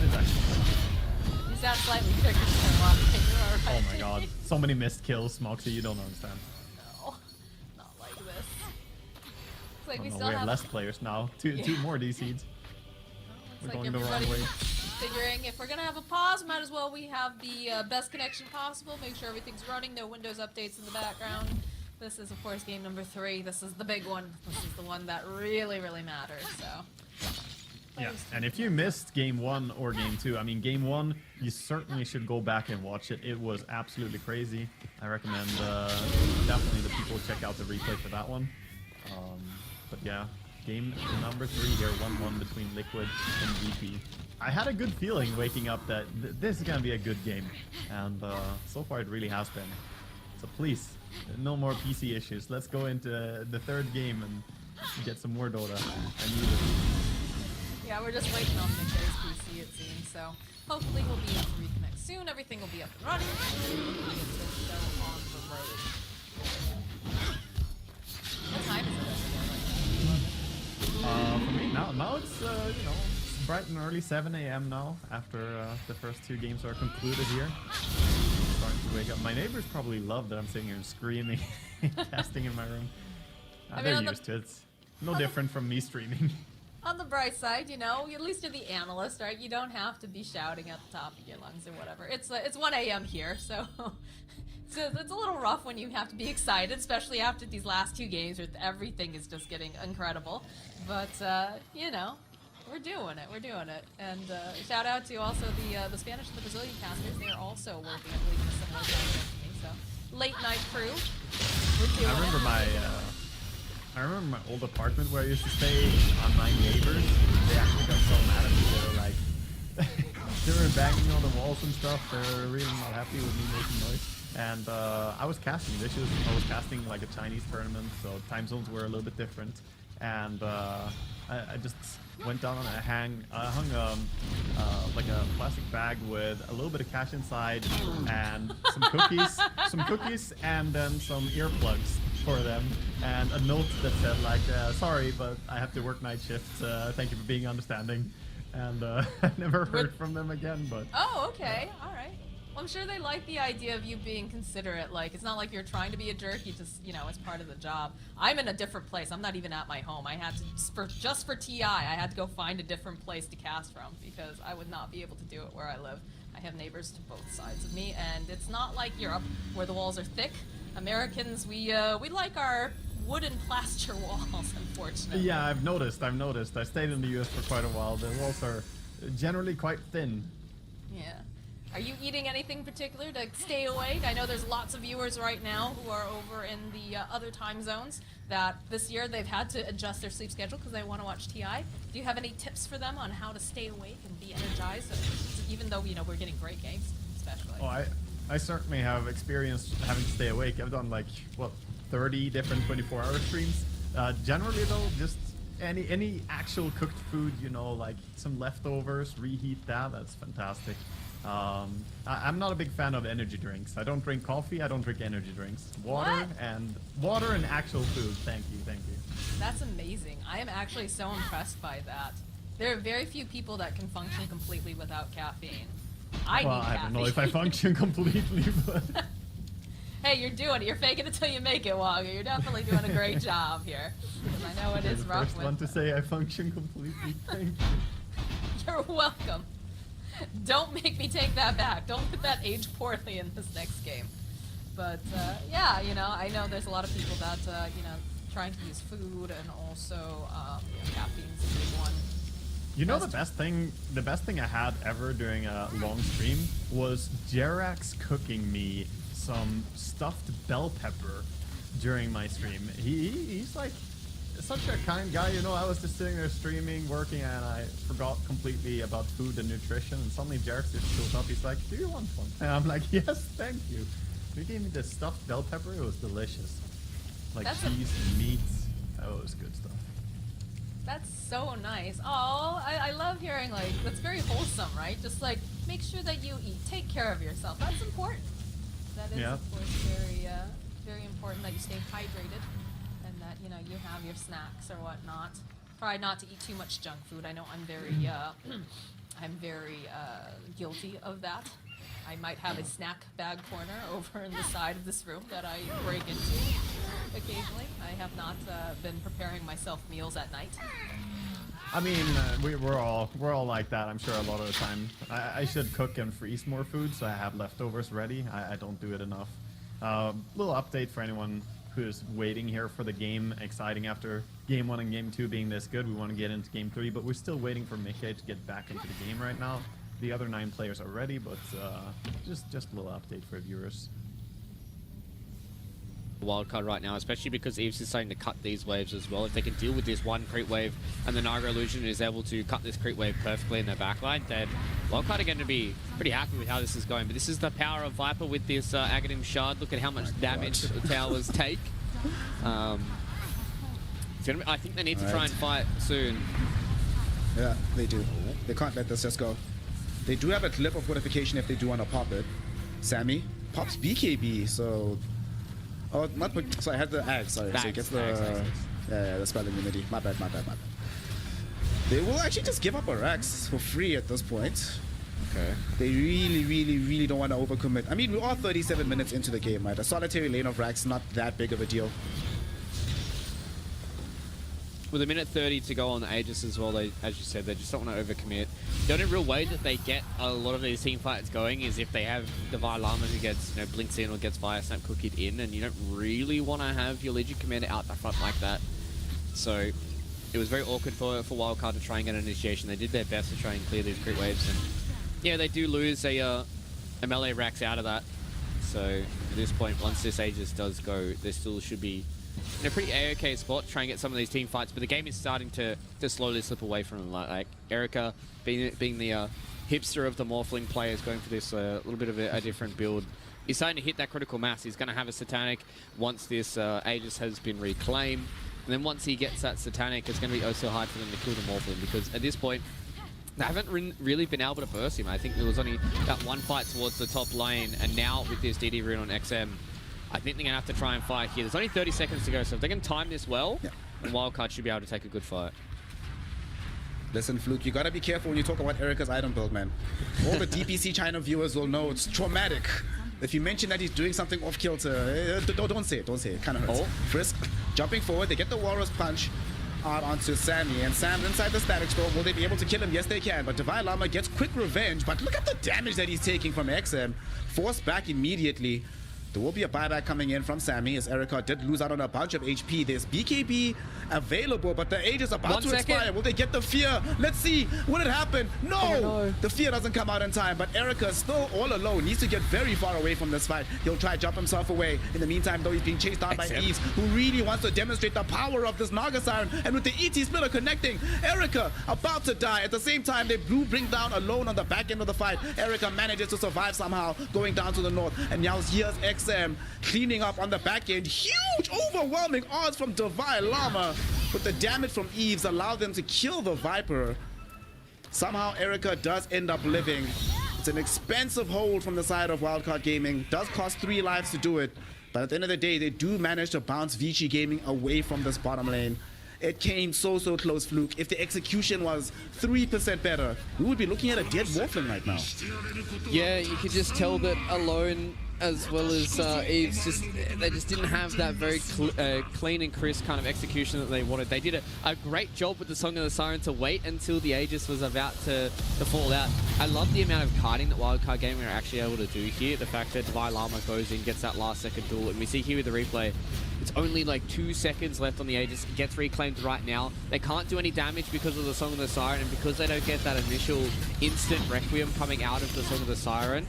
it's actually. You sound slightly triggered from watching. You are right. Oh my god, so many missed kills, Moxie. You don't understand. No, not like this. It's like Oh we no, still we have have less players now. Two more DCs. Looks We're like going the wrong everybody's way. figuring if we're gonna have a pause, might as well we have the best connection possible. Make sure everything's running, no Windows updates in the background. This is, of course, game number 3. This is the big one. This is the one that really, really matters. So. Yeah, and if you missed game 1 or game 2, I mean, game 1, you certainly should go back and watch it. It was absolutely crazy. I recommend definitely the people check out the replay for that one. But yeah, game number 3 here, 1-1 between Liquid and VP. I had a good feeling waking up that this is gonna be a good game, and so far it really has been. So please, no more PC issues. Let's go into the 3rd game and get some more Dota. I need it. Yeah, we're just waiting on Victor's PC, it seems. So hopefully we'll be able to reconnect soon. Everything will be up and running. And we'll get this show on the road. What time is it? For me now it's you know, it's bright and early 7 a.m. now after the first 2 games are concluded here. Starting to wake up. My neighbors probably love that I'm sitting here and screaming, casting in my room. I mean, They're on the- used to it. No different from me streaming. On the bright side, you know, at least you're the analyst, right? You don't have to be shouting at the top of your lungs or whatever. It's 1 a.m. here, so it's a little rough when you have to be excited, especially after these last 2 games where everything is just getting incredible. But you know, we're doing it. And shout out to also the Spanish and the Brazilian casters. They are also working, I believe, in a similar time as me. So late night crew. We're doing I remember it. I remember my old apartment where I used to stay on my neighbors. They actually got so mad at me. They were like, they were banging on the walls and stuff. They were really not happy with me making noise. And I was casting dishes. I was casting like a Chinese tournament, so time zones were a little bit different. And I just went down and I hung like a plastic bag with a little bit of cash inside and some cookies, and then some earplugs for them, and a note that said like, sorry, but I have to work night shifts. Thank you for being understanding. And I never heard from them again. But oh, okay, all right. Well, I'm sure they like the idea of you being considerate. Like, it's not like you're trying to be a jerk. You just, you know, it's part of the job. I'm in a different place. I'm not even at my home. I had to, just for TI, I had to go find a different place to cast from because I would not be able to do it where I live. I have neighbors to both sides of me, and it's not like Europe where the walls are thick. Americans, we like our wooden plaster walls, unfortunately. yeah, I've noticed. I stayed in the US for quite a while. The walls are generally quite thin. Yeah. Are you eating anything particular to stay awake? I know there's lots of viewers right now who are over in the other time zones that this year they've had to adjust their sleep schedule because they want to watch TI. Do you have any tips for them on how to stay awake and be energized, even though, you know, we're getting great games, especially? Oh, I certainly have experience having to stay awake. I've done like, what, 30 different 24-hour streams. Generally though, just any actual cooked food, you know, like some leftovers, reheat that's fantastic. I'm not a big fan of energy drinks. I don't drink coffee, I don't drink energy drinks. Water and actual food. Thank you. That's amazing. I am actually so impressed by that. There are very few people that can function completely without caffeine. I need caffeine. I don't know if I function completely, but... Hey, you're doing it. You're faking it till you make it, Wagga. You're definitely doing a great job here. Because I know it is the rough. first one to say I function completely. Thank you. You're welcome. Don't make me take that back. Don't let that age poorly in this next game. But yeah, you know, I know there's a lot of people that you know, trying to use food and also you know, caffeine's a big one. You know, the best thing I had ever during a long stream was Jerax cooking me some stuffed bell pepper during my stream. He's like such a kind guy, you know. I was just sitting there streaming, working, and I forgot completely about food and nutrition, and suddenly Jerax just shows up. He's like, do you want one? And I'm like, yes, thank you. He gave me this stuffed bell pepper. It was delicious. Like cheese and meat. That was good stuff. That's so nice. Oh, I love hearing like that's very wholesome, right? Just like make sure that you eat, take care of yourself. That's important. That is Yeah. of course very important that you stay hydrated and that you have your snacks or whatnot. Try not to eat too much junk food. I know I'm very I'm very guilty of that. I might have a snack bag corner over in the side of this room that I break into occasionally. I have not been preparing myself meals at night. I mean, we're all like that. I'm sure a lot of the time. I should cook and freeze more food so I have leftovers ready. I don't do it enough. Little update for anyone who's waiting here for the game. Exciting after game 1 and game 2 being this good. We want to get into game 3, but we're still waiting for Mickey to get back into the game right now. The other 9 players are ready, but just a little update for viewers. Wildcard right now, especially because Eves is starting to cut these waves as well. If they can deal with this one creep wave and the Naga Illusion is able to cut this creep wave perfectly in their backline, then Wildcard are going to be pretty happy with how this is going. But this is the power of Viper with this Aghanim Shard. Look at how much damage the towers take. I think they need to try and fight soon. Yeah, they do. They can't let this just go. They do have a clip of fortification if they do want to pop it. Sammy pops BKB, so... Oh, not... So I had the Ag, sorry. So he gets the... Yeah, the spell immunity. My bad. They will actually just give up a Rax for free at this point. Okay. They really don't want to overcommit. I mean, we are 37 minutes into the game, right? A solitary lane of Rax, not that big of a deal. With a minute 30 to go on the Aegis as well, they, as you said, they just don't want to overcommit. The only real way that they get a lot of these team fights going is if they have Divine Llama who gets, blinks in or gets Fire Snap cookied in, and you don't really want to have your Legion Commander out the front like that. So it was very awkward for Wildcard to try and get an initiation. They did their best to try and clear these crit waves, and yeah, they do lose a melee Rax out of that. So at this point, once this Aegis does go, there still should be in a pretty A-OK spot, try and get some of these team fights, but the game is starting to slowly slip away from them. Like Erica, being the hipster of the Morphling players, going for this little bit of a different build. He's starting to hit that critical mass. He's going to have a Satanic once this Aegis has been reclaimed. And then once he gets that Satanic, it's going to be oh so hard for them to kill the Morphling, because at this point, they haven't really been able to burst him. I think there was only that one fight towards the top lane, and now with this DD rune on XM, I think they're going to have to try and fight here. There's only 30 seconds to go, so if they can time this well, then Wildcard should be able to take a good fight. Listen, Fluke, you gotta be careful when you talk about Erica's item build, man. All the DPC China viewers will know it's traumatic. If you mention that he's doing something off kilter, don't say it, it kind of hurts. Oh. Frisk, jumping forward, they get the Walrus Punch out onto Sammy, and Sam inside the Static Storm. Will they be able to kill him? Yes, they can, but Divine Llama gets quick revenge, but look at the damage that he's taking from XM. Forced back immediately. There will be a buyback coming in from Sammy, as Erica did lose out on a bunch of HP. There's BKB available, but the age is about to expire. Will they get the fear? Let's see. Will it happen? No! Oh, no. The fear doesn't come out in time, but Erica is still all alone. Needs to get very far away from this fight. He'll try to jump himself away. In the meantime, though, he's being chased down by Eves, who really wants to demonstrate the power of this Naga Siren. And with the ET splitter connecting, Erica about to die. At the same time, they do bring down alone on the back end of the fight. Erica manages to survive somehow, going down to the north. And now here's XM cleaning up on the back end. Huge, overwhelming odds from Divine Llama. But the damage from Eves allowed them to kill the Viper. Somehow Erica does end up living. It's an expensive hold from the side of Wildcard Gaming. Does cost 3 lives to do it. But at the end of the day, they do manage to bounce Vici Gaming away from this bottom lane. It came so close, Fluke. If the execution was 3% better, we would be looking at a dead Morphling right now. Yeah, you could just tell that alone, as well as Eves, they just didn't have that very clean and crisp kind of execution that they wanted. They did a great job with the Song of the Siren to wait until the Aegis was about to fall out. I love the amount of kiting that Wildcard Gaming are actually able to do here. The fact that Divine Llama goes in, gets that last second duel, and we see here with the replay, it's only like 2 seconds left on the Aegis. It gets reclaimed right now. They can't do any damage because of the Song of the Siren, and because they don't get that initial instant Requiem coming out of the Song of the Siren,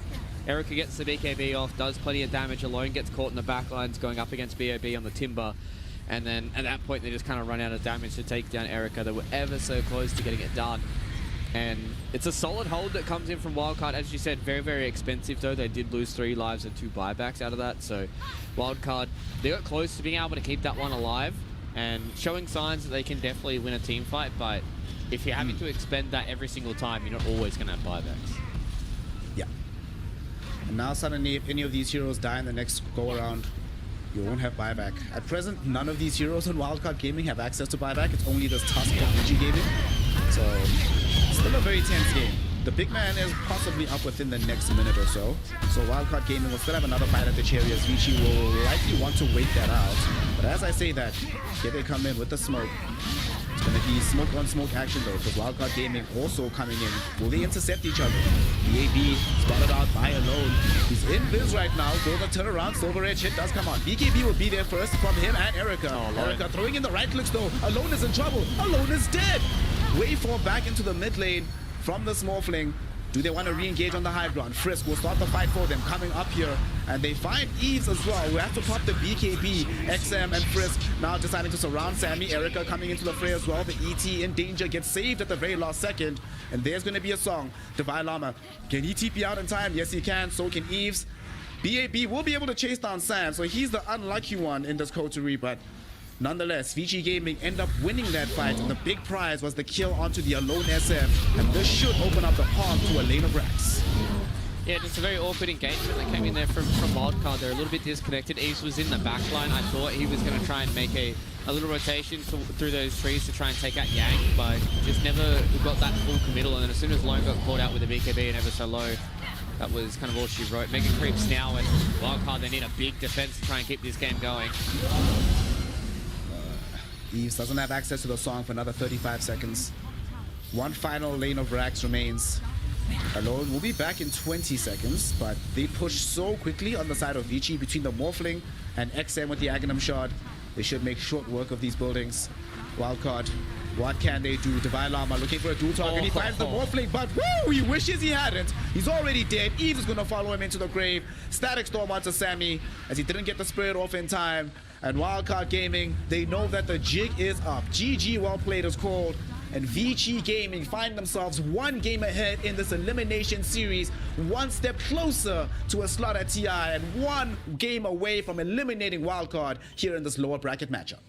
Erica gets the BKB off, does plenty of damage alone, gets caught in the backlines going up against BOB on the Timber, and then at that point they just kind of run out of damage to take down Erica. They were ever so close to getting it done. And it's a solid hold that comes in from Wildcard. As you said, very, very expensive though. They did lose 3 lives and 2 buybacks out of that. So Wildcard, they got close to being able to keep that one alive. and showing signs that they can definitely win a team fight, but if you're having to expend that every single time, you're not always going to have buybacks. Yeah. And now suddenly, if any of these heroes die in the next go-around, you won't have buyback. At present, none of these heroes on Wildcard Gaming have access to buyback. It's only this Tusk of VG Gaming. So, still a very tense game. The big man is possibly up within the next minute or so. So Wildcard Gaming will still have another fight at the cherry as Vici will likely want to wait that out. But as I say that, here they come in with the smoke. It's going to be smoke on smoke action though, because Wildcard Gaming also coming in. Will they intercept each other? BAB spotted out by Alone. He's in Viz right now. Will the turnaround? Silver Edge hit does come on. BKB will be there first from him and Erica. Erica throwing in the right clicks though. Alone is in trouble. Alone is dead. Wayfall back into the mid lane from the small fling. Do they want to re-engage on the high ground? Frisk will start the fight for them, coming up here. And they find Eves as well, who have to pop the BKB. XM and Frisk now deciding to surround Sammy. Erica coming into the fray as well. The ET in danger, gets saved at the very last second. And there's going to be a song. Divine Llama, can he TP out in time? Yes, he can. So can Eves. BAB will be able to chase down Sam, so he's the unlucky one in this coterie, but nonetheless, VG Gaming end up winning that fight, and the big prize was the kill onto the Alone SF, and this should open up the path to a lane of Rax. Yeah, just a very awkward engagement that came in there from Wildcard. They're a little bit disconnected. Eves was in the back line. I thought he was going to try and make a little rotation through those trees to try and take out Yang, but just never got that full committal, and then as soon as Lone got caught out with the BKB and ever so low, that was kind of all she wrote. Mega Creeps now, and Wildcard, they need a big defense to try and keep this game going. Eves doesn't have access to the song for another 35 seconds. One final lane of Rax remains. Alone will be back in 20 seconds, but they push so quickly on the side of Vici between the Morphling and XM with the Aghanim Shard. They should make short work of these buildings. Wildcard, what can they do? Divine Llama looking for a dual target. He finds the Morphling, but woo, he wishes he hadn't. He's already dead. Eve is going to follow him into the grave. Static Storm onto Sammy as he didn't get the spirit off in time. And Wildcard Gaming, they know that the jig is up. GG, well played is called. And VG Gaming find themselves one game ahead in this elimination series, one step closer to a slot at TI, and one game away from eliminating Wildcard here in this lower bracket matchup.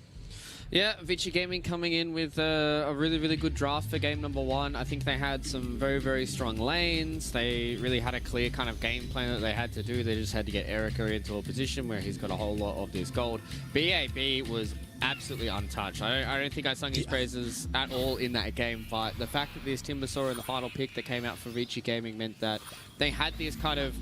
Yeah, Vici Gaming coming in with a really, really good draft for game number one. I think they had some very, very strong lanes. They really had a clear kind of game plan that they had to do. They just had to get Erica into a position where he's got a whole lot of this gold. BAB was absolutely untouched. I don't think I sung his praises at all in that game, but the fact that this Timbersaw in the final pick that came out for Vici Gaming meant that they had this kind of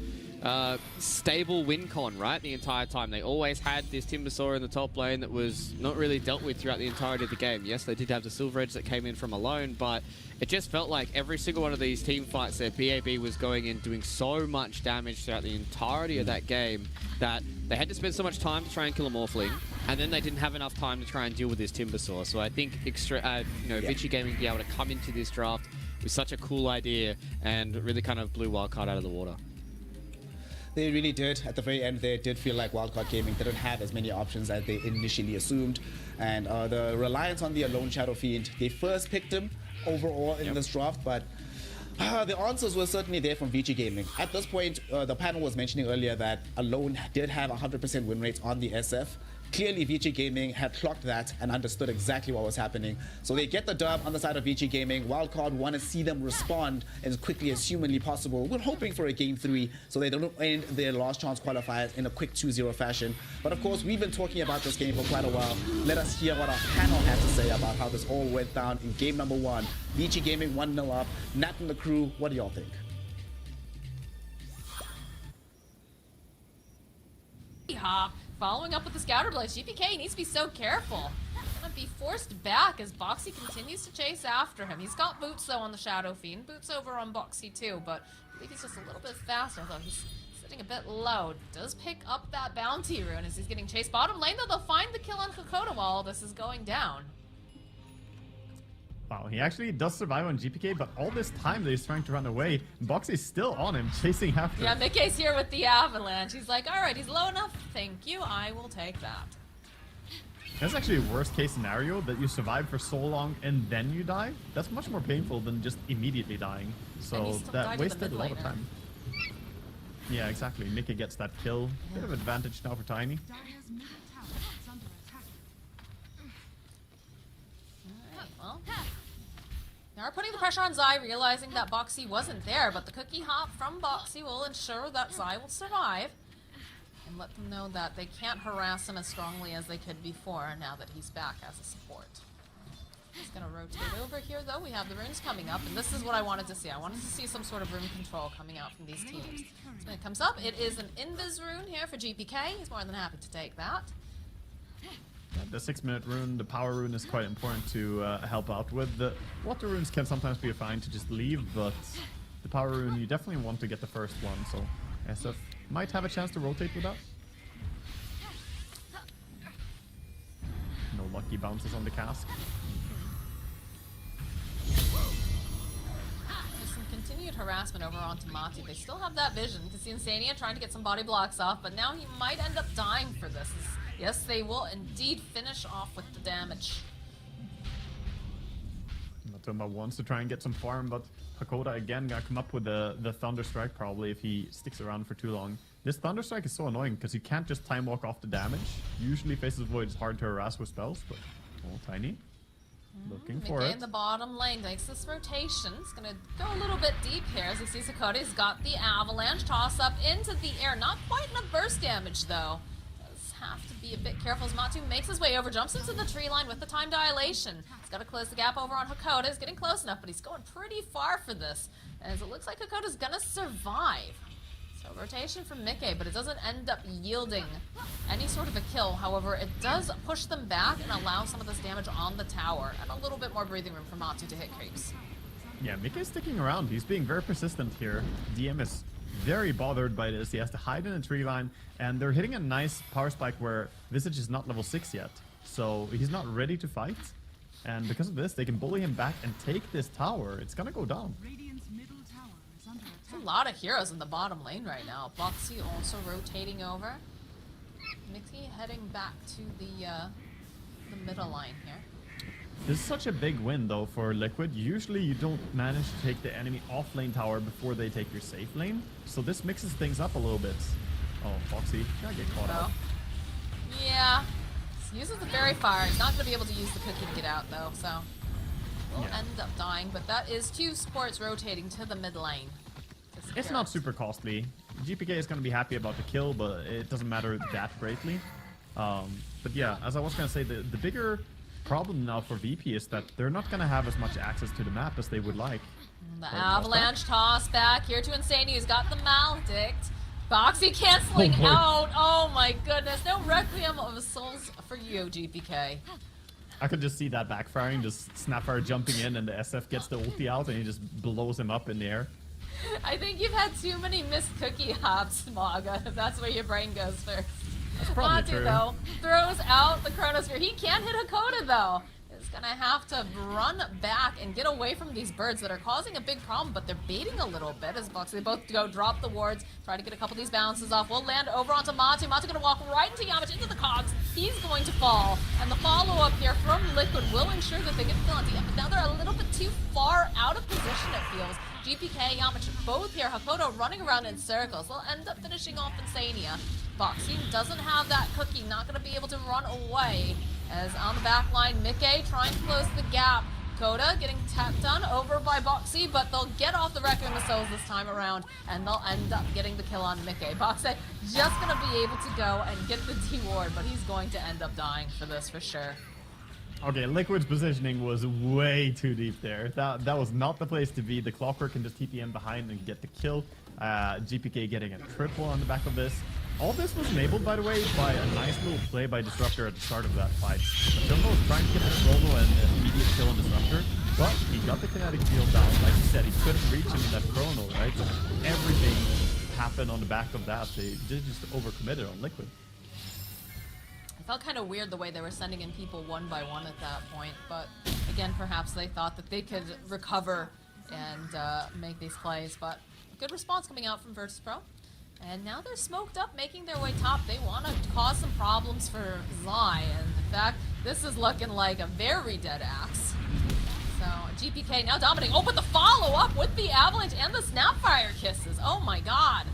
stable win con, right, the entire time. They always had this Timbersaw in the top lane that was not really dealt with throughout the entirety of the game. Yes, they did have the Silver Edge that came in from Alone, but it just felt like every single one of these team fights that BAB was going in doing so much damage throughout the entirety of that game that they had to spend so much time to try and kill a Morphling, and then they didn't have enough time to try and deal with this Timbersaw. So I think Vici Gaming be able to come into this draft with such a cool idea and really kind of blew Wildcard out of the water. They really did. At the very end, they did feel like Wildcard Gaming didn't have as many options as they initially assumed. And the reliance on the Alone Shadow Fiend, they first picked him overall in this draft, but the answers were certainly there from VG Gaming. At this point, the panel was mentioning earlier that Alone did have 100% win rates on the SF. Clearly, VG Gaming had clocked that and understood exactly what was happening. So they get the dub on the side of VG Gaming. Wildcard want to see them respond as quickly as humanly possible. We're hoping for a Game 3 so they don't end their last chance qualifiers in a quick 2-0 fashion. But of course, we've been talking about this game for quite a while. Let us hear what our panel had to say about how this all went down in game number one. VG Gaming 1-0 up. Nat and the crew, what do y'all think? Yeah. Following up with the Scouter Blade, GPK needs to be so careful. Gonna be forced back as Boxy continues to chase after him. He's got Boots though on the Shadow Fiend. Boots over on Boxy too, but I believe he's just a little bit faster, though he's sitting a bit low. Does pick up that bounty rune as he's getting chased. Bottom lane though, they'll find the kill on Kokoda while all this is going down. Wow, he actually does survive on GPK, but all this time that he's trying to run away, Boxy's still on him, chasing after. Yeah, Mickey's here with the avalanche. He's like, alright, he's low enough. Thank you, I will take that. That's actually a worst case scenario, that you survive for so long and then you die. That's much more painful than just immediately dying. So that wasted a lot of time. Yeah, exactly. Mickey gets that kill. Bit of advantage now for Tiny. Dire's middle tower is under attack. They are putting the pressure on Zai, realizing that Boxy wasn't there, but the cookie hop from Boxy will ensure that Zai will survive. And let them know that they can't harass him as strongly as they could before now that he's back as a support. He's gonna rotate over here though. We have the runes coming up, and this is what I wanted to see. I wanted to see some sort of rune control coming out from these teams. So when it comes up, it is an invis rune here for GPK. He's more than happy to take that. The 6-minute rune, the power rune is quite important to help out with. The water runes can sometimes be fine to just leave, but the power rune you definitely want to get the first one, so SF might have a chance to rotate with that. No lucky bounces on the cask. There's some continued harassment over onto Mati. They still have that vision. You can see Insania trying to get some body blocks off, but now he might end up dying for this. Yes, they will indeed finish off with the damage. Matumba wants to try and get some farm, but Hakoda again gonna come up with the Thunder Strike probably if he sticks around for too long. This Thunder Strike is so annoying because you can't just time walk off the damage. Usually Faces of Void is hard to harass with spells, but Tiny looking for Mickey it. in the bottom lane takes this rotation. It's gonna go a little bit deep here as he sees Hakoda's got the avalanche toss up into the air. Not quite enough burst damage though. Have to be a bit careful as Matu makes his way over, jumps into the tree line with the time dilation. He's got to close the gap over on Hakoda. He's getting close enough, but he's going pretty far for this, as it looks like Hakoda's gonna survive. So rotation from Mickey, but it doesn't end up yielding any sort of a kill. However, it does push them back and allow some of this damage on the tower, and a little bit more breathing room for Matu to hit creeps. Yeah, Mickey's sticking around. He's being very persistent here. DM is very bothered by this. He has to hide in a tree line, and they're hitting a nice power spike where Visage is not level 6 yet, so he's not ready to fight. And because of this, they can bully him back and take this tower. It's gonna go down. Radiant's middle tower is under There's attack. a lot of heroes in the bottom lane right now. Boxy also rotating over. Mickey heading back to the middle line here. This is such a big win though for Liquid. Usually you don't manage to take the enemy off lane tower before they take your safe lane, so this mixes things up a little bit. Oh, Foxy, gotta get caught out. Yeah. He uses the fairy fire. He's not going to be able to use the cookie to get out though, so we'll end up dying. But that is two supports rotating to the mid lane. It's not super costly. GPK is going to be happy about the kill, but it doesn't matter that greatly. But yeah, as I was going to say, the bigger problem now for VP is that they're not going to have as much access to the map as they would like. The avalanche toss back here to Insania, who's got the maledict. Boxy canceling out. Oh my goodness. No Requiem of Souls for you, GPK. I could just see that backfiring, just Snapfire jumping in and the SF gets the ulti out and he just blows him up in the air. I think you've had too many missed cookie hops, Maga, if that's where your brain goes first. That's probably Monty, true. though, throws out the Chronosphere. He can't hit Hakoda, though. He's gonna have to run back and get away from these birds that are causing a big problem, but they're baiting a little bit as Boxy. They both go drop the wards, try to get a couple of these bounces off. We'll land over onto Matu. Matu gonna walk right into Yamich, into the cogs. He's going to fall, and the follow-up here from Liquid will ensure that they get the kill on DM, but now they're a little bit too far out of position, it feels. GPK, Yamich, both here. Hakoda running around in circles. They'll end up finishing off Insania. Boxy doesn't have that cookie, not going to be able to run away. As on the back line, Mickey trying to close the gap. Coda getting tapped done over by Boxy, but they'll get off the Requiem of Souls this time around, and they'll end up getting the kill on Mickey. Boxy just going to be able to go and get the D-ward, but he's going to end up dying for this for sure. Okay, Liquid's positioning was way too deep there. That was not the place to be. The Clockwork can just TPM behind and get the kill. GPK getting a triple on the back of this. All this was enabled, by the way, by a nice little play by Disruptor at the start of that fight. Matumbo was trying to get the solo and an immediate kill on Disruptor, but he got the kinetic field down. Like you said, he couldn't reach him in that chrono, right? So everything happened on the back of that. They just overcommitted on Liquid. It felt kind of weird the way they were sending in people one by one at that point, but again, perhaps they thought that they could recover and make these plays, but good response coming out from Virtus.pro. And now they're smoked up, making their way top. They want to cause some problems for Zai, and in fact, this is looking like a very dead axe. So, GPK now dominating. Oh, but the follow-up with the Avalanche and the Snapfire Kisses. Oh my god.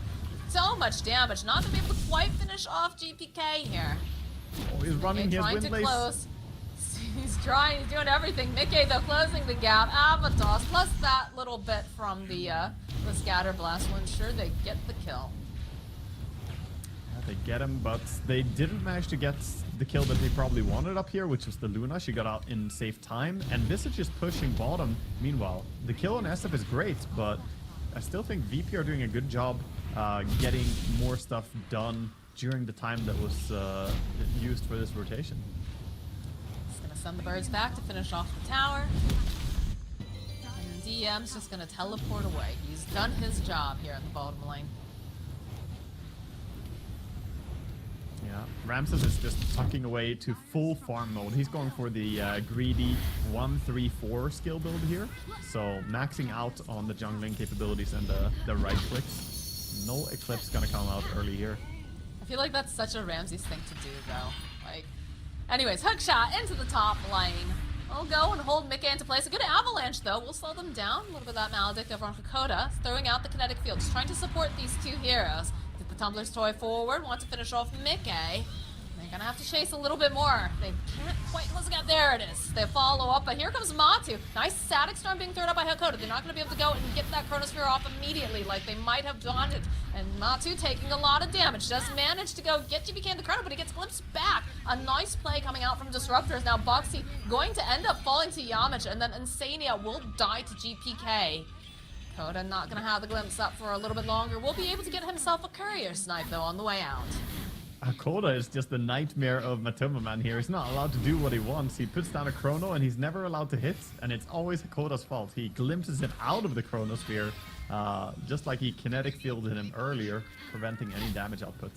So much damage. Not going to be able to quite finish off GPK here. Oh, he's running his trying wind to lace. close. He's trying, he's doing everything. Mickey, though, closing the gap. Avatos, plus that little bit from the scatter blast will ensure they get the kill. Yeah, they get him, but they didn't manage to get the kill that they probably wanted up here, which was the Luna. She got out in safe time, and Visage is pushing bottom. Meanwhile, the kill on SF is great, but I still think VP are doing a good job getting more stuff done during the time that was used for this rotation. Just gonna send the birds back to finish off the tower. And DM's just gonna teleport away. He's done his job here in the bottom lane. Yeah, Ramses is just tucking away to full farm mode. He's going for the greedy 1-3-4 skill build here. So maxing out on the jungling capabilities and the right clicks. No Eclipse gonna come out early here. I feel like that's such a Ramses thing to do, though. Like, anyways, hook shot into the top lane. We'll go and hold Mickey into place. A good avalanche, though. We'll slow them down. A little bit of that Maledict over on Kokoda. Throwing out the kinetic field. Just trying to support these two heroes. Get the Tumbler's Toy forward. Want to finish off Mickey. They're gonna have to chase a little bit more. They can't quite close the gap. There it is. They follow up, but here comes Matu. Nice static storm being thrown up by Hakoda. They're not gonna be able to go and get that Chronosphere off immediately like they might have wanted. And Matu taking a lot of damage. Just managed to go get GBK in the Chrono, but he gets glimpsed back. A nice play coming out from Disruptors. Now Boxy going to end up falling to Yamich, and then Insania will die to GPK. Koda not gonna have the glimpse up for a little bit longer. Will be able to get himself a courier snipe though on the way out. Hakoda is just the nightmare of Matoma, man, here. He's not allowed to do what he wants. He puts down a Chrono and he's never allowed to hit, and it's always Hakoda's fault. He glimpses it out of the Chronosphere, just like he kinetic fielded him earlier, preventing any damage output.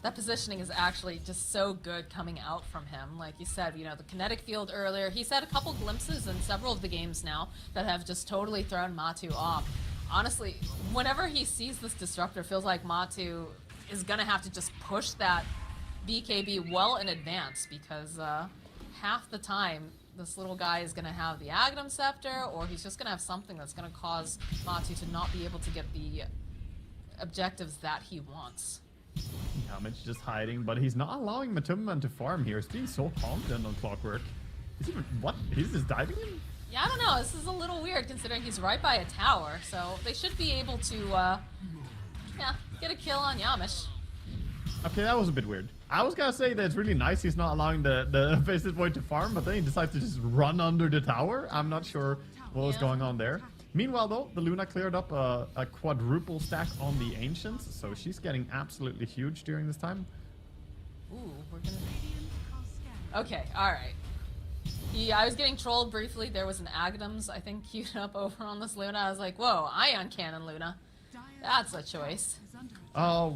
That positioning is actually just so good coming out from him. Like you said, you know, the kinetic field earlier. He's had a couple glimpses in several of the games now that have just totally thrown Matu off. Honestly, whenever he sees this Disruptor, feels like Matu is gonna have to just push that BKB well in advance, because half the time this little guy is gonna have the Aghanim Scepter, or he's just gonna have something that's gonna cause Matu to not be able to get the objectives that he wants. Yamich just hiding, but he's not allowing Matuma to farm here. He's being so confident on Clockwork. Is he, what? He's just diving him? Yeah, I don't know. This is a little weird considering he's right by a tower, so they should be able to, yeah, get a kill on Yamish. Okay, that was a bit weird. I was gonna say that it's really nice he's not allowing the Faceless Void to farm, but then he decides to just run under the tower. I'm not sure what was going on there. Meanwhile, though, the Luna cleared up a quadruple stack on the Ancients, so she's getting absolutely huge during this time. Ooh, we're gonna... Okay, alright. Yeah, I was getting trolled briefly. There was an Aghanims, I think, queued up over on this Luna. I was like, whoa, Ion Cannon Luna. That's a choice.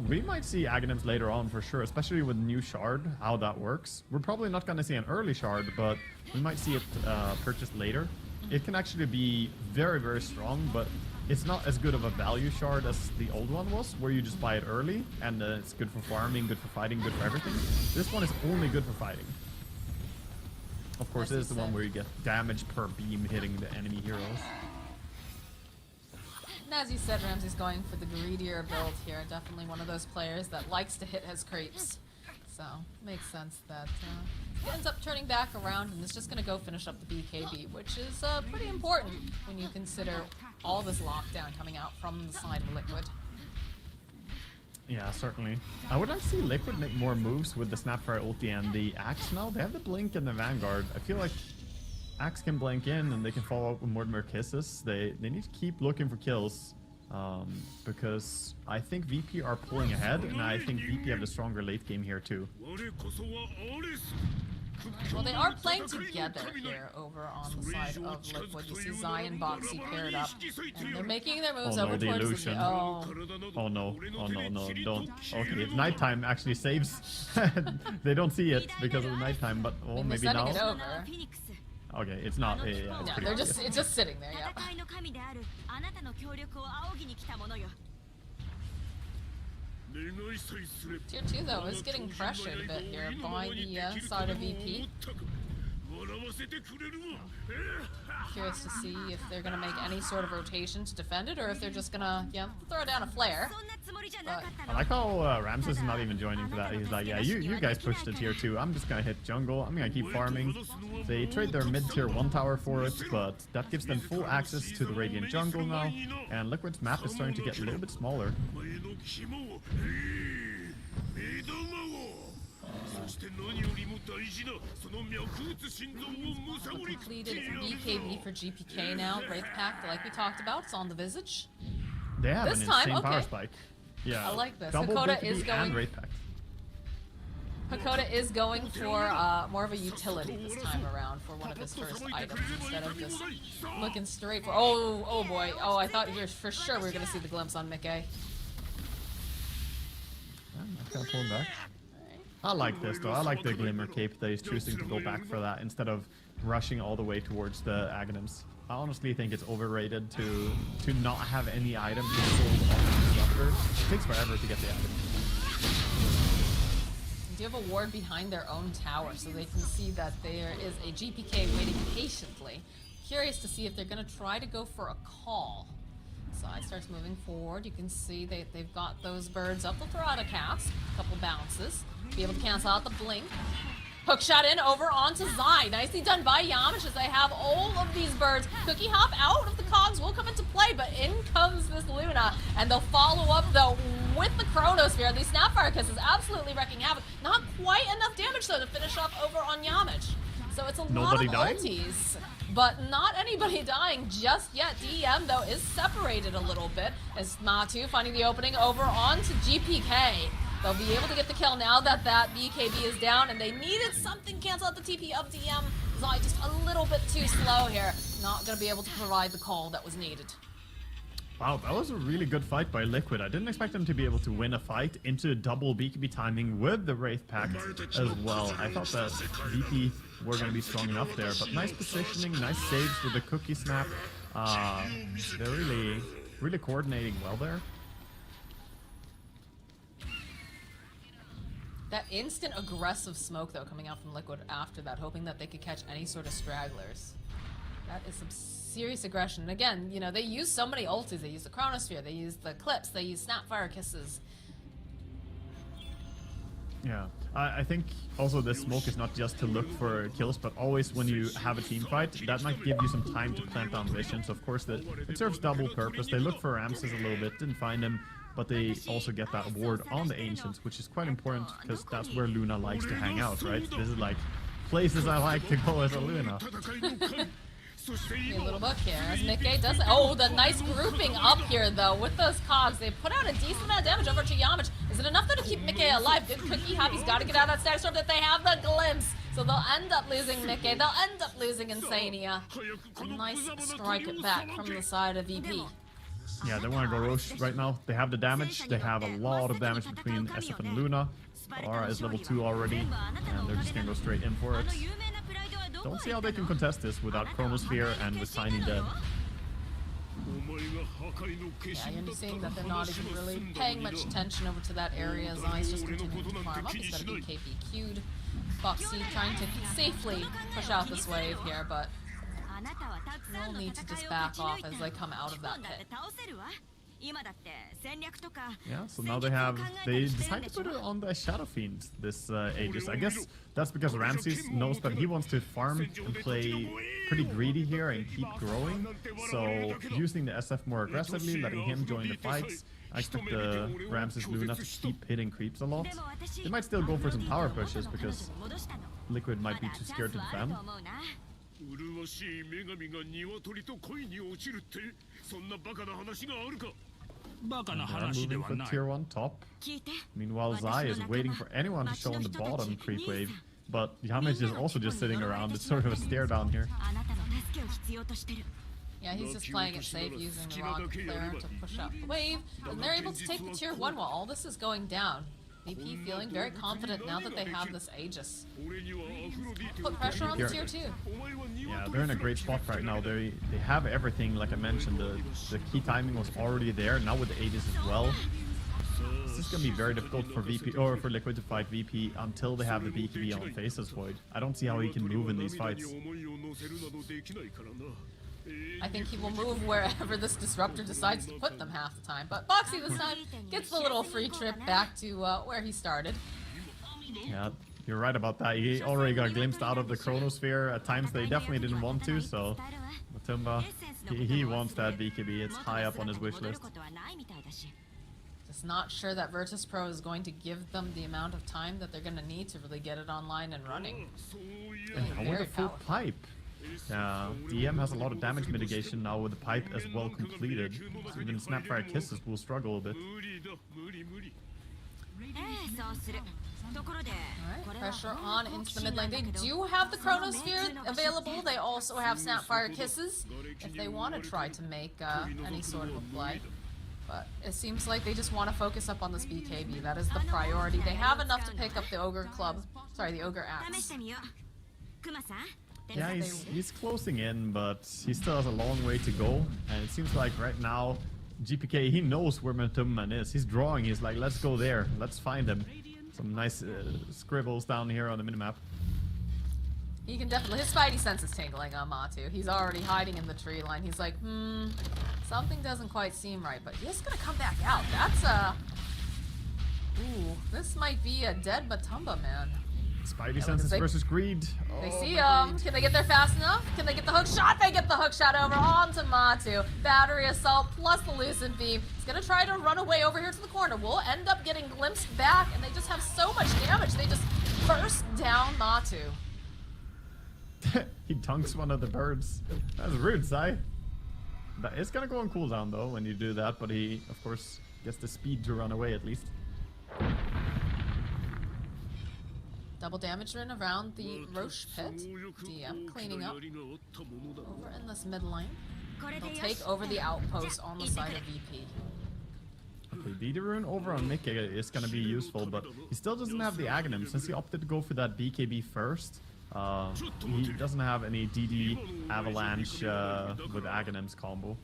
We might see Aghanims later on for sure, especially with new Shard, how that works. We're probably not going to see an early Shard, but we might see it purchased later. It can actually be very, very strong, but it's not as good of a value Shard as the old one was, where you just buy it early, and it's good for farming, good for fighting, good for everything. This one is only good for fighting. Of course, it is the one where you get damage per beam hitting the enemy heroes. And as you said, Ramsey's going for the greedier build here. Definitely one of those players that likes to hit his creeps. So, makes sense that he ends up turning back around and is just going to go finish up the BKB, which is pretty important when you consider all this lockdown coming out from the side of Liquid. Yeah, certainly. I would like to see Liquid make more moves with the Snapfire ulti and the Axe now. They have the Blink and the Vanguard. I feel like Axe can blink in and they can follow up with Mortimer Kisses. They need to keep looking for kills. Because I think VP are pulling ahead, and I think VP have the stronger late game here too. Well, they are playing together here over on the side of Liquid. You see Zion Boxy paired up, and they're making their moves over the towards illusion. the... Oh no, don't. Okay, it's nighttime actually saves. They don't see it because of the nighttime, but I mean, maybe they're now. sending it over. Okay, it's not. Yeah, Yeah, they're just, it's just sitting there, yeah. Tier 2, though, is getting pressured a bit here by the side of VP. Curious to see if they're gonna make any sort of rotation to defend it, or if they're just gonna, throw down a flare. But I like how Ramses is not even joining for that. He's like, yeah, you guys pushed to tier 2. I'm just gonna hit jungle. I'm gonna keep farming. They trade their mid tier 1 tower for it, but that gives them full access to the Radiant jungle now. And Liquid's map is starting to get a little bit smaller. Completed BKB for GPK now. Wraith Pact, like we talked about, it's on the Visage. They have This an time, insane power okay. spike. Yeah, I like this. Double Hakoda BKB is and going. Wraith Pact. Hakoda is going for more of a utility this time around for one of his first items instead of just looking straight for. Oh boy. Oh, I thought for sure we were gonna see the glimpse on Mickey. I'm kind of pulling back. I like this though. I like the Glimmer Cape that he's choosing to go back for that instead of rushing all the way towards the Aghanims. I honestly think it's overrated to not have any item to sold on the Disruptor. It takes forever to get the item. Do you have a ward behind their own tower so they can see that there is a GPK waiting patiently? Curious to see if they're going to try to go for a call. Side starts moving forward. You can see they've got those birds up. They'll throw out a cast, a couple bounces, be able to cancel out the blink. Hook shot in over onto Zai. Nicely done by Yamish as they have all of these birds. Cookie Hop out of the cogs will come into play, but in comes this Luna, and they'll follow up though with the Chronosphere. The Snapfire Kiss is absolutely wrecking havoc. Not quite enough damage though to finish off over on Yamish. So it's a lot of ultis, but not anybody dying just yet. DEM though is separated a little bit as Matu finding the opening over onto GPK. They'll be able to get the kill now that BKB is down, and they needed something cancel out the TP of DM. Zai just a little bit too slow here. Not going to be able to provide the call that was needed. Wow, that was a really good fight by Liquid. I didn't expect them to be able to win a fight into double BKB timing with the Wraith Pact as well. I thought that VP were going to be strong enough there, but nice positioning, nice saves with the cookie snap. They're really coordinating well there. That instant aggressive smoke, though, coming out from Liquid after that, hoping that they could catch any sort of stragglers. That is some serious aggression. And again, they use so many ultis. They use the Chronosphere, they use the Clips, they use Snapfire Kisses. Yeah, I think also this smoke is not just to look for kills, but always when you have a team fight, that might give you some time to plant down vision. So of course it serves double purpose. They look for Ramses a little bit, didn't find him, but they also get that ward on the Ancients, which is quite important because that's where Luna likes to hang out, right? This is like places I like to go as a Luna. A little book here as Mickey does it. Oh, the nice grouping up here though with those cogs. They put out a decent amount of damage over to Yamish. Is it enough though to keep Mickey alive? Good cookie hop. He's got to get out of that static storm that they have the glimpse. So they'll end up losing Mickey. They'll end up losing Insania. A nice strike back from the side of VP. Yeah, they want to go Roche right now. They have the damage. They have a lot of damage between SF and Luna. Aura is level 2 already, and they're just going to go straight in for it. Don't see how they can contest this without Chronosphere and with Tiny dead. Yeah, you're seeing that they're not even really paying much attention over to that area. Zai's just continuing to farm up. He's got a BKB queued. Foxy trying to safely push out this wave here, but we'll need to just back off as they come out of that pit. Yeah, so now they decided to put it on the Shadow Fiend this Aegis. I guess that's because Ramses knows that he wants to farm and play pretty greedy here and keep growing. So using the SF more aggressively, letting him join the fights. I expect the Ramses Luna to keep hitting creeps a lot. They might still go for some power pushes because Liquid might be too scared to defend. Moving for tier 1 top. Meanwhile, Zai is waiting for anyone to show on the bottom creep wave. But Yamish is also just sitting around. It's sort of a stare down here. Yeah, he's just playing it safe using the Rock Clear to push out the wave. And they're able to take the tier 1 while all this is going down. VP feeling very confident now that they have this Aegis. Put pressure on the tier 2. Yeah, they're in a great spot right now. They have everything, like I mentioned. The key timing was already there, now with the Aegis as well. This is gonna be very difficult for VP or for Liquid to fight VP until they have the BKB on Faceless Void. I don't see how he can move in these fights. I think he will move wherever this disruptor decides to put them half the time. But Boxy this time gets the little free trip back to where he started. Yeah, you're right about that. He already got glimpsed out of the Chronosphere at times they definitely didn't want to, so Matumba, he wants that BKB. It's high up on his wish list. Just not sure that Virtus Pro is going to give them the amount of time that they're going to need to really get it online and running. And how with a full pipe? Yeah, DM has a lot of damage mitigation now with the pipe as well completed. So even Snapfire Kisses will struggle a bit. Alright, pressure on into the mid lane. They do have the Chronosphere available. They also have Snapfire Kisses if they want to try to make any sort of a play. But it seems like they just want to focus up on this BKB. That is the priority. They have enough to pick up the Ogre Club. Sorry, the Ogre Axe. Yeah, he's closing in, but he still has a long way to go. And it seems like right now, GPK, he knows where Matumman is. He's drawing, he's like, let's go there, let's find him. Some nice scribbles down here on the minimap. He can definitely, his spidey sense is tingling on Matu. He's already hiding in the tree line. He's like, something doesn't quite seem right, but he's gonna come back out. That's ooh, this might be a dead Matumba, man. Spidey senses versus greed. They see him. Can they get there fast enough? Can they get the hook shot? They get the hook shot over onto Matu. Battery assault plus the Lucent Beam. He's gonna try to run away over here to the corner. We'll end up getting glimpsed back, and they just have so much damage. They just burst down Matu. He dunks one of the birds. That's rude, Sai. It's gonna go on cooldown though when you do that, but he, of course, gets the speed to run away at least. Double damage run around the Roche pit. DM cleaning up over in this mid lane. They'll take over the outpost on the side of VP. Okay, DD Rune over on Mickey is going to be useful, but he still doesn't have the Aghanim. Since he opted to go for that BKB first, he doesn't have any DD Avalanche with Aghanim's combo.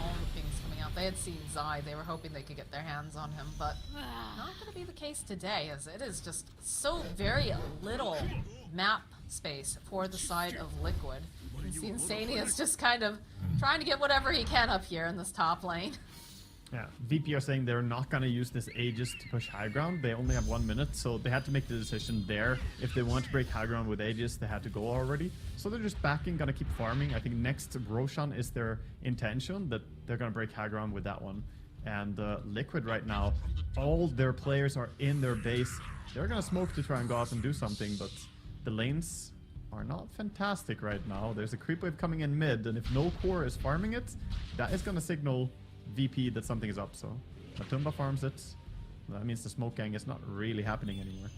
All the pings coming out. They had seen Zai. They were hoping they could get their hands on him, but not going to be the case today, as it is just so very little map space for the side of Liquid. You see Insania is just kind of trying to get whatever he can up here in this top lane. Yeah, VP are saying they're not going to use this Aegis to push high ground. They only have 1 minute, so they had to make the decision there. If they want to break high ground with Aegis, they had to go already. So they're just backing, going to keep farming. I think next Roshan is their intention, that they're going to break high ground with that one. And Liquid right now, all their players are in their base. They're going to smoke to try and go out and do something, but the lanes are not fantastic right now. There's a creep wave coming in mid, and if no core is farming it, that is going to signal VP that something is up. So Matumba farms it. That means the smoke gang is not really happening anymore.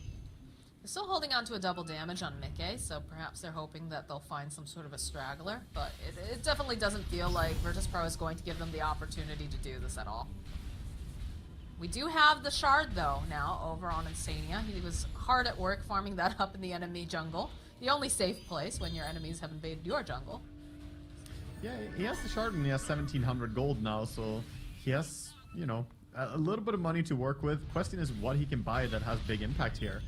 They're still holding on to a double damage on Mickey, so perhaps they're hoping that they'll find some sort of a straggler, but it definitely doesn't feel like Virtus Pro is going to give them the opportunity to do this at all. We do have the shard though now over on Insania. He was hard at work farming that up in the enemy jungle. The only safe place when your enemies have invaded your jungle. Yeah, he has the shard and he has 1700 gold now, so he has, you know, a little bit of money to work with. Question is what he can buy that has big impact here.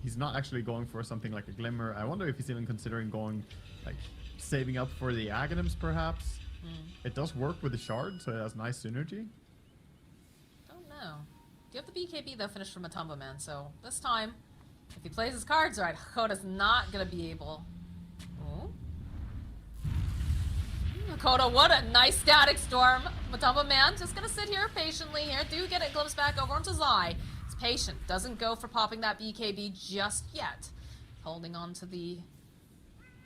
He's not actually going for something like a Glimmer. I wonder if he's even considering going, like, saving up for the Aghanims perhaps. It does work with the shard, so it has nice synergy. Don't know. Do you have the BKB though finished from Matumba Man, so this time, if he plays his cards right, Hakoda's not gonna be able. Ooh. Hakoda, what a nice static storm. Matumba Man just gonna sit here patiently here. Do get it glimpse back over onto Zai. He's patient. Doesn't go for popping that BKB just yet. Holding on to the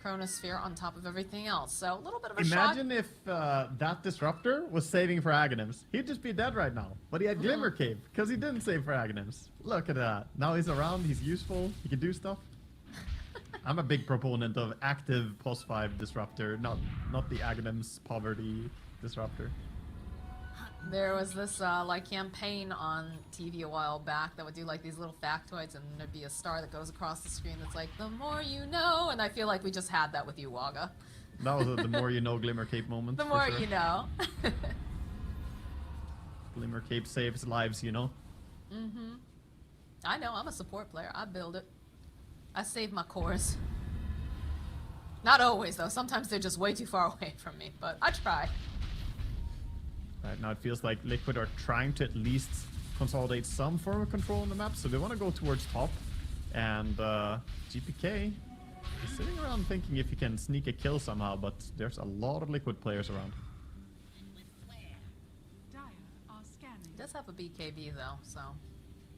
Chronosphere on top of everything else. So a little bit of a shock. Imagine if that Disruptor was saving for Aghanims. He'd just be dead right now. But he had Glimmer Cave because he didn't save for Aghanims. Look at that. Now he's around, he's useful, he can do stuff. I'm a big proponent of active post 5 Disruptor, not the Aghanims poverty Disruptor. There was this like campaign on TV a while back that would do like these little factoids, and there'd be a star that goes across the screen that's like, the more you know, and I feel like we just had that with you, Waga. That was the more you know Glimmer Cape moment. The for more sure. you know. Glimmer Cape saves lives, you know. I know, I'm a support player. I build it. I save my cores. Not always, though. Sometimes they're just way too far away from me, but I try. Right now it feels like Liquid are trying to at least consolidate some form of control on the map, so they want to go towards top. And GPK is sitting around thinking if he can sneak a kill somehow, but there's a lot of Liquid players around. Dire are scanning. He does have a BKB, though, so...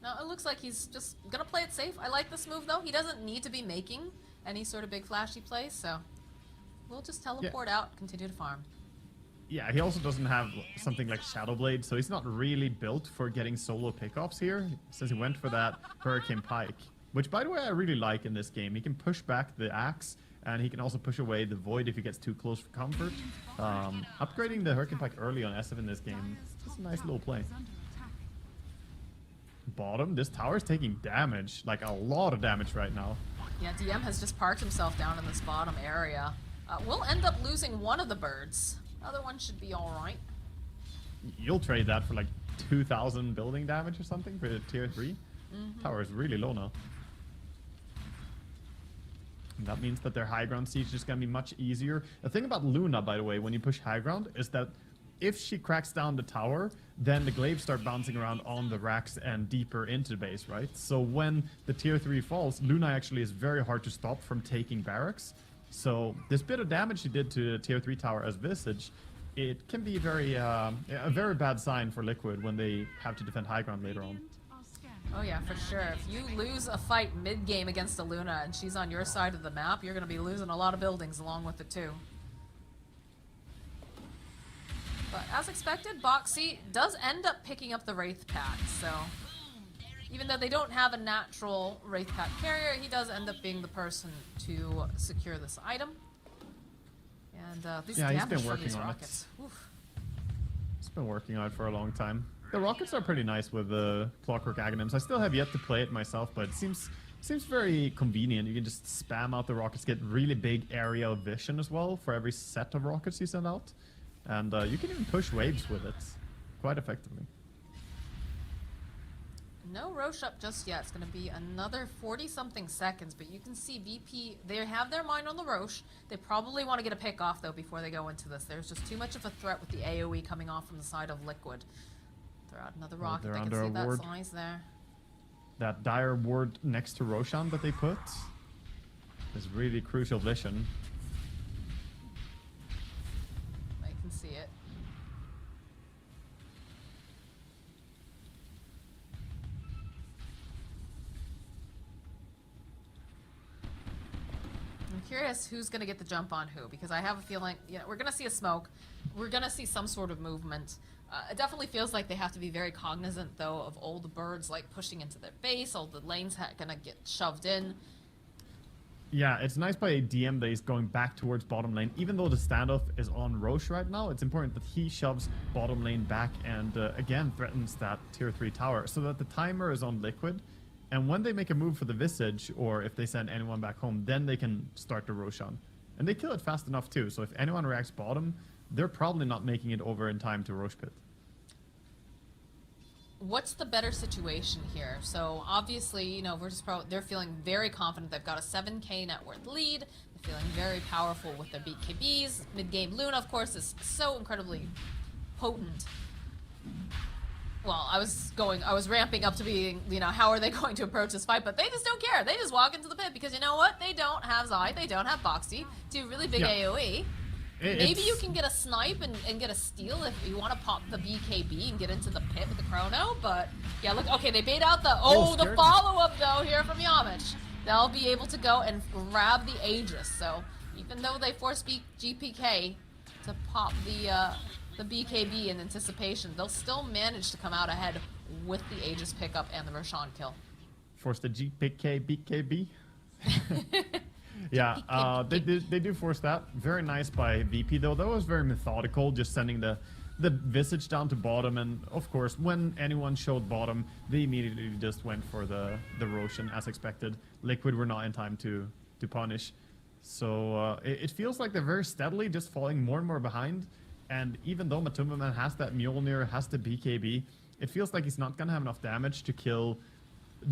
No, it looks like he's just gonna play it safe. I like this move, though. He doesn't need to be making any sort of big flashy plays, so... We'll just teleport out, continue to farm. Yeah, he also doesn't have something like Shadow Blade, so he's not really built for getting solo pickoffs here, since he went for that Hurricane Pike. Which, by the way, I really like in this game. He can push back the Axe, and he can also push away the Void if he gets too close for comfort. Upgrading the Hurricane Pike early on SF in this game is a nice little play. Is under attack. Bottom, this tower is taking damage, like a lot of damage right now. Yeah, DM has just parked himself down in this bottom area. We'll end up losing one of the birds. Other one should be alright. You'll trade that for like 2,000 building damage or something for tier 3. Tower is really low now. And that means that their high ground siege is going to be much easier. The thing about Luna, by the way, when you push high ground, is that if she cracks down the tower, then the glaives start bouncing around on the racks and deeper into the base, right? So when the tier 3 falls, Luna actually is very hard to stop from taking barracks. So this bit of damage she did to the tier 3 tower as Visage, it can be very a very bad sign for Liquid when they have to defend high ground later on. Radiant are scanning. Oh yeah, for sure. If you lose a fight mid-game against a Luna and she's on your side of the map, you're going to be losing a lot of buildings along with it too. But as expected, Boxy does end up picking up the Wraith Pack, so... Even though they don't have a natural Wraith Pack carrier, he does end up being the person to secure this item. And these Yeah, he's damage been from working these on it. rockets. Oof. It's been working on it for a long time. The rockets are pretty nice with the Clockwork Aghanims. I still have yet to play it myself, but it seems very convenient. You can just spam out the rockets, get really big area of vision as well for every set of rockets you send out. And you can even push waves with it quite effectively. No Roche up just yet. It's going to be another 40-something seconds, but you can see VP, they have their mind on the Roche. They probably want to get a pick off, though, before they go into this. There's just too much of a threat with the AoE coming off from the side of Liquid. Throw out another rocket. they're They can under see a that ward. size there. That dire ward next to Roshan that they put is really crucial vision. I can see it. I'm curious who's going to get the jump on who, because I have a feeling, we're going to see a smoke. We're going to see some sort of movement. It definitely feels like they have to be very cognizant, though, of all the birds, like, pushing into their base. All the lanes going to get shoved in. Yeah, it's nice by DM that he's going back towards bottom lane. Even though the standoff is on Roche right now, it's important that he shoves bottom lane back and, again, threatens that tier 3 tower so that the timer is on Liquid. And when they make a move for the Visage, or if they send anyone back home, then they can start the Roshan. And they kill it fast enough, too. So if anyone reacts bottom, they're probably not making it over in time to Roche Pit. What's the better situation here? So obviously, Virtus Pro, they're feeling very confident. They've got a 7k net worth lead. They're feeling very powerful with their BKBs. Mid-game Luna, of course, is so incredibly potent. Well, I was ramping up to being, how are they going to approach this fight? But they just don't care. They just walk into the pit because you know what? They don't have Zai. They don't have Boxy. Do really big AoE. Maybe you can get a snipe and get a steal if you want to pop the BKB and get into the pit with the chrono, but yeah, look, okay, they bait out the the follow-up though here from Yamich. They'll be able to go and grab the Aegis, so even though they force GPK to pop the BKB in anticipation, they'll still manage to come out ahead with the Aegis pickup and the Roshan kill. Force the GPK, BKB. Yeah, they do force that. Very nice by VP, though. That was very methodical, just sending the Visage down to bottom. And, of course, when anyone showed bottom, they immediately just went for the Roshan, as expected. Liquid were not in time to punish. So it feels like they're very steadily just falling more and more behind. And even though Matumbaman has that Mjolnir, has the BKB, it feels like he's not going to have enough damage to kill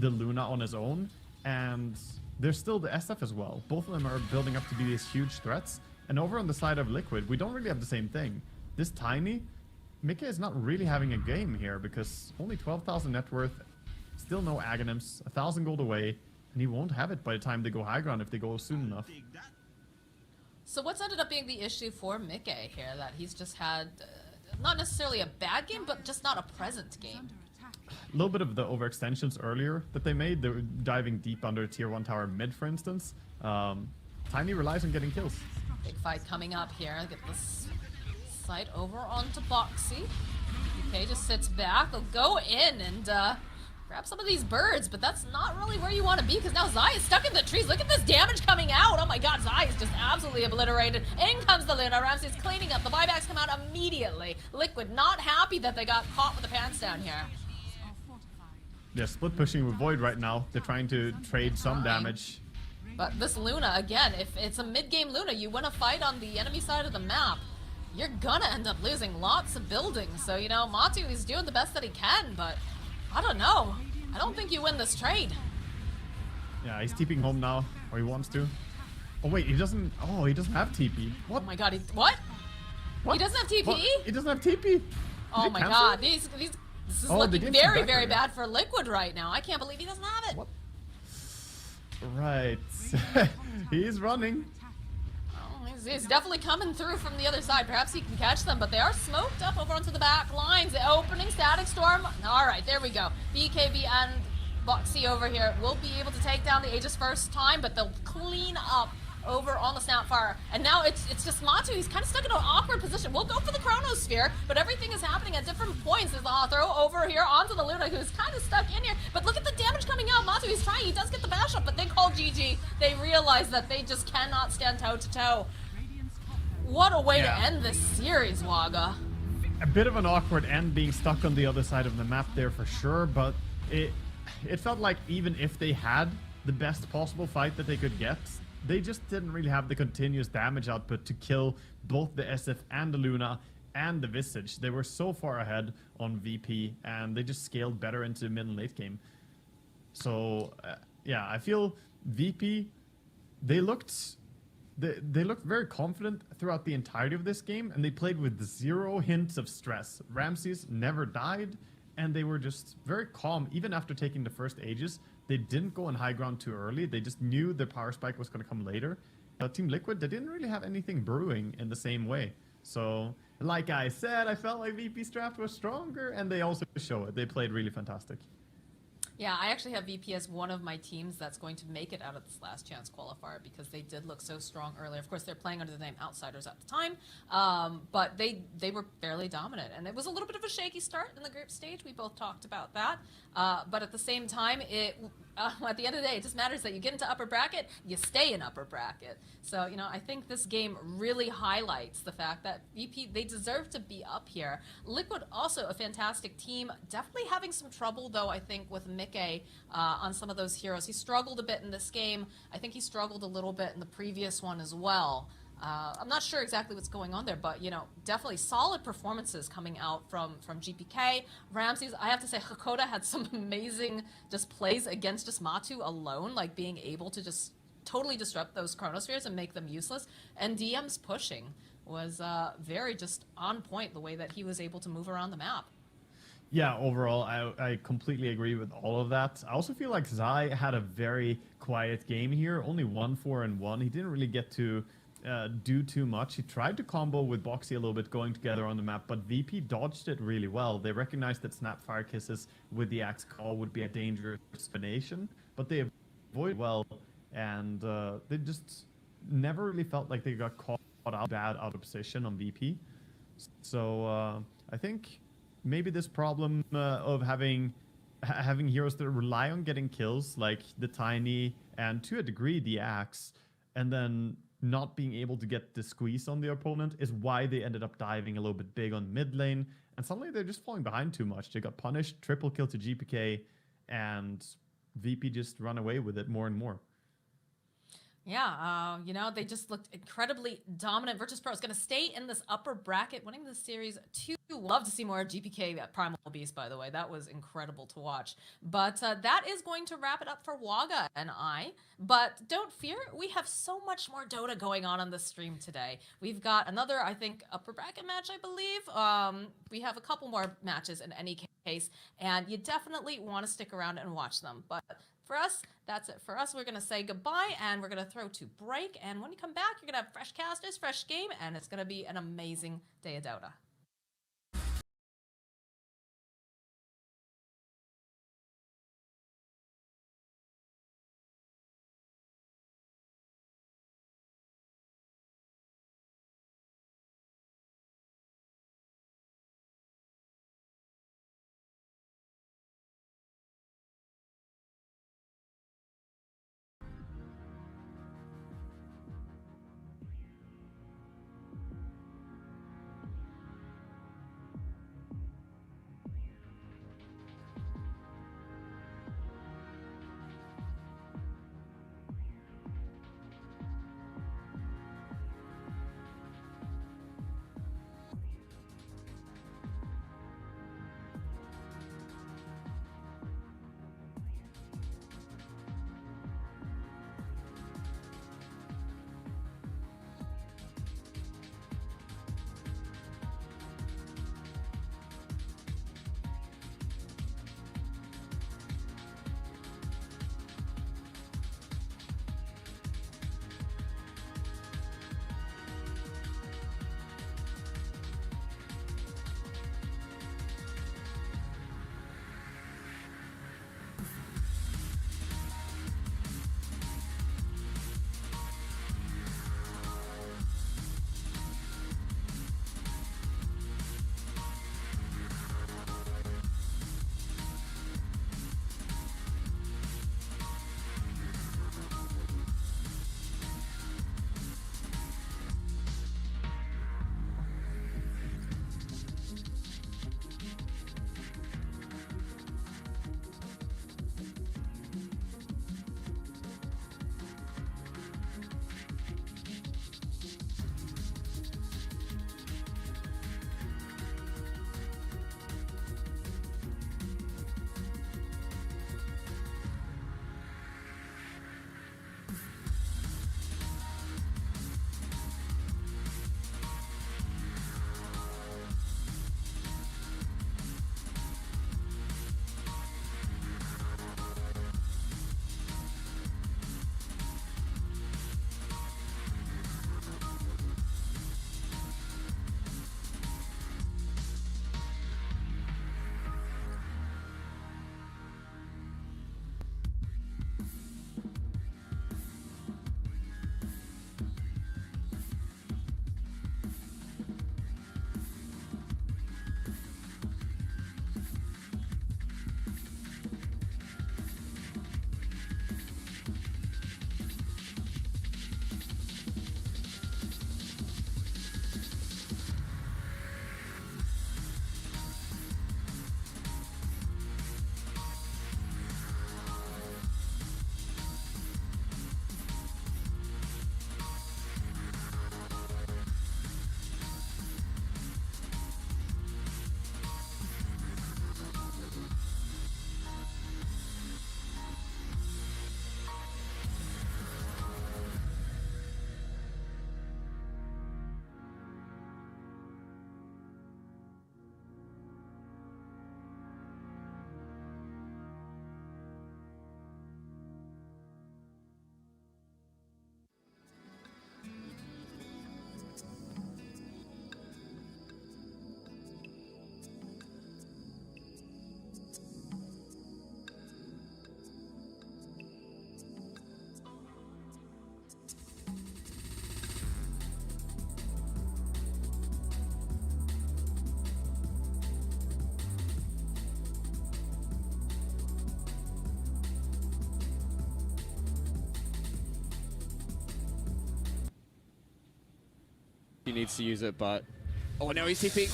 the Luna on his own. And there's still the SF as well. Both of them are building up to be these huge threats. And over on the side of Liquid, we don't really have the same thing. This Tiny, Mika is not really having a game here because only 12,000 net worth, still no Aghanims, 1,000 gold away, and he won't have it by the time they go high ground if they go soon enough. So what's ended up being the issue for Mickey here? That he's just had not necessarily a bad game, but just not a present game. A little bit of the overextensions earlier that they made. They were diving deep under tier 1 tower mid, for instance. Tiny relies on getting kills. Big fight coming up here. Get this site over onto Boxy. DK just sits back. They'll go in and grab some of these birds, but that's not really where you want to be because now Zai is stuck in the trees. Look at this damage coming out. Oh my god, Zai is just absolutely obliterated. In comes the Luna. Ramsey's cleaning up. The buybacks come out immediately. Liquid not happy that they got caught with the pants down here. Yeah, split pushing with Void right now. They're trying to trade some damage. But this Luna, again, if it's a mid-game Luna, you win a fight on the enemy side of the map, you're gonna end up losing lots of buildings. So, you know, Matu is doing the best that he can, but I don't know. I don't think you win this trade. Yeah, he's TPing home now, or he wants to. Oh wait, he doesn't. Oh, he doesn't have TP. What? Oh my god, what? What? He doesn't have TP? What? He doesn't have TP. Oh my god, this is looking very, very already. bad for Liquid right now. I can't believe he doesn't have it. What? Right. He's running. Oh, he's definitely coming through from the other side. Perhaps he can catch them, but they are smoked up over onto the back lines. The opening Static Storm. All right, there we go. BKB and Boxy over here will be able to take down the Aegis first time, but they'll clean up over on the Snapfire. And now it's just Matu. He's kind of stuck in an awkward position. We'll go for the Chronosphere, but everything is happening at different points. There's a throw over here onto the Luna, who's kind of stuck in here. But look at the damage coming out. Matu, he's trying. He does get the bash up, but they call GG. They realize that they just cannot stand toe-to-toe. What a way to end this series, Waga. A bit of an awkward end being stuck on the other side of the map there for sure, but it felt like even if they had the best possible fight that they could get, they just didn't really have the continuous damage output to kill both the SF and the Luna and the Visage. They were so far ahead on VP, and they just scaled better into mid and late game. So, yeah, I feel VP, they looked very confident throughout the entirety of this game, and they played with 0 hints of stress. Ramses never died, and they were just very calm, even after taking the first Aegis. They didn't go on high ground too early. They just knew their power spike was going to come later. Team Liquid, they didn't really have anything brewing in the same way. So, like I said, I felt like VP's draft was stronger, and they also show it. They played really fantastic. Yeah, I actually have VP as one of my teams that's going to make it out of this last chance qualifier because they did look so strong earlier. Of course, they're playing under the name Outsiders at the time, but they were fairly dominant. And it was a little bit of a shaky start in the group stage. We both talked about that. But at the same time, at the end of the day, it just matters that you get into upper bracket, you stay in upper bracket. So, you know, I think this game really highlights the fact that VP, they deserve to be up here. Liquid, also a fantastic team. Definitely having some trouble, though, I think, with Mickey on some of those heroes. He struggled a bit in this game. I think he struggled a little bit in the previous one as well. I'm not sure exactly what's going on there, but, you know, definitely solid performances coming out from GPK. Ramses, I have to say, Hakoda had some amazing just plays against just Matu alone, like being able to just totally disrupt those Chronospheres and make them useless. And DM's pushing was very just on point, the way that he was able to move around the map. Yeah, overall, I completely agree with all of that. I also feel like Zai had a very quiet game here, only 1-4-1. He didn't really get to do too much. He tried to combo with Boxy a little bit going together on the map, but VP dodged it really well. They recognized that Snapfire Kisses with the Axe Call would be a dangerous combination, but they avoided well, and they just never really felt like they got caught out of position on VP. So I think maybe this problem of having heroes that rely on getting kills, like the Tiny and to a degree the Axe, and then not being able to get the squeeze on the opponent is why they ended up diving a little bit big on mid lane, and suddenly they're just falling behind too much. They got punished, triple kill to GPK, and VP just run away with it more and more. Yeah, you know, they just looked incredibly dominant. Virtus.pro is going to stay in this upper bracket, winning the series 2. Love to see more of GPK at Primal Beast, by the way. That was incredible to watch. But that is going to wrap it up for Waga and I. But don't fear, we have so much more Dota going on the stream today. We've got another, I think, upper bracket match, I believe. We have a couple more matches in any case, and you definitely want to stick around and watch them. But for us, that's it for us. We're going to say goodbye, and we're going to throw to break. And when you come back, you're going to have fresh casters, fresh game, and it's going to be an amazing day of Dota. He needs to use it, but... Oh, now he's TP.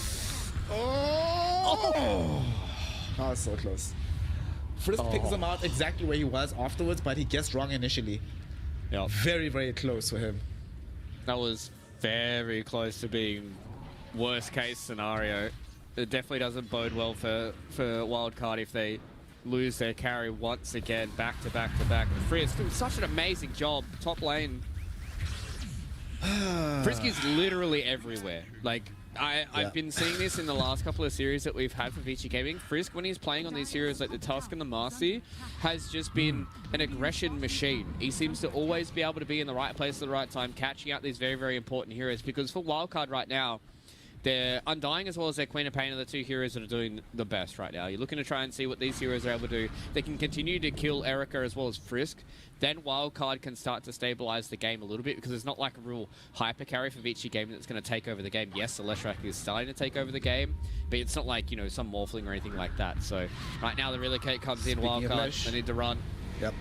Oh! Oh, so close. Frisk picks him out exactly where he was afterwards, but he guessed wrong initially. Yep. Very, very close for him. That was very close to being worst case scenario. It definitely doesn't bode well for Wildcard if they lose their carry once again, back to back to back. Frisk doing such an amazing job, top lane. Frisk is literally everywhere. Like, I've been seeing this in the last couple of series that we've had for VG Gaming. Frisk, when he's playing on these heroes like the Tusk and the Marcy, has just been an aggression machine. He seems to always be able to be in the right place at the right time, catching out these very, very important heroes. Because for Wildcard right now, their Undying as well as their Queen of Pain are the two heroes that are doing the best right now. You're looking to try and see what these heroes are able to do. They can continue to kill Erica as well as Frisk. Then Wildcard can start to stabilize the game a little bit because it's not like a real hyper carry for VG Gaming that's going to take over the game. Yes, the Leshrac is starting to take over the game, but it's not like, you know, some Morphling or anything like that. So right now the Relocate comes in, Wildcard, they need to run. Yep.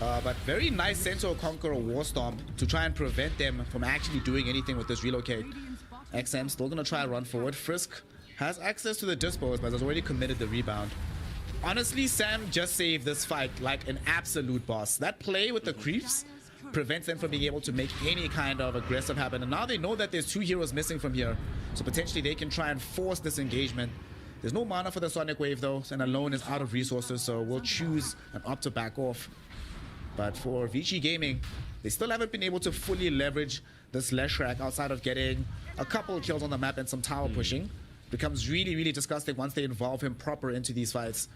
But very nice Centaur Conqueror War Stomp to try and prevent them from actually doing anything with this Relocate. XM still going to try and run forward. Frisk has access to the dispose, but has already committed the rebound. Honestly, Sam just saved this fight like an absolute boss. That play with the creeps prevents them from being able to make any kind of aggressive happen. And now they know that there's two heroes missing from here. So potentially they can try and force this engagement. There's no mana for the Sonic Wave though, and Alone is out of resources, so we'll choose and opt to back off. But for VG Gaming, they still haven't been able to fully leverage this Leshrac outside of getting a couple of kills on the map and some tower pushing. Becomes really, really disgusting once they involve him proper into these fights.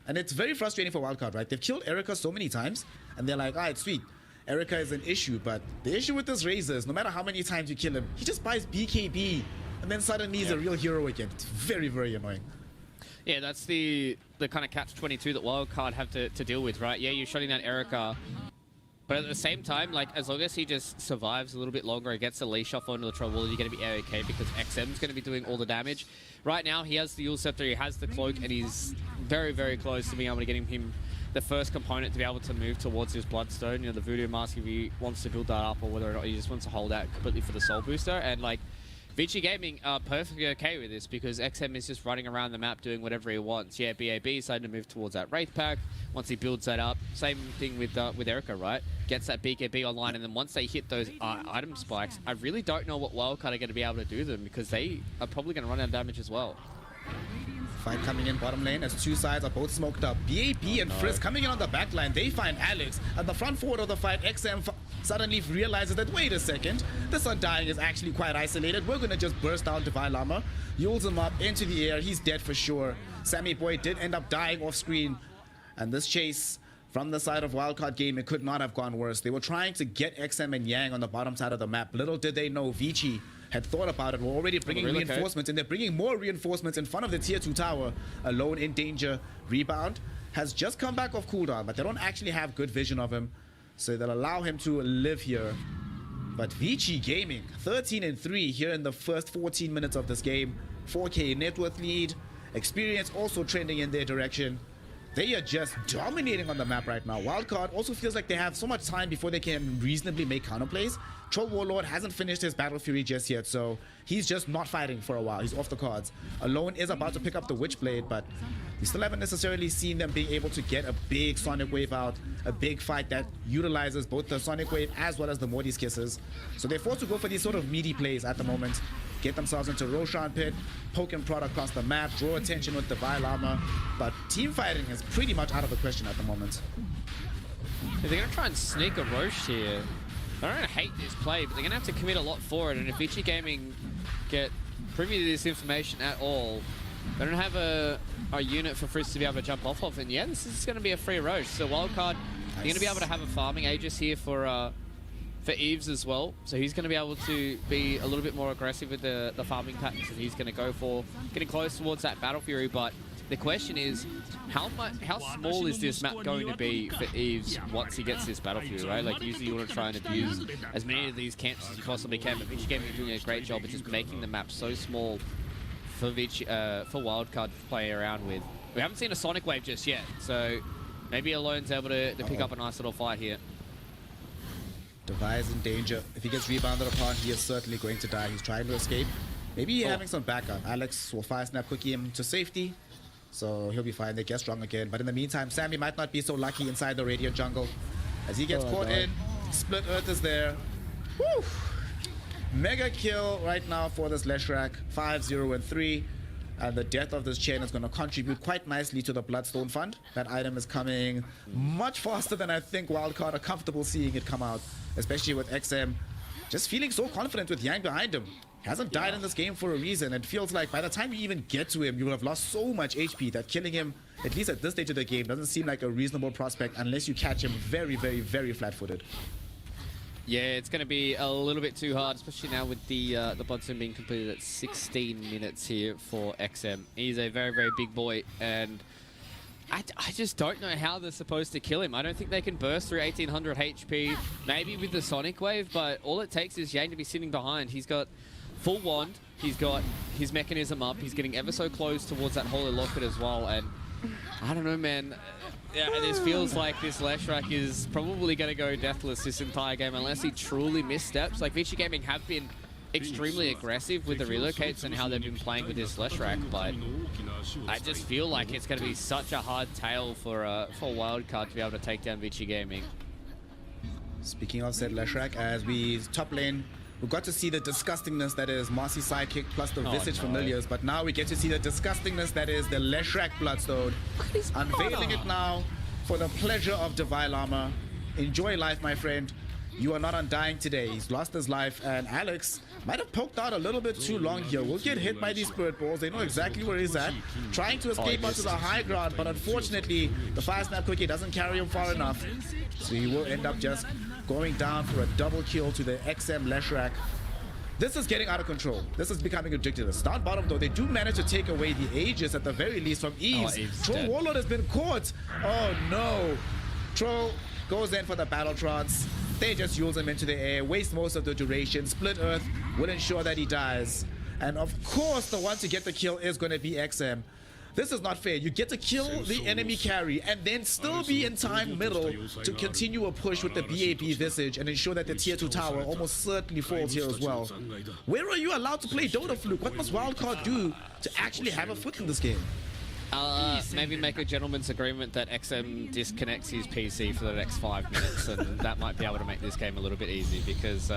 And it's very frustrating for Wildcard, right? They've killed Erica so many times, and they're like, alright, sweet. Erica is an issue, but the issue with this Razor is no matter how many times you kill him, he just buys BKB, and then suddenly he's a real hero again. It's very, very annoying. Yeah, that's the kind of catch-22 that Wildcard have to deal with, right? Yeah, you're shutting down Erica, but at the same time, like, as long as he just survives a little bit longer and gets a leash off onto the Troll, you're going to be okay because XM's going to be doing all the damage. Right now, he has the Yule Scepter, he has the Cloak, and he's very, very close to being able to get him the first component to be able to move towards his Bloodstone. You know, the Voodoo Mask, if he wants to build that up, or whether or not he just wants to hold out completely for the Soul Booster. And, like, VG Gaming are perfectly okay with this because XM is just running around the map doing whatever he wants. Yeah, BAB is starting to move towards that Wraith Pack. Once he builds that up, same thing with Erica, right? Gets that BKB online, and then once they hit those item spikes, I really don't know what Wildcard are going to be able to do to them because they are probably going to run out of damage as well. Fight coming in bottom lane as two sides are both smoked up. BAB and Frisk coming in on the back line. They find Alex. At the front forward of the fight, XM suddenly realizes that, wait a second, this Undying is actually quite isolated. We're going to just burst down Divine Llama. Yules him up into the air. He's dead for sure. Sammy Boy did end up dying off screen. And this chase from the side of Wildcard Gaming could not have gone worse. They were trying to get XM and Yang on the bottom side of the map. Little did they know Vici had thought about it. We're already bringing reinforcements, and they're bringing more reinforcements in front of the tier 2 tower. Alone in danger. Rebound has just come back off cooldown, but they don't actually have good vision of him, so they'll allow him to live here. But Vici Gaming, 13-3 here in the first 14 minutes of this game. 4K net worth lead. Experience also trending in their direction. They are just dominating on the map right now. Wildcard also feels like they have so much time before they can reasonably make counterplays. Troll Warlord hasn't finished his Battle Fury just yet, so he's just not fighting for a while. He's off the cards. Alone is about to pick up the Witchblade, but we still haven't necessarily seen them being able to get a big Sonic Wave out, a big fight that utilizes both the Sonic Wave as well as the Morty's Kisses. So they're forced to go for these sort of meaty plays at the moment. Get themselves into Roshan Pit, poke and prod across the map, draw attention with the Llama, but team fighting is pretty much out of the question at the moment. They're going to try and sneak a Roche here. I don't hate this play, but they're going to have to commit a lot for it, and if Vici Gaming get privy to this information at all, they don't have a unit for Frisk to be able to jump off of, and yeah, this is going to be a free Roche. So Wildcard, they're going to be able to have a farming Aegis here for Eves as well, so he's going to be able to be a little bit more aggressive with the farming patterns that he's going to go for, getting close towards that Battle Fury. But the question is, how small is this map going to be for Eves once he gets this Battle Fury, right? Like, usually you want to try and abuse as many of these camps as you possibly can, but VG Gaming is doing a great job of just making the map so small for Wildcard to play around with. We haven't seen a Sonic Wave just yet, so maybe Alone's able to pick up a nice little fight here. Devi is in danger. If he gets rebounded upon, he is certainly going to die. He's trying to escape. Maybe having some backup. Alex will fire snap cookie him to safety, so he'll be fine. They get strong again. But in the meantime, Sammy might not be so lucky inside the Radiant jungle. As he gets caught in, Split Earth is there. Woo! Mega kill right now for this Leshrac. 5-0 and 3. And the death of this chain is going to contribute quite nicely to the Bloodstone Fund. That item is coming much faster than I think Wildcard are comfortable seeing it come out. Especially with XM just feeling so confident with Yang behind him. Hasn't died in this game for a reason. It feels like by the time you even get to him, you will have lost so much HP that killing him, at least at this stage of the game, doesn't seem like a reasonable prospect unless you catch him very, very, very flat-footed. Yeah, it's going to be a little bit too hard, especially now with the Bloodstone being completed at 16 minutes here for XM. He's a very, very big boy, and I just don't know how they're supposed to kill him. I don't think they can burst through 1800 HP, maybe with the Sonic Wave, but all it takes is Yang to be sitting behind. He's got full wand, he's got his mechanism up, he's getting ever so close towards that Holy Locket as well, and I don't know, man. Yeah, this feels like this Leshrac is probably going to go deathless this entire game unless he truly missteps. Like, Vici Gaming have been extremely aggressive with the relocates and how they've been playing with this Leshrac, but I just feel like it's going to be such a hard tale for Wildcard to be able to take down Vici Gaming. Speaking of said Leshrac, as we top lane, we got to see the disgustingness that is Marcy's sidekick plus the Visage Familiars, but now we get to see the disgustingness that is the Leshrac Bloodstone. Unveiling it now for the pleasure of Divine Armor. Enjoy life, my friend. You are not undying today. He's lost his life, and Alex might have poked out a little bit too long here. We'll get hit by these Spirit Balls. They know exactly where he's at. Trying to escape onto the high ground, but unfortunately, the Fire Snap Quickie doesn't carry him far enough. So he will end up just going down for a double kill to the XM Leshrac. This is getting out of control. This is becoming ridiculous. Down bottom, though, they do manage to take away the Aegis at the very least from Eves. Troll Warlord has been caught. Oh, no. Troll goes in for the Battle Trance. They just use him into the air, waste most of the duration. Split Earth will ensure that he dies. And of course, the one to get the kill is going to be XM. This is not fair. You get to kill the enemy carry and then still be in time middle to continue a push with the BAB Visage and ensure that the tier 2 tower almost certainly falls here as well. Where are you allowed to play Dota, Fluke? What must Wildcard do to actually have a foot in this game? Maybe make a gentleman's agreement that XM disconnects his PC for the next 5 minutes, and that might be able to make this game a little bit easy, because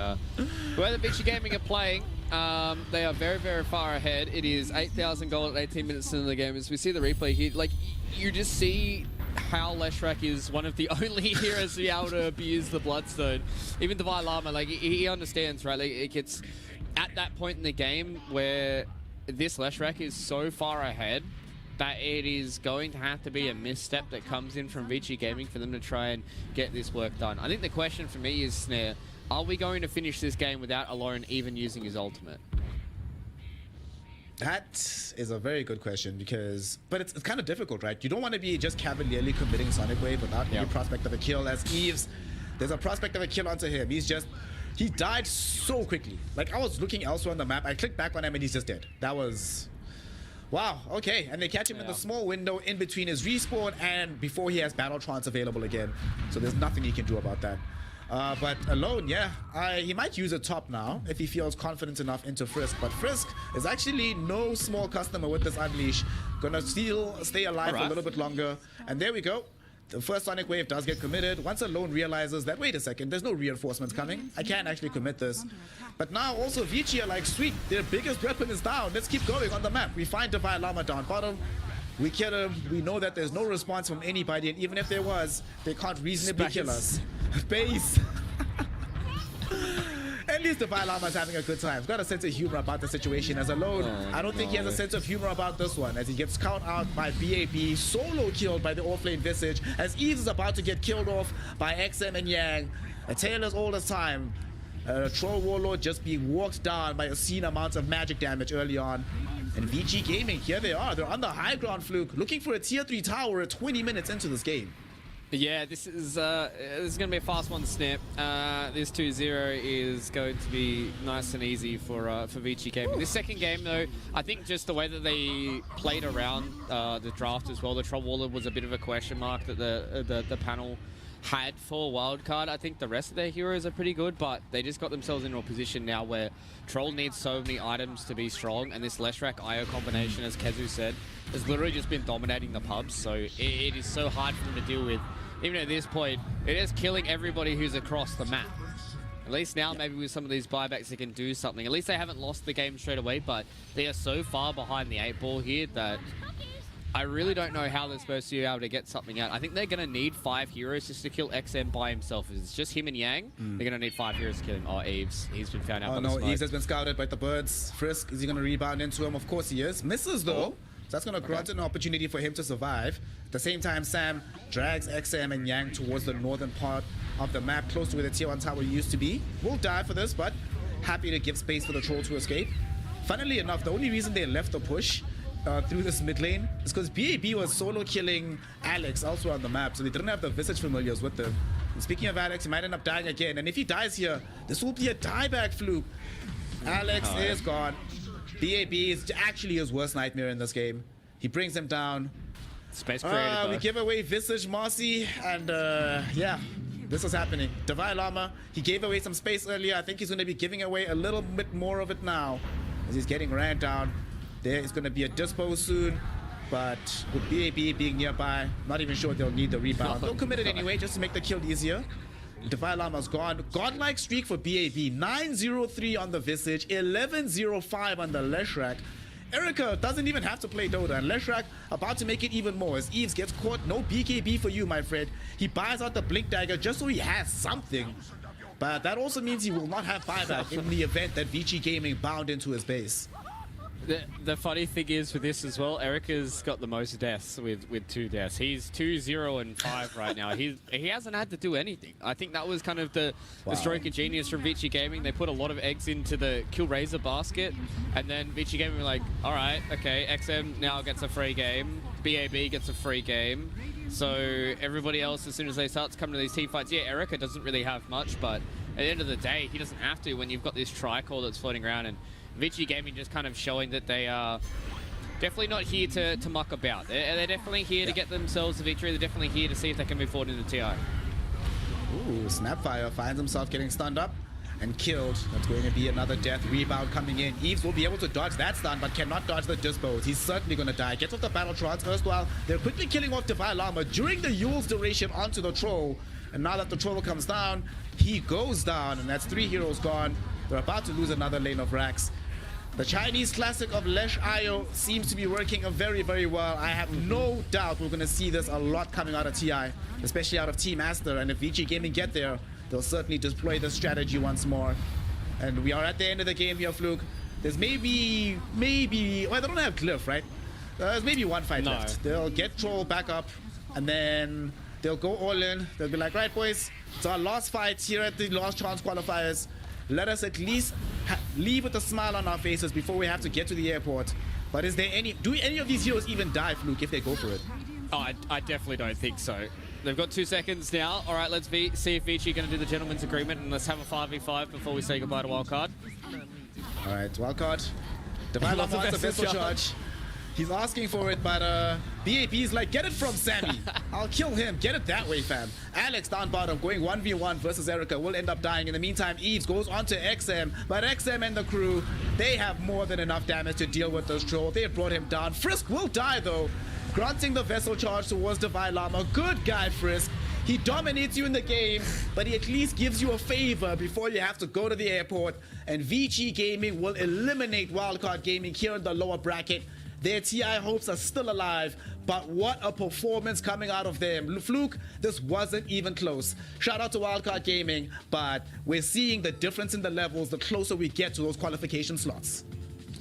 where the Vici Gaming are playing, they are very, very far ahead. It is 8,000 gold at 18 minutes into the game. As we see the replay here, like, you just see how Leshrac is one of the only heroes to be able to abuse the Bloodstone. Even Divine Lama, like, he understands, right? Like, it's at that point in the game where this Leshrac is so far ahead that it is going to have to be a misstep that comes in from Vici Gaming for them to try and get this work done. I think the question for me is, Snare, are we going to finish this game without Alone even using his ultimate? That is a very good question, because, but it's kind of difficult, right? You don't want to be just cavalierly committing Sonic Wave without any prospect of a kill. As Eves, there's a prospect of a kill onto him. He died so quickly. Like, I was looking elsewhere on the map, I clicked back on him and he's just dead. That was... wow, okay, and they catch him in the small window in between his respawn and before he has Battle Trance available again. So there's nothing he can do about that. But Alone, yeah, he might use a top now if he feels confident enough into Frisk. But Frisk is actually no small customer with this Unleash. Gonna still stay alive for a little bit longer. And there we go. The first Sonic Wave does get committed. Once Alone realizes that, wait a second, there's no reinforcements coming. I can't actually commit this. But now also Vici are like, sweet, their biggest weapon is down. Let's keep going on the map. We find Divine Llama down bottom. We kill him. We know that there's no response from anybody. And even if there was, they can't reasonably kill us. Base. At least Divine Llama's having a good time. He's got a sense of humor about the situation. As Alone, I don't think he has a sense of humor about this one, as he gets count out by BAB, solo killed by the Orphlane Visage, as Eves is about to get killed off by XM and Yang. A tale as old as time. Troll Warlord just being walked down by obscene amounts of magic damage early on. And Vici Gaming, here they are. They're on the high ground, Fluke, looking for a tier 3 tower at 20 minutes into this game. Yeah, this is going to be a fast one to snap. This 2-0 is going to be nice and easy for Vici Gaming. This second game, though, I think just the way that they played around the draft as well, the Troll Warlord was a bit of a question mark that the panel had for Wildcard. I think the rest of their heroes are pretty good, but they just got themselves into a position now where Troll needs so many items to be strong, and this Leshrac IO combination, as Kezu said, has literally just been dominating the pubs, so it is so hard for them to deal with even at this point, it is killing everybody who's across the map. At least now, maybe with some of these buybacks, they can do something. At least they haven't lost the game straight away, but they are so far behind the 8-ball here that I really don't know how they're supposed to be able to get something out. I think they're going to need 5 heroes just to kill XM by himself. If it's just him and Yang, they're going to need 5 heroes to kill him. Oh, Eves. He's been found out by the smoke. Eves has been scouted by the birds. Frisk, is he going to rebound into him? Of course he is. Misses, though. So that's going to grant an opportunity for him to survive. At the same time, Sam drags XM and Yang towards the northern part of the map, close to where the tier 1 tower used to be. Will die for this, but happy to give space for the troll to escape. Funnily enough, the only reason they left the push through this mid lane is because BAB was solo killing Alex elsewhere on the map, so they didn't have the Visage familiars with them. And speaking of Alex, he might end up dying again, and if he dies here, this will be a dieback fluke. Alex is gone. BAB is actually his worst nightmare in this game. He brings him down. Space created, we give away Visage Marcy, and yeah, this is happening. Divine Llama, he gave away some space earlier. I think he's going to be giving away a little bit more of it now as he's getting ran down. There is going to be a dispo soon, but with BAB being nearby, not even sure they'll need the rebound. They'll commit it anyway just to make the kill easier. Divine Llama's gone. Godlike streak for BAB. 9-0-3 on the Visage, 11-0-5 on the Leshrac. Erica doesn't even have to play Dota, and Leshrac about to make it even more as Eves gets caught. No BKB for you, my friend. He buys out the Blink Dagger just so he has something. But that also means he will not have buyback in the event that Vici Gaming bound into his base. The funny thing is with this as well, Erica's got the most deaths with 2 deaths. He's 2, 0, and 5 right now. He hasn't had to do anything. I think that was kind of the stroke of genius from Vici Gaming. They put a lot of eggs into the Kill Razor basket, and then Vici Gaming were like, all right, okay, XM now gets a free game, BAB gets a free game. So everybody else, as soon as they start to come to these team fights, yeah, Erica doesn't really have much, but at the end of the day, he doesn't have to when you've got this tricore that's floating around. And Vici Gaming just kind of showing that they are definitely not here to muck about. They're definitely here to get themselves a victory. They're definitely here to see if they can move forward in the TI. Ooh, Snapfire finds himself getting stunned up and killed. That's going to be another death. Rebound coming in. Eves will be able to dodge that stun, but cannot dodge the dispos. He's certainly going to die. Gets off the Battletrons erstwhile. They're quickly killing off Divine Llama during the Yule's duration onto the Troll. And now that the Troll comes down, he goes down, and that's 3 heroes gone. They're about to lose another lane of racks. The Chinese classic of Lesh IO seems to be working very, very well. I have no doubt we're going to see this a lot coming out of TI, especially out of Team Aster. And if Vici Gaming get there, they'll certainly deploy the strategy once more. And we are at the end of the game here, Fluke. There's maybe, well, they don't have Glyph, right? There's maybe 1 fight left. They'll get Troll back up, and then they'll go all in. They'll be like, right, boys, it's our last fight here at the Last Chance qualifiers. Let us at least leave with a smile on our faces before we have to get to the airport. But is there do any of these heroes even die, Fluke, if they go for it? Oh, I definitely don't think so. They've got 2 seconds now. All right, let's see if Vici going to do the gentleman's agreement, and let's have a 5v5 before we say goodbye to Wildcard. All right, Wildcard. Divine Llama wants a Vessel Charge. He's asking for it, but BAB's like, get it from Sammy. I'll kill him. Get it that way, fam. Alex down bottom, going 1v1 versus Erica, will end up dying. In the meantime, Eves goes on to XM, but XM and the crew, they have more than enough damage to deal with this troll. They have brought him down. Frisk will die, though, granting the Vessel Charge towards Divine Llama. Good guy, Frisk. He dominates you in the game, but he at least gives you a favor before you have to go to the airport. And Vici Gaming will eliminate Wildcard Gaming here in the lower bracket. Their TI hopes are still alive, but what a performance coming out of them. Fluke, this wasn't even close. Shout out to Wildcard Gaming, but we're seeing the difference in the levels the closer we get to those qualification slots.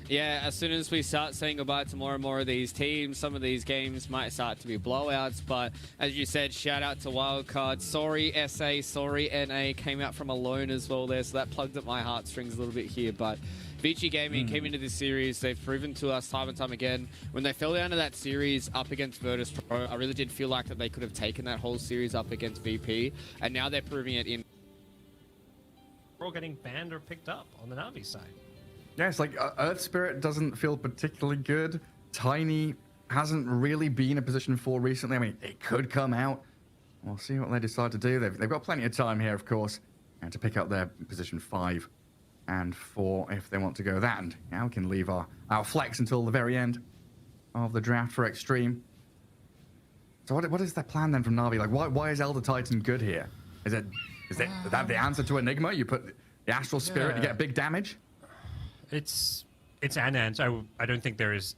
Yeah, as soon as we start saying goodbye to more and more of these teams, some of these games might start to be blowouts, but as you said, shout out to Wildcard. Sorry SA, sorry NA, came out from alone as well there, so that plugged at my heartstrings a little bit here, but Vici Gaming came into this series. They've proven to us time and time again. When they fell down to that series up against Virtus Pro, I really did feel like that they could have taken that whole series up against VP, and now they're proving it in. We're all getting banned or picked up on the Navi side. Yeah, it's like Earth Spirit doesn't feel particularly good. Tiny hasn't really been a position 4 recently. I mean, it could come out. We'll see what they decide to do. They've got plenty of time here, of course, and to pick up their position 5 and 4 if they want to go that. And now we can leave our flex until the very end of the draft for Extreme. So what is their plan then from Na'Vi? Like, why is Elder Titan good here? Is that the answer to Enigma? You put the Astral Spirit, you get big damage? It's an answer. I don't think there is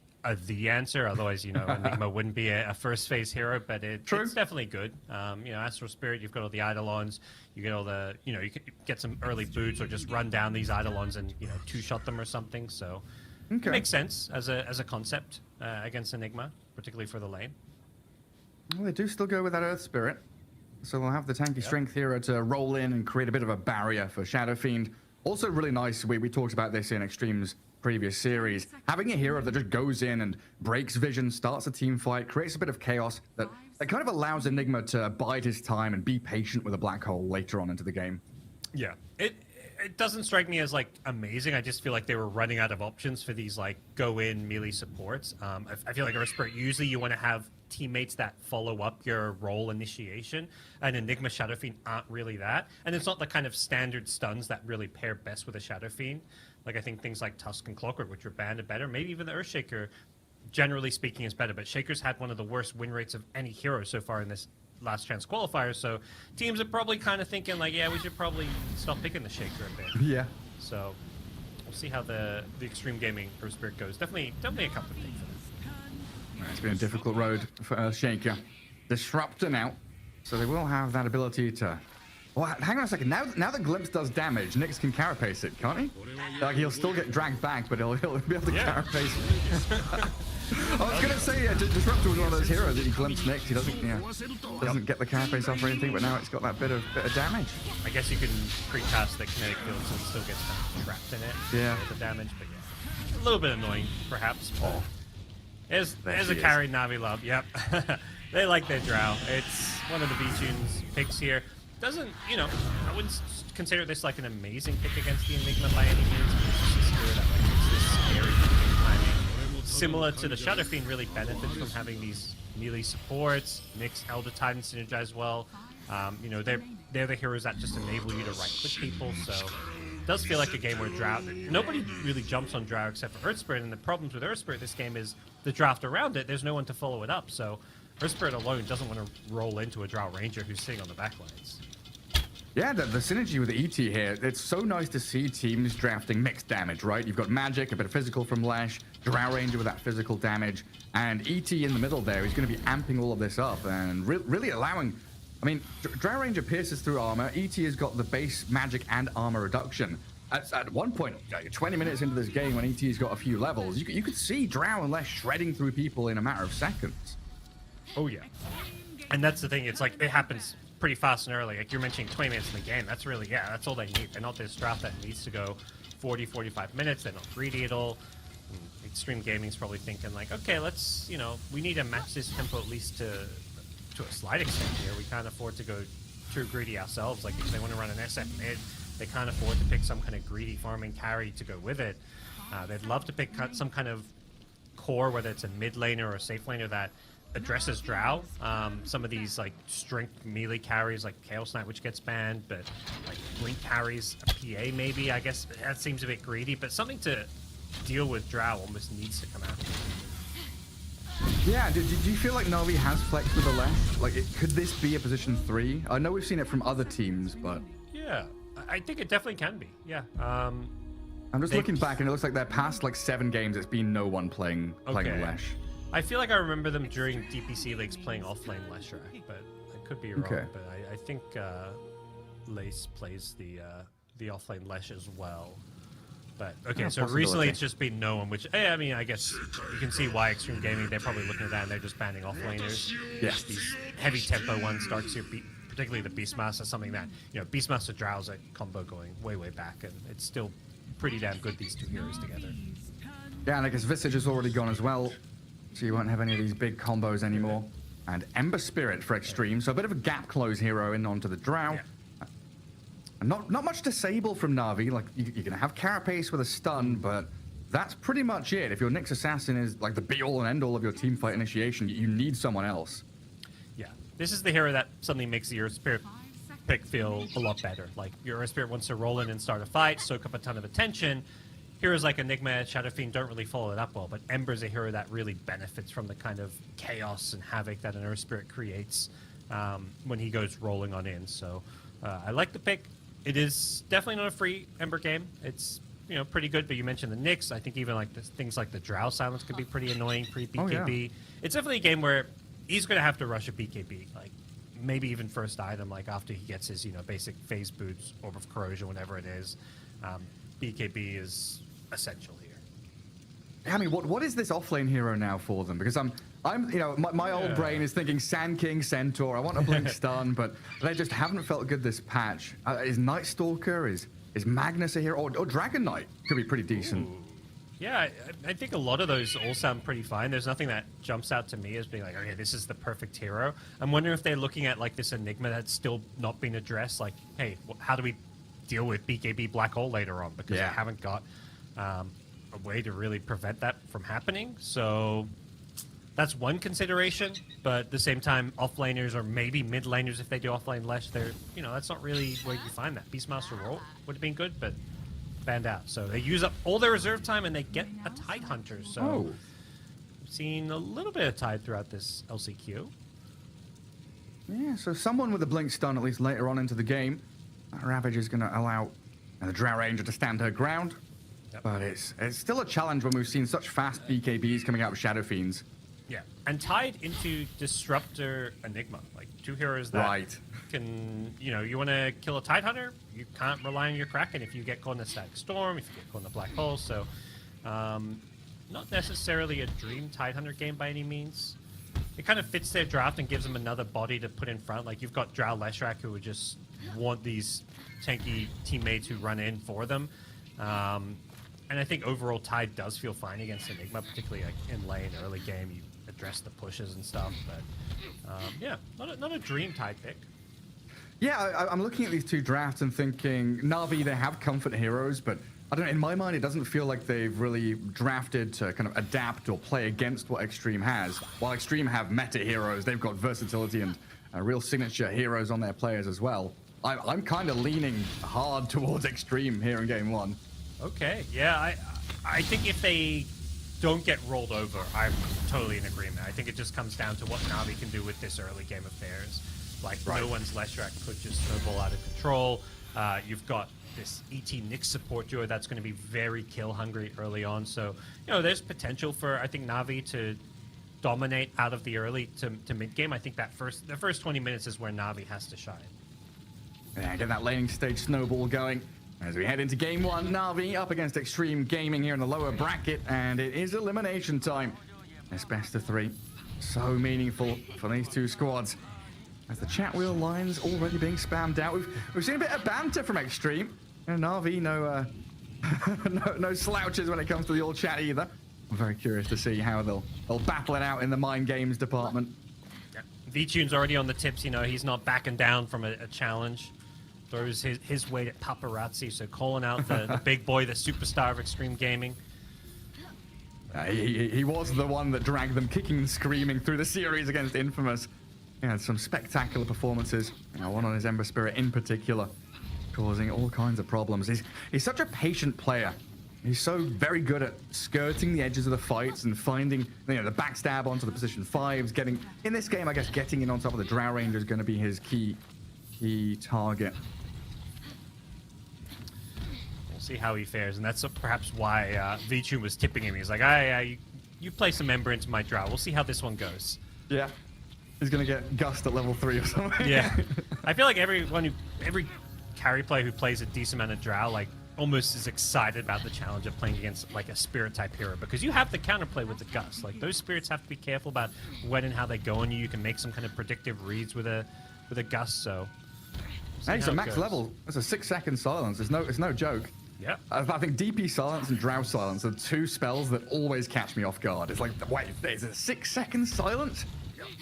the answer. Otherwise, Enigma wouldn't be a first phase hero. But it's definitely good. Astral Spirit. You've got all the Eidolons. You get all the. You can get some early boots or just run down these Eidolons and two-shot them or something. So it makes sense as a concept against Enigma, particularly for the lane. Well, they do still go with that Earth Spirit. So they'll have the tanky strength hero to roll in and create a bit of a barrier for Shadow Fiend. Also really nice, we talked about this in Extreme's previous series, having a hero that just goes in and breaks vision, starts a team fight, creates a bit of chaos that kind of allows Enigma to bide his time and be patient with a black hole later on into the game. Yeah, it doesn't strike me as like amazing. I just feel like they were running out of options for these like go in melee supports. I feel like Earth Spirit, usually you want to have teammates that follow up your role initiation, and Enigma Shadow Fiend aren't really that. And it's not the kind of standard stuns that really pair best with a Shadow Fiend. Like I think things like Tusk and Clockwork, which are banned, are better. Maybe even the Earthshaker, generally speaking, is better. But Shaker's had one of the worst win rates of any hero so far in this last chance qualifier, so teams are probably kind of thinking like, yeah, we should probably stop picking the Shaker a bit. Yeah. So we'll see how the Extreme Gaming Earth Spirit goes. Definitely a couple of things for them. It's been a difficult road for Shaker. Disruptor now, so they will have that ability to. Well, hang on a second. Now that Glimpse does damage, Nyx can carapace it, can't he? Like he'll still get dragged back, but he'll be able to carapace it. I was gonna say, Disruptor was one of those heroes that he glimpsed Nyx. He doesn't get the carapace off or anything, but now it's got that bit of damage. I guess you can pre-cast the kinetic field so it still gets kind of trapped in it. Yeah. The damage, but yeah, a little bit annoying, perhaps. But there's a carry Na'Vi love. Yep, they like their Drow. It's one of the V-Tunes picks here. Doesn't I wouldn't consider this like an amazing pick against the Enigma by any means. It's just a spirit that like makes this scary timing. Similar to the Shadow Fiend, really benefits from having these melee supports. Nyx, Elder Titan synergize well. They're the heroes that just enable you to right-click people. So it does feel like a game where Drow. Nobody really jumps on Drow except for Earth Spirit, and the problems with Earth Spirit this game is the draft around it. There's no one to follow it up. So Earth Spirit alone doesn't want to roll into a Drow Ranger who's sitting on the backlines. Yeah, the synergy with the ET here, it's so nice to see teams drafting mixed damage, right? You've got magic, a bit of physical from Lesh, Drow Ranger with that physical damage, and ET in the middle there is going to be amping all of this up and really allowing... I mean, Drow Ranger pierces through armor, ET has got the base magic and armor reduction. At one point, 20 minutes into this game when ET's got a few levels, you could see Drow and Lesh shredding through people in a matter of seconds. Oh yeah, and that's the thing, it's like, it happens pretty fast and early. Like you're mentioning 20 minutes in the game, that's really, that's all they need. They're not this draft that needs to go 40, 45 minutes. They're not greedy at all. Extreme Gaming's probably thinking like, okay, let's, we need to match this tempo at least to a slight extent here. We can't afford to go too greedy ourselves. Like if they want to run an SF mid, they can't afford to pick some kind of greedy farming carry to go with it. They'd love to pick some kind of core, whether it's a mid laner or a safe laner that addresses Drow. Some of these like strength melee carries like Chaos Knight, which gets banned, but like Blink carries, a PA maybe, I guess that seems a bit greedy, but something to deal with Drow almost needs to come out. Yeah, do you feel like Na'Vi has flex with the Lesh? Like, could this be a position 3? I know we've seen it from other teams, but... Yeah, I think it definitely can be, yeah. I'm just looking back, and it looks like their past, 7 games, it's been no one playing the Lesh. I feel like I remember them during DPC leagues playing offlane Lesher, but I could be wrong. Okay. But I think Lace plays the offlane Lesh as well. But okay, so recently it's just been no one, which I mean, I guess you can see why Extreme Gaming, they're probably looking at that and they're just banning offlaners. Yeah. These heavy tempo ones, Darkseer, particularly the Beastmaster, something that, Beastmaster Drow's a combo going way back, and it's still pretty damn good, these two heroes together. Yeah, and I guess Visage is already gone as well, so you won't have any of these big combos anymore. And Ember Spirit for Extreme, so a bit of a gap close hero in onto the Drow. Yeah. And not much disable from Na'Vi. Like, you're going to have Carapace with a stun, but that's pretty much it. If your Nyx Assassin is like the be-all and end-all of your teamfight initiation, you need someone else. Yeah, this is the hero that suddenly makes your Spirit pick feel a lot better. Like, your Earth Spirit wants to roll in and start a fight, soak up a ton of attention. heroes like Enigma, Shadow Fiend don't really follow it up well, but Ember's a hero that really benefits from the kind of chaos and havoc that an Earth Spirit creates when he goes rolling on in. So I like the pick. It is definitely not a free Ember game. It's pretty good, but you mentioned the Nyx. I think even like things like the Drow Silence could be pretty annoying pre-BKB. Oh, yeah. It's definitely a game where he's going to have to rush a BKB, like maybe even first item, like after he gets his basic phase boots, Orb of Corrosion, whatever it is. BKB is essential here. I mean, what is this offlane hero now for them? Because my old brain is thinking Sand King, Centaur. I want a blink stun, but they just haven't felt good this patch. Is Night Stalker, is Magnus a hero, or Dragon Knight could be pretty decent. Ooh. Yeah, I think a lot of those all sound pretty fine. There's nothing that jumps out to me as being like, okay, this is the perfect hero. I'm wondering if they're looking at like this Enigma that's still not been addressed. Like, hey, how do we deal with BKB Black Hole later on? Because we haven't got a way to really prevent that from happening. So that's one consideration. But at the same time, offlaners or maybe mid laners, if they do offlane less, they're that's not really where you find that. Beastmaster Roll would have been good, but banned out. So they use up all their reserve time and they get a Tide Hunter. So we've seen a little bit of Tide throughout this LCQ. Yeah, so someone with a blink stun at least later on into the game. Ravage is going to allow the Drow Ranger to stand her ground. Yep. But it's still a challenge when we've seen such fast BKBs coming out of Shadow Fiends. Yeah, and tied into Disruptor Enigma, like two heroes that can, you want to kill a Tide Hunter, you can't rely on your Kraken if you get caught in a Static Storm, if you get caught in a Black Hole, so not necessarily a dream Tide Hunter game by any means. It kind of fits their draft and gives them another body to put in front. Like, you've got Drow Leshrac who would just want these tanky teammates who run in for them. And I think overall Tide does feel fine against Enigma, particularly like in lane, early game. You address the pushes and stuff, but yeah, not a dream Tide pick. Yeah, I'm looking at these two drafts and thinking, Na'Vi, they have comfort heroes, but I don't know, in my mind, it doesn't feel like they've really drafted to kind of adapt or play against what Extreme has. While Extreme have meta heroes, they've got versatility and real signature heroes on their players as well. I'm kind of leaning hard towards Extreme here in Game 1. Okay, yeah, I think if they don't get rolled over, I'm totally in agreement. I think it just comes down to what Na'Vi can do with this early game of theirs. Like, no one's Leshrac could just snowball out of control. You've got this ET Nyx support duo that's going to be very kill hungry early on. So, there's potential for, I think, Na'Vi to dominate out of the early to mid game. I think the first 20 minutes is where Na'Vi has to shine. Yeah, get that laning stage snowball going. As we head into Game 1, Na'Vi up against Extreme Gaming here in the lower bracket, and it is elimination time. It's best of 3. So meaningful for these two squads. As the chat wheel lines already being spammed out, we've seen a bit of banter from Extreme. And Na'Vi, no slouches when it comes to the old chat either. I'm very curious to see how they'll battle it out in the mind games department. Yeah. V-Tune's already on the tips, he's not backing down from a challenge. Throws his weight at paparazzi, so calling out the big boy, the superstar of Extreme Gaming. He was the one that dragged them kicking and screaming through the series against Infamous. He had some spectacular performances, one on his Ember Spirit in particular, causing all kinds of problems. He's such a patient player. He's so very good at skirting the edges of the fights and finding the backstab onto the position 5s. In this game, I guess getting in on top of the Drow Ranger is going to be his key target. See how he fares, and that's perhaps why V-Tune was tipping him. He's like, you play some Ember into my Drow. We'll see how this one goes. Yeah. He's going to get Gust at level 3 or something. Yeah. I feel like every carry player who plays a decent amount of Drow, like, almost is excited about the challenge of playing against, like, a Spirit-type hero, because you have the counterplay with the Gust. Like, those Spirits have to be careful about when and how they go on you. You can make some kind of predictive reads with a Gust, so... Hey, so max level. That's a 6-second silence. It's no joke. Yeah. I think DP Silence and Drow Silence are two spells that always catch me off guard. It's like, wait, there's a 6-second silence?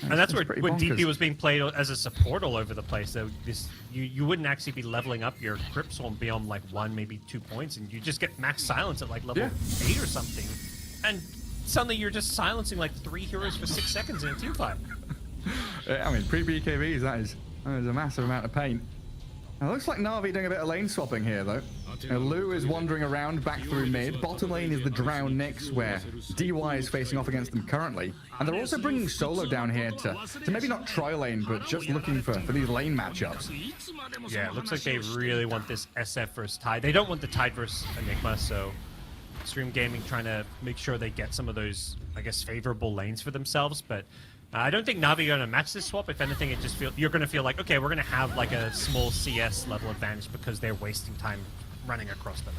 And that's where when DP was being played as a support all over the place, though, you wouldn't actually be leveling up your Crypt Swarm beyond like 1, maybe 2 points, and you just get max silence at like level 8 or something. And suddenly you're just silencing like 3 heroes for 6 seconds in a team fight. I mean, pre-BKBs, that is a massive amount of pain. Now, it looks like Na'Vi doing a bit of lane swapping here, though. Lu is wandering around back through mid. Bottom lane is the Drow Nyx, where DY is facing off against them currently. And they're also bringing Solo down here to maybe not try lane, but just looking for these lane matchups. Yeah, it looks like they really want this SF versus Tide. They don't want the Tide versus Enigma, so Extreme Gaming trying to make sure they get some of those, I guess, favorable lanes for themselves. But I don't think Na'Vi are going to match this swap. If anything, it just you're going to feel like, okay, we're going to have like a small CS level advantage because they're wasting time running across them.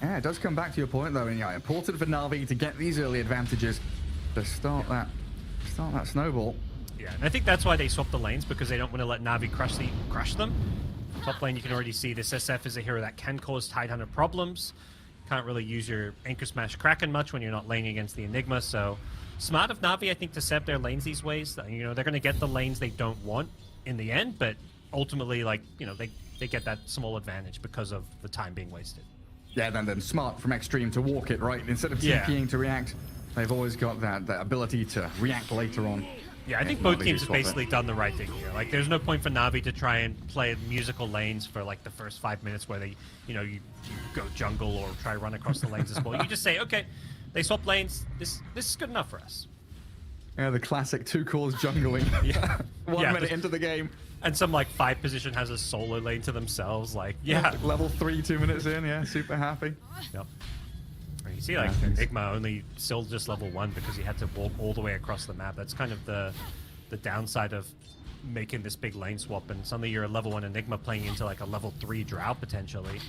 Yeah, it does come back to your point though, and yeah, important for Na'Vi to get these early advantages to start that snowball. Yeah, and I think that's why they swapped the lanes, because they don't want to let Na'Vi crush them. Top lane, you can already see this SF is a hero that can cause Tidehunter problems. Can't really use your Anchor Smash Kraken much when you're not laning against the Enigma, so smart of Na'Vi, I think, to set up their lanes these ways. You know, they're going to get the lanes they don't want in the end, but ultimately, like, you know, they get that small advantage because of the time being wasted. Yeah, then smart from Extreme to walk it, right? Instead of TPing to react, they've always got that ability to react later on. Yeah, I think both teams have basically done the right thing here. Like, there's no point for Na'Vi to try and play musical lanes for, like, the first 5 minutes where they, you know, you go jungle or try to run across the lanes as well. You just say, okay, they swap lanes. This is good enough for us. Yeah, the classic 2 cores jungling. Yeah. 1 minute into the game. And some, like, 5 position has a solo lane to themselves. Like, yeah. Level 3, 2 minutes in. Yeah, super happy. Yep. You see, like, Enigma only still just level 1 because he had to walk all the way across the map. That's kind of the downside of making this big lane swap, and suddenly you're a level 1 Enigma playing into, like, a level 3 Drow, potentially.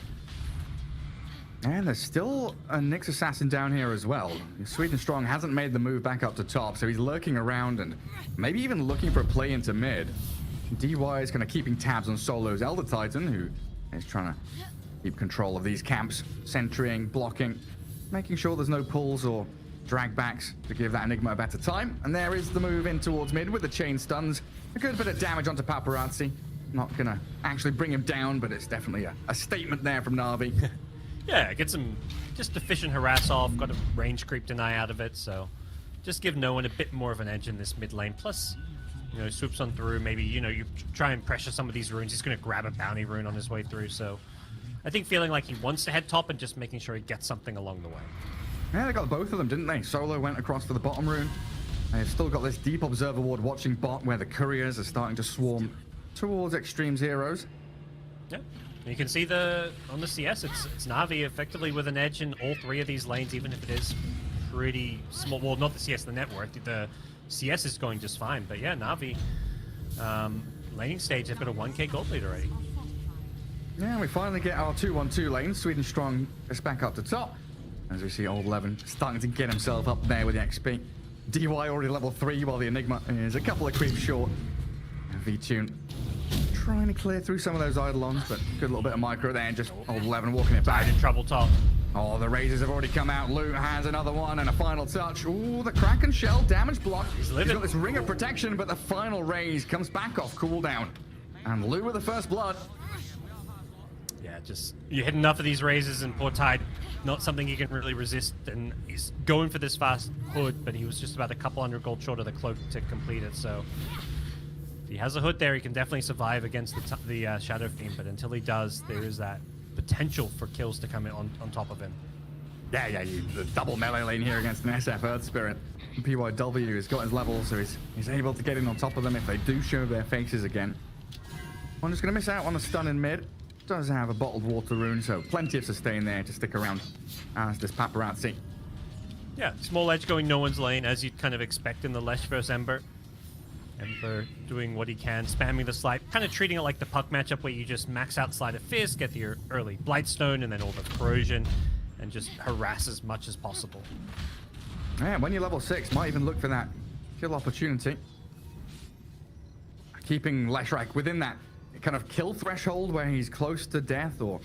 And there's still a Nyx Assassin down here as well. Sweden Strong hasn't made the move back up to top, so he's lurking around and maybe even looking for a play into mid. DY is kind of keeping tabs on Solo's Elder Titan, who is trying to keep control of these camps, centering, blocking, making sure there's no pulls or drag backs to give that Enigma a better time. And there is the move in towards mid with the chain stuns. A good bit of damage onto Paparazzi. Not gonna actually bring him down, but it's definitely a statement there from Na'Vi. Yeah, get some just efficient harass off, got a range creep deny out of it, so just give no one a bit more of an edge in this mid lane. Plus, you know, swoops on through, maybe, you know, you try and pressure some of these runes. He's gonna grab a bounty rune on his way through, so I think feeling like he wants to head top and just making sure he gets something along the way. Yeah, they got both of them, didn't they? Solo went across for the bottom rune. They've still got this deep observer ward watching bot where the couriers are starting to swarm towards Extreme's heroes. Yep. You can see on the CS, it's Na'Vi effectively with an edge in all 3 of these lanes, even if it is pretty small. Well, not the CS, the network. The CS is going just fine, but yeah, Na'Vi laning stage, they've got a 1k gold lead already. Yeah, we finally get our 2-1-2 lane. Sweden Strong is back up to top. As we see Old Levin starting to get himself up there with the XP. DY already level 3, while the Enigma is a couple of creeps short. V-Tune trying to clear through some of those Eidolons, but good little bit of micro there, and just Old Levin walking it back. In trouble top. Oh, the razors have already come out. Lu has another one and a final touch. Ooh, the Kraken Shell damage block. He's got this ring of protection, but the final raise comes back off cooldown. And Lu with the first blood. Yeah, just you hit enough of these raises and poor Tide, not something you can really resist, and he's going for this fast hood, but he was just about a couple hundred gold short of the cloak to complete it, so if he has a hood there, he can definitely survive against the Shadow Fiend, but until he does, there is that potential for kills to come in on top of him. Yeah, the double melee lane here against an SF Earth Spirit. PYW has got his level, so he's able to get in on top of them if they do show their faces again. One just going to miss out on the stun in mid. Does have a bottled water rune, so plenty of sustain there to stick around as this Paparazzi. Yeah, small edge going no one's lane, as you'd kind of expect in the Lesh vs Ember. Ember doing what he can, spamming the slide, kind of treating it like the puck matchup where you just max out Slide of Fist, get your early Blightstone, and then all the corrosion, and just harass as much as possible. Yeah, when you're level 6, might even look for that kill opportunity. Keeping Leshrac within that kind of kill threshold where he's close to death, or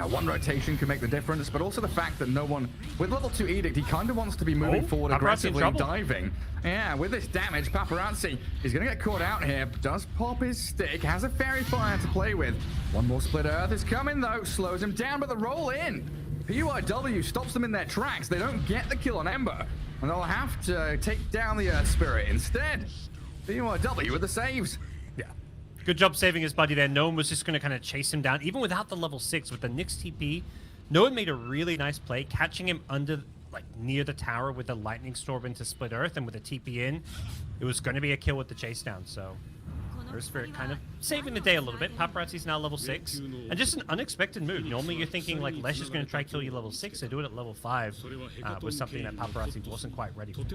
one rotation can make the difference, but also the fact that no one with level 2 Edict, he kind of wants to be moving forward aggressively, diving. Yeah, with this damage, Paparazzi is going to get caught out here, does pop his stick, has a Fairy Fire to play with. One more Split Earth is coming though, slows him down, but the roll in. PYW stops them in their tracks. They don't get the kill on Ember, and they'll have to take down the Earth Spirit instead. PYW with the saves. Good job saving his buddy there. No one was just going to kind of chase him down. Even without the level 6, with the Nyx TP, no one made a really nice play, catching him under, like, near the tower with the Lightning Storm into Split Earth, and with a TP in, it was going to be a kill with the chase down, so... Earth Spirit kind of saving the day a little bit. Paparazzi's now level 6. And just an unexpected move. Normally you're thinking, like, Lesh is going to try to kill you level 6. They do it at level 5. Was something that Paparazzi wasn't quite ready for. Just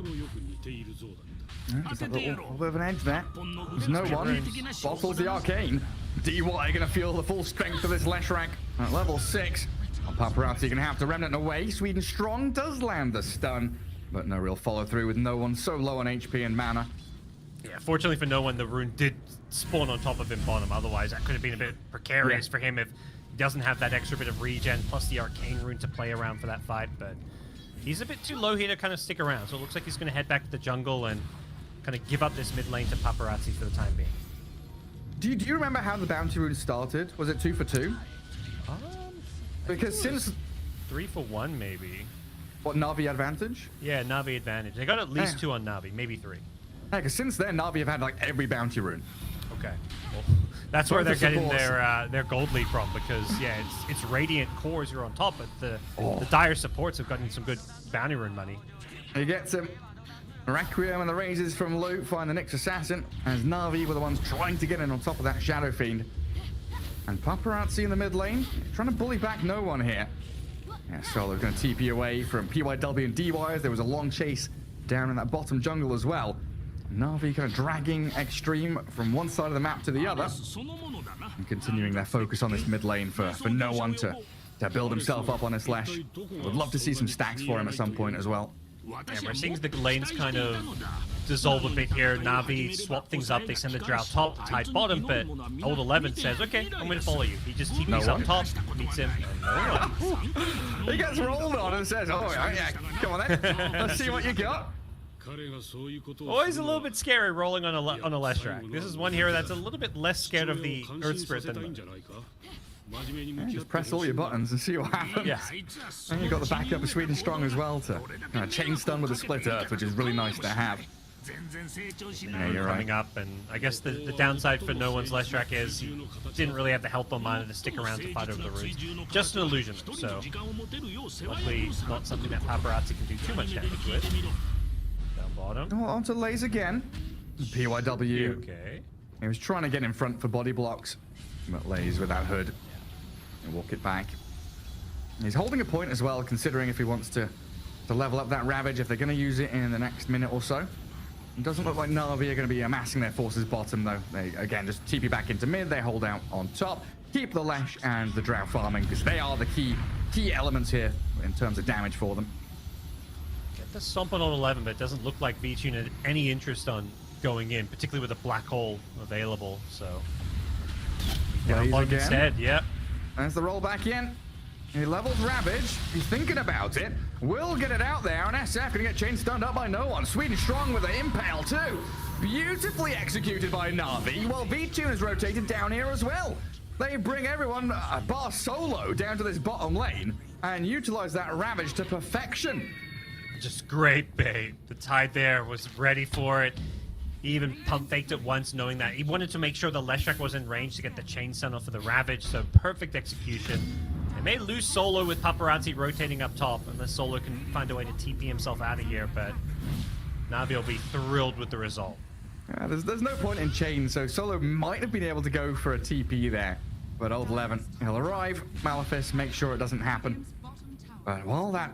a little bit of an edge there. There's no one. Bottles the Arcane. DY going to feel the full strength of this Leshrac at level 6. Paparazzi going to have to remnant away. Sweden Strong does land the stun, but no real follow through with no one so low on HP and mana. Yeah, fortunately for no one, the rune did spawn on top of him bottom. Otherwise, that could have been a bit precarious for him if he doesn't have that extra bit of regen plus the Arcane rune to play around for that fight. But he's a bit too low here to kind of stick around. So it looks like he's going to head back to the jungle and kind of give up this mid lane to Paparazzi for the time being. Do you remember how the bounty rune started? Was it 2 for 2? Because since 3 for 1, maybe. What, Na'Vi advantage? Yeah, Na'Vi advantage. They got at least 2 on Na'Vi, maybe 3. Yeah, because since then, Na'Vi have had like every bounty rune. Okay, well, that's where they're getting their gold lead from, because yeah, it's Radiant cores you're on top, but the dire supports have gotten some good bounty rune money. He gets him. Requiem and the raises from loot find the Nyx assassin, as Na'Vi were the ones trying to get in on top of that Shadow Fiend. And Paparazzi in the mid lane, trying to bully back no one here. Yeah, Solo's going to TP away from PYW and DY as there was a long chase down in that bottom jungle as well. Na'Vi kind of dragging Extreme from one side of the map to the other, and continuing their focus on this mid lane for no one to build himself up on this Lesh. Would love to see some stacks for him at some point as well. Yeah, we're seeing the lanes kind of dissolve a bit here. Na'Vi swap things up. They send the Drow top, the Tide bottom, but Old 11 says, okay, I'm going to follow you. He just TPs up top, meets him, and no one. He gets rolled on and says, oh, yeah, come on then. Let's see what you got. Always a little bit scary rolling on a Leshrac. This is one hero that's a little bit less scared of the Earth Spirit than the... Yeah, just press all your buttons and see what happens. Yeah. And you've got the backup of Sweden Strong as well to chain stun with a Split Earth, which is really nice to have. Yeah, you're coming right. up, and I guess the downside for no one's Leshrac is he didn't really have the health or mana to stick around to fight over the runes. Just an illusion, so luckily not something that Paparazzi can do too much damage with. Down bottom. Oh, onto Lays again. PYW. Okay. He was trying to get in front for body blocks, but Lays with that hood. And walk it back. He's holding a point as well, considering if he wants to level up that Ravage, if they're going to use it in the next minute or so. It doesn't look like Na'Vi are going to be amassing their forces bottom, though. They, again, just TP back into mid. They hold out on top. Keep the Lesh and the Drow farming, because they are the key elements here in terms of damage for them. Get the stomp on 11, but it doesn't look like VTune had any interest on going in, particularly with a black hole available, so... Lays again. Instead, yep. There's the roll back in. He levels Ravage. He's thinking about it. Will get it out there, and SF gonna get chain stunned up by no one. Sweden Strong with an impale too. Beautifully executed by Na'Vi, while VTune is rotated down here as well. They bring everyone, bar Solo, down to this bottom lane and utilize that Ravage to perfection. Just great bait. The Tide there was ready for it. He even pump faked it once, knowing that he wanted to make sure the Leshrac was in range to get the chain stun off of the Ravage, so perfect execution. They may lose Solo with Paparazzi rotating up top, unless Solo can find a way to TP himself out of here, but Na'Vi will be thrilled with the result. Yeah, there's no point in chain, so Solo might have been able to go for a TP there. But Old 11, he'll arrive, Malefice, make sure it doesn't happen. But while that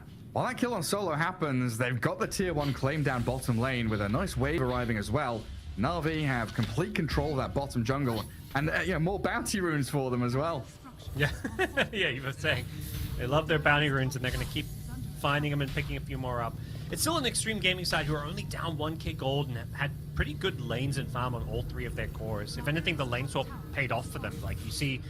kill on Solo happens, they've got the tier 1 claim down bottom lane with a nice wave arriving as well. Na'Vi have complete control of that bottom jungle, and more bounty runes for them as well. Yeah, yeah, you were saying they love their bounty runes, and they're going to keep finding them and picking a few more up. It's still an Extreme Gaming side who are only down 1k gold and have had pretty good lanes and farm on all 3 of their cores. If anything, the lane swap paid off for them. Like, you see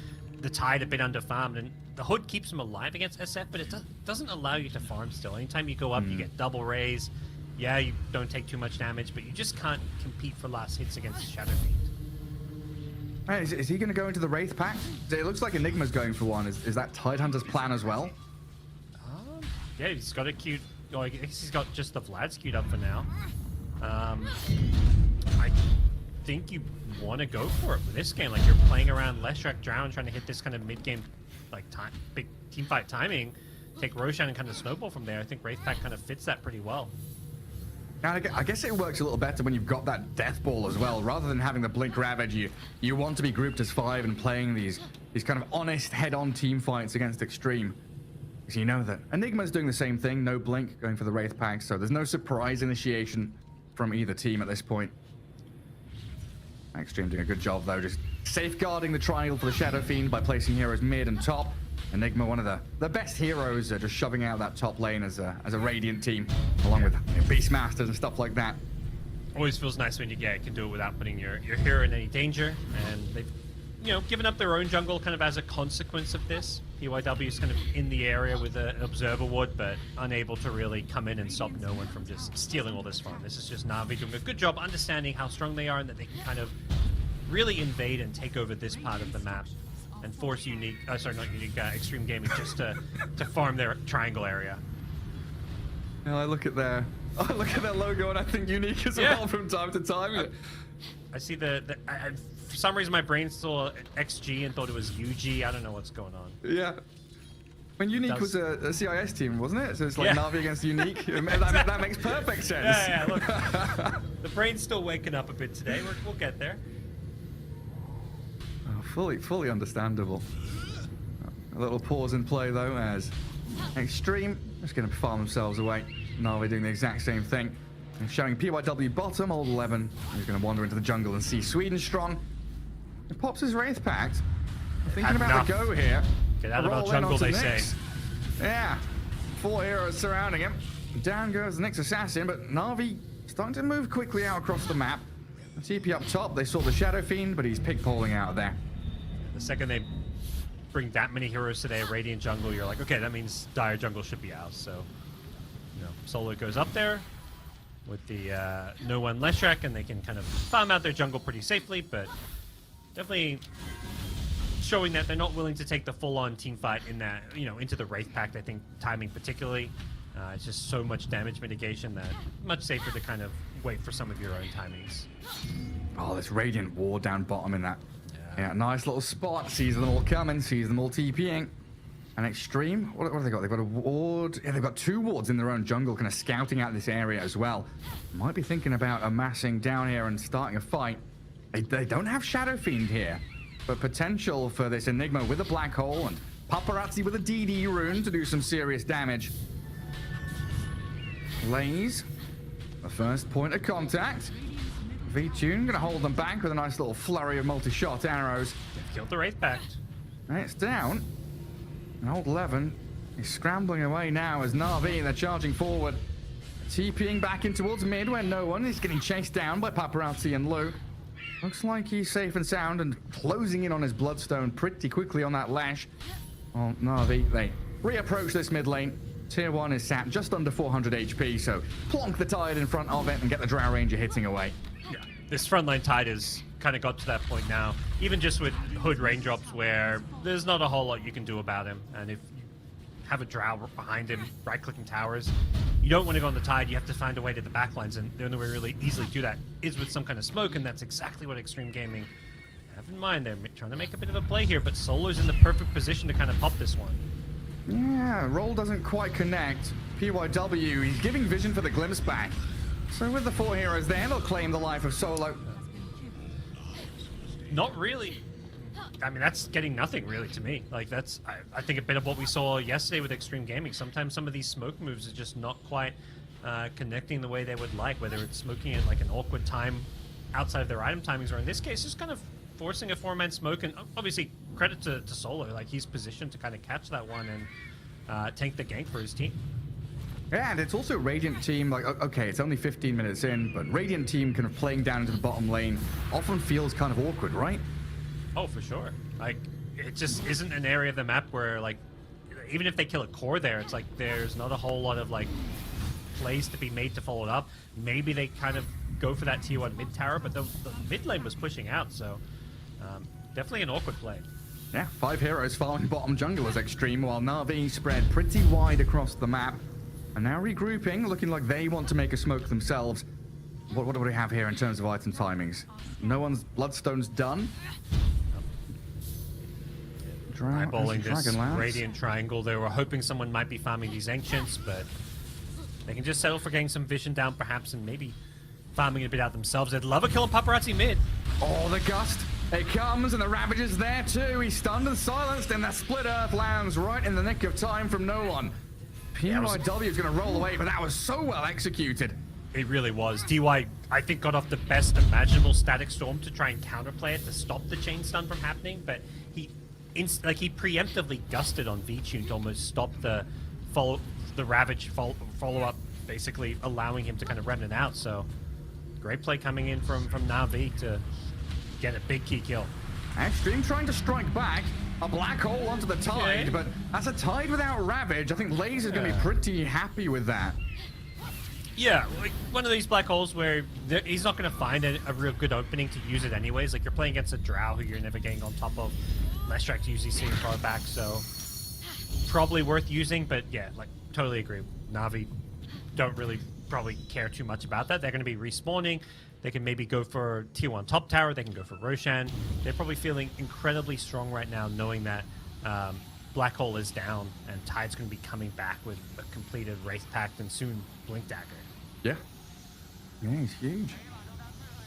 the Tide a bit underfarmed, and the Hood keeps them alive against SF, but it doesn't allow you to farm still. Anytime you go up, you get double raise. Yeah, you don't take too much damage, but you just can't compete for last hits against Shadow Fiend. Hey, is he going to go into the Wraith Pact? It looks like Enigma's going for one. Is that Tidehunter's plan as well? Yeah, he's got a cute... Oh, I guess he's got just the Vlad's queued up for now. think you want to go for it with this game. Like, you're playing around Leshrac Drown, trying to hit this kind of mid-game, like, big team fight timing. Take Roshan and kind of snowball from there. I think Wraithpack kind of fits that pretty well. Now, I guess it works a little better when you've got that death ball as well. Rather than having the Blink Ravage, you want to be grouped as 5 and playing these kind of honest head-on team fights against Extreme. Because you know that Enigma's doing the same thing, no Blink, going for the Wraithpack, so there's no surprise initiation from either team at this point. Extreme doing a good job though, just safeguarding the triangle for the Shadow Fiend by placing heroes mid and top. Enigma, one of the best heroes, just shoving out that top lane as a Radiant team, along with Beastmasters and stuff like that. Always feels nice when you can do it without putting your hero in any danger, and they've given up their own jungle kind of as a consequence of this. PYW is kind of in the area with an observer ward, but unable to really come in and stop no one from just stealing all this farm. This is just Na'Vi doing a good job understanding how strong they are and that they can kind of really invade and take over this part of the map and force Extreme Gaming just to farm their triangle area. Well, I look at their logo and I think Unique as well from time to time. I see for some reason my brain saw XG and thought it was UG. I don't know what's going on. Yeah. When Unique was a CIS team, wasn't it? So it's like Na'Vi against Unique. That makes perfect sense. Yeah, look. The brain's still waking up a bit today. We'll get there. Oh, fully understandable. A little pause in play though, as Extreme just going to farm themselves away. Na'Vi doing the exact same thing. And showing PYW bottom, old 11. He's going to wander into the jungle and see Sweden strong. He pops his Wraith Pact. Thinking about the go here. Get out of our jungle, they say. Yeah. 4 heroes surrounding him. Down goes the next assassin, but Na'Vi starting to move quickly out across the map. TP up top, they saw the Shadow Fiend, but he's pick-poling out of there. The second they bring that many heroes to their Radiant jungle, you're like, okay, that means Dire jungle should be ours. So, Solo goes up there with the no one Leshrac, and they can kind of farm out their jungle pretty safely, but definitely showing that they're not willing to take the full-on team fight in that, into the Wraith Pact. I think timing particularly, it's just so much damage mitigation that much safer to kind of wait for some of your own timings. Oh, this Radiant ward down bottom in that. Yeah, nice little spot. Sees them all coming, sees them all TPing. And Extreme, what have they got? They've got a ward. Yeah, they've got 2 wards in their own jungle, kind of scouting out this area as well. Might be thinking about amassing down here and starting a fight. They don't have Shadow Fiend here, but potential for this Enigma with a Black Hole and Paparazzi with a DD rune to do some serious damage. Blaze, the first point of contact. V-Tune gonna hold them back with a nice little flurry of multi-shot arrows. Killed the Wraith Pact. And it's down. And old 11 is scrambling away now as Na'Vi, they're charging forward. TPing back in towards mid where no one is getting chased down by Paparazzi and Luke. Looks like he's safe and sound and closing in on his Bloodstone pretty quickly on that Lash. Well, Na'Vi, they reapproach this mid lane. Tier 1 is sat just under 400 HP, so plonk the Tide in front of it and get the Drow Ranger hitting away. Yeah, this frontline Tide has kind of got to that point now, even just with Hood raindrops where there's not a whole lot you can do about him, and if you have a Drow behind him, right-clicking towers, you don't want to go on the Tide, you have to find a way to the backlines, and the only way to really easily do that is with some kind of smoke, and that's exactly what Extreme Gaming have in mind. They're trying to make a bit of a play here, but Solo's in the perfect position to kind of pop this one. Yeah, roll doesn't quite connect. PYW, he's giving vision for the glimpse back. So with the 4 heroes there, they'll claim the life of Solo. Not really. I mean, that's getting nothing really to me. Like, that's, I think, a bit of what we saw yesterday with Extreme Gaming. Sometimes some of these smoke moves are just not quite connecting the way they would like, whether it's smoking at like an awkward time outside of their item timings, or in this case, just kind of forcing a 4-man smoke. And obviously, credit to Solo. Like, he's positioned to kind of catch that one and tank the gank for his team. Yeah, and it's also Radiant team, like, okay, it's only 15 minutes in, but Radiant team kind of playing down into the bottom lane often feels kind of awkward, right? Oh, for sure. Like, it just isn't an area of the map where, like, even if they kill a core there, it's like there's not a whole lot of, like, plays to be made to follow it up. Maybe they kind of go for that tier 1 mid tower, but the mid lane was pushing out, so definitely an awkward play. Yeah, 5 heroes following bottom jungle as Extreme, while Na'Vi spread pretty wide across the map. And now regrouping, looking like they want to make a smoke themselves. What do we have here in terms of item timings? No one's Bloodstone's done. Eyeballing this Dragonlance. Radiant Triangle. They were hoping someone might be farming these Ancients, but they can just settle for getting some vision down perhaps and maybe farming a bit out themselves. They'd love a kill on Paparazzi mid. Oh, the gust. It comes, and the Ravager's there too. He's stunned and silenced, and that split earth lands right in the nick of time from no one. PYW is going to roll away, but that was so well executed. It really was. DY, I think, got off the best imaginable static storm to try and counterplay it to stop the chain stun from happening, but he preemptively gusted on V-Tune to almost stop the Ravage follow-up, basically allowing him to kind of remnant out. So great play coming in from Na'Vi to get a big key kill. Extreme trying to strike back. A black hole onto the Tide, but that's a Tide without Ravage. I think Laze is going to be pretty happy with that. Yeah, like one of these black holes where he's not going to find a real good opening to use it anyways. Like, you're playing against a Drow who you're never getting on top of. Leshrac usually seeing far back, so probably worth using. But yeah, like, totally agree. Na'Vi don't really probably care too much about that. They're going to be respawning. They can maybe go for tier 1 top tower. They can go for Roshan. They're probably feeling incredibly strong right now, knowing that Black Hole is down and Tide's going to be coming back with a completed Wraith Pact and soon Blink Dagger. Yeah. Yeah, he's huge.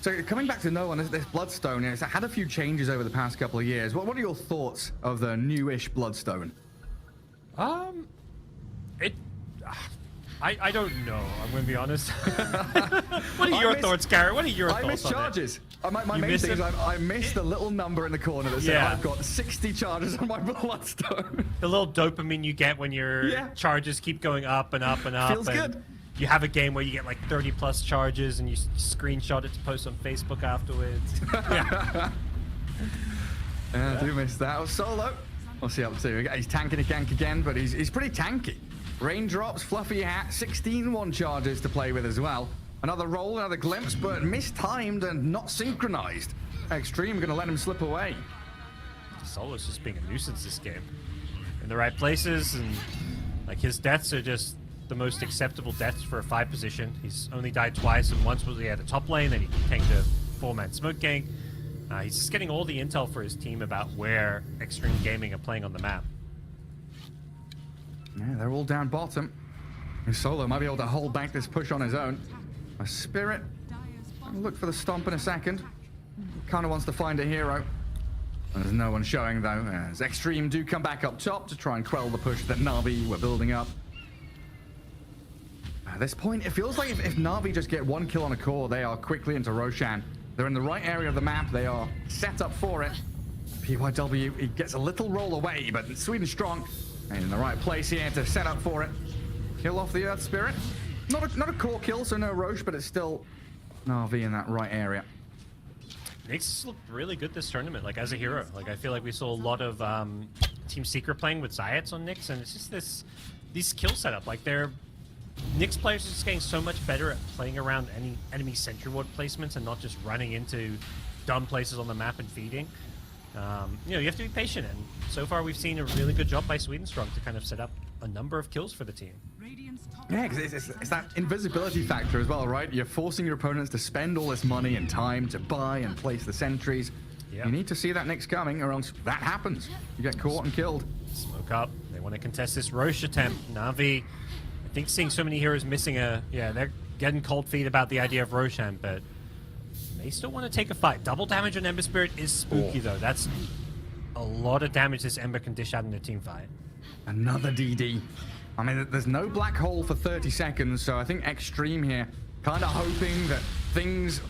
So coming back to No One, this Bloodstone, it's had a few changes over the past couple of years. What are your thoughts of the newish Bloodstone? I don't know. I'm going to be honest. What are your thoughts, Garrett? What are your thoughts? I miss on charges. My main miss thing is them? I missed the little number in the corner that said Yeah. I've got 60 charges on my Bloodstone. The little dopamine you get when your charges keep going up and up and up. Feels and good. You have a game where you get like 30 plus charges and you screenshot it to post on Facebook afterwards. Yeah, I do miss that. Oh, Solo. We'll see up to. He's tanking a gank again, but he's pretty tanky. Raindrops, fluffy hat, 16 charges to play with as well. Another roll, another glimpse, but mistimed and not synchronized. Extreme going to let him slip away. Solo's just being a nuisance this game. In the right places, and like his deaths are just the most acceptable deaths for a 5 position. He's only died twice, and once was he at the top lane, then he tanked a 4-man smoke gang. He's just getting all the intel for his team about where Extreme Gaming are playing on the map. Yeah, they're all down bottom. And Solo might be able to hold back this push on his own. A Spirit. I'll look for the stomp in a second. Kind of wants to find a hero. There's no one showing though, as Extreme do come back up top to try and quell the push that Na'Vi were building up. At this point, it feels like if Na'Vi just get 1 kill on a core, they are quickly into Roshan. They're in the right area of the map. They are set up for it. PYW, he gets a little roll away, but Sweden strong and in the right place here to set up for it. Kill off the Earth Spirit. Not a core kill, so no Roche, but it's still Na'Vi in that right area. Nyx looked really good this tournament, like as a hero. Like I feel like we saw a lot of Team Secret playing with Zayats on Nyx, and it's just these skill setup. Like Nyx players are just getting so much better at playing around any enemy sentry ward placements and not just running into dumb places on the map and feeding. You have to be patient, and so far we've seen a really good job by Swedenstrong to kind of set up a number of kills for the team. Yeah, because it's that invisibility factor as well, right? You're forcing your opponents to spend all this money and time to buy and place the sentries. Yeah. You need to see that Nyx coming, or else that happens. You get caught and killed. Smoke up. They want to contest this Roche attempt. Na'Vi, I think seeing so many heroes missing they're getting cold feet about the idea of Roshan, but they still want to take a fight. Double damage on Ember Spirit is spooky though. That's a lot of damage this Ember can dish out in a team fight. Another DD. I mean, there's no black hole for 30 seconds, so I think Extreme here kind of hoping that things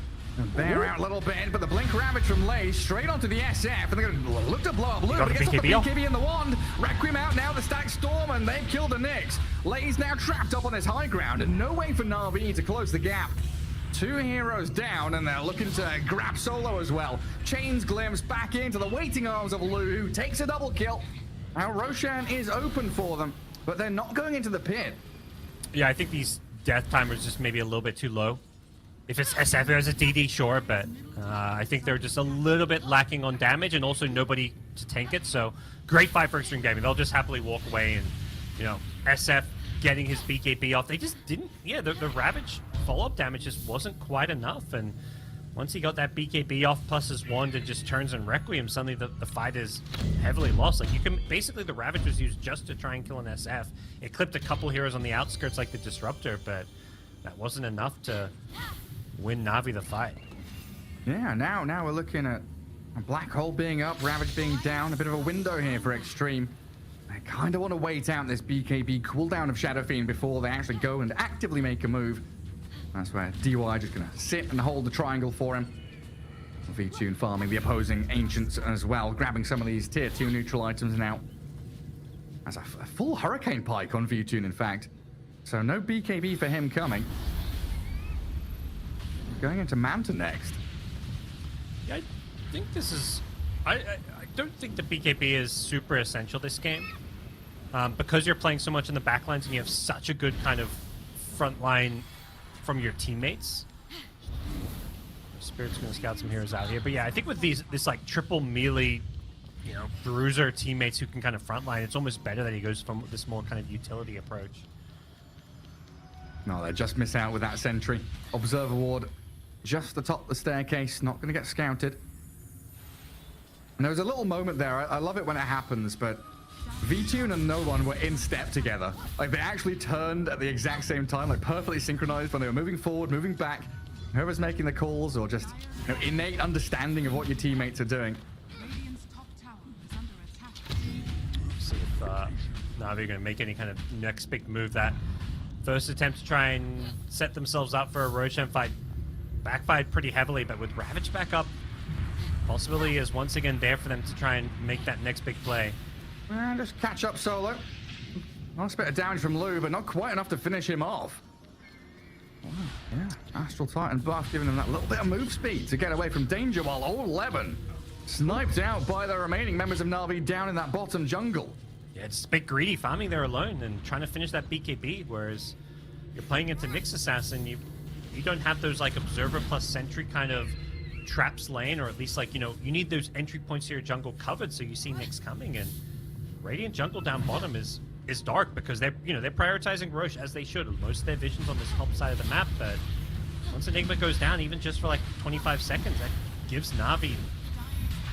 bear out a little bit, but the Blink Ravage from Lay straight onto the SF, and they're going to look to blow up Blue, but he gets off the BKB and the wand. Requiem out now, the Static Storm, and they've killed the Nyx. Lay's now trapped up on this high ground, and no way for Na'Vi to close the gap. 2 heroes down, and they're looking to grab Solo as well. Chains glimpse back into the waiting arms of Lou, who takes a double kill. Now Roshan is open for them, but they're not going into the pit. Yeah, I think these death timers just maybe a little bit too low. If it's SF as a DD, sure, but I think they're just a little bit lacking on damage and also nobody to tank it. So great fight for Extreme Gaming. They'll just happily walk away, and SF getting his BKB off. They just didn't. Yeah, the Ravage follow-up damage just wasn't quite enough. And once he got that BKB off plus his wand and just turns on Requiem, suddenly the fight is heavily lost. Like, you can basically, the Ravage was used just to try and kill an SF. It clipped a couple heroes on the outskirts like the Disruptor, but that wasn't enough to win Na'Vi the fight. Yeah, now we're looking at a Black Hole being up, Ravage being down, a bit of a window here for Extreme. They kind of want to wait out this BKB cooldown of Shadow Fiend before they actually go and actively make a move. That's where DY just going to sit and hold the triangle for him. V-Tune farming the opposing Ancients as well, grabbing some of these tier 2 neutral items now. That's a full Hurricane Pike on V-Tune, in fact. So no BKB for him coming. Going into Manta next. Yeah, I think this is... I don't think the BKB is super essential this game. Because you're playing so much in the backlines and you have such a good kind of front line from your teammates. Spirit's going to scout some heroes out here. But yeah, I think with this like triple melee, you know, bruiser teammates who can kind of frontline, it's almost better that he goes from this more kind of utility approach. No, they just miss out with that sentry. Observer ward just atop the staircase, not going to get scouted. And there was a little moment there. I love it when it happens, but V-Tune and No One were in step together. Like, they actually turned at the exact same time, like perfectly synchronized when they were moving forward, moving back. Whoever's making the calls, or just, you know, innate understanding of what your teammates are doing. Radiant's top tower is under attack. See if Na'Vi are going to make any kind of next big move. That first attempt to try and set themselves up for a Roshan fight backfired pretty heavily, but with Ravage back up, possibility is once again there for them to try and make that next big play. And just catch up solo. Nice bit of damage from Lou, but not quite enough to finish him off. Oh, yeah, Astral Titan buff giving them that little bit of move speed to get away from danger, while all 11 sniped out by the remaining members of Na'Vi down in that bottom jungle. Yeah, it's a bit greedy farming there alone and trying to finish that BKB, whereas you're playing into Nyx Assassin, you don't have those like Observer plus Sentry kind of traps lane, or at least like, you know, you need those entry points to your jungle covered so you see Nyx coming. And Radiant jungle down bottom is dark because they're prioritizing Roche as they should. Most of their vision's on this top side of the map, but once Enigma goes down, even just for like 25 seconds, that gives Na'Vi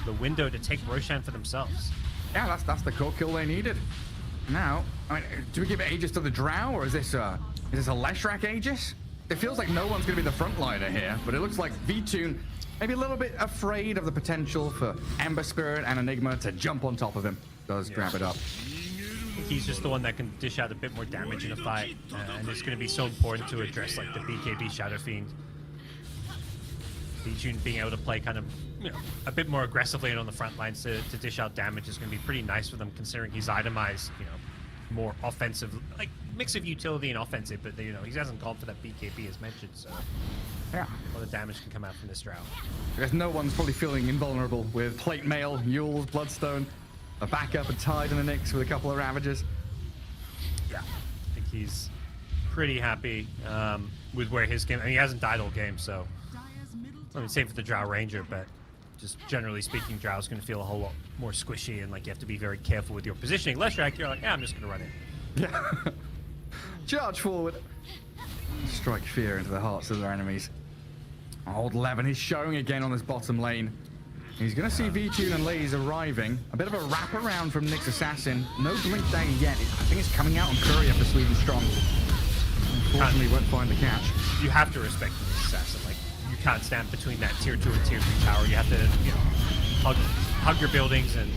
the window to take Roshan for themselves. Yeah, that's the core kill they needed. Now, I mean, do we give Aegis to the Drow, or is this a Leshrac Aegis? It feels like no one's going to be the frontliner here, but it looks like V-Tune maybe a little bit afraid of the potential for Ember Spirit and Enigma to jump on top of him. Does grab it up. I think he's just the one that can dish out a bit more damage in a fight, and it's going to be so important to address like the BKB Shadow Fiend. V-Tune being able to play kind of, you know, a bit more aggressively and on the front lines to dish out damage is going to be pretty nice for them, considering he's itemized, you know, more offensive, like mix of utility and offensive, but you know, he hasn't gone for that BKB as mentioned, so yeah, a lot of damage can come out from this Drow. Because no one's probably feeling invulnerable with Plate Mail, Yules, Bloodstone, a backup, a Tide, and a Nyx with a couple of Ravages. Yeah, I think he's pretty happy with where his game. I mean, he hasn't died all game, so I mean, same for the Drow Ranger, but just generally speaking, Drow's going to feel a whole lot more squishy, and like you have to be very careful with your positioning. Leshrac, you're like, yeah, I'm just going to run in. Yeah. Charge forward. Strike fear into the hearts of their enemies. Old Levin is showing again on this bottom lane. He's going to see V-Tune and Lays arriving. A bit of a wraparound from Nyx Assassin. No blink down yet. I think it's coming out on Courier for Sweden Strong. Unfortunately, won't find the catch. You have to respect Nyx Assassin. Like, you can't stand between that tier 2 and tier 3 tower. You have to, you know, hug your buildings, and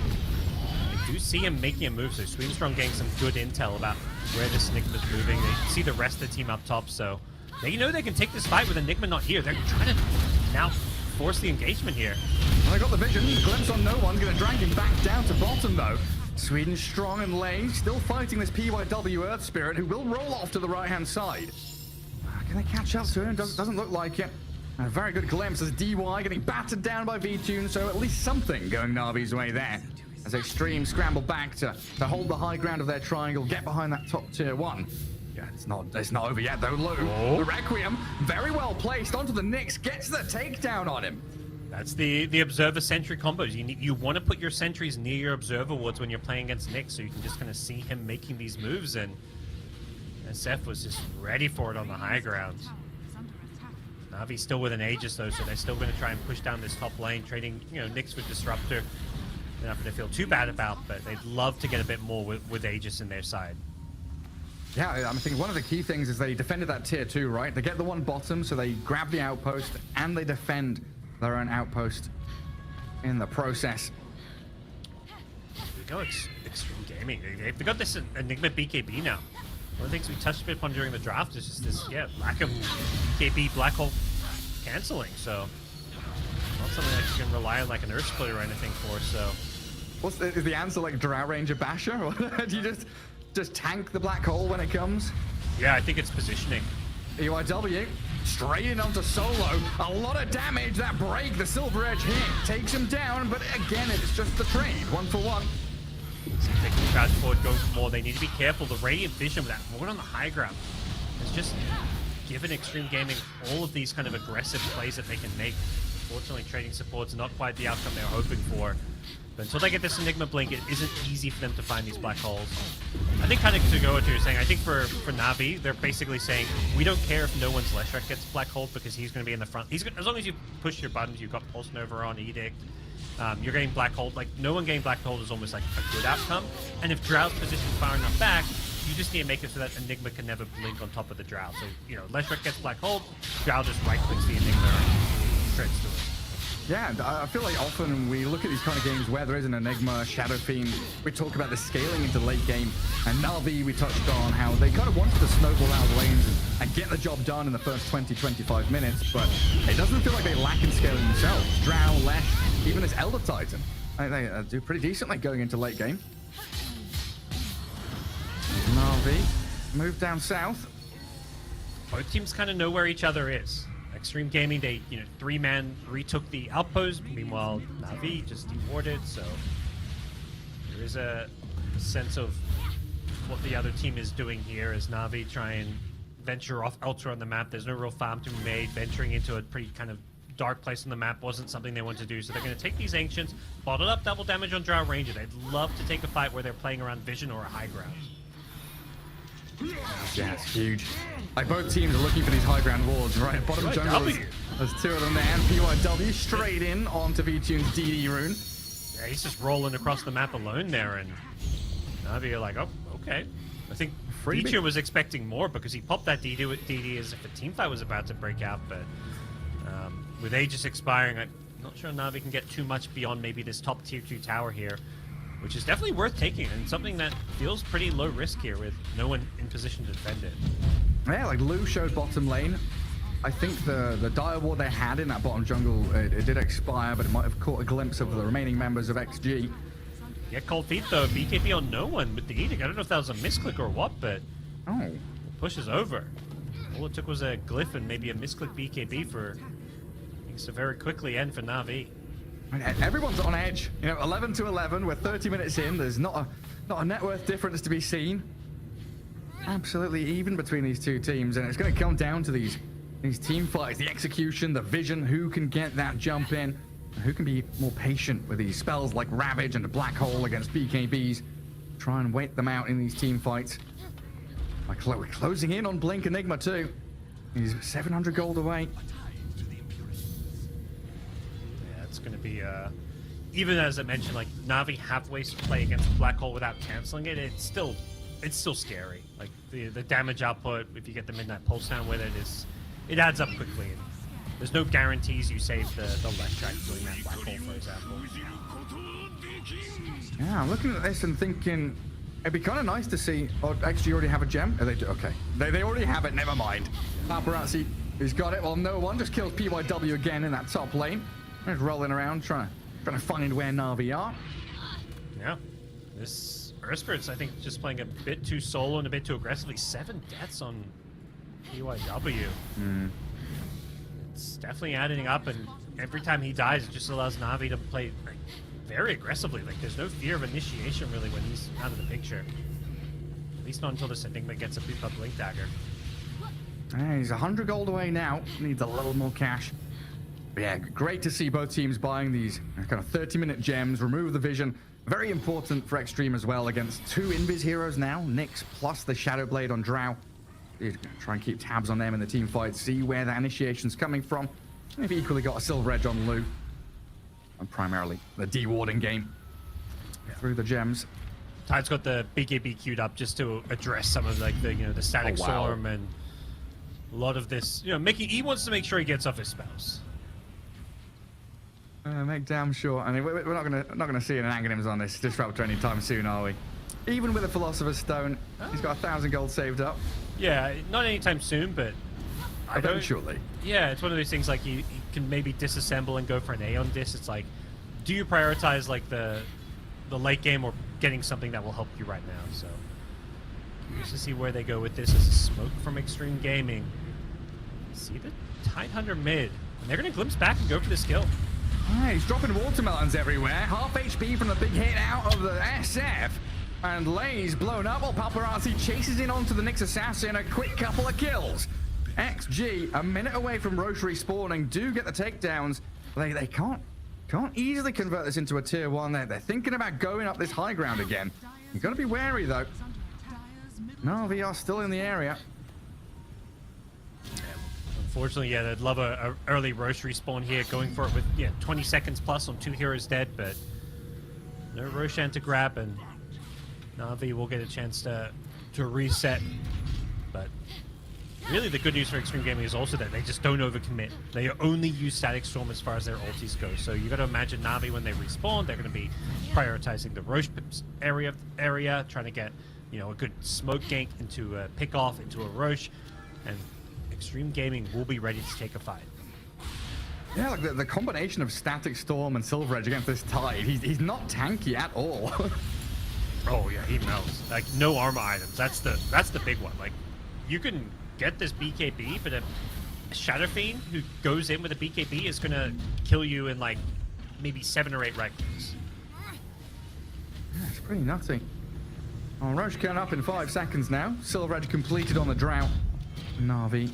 I do see him making a move. So Sweden Strong getting some good intel about where this Enigma's moving. They see the rest of the team up top, so they know they can take this fight with Enigma not here. They're trying to now force the engagement here. Well, they got the vision. Glimpse on No One. Going to drag him back down to bottom, though. Sweden Strong and Lane still fighting this PYW Earth Spirit, who will roll off to the right-hand side. Can they catch up to him? Doesn't look like it. A very good glimpse as DY getting battered down by V-Tune, so at least something going Na'Vi's way there. As Extreme scramble back to hold the high ground of their triangle, get behind that top tier 1. Yeah, it's not over yet, though. Lou, the Requiem, very well placed onto the Nyx, gets the takedown on him. That's the Observer Sentry combos. You want to put your sentries near your Observer wards when you're playing against Nyx, so you can just kind of see him making these moves, and SF was just ready for it on the high ground. Navi's still with an Aegis though, so they're still going to try and push down this top lane, trading, you know, Nyx for Disruptor. They're not going to feel too bad about, but they'd love to get a bit more with Aegis in their side. Yeah, I think one of the key things is they defended that tier 2, right? They get the one bottom, so they grab the outpost, and they defend their own outpost in the process. We go Extreme Gaming. They've got this Enigma BKB now. One of the things we touched a bit upon during the draft is just this, lack of BKB Black Hole canceling, so not something that you can rely on like an Earth Splitter or anything for, so... Is the answer like Drow Ranger Basher, or do you just tank the Black Hole when it comes? Yeah, I think it's positioning. EYW straight in onto Solo. A lot of damage. That break, the Silver Edge hit, takes him down, but again, it's just the trade. 1-for-1. They can crouch forward, go for more. They need to be careful. The Radiant Vision with that Ward on the high ground has just given Extreme Gaming all of these kind of aggressive plays that they can make. Fortunately, trading support's not quite the outcome they're hoping for. But until they get this Enigma Blink, it isn't easy for them to find these black holes. I think kind of to go what you're saying, I think for Na'Vi, they're basically saying, we don't care if no one's Leshrac gets black hole because he's going to be in the front. As long as you push your buttons, you've got Pulse Nova on, Edict, you're getting black hole. Like, no one getting black hole is almost like a good outcome. And if Drow's positioned far enough back, you just need to make it so that Enigma can never blink on top of the Drow. So, you know, Leshrac gets black hole, Drow just right-clicks the Enigma and shreds through it. Yeah, I feel like often we look at these kind of games where there is an Enigma, Shadow Fiend, we talk about the scaling into late game, and Na'Vi, we touched on how they kind of wanted to snowball out of lanes and get the job done in the first 20-25 minutes, but it doesn't feel like they lack in scaling themselves. Drow, Lesh, even this Elder Titan, they do pretty decently going into late game. Na'Vi move down south. Both teams kind of know where each other is. Extreme Gaming, they, you know, 3-man retook the outpost. Meanwhile, Na'Vi just dewarded, so there is a sense of what the other team is doing here as Na'Vi try and venture off Ultra on the map. There's no real farm to be made. Venturing into a pretty kind of dark place on the map wasn't something they wanted to do, so they're going to take these Ancients, bottle up double damage on Drow Ranger. They'd love to take a fight where they're playing around Vision or a high ground. Yeah, it's huge. Like, both teams are looking for these high ground wards, right? Bottom jungle, there's two of them there, and PYW straight in onto VTune's DD rune. Yeah, he's just rolling across the map alone there, and Na'Vi are like, oh, okay. I think VTune was expecting more because he popped that DD as if a teamfight was about to break out, but with Aegis expiring, I'm not sure Na'Vi can get too much beyond maybe this top tier 2 tower here, which is definitely worth taking, and something that feels pretty low risk here with no one in position to defend it. Yeah, like Lu showed bottom lane. I think the dire ward they had in that bottom jungle, it did expire, but it might have caught a glimpse of the remaining members of XG. Yeah, Cold Feet though, BKB on no one with the Edict. I don't know if that was a misclick or what, but pushes over. All it took was a glyph and maybe a misclick BKB for things to very quickly end for Na'Vi. Everyone's on edge. You know, 11 to 11. We're 30 minutes in. There's not a net worth difference to be seen. Absolutely even between these two teams, and it's going to come down to these team fights, the execution, the vision. Who can get that jump in? Who can be more patient with these spells like Ravage and a Black Hole against BKBs? Try and wait them out in these team fights. We're closing in on Blink Enigma too. He's 700 gold away. It's going to be, even as I mentioned, like Na'Vi have ways to play against Black Hole without canceling it. It's still scary. Like the damage output, if you get the Midnight Pulse down with it adds up quickly. And there's no guarantees you save the Leshrac doing that Black Hole, for example. Yeah, I'm looking at this and thinking it'd be kind of nice to see. Oh, XG already have a gem? Oh, they do. Okay, they already have it. Never mind. Paparazzi, he's got it. Well, no one just kills PYW again in that top lane. Just rolling around, trying to find where Na'Vi are. Yeah, this Earth Spirit's, I think, just playing a bit too solo and a bit too aggressively. 7 deaths on PYW. It's definitely adding up, and every time he dies, it just allows Na'Vi to play like, very aggressively. Like, there's no fear of initiation, really, when he's out of the picture. At least not until this Enigma gets a Blink Dagger. He's 100 gold away now. Needs a little more cash. But yeah, great to see both teams buying these kind of 30-minute gems, remove the vision. Very important for Extreme as well against 2 Invis heroes now. Nyx plus the Shadow Blade on Drow. He's going to try and keep tabs on them in the team fight, see where that initiation's coming from. They've equally got a silver edge on Lu. And primarily the dewarding game through the gems. Tide's got the BKB queued up just to address some of like the the static storm and a lot of this. He wants to make sure he gets off his spells. Make damn sure. I mean, we're not gonna see an Aghanims on this disruptor anytime soon, are we? Even with a Philosopher's Stone, he's got 1,000 gold saved up. Yeah, not anytime soon, but Eventually. Yeah, it's one of those things like you can maybe disassemble and go for an Aeon Dis. It's like, do you prioritize like the late game or getting something that will help you right now? So curious to see where they go with this. As a smoke from Extreme Gaming. See the Tidehunter mid, and they're gonna glimpse back and go for the skill. Alright, he's dropping watermelons everywhere. Half HP from the big hit out of the SF. And Lay's blown up while Paparazzi chases in onto the Nyx Assassin. A quick couple of kills. XG, a minute away from Roche respawning, do get the takedowns. They can't easily convert this into a tier 1. They're thinking about going up this high ground again. You've got to be wary though. Na'Vi are still in the area. Unfortunately, yeah, they'd love a early Roche respawn here, going for it with 20 seconds plus on 2 heroes dead, but no Roshan to grab, and Na'Vi will get a chance to reset. But really the good news for Extreme Gaming is also that they just don't overcommit. They only use Static Storm as far as their ultis go. So you got to imagine Na'Vi when they respawn, they're going to be prioritizing the Roche area, trying to get a good smoke gank into a pick off into a Roche, and Extreme Gaming will be ready to take a fight. Yeah, like the combination of Static Storm and Silver Edge against this Tide, he's not tanky at all. Oh yeah, he melts. Like no armor items. That's the big one. Like you can get this BKB, but a Shadow Fiend who goes in with a BKB is gonna kill you in like maybe 7 or 8 right clicks. Yeah, it's pretty nutty. Oh, Roche coming up in 5 seconds now. Silver Edge completed on the drought. Na'Vi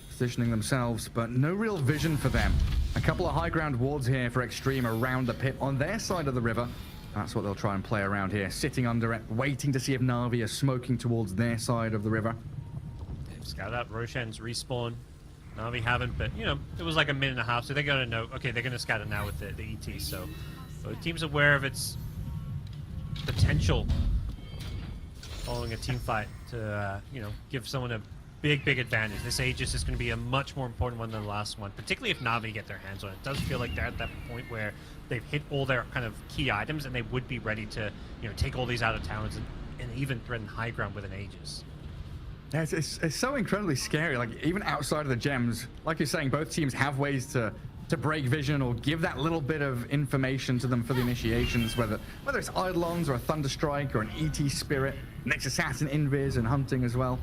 positioning themselves, but no real vision for them. A couple of high ground wards here for Extreme around the pit on their side of the river. That's what they'll try and play around here, sitting under it, waiting to see if Na'Vi are smoking towards their side of the river. They've scouted out Roshan's respawn. Na'Vi haven't, but it was like a minute and a half, so they're gonna know. Okay, they're gonna scout it now with the ET. So the team's aware of its potential following a team fight to give someone a big advantage. This Aegis is going to be a much more important one than the last one, particularly if Na'Vi get their hands on it. It does feel like they're at that point where they've hit all their kind of key items and they would be ready to take all these out of towns and even threaten high ground with an Aegis. Yeah, it's so incredibly scary. Like even outside of the gems, like you're saying, both teams have ways to break vision or give that little bit of information to them for the initiations, whether it's Eidolons or a Thunderstrike or an ET Spirit, Nyx Assassin Invis and hunting as well.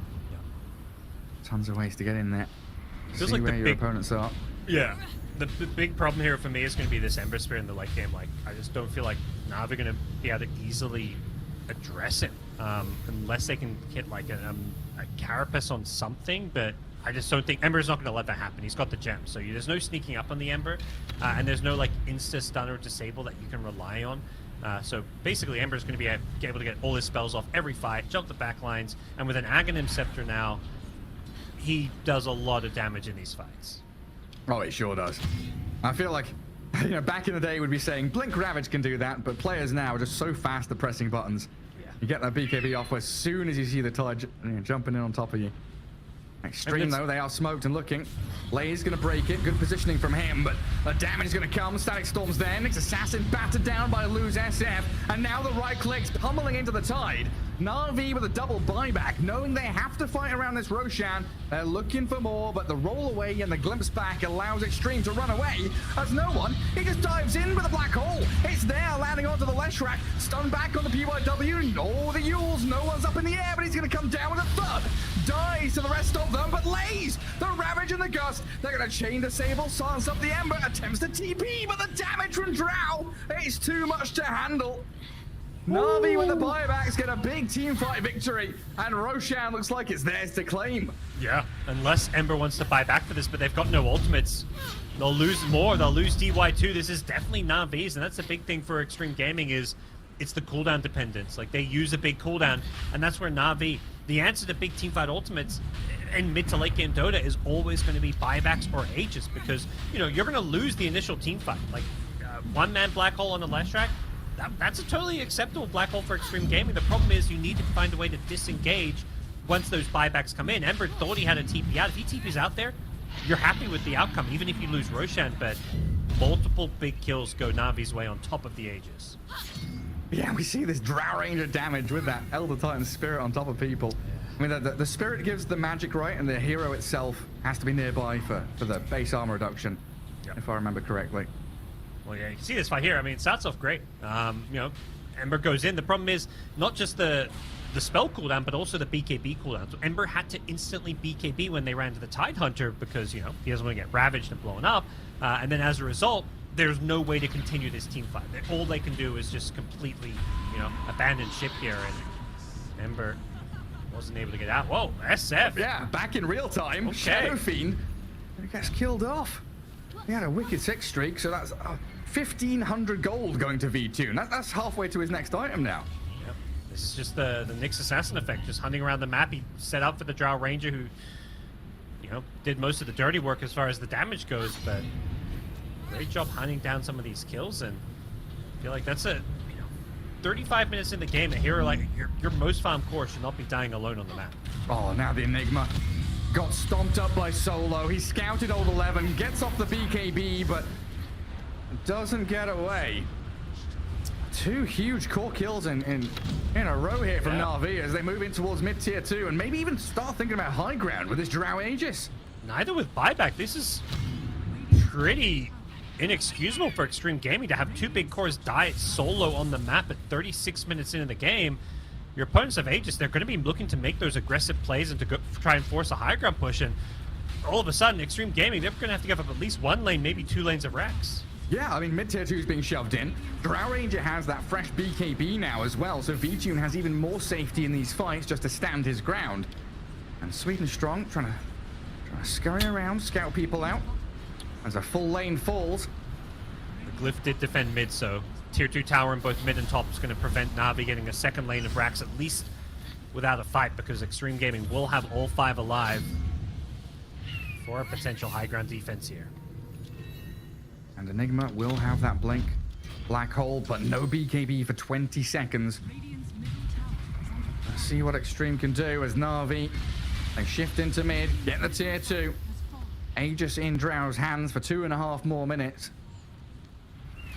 Tons of ways to get in there. Feels See like where the your opponents are. Yeah. The big problem here for me is going to be this Ember Spirit in the late game. Like, I just don't feel like Na'Vi are going to be able to easily address it unless they can hit like a Carapace on something, but I just don't think Ember's not going to let that happen. He's got the gem, so there's no sneaking up on the Ember, and there's no like insta stun or disable that you can rely on. So basically, Ember's going to be able to get all his spells off every fight, jump the back lines, and with an Aghanim Scepter now, he does a lot of damage in these fights. Oh, it sure does. I feel like, back in the day we'd be saying Blink Ravage can do that, but players now are just so fast at pressing buttons. Yeah. You get that BKB off as soon as you see the Tide jumping in on top of you. Extreme though, they are smoked and looking. Lay's gonna break it, good positioning from him, but the damage is gonna come. Static Storm's there, Nyx Assassin battered down by Lose SF, and now the right clicks pummeling into the Tide. Na'Vi with a double buyback, knowing they have to fight around this Roshan. They're looking for more, but the roll away and the glimpse back allows Extreme to run away. As no one, he just dives in with a black hole. It's there, landing onto the Leshrac, stun back on the PYW. Oh, the Yules, no one's up in the air, but he's gonna come down with a thud. Dies to the rest of them, but Lays, the Ravage and the Gust, they're gonna chain disable, silence up the Ember, attempts to TP, but the damage from Drow, it's too much to handle. Na'Vi with the buybacks get a big team fight victory, and Roshan looks like it's theirs to claim. Yeah, unless Ember wants to buy back for this, but they've got no ultimates. They'll lose more, they'll lose DY2. This is definitely Na'Vi's, and that's the big thing for Extreme Gaming is it's the cooldown dependence. Like, they use a big cooldown, and that's where Na'Vi, the answer to big teamfight ultimates, in mid to late game Dota is always going to be buybacks or Aegis, because you're going to lose the initial team fight. Like one man black hole on the last track, that's a totally acceptable black hole for Extreme Gaming. The problem is you need to find a way to disengage once those buybacks come in. Ember thought he had a TP out. If he TP's out there, you're happy with the outcome, even if you lose Roshan, but multiple big kills go Navi's way on top of the Aegis. Yeah, we see this Drow Ranger damage with that Elder Titan Spirit on top of people. I mean, the Spirit gives the magic, right? And the hero itself has to be nearby for the base armor reduction, if I remember correctly. Well, yeah, you can see this fight here. I mean, it starts off great. Ember goes in. The problem is not just the spell cooldown, but also the BKB cooldown. So Ember had to instantly BKB when they ran to the Tidehunter because, he doesn't want to get ravaged and blown up. And then as a result, there's no way to continue this team fight. All they can do is just completely, abandon ship here. And Ember wasn't able to get out. Whoa, SF. Yeah, back in real time. Okay. Shadow Fiend gets killed off. He had a wicked 6 streak, so that's 1,500 gold going to V2. And that's halfway to his next item now. Yep. This is just the Nyx Assassin effect, just hunting around the map. He set up for the Drow Ranger who, did most of the dirty work as far as the damage goes, but great job hunting down some of these kills. And I feel like that's 35 minutes in the game, a hero like your most farm core should not be dying alone on the map. Oh, now the Enigma got stomped up by Solo. He scouted old 11, gets off the BKB, but doesn't get away. 2 huge core kills in a row here from Na'Vi as they move in towards mid-tier 2 and maybe even start thinking about high ground with this Drow Aegis. Neither with buyback. This is pretty inexcusable for Extreme Gaming to have 2 big cores die solo on the map at 36 minutes into the game. Your opponents have Aegis. They're going to be looking to make those aggressive plays and to try and force a high ground push. And all of a sudden, Extreme Gaming, they're going to have to give up at least 1 lane, maybe 2 lanes of Rex. Yeah, I mean, mid-tier 2 is being shoved in. Drow Ranger has that fresh BKB now as well, so V-Tune has even more safety in these fights just to stand his ground. And Sweet and Strong trying to scurry around, scout people out. As a full lane falls. The Glyph did defend mid, so tier 2 tower in both mid and top is going to prevent Na'Vi getting a second lane of racks, at least without a fight, because Extreme Gaming will have all 5 alive for a potential high ground defense here. And Enigma will have that blink. Black hole, but no BKB for 20 seconds. Let's see what Extreme can do as Na'Vi, they shift into mid, get the tier 2. Aegis in Drow's hands for 2.5 more minutes.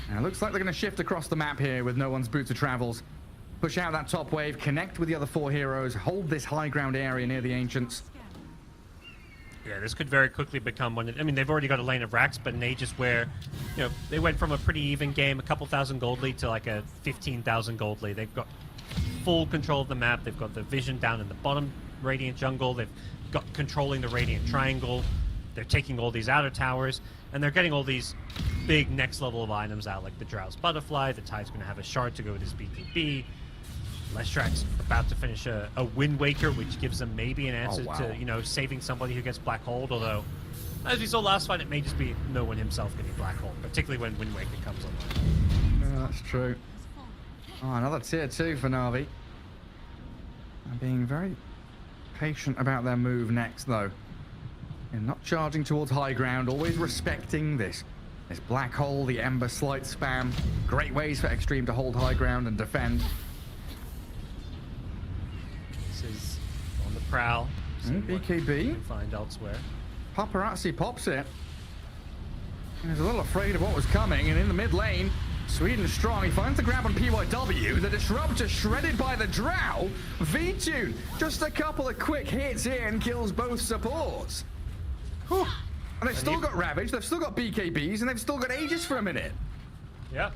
And it looks like they're going to shift across the map here with no one's boots of travels. Push out that top wave, connect with the other 4 heroes, hold this high ground area near the Ancients. Yeah, this could very quickly become one. I mean, they've already got a lane of racks, but an Aegis where, they went from a pretty even game, a couple thousand gold lead, to like a 15,000 gold lead. They've got full control of the map. They've got the vision down in the bottom Radiant jungle. They've got controlling the Radiant triangle. They're taking all these outer towers, and they're getting all these big next level of items out, like the Drow's Butterfly. The Tide's going to have a shard to go with his BKB. Leshrack's about to finish a Wind Waker, which gives them maybe an answer to, saving somebody who gets black holed, although, as we saw last fight, it may just be no one himself getting black holed, particularly when Wind Waker comes online. Yeah, that's true. Oh, another tier 2 for Na'Vi. And being very patient about their move next, though. And not charging towards high ground, always respecting this black hole, the Ember slight spam. Great ways for Extreme to hold high ground and defend. This is on the prowl. BKB. Find elsewhere. Paparazzi pops it. He was a little afraid of what was coming, and in the mid lane, Sweden strong. He finds the grab on PYW. The Disruptor shredded by the Drow. V-Tune, just a couple of quick hits here and kills both supports. Whew. And they've still got Ravage, they've still got BKBs, and they've still got Aegis for a minute. Yeah,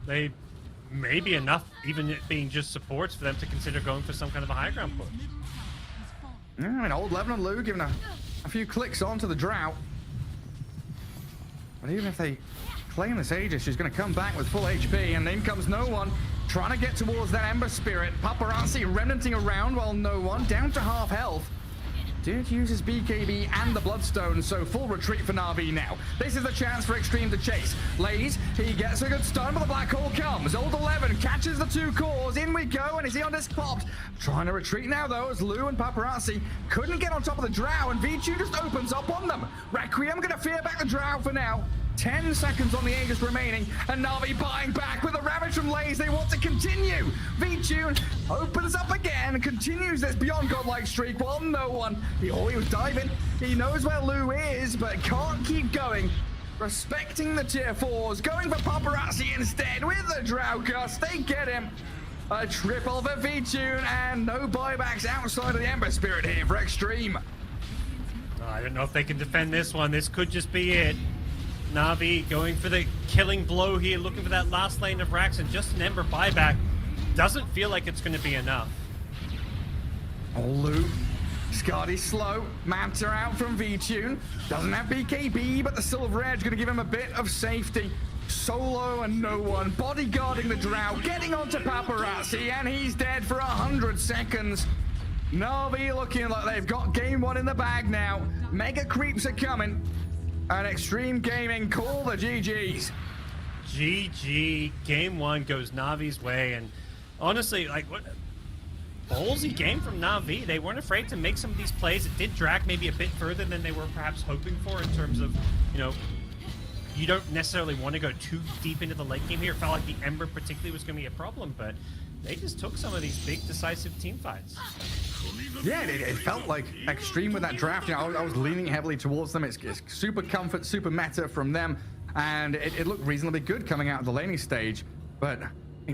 they may be enough, even it being just supports, for them to consider going for some kind of a high ground push. Yeah, I mean, old Levin and Lou giving a few clicks onto the Drow. But even if they claim this Aegis, she's going to come back with full HP, and in comes no one. Trying to get towards that Ember Spirit. Paparazzi remnanting around while no one, down to half health. did use his BKB and the Bloodstone, so full retreat for Na'Vi now. This is the chance for Extreme to chase. Lays, he gets a good stun, but the Black Hole comes. Old 11 catches the 2 cores. In we go, and is he on this popped? Trying to retreat now, though, as Lou and Paparazzi couldn't get on top of the Drow, and V2 just opens up on them. Requiem gonna fear back the Drow for now. 10 seconds on the Aegis remaining, and Na'Vi buying back with a Ravage from Lays. They want to continue. V-Tune opens up again and continues this beyond godlike streak while no one. He was diving. He knows where Lou is, but can't keep going. Respecting the tier 4s, going for Paparazzi instead with the Drow Gust. They get him. A triple for V-Tune, and no buybacks outside of the Ember Spirit here for Extreme. I don't know if they can defend this one. This could just be it. Na'Vi going for the killing blow here, looking for that last lane of racks, and just an Ember buyback doesn't feel like it's going to be enough. Oh, Lou. Scardy's slow. Manta out from V-Tune. Doesn't have BKB, but the Silver Edge going to give him a bit of safety. Solo and no one bodyguarding the Drow, getting onto Paparazzi, and he's dead for 100 seconds. Na'Vi looking like they've got game 1 in the bag now. Mega creeps are coming. And Extreme Gaming call the GGs. GG. Game 1 goes Na'Vi's way, and honestly, like, what ballsy game from Na'Vi. They weren't afraid to make some of these plays. It did drag maybe a bit further than they were perhaps hoping for in terms of, you know, you don't necessarily want to go too deep into the late game here. It felt like the Ember particularly was going to be a problem, but they just took some of these big decisive team fights. Yeah, it felt like Extreme with that draft. You know, I was leaning heavily towards them. It's super comfort, super meta from them, and it looked reasonably good coming out of the laning stage. But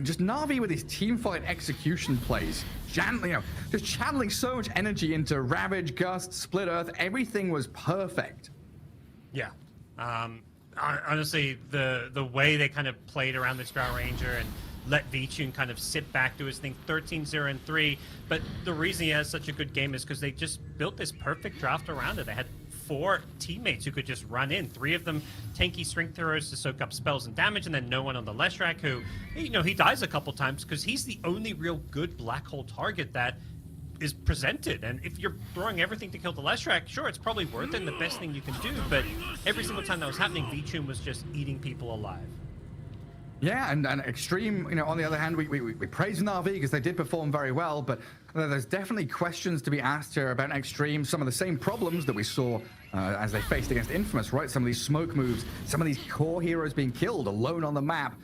just Na'Vi with his team fight execution plays, just channeling so much energy into Ravage, Gust, Split Earth. Everything was perfect. Yeah. Honestly, the way they kind of played around this Drow Ranger and let V-Tune kind of sit back to his thing, 13-0-3. But the reason he has such a good game is because they just built this perfect draft around it. They had 4 teammates who could just run in. 3 of them tanky strength heroes to soak up spells and damage, and then no one on the Leshrac who, you know, he dies a couple times because he's the only real good black hole target that is presented. And if you're throwing everything to kill the Leshrac, sure, it's probably worth it and the best thing you can do, but every single time that was happening, V-Tune was just eating people alive. Yeah, and Extreme, you know, on the other hand, we praise Na'Vi because they did perform very well, but there's definitely questions to be asked here about Extreme. Some of the same problems that we saw as they faced against Infamous, right? Some of these smoke moves, some of these core heroes being killed alone on the map.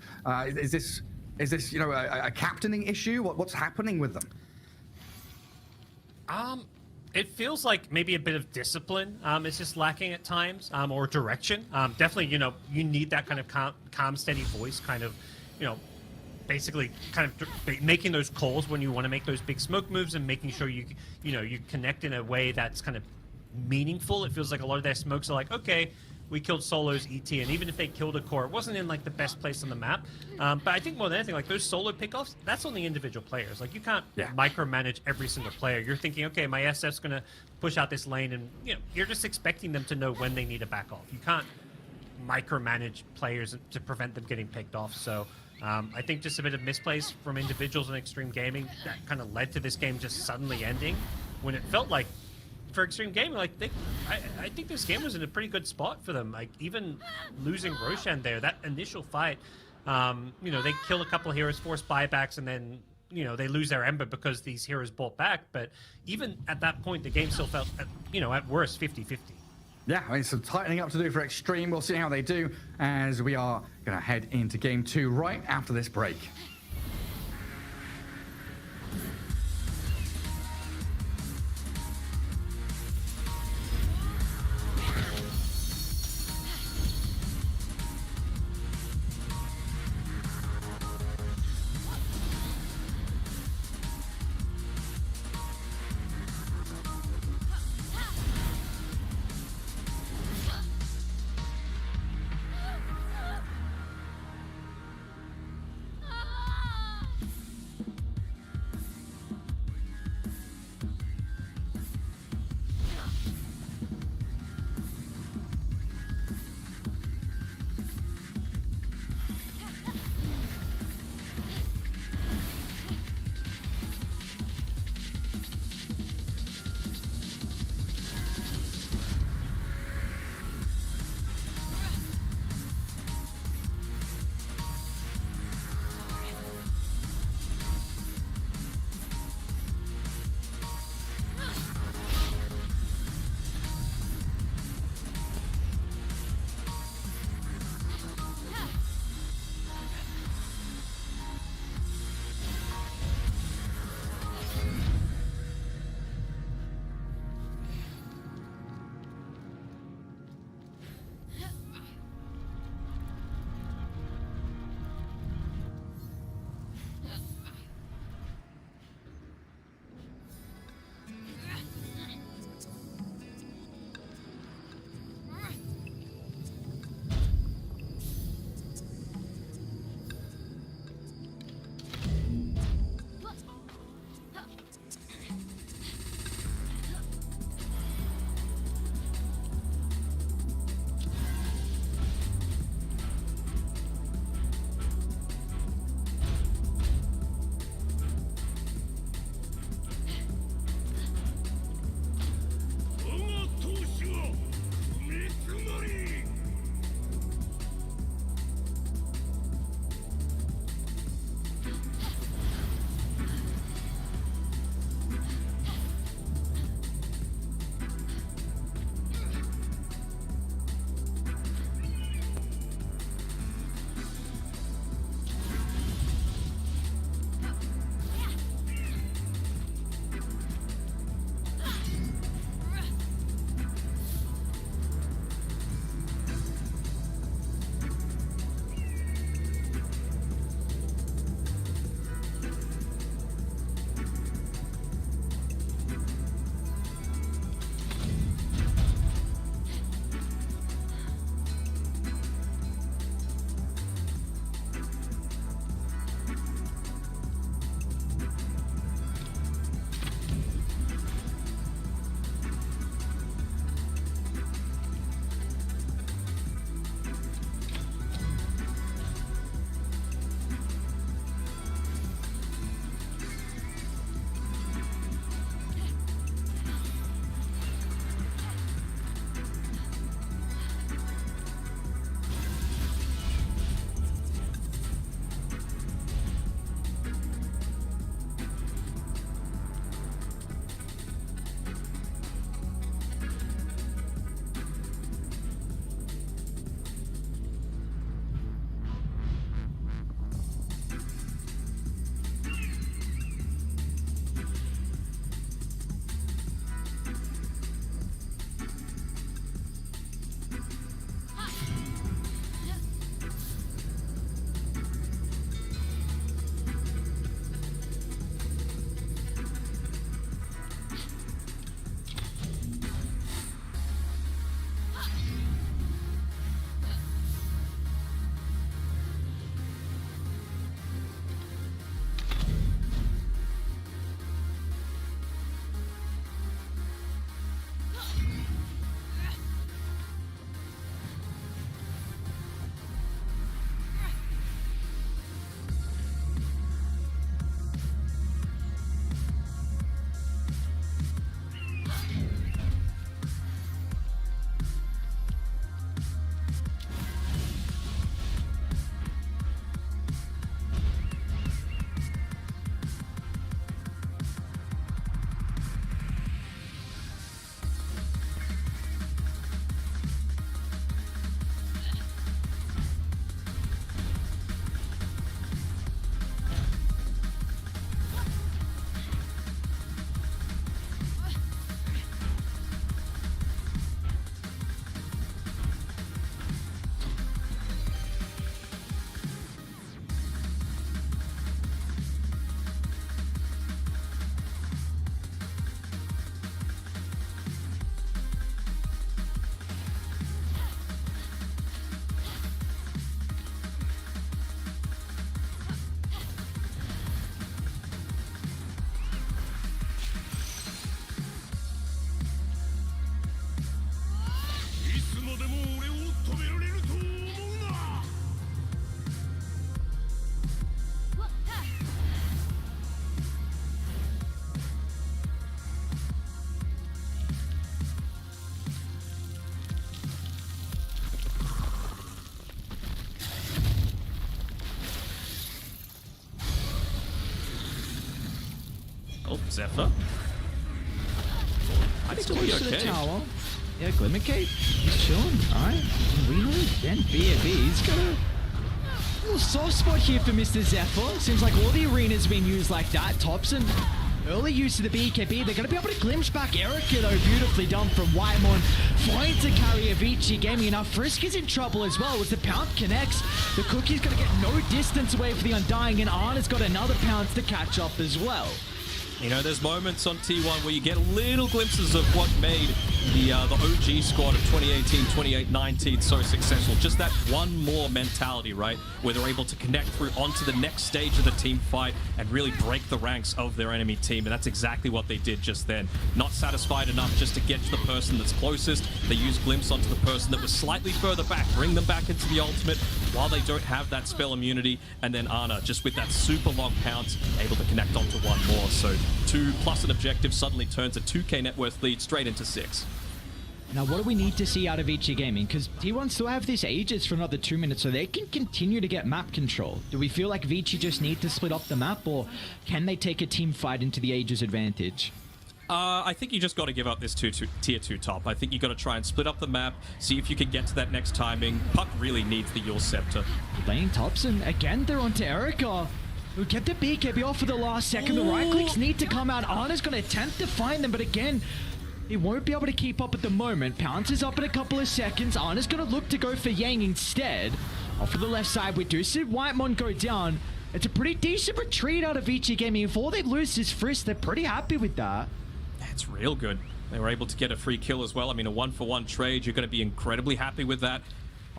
Is this you know, a captaining issue? What's happening with them? It feels like maybe a bit of discipline is just lacking at times, or direction. Definitely, you know, you need that kind of calm, steady voice, kind of, you know, basically kind of making those calls when you want to make those big smoke moves and making sure you connect in a way that's kind of meaningful. It feels like a lot of their smokes are like, okay, we killed Solo's ET, and even if they killed a core, it wasn't in like the best place on the map. But I think more than anything, like those solo pickoffs, that's on the individual players. Like you can't micromanage every single player. You're thinking, okay, my SF's gonna push out this lane, and you know, you're just expecting them to know when they need to back off. You can't micromanage players to prevent them getting picked off. So I think just a bit of misplays from individuals in Extreme Gaming that kind of led to this game just suddenly ending when it felt like, for Extreme Gaming, like I think this game was in a pretty good spot for them. Like even losing Roshan there, that initial fight, you know, they kill a couple of heroes, force buybacks, and then, you know, they lose their Ember because these heroes bought back. But even at that point, the game still felt, you know, at worst 50-50. Yeah, I mean, some tightening up to do for Extreme. We'll see how they do as we are going to head into Game 2 right after this break. Zephyr. I think it'll be Close to the okay. tower. Yeah, Glimmercape, he's chilling. Alright, Reno, then BAB. He's got a little soft spot here for Mr. Zephyr. Seems like all the arenas have been used like that. Thompson, early use of the BKB. They're going to be able to glimpse back Erica, though. Beautifully done from Whitemon. Trying to carry Avicii Gaming. Now, Frisk is in trouble as well as the pound connects. The Cookie's going to get no distance away from the Undying, and Arna's got another pounce to catch up as well. You know, there's moments on T1 where you get little glimpses of what made the OG squad of 2018, 2019 so successful. Just that one more mentality, right? Where they're able to connect through onto the next stage of the team fight and really break the ranks of their enemy team. And that's exactly what they did just then. Not satisfied enough just to get to the person that's closest. They use Glimpse onto the person that was slightly further back, bring them back into the ultimate while they don't have that spell immunity. And then Ana, just with that super long pounce, able to connect onto one more. So 2 plus an objective suddenly turns a 2k net worth lead straight into 6. Now, what do we need to see out of Vici Gaming? Because T1 still have this Aegis for another 2 minutes, so they can continue to get map control. Do we feel like Vici just need to split up the map, or can they take a team fight into the Aegis advantage? I think you just got to give up this tier 2 top. I think you got to try and split up the map, see if you can get to that next timing. Puck really needs the Yule Scepter. Lane Thompson, again, they're onto Erica, who kept the BKB off for the last second. The right clicks need to come out. Arna's going to attempt to find them, but again, he won't be able to keep up at the moment. Pounce is up in a couple of seconds. Arna's going to look to go for Yang instead. Off of the left side, we do see Whitemon go down. It's a pretty decent retreat out of Vici Gaming. If all they lose is Frisk, they're pretty happy with that. It's real good. They were able to get a free kill as well. I mean, a 1-for-1 trade. You're going to be incredibly happy with that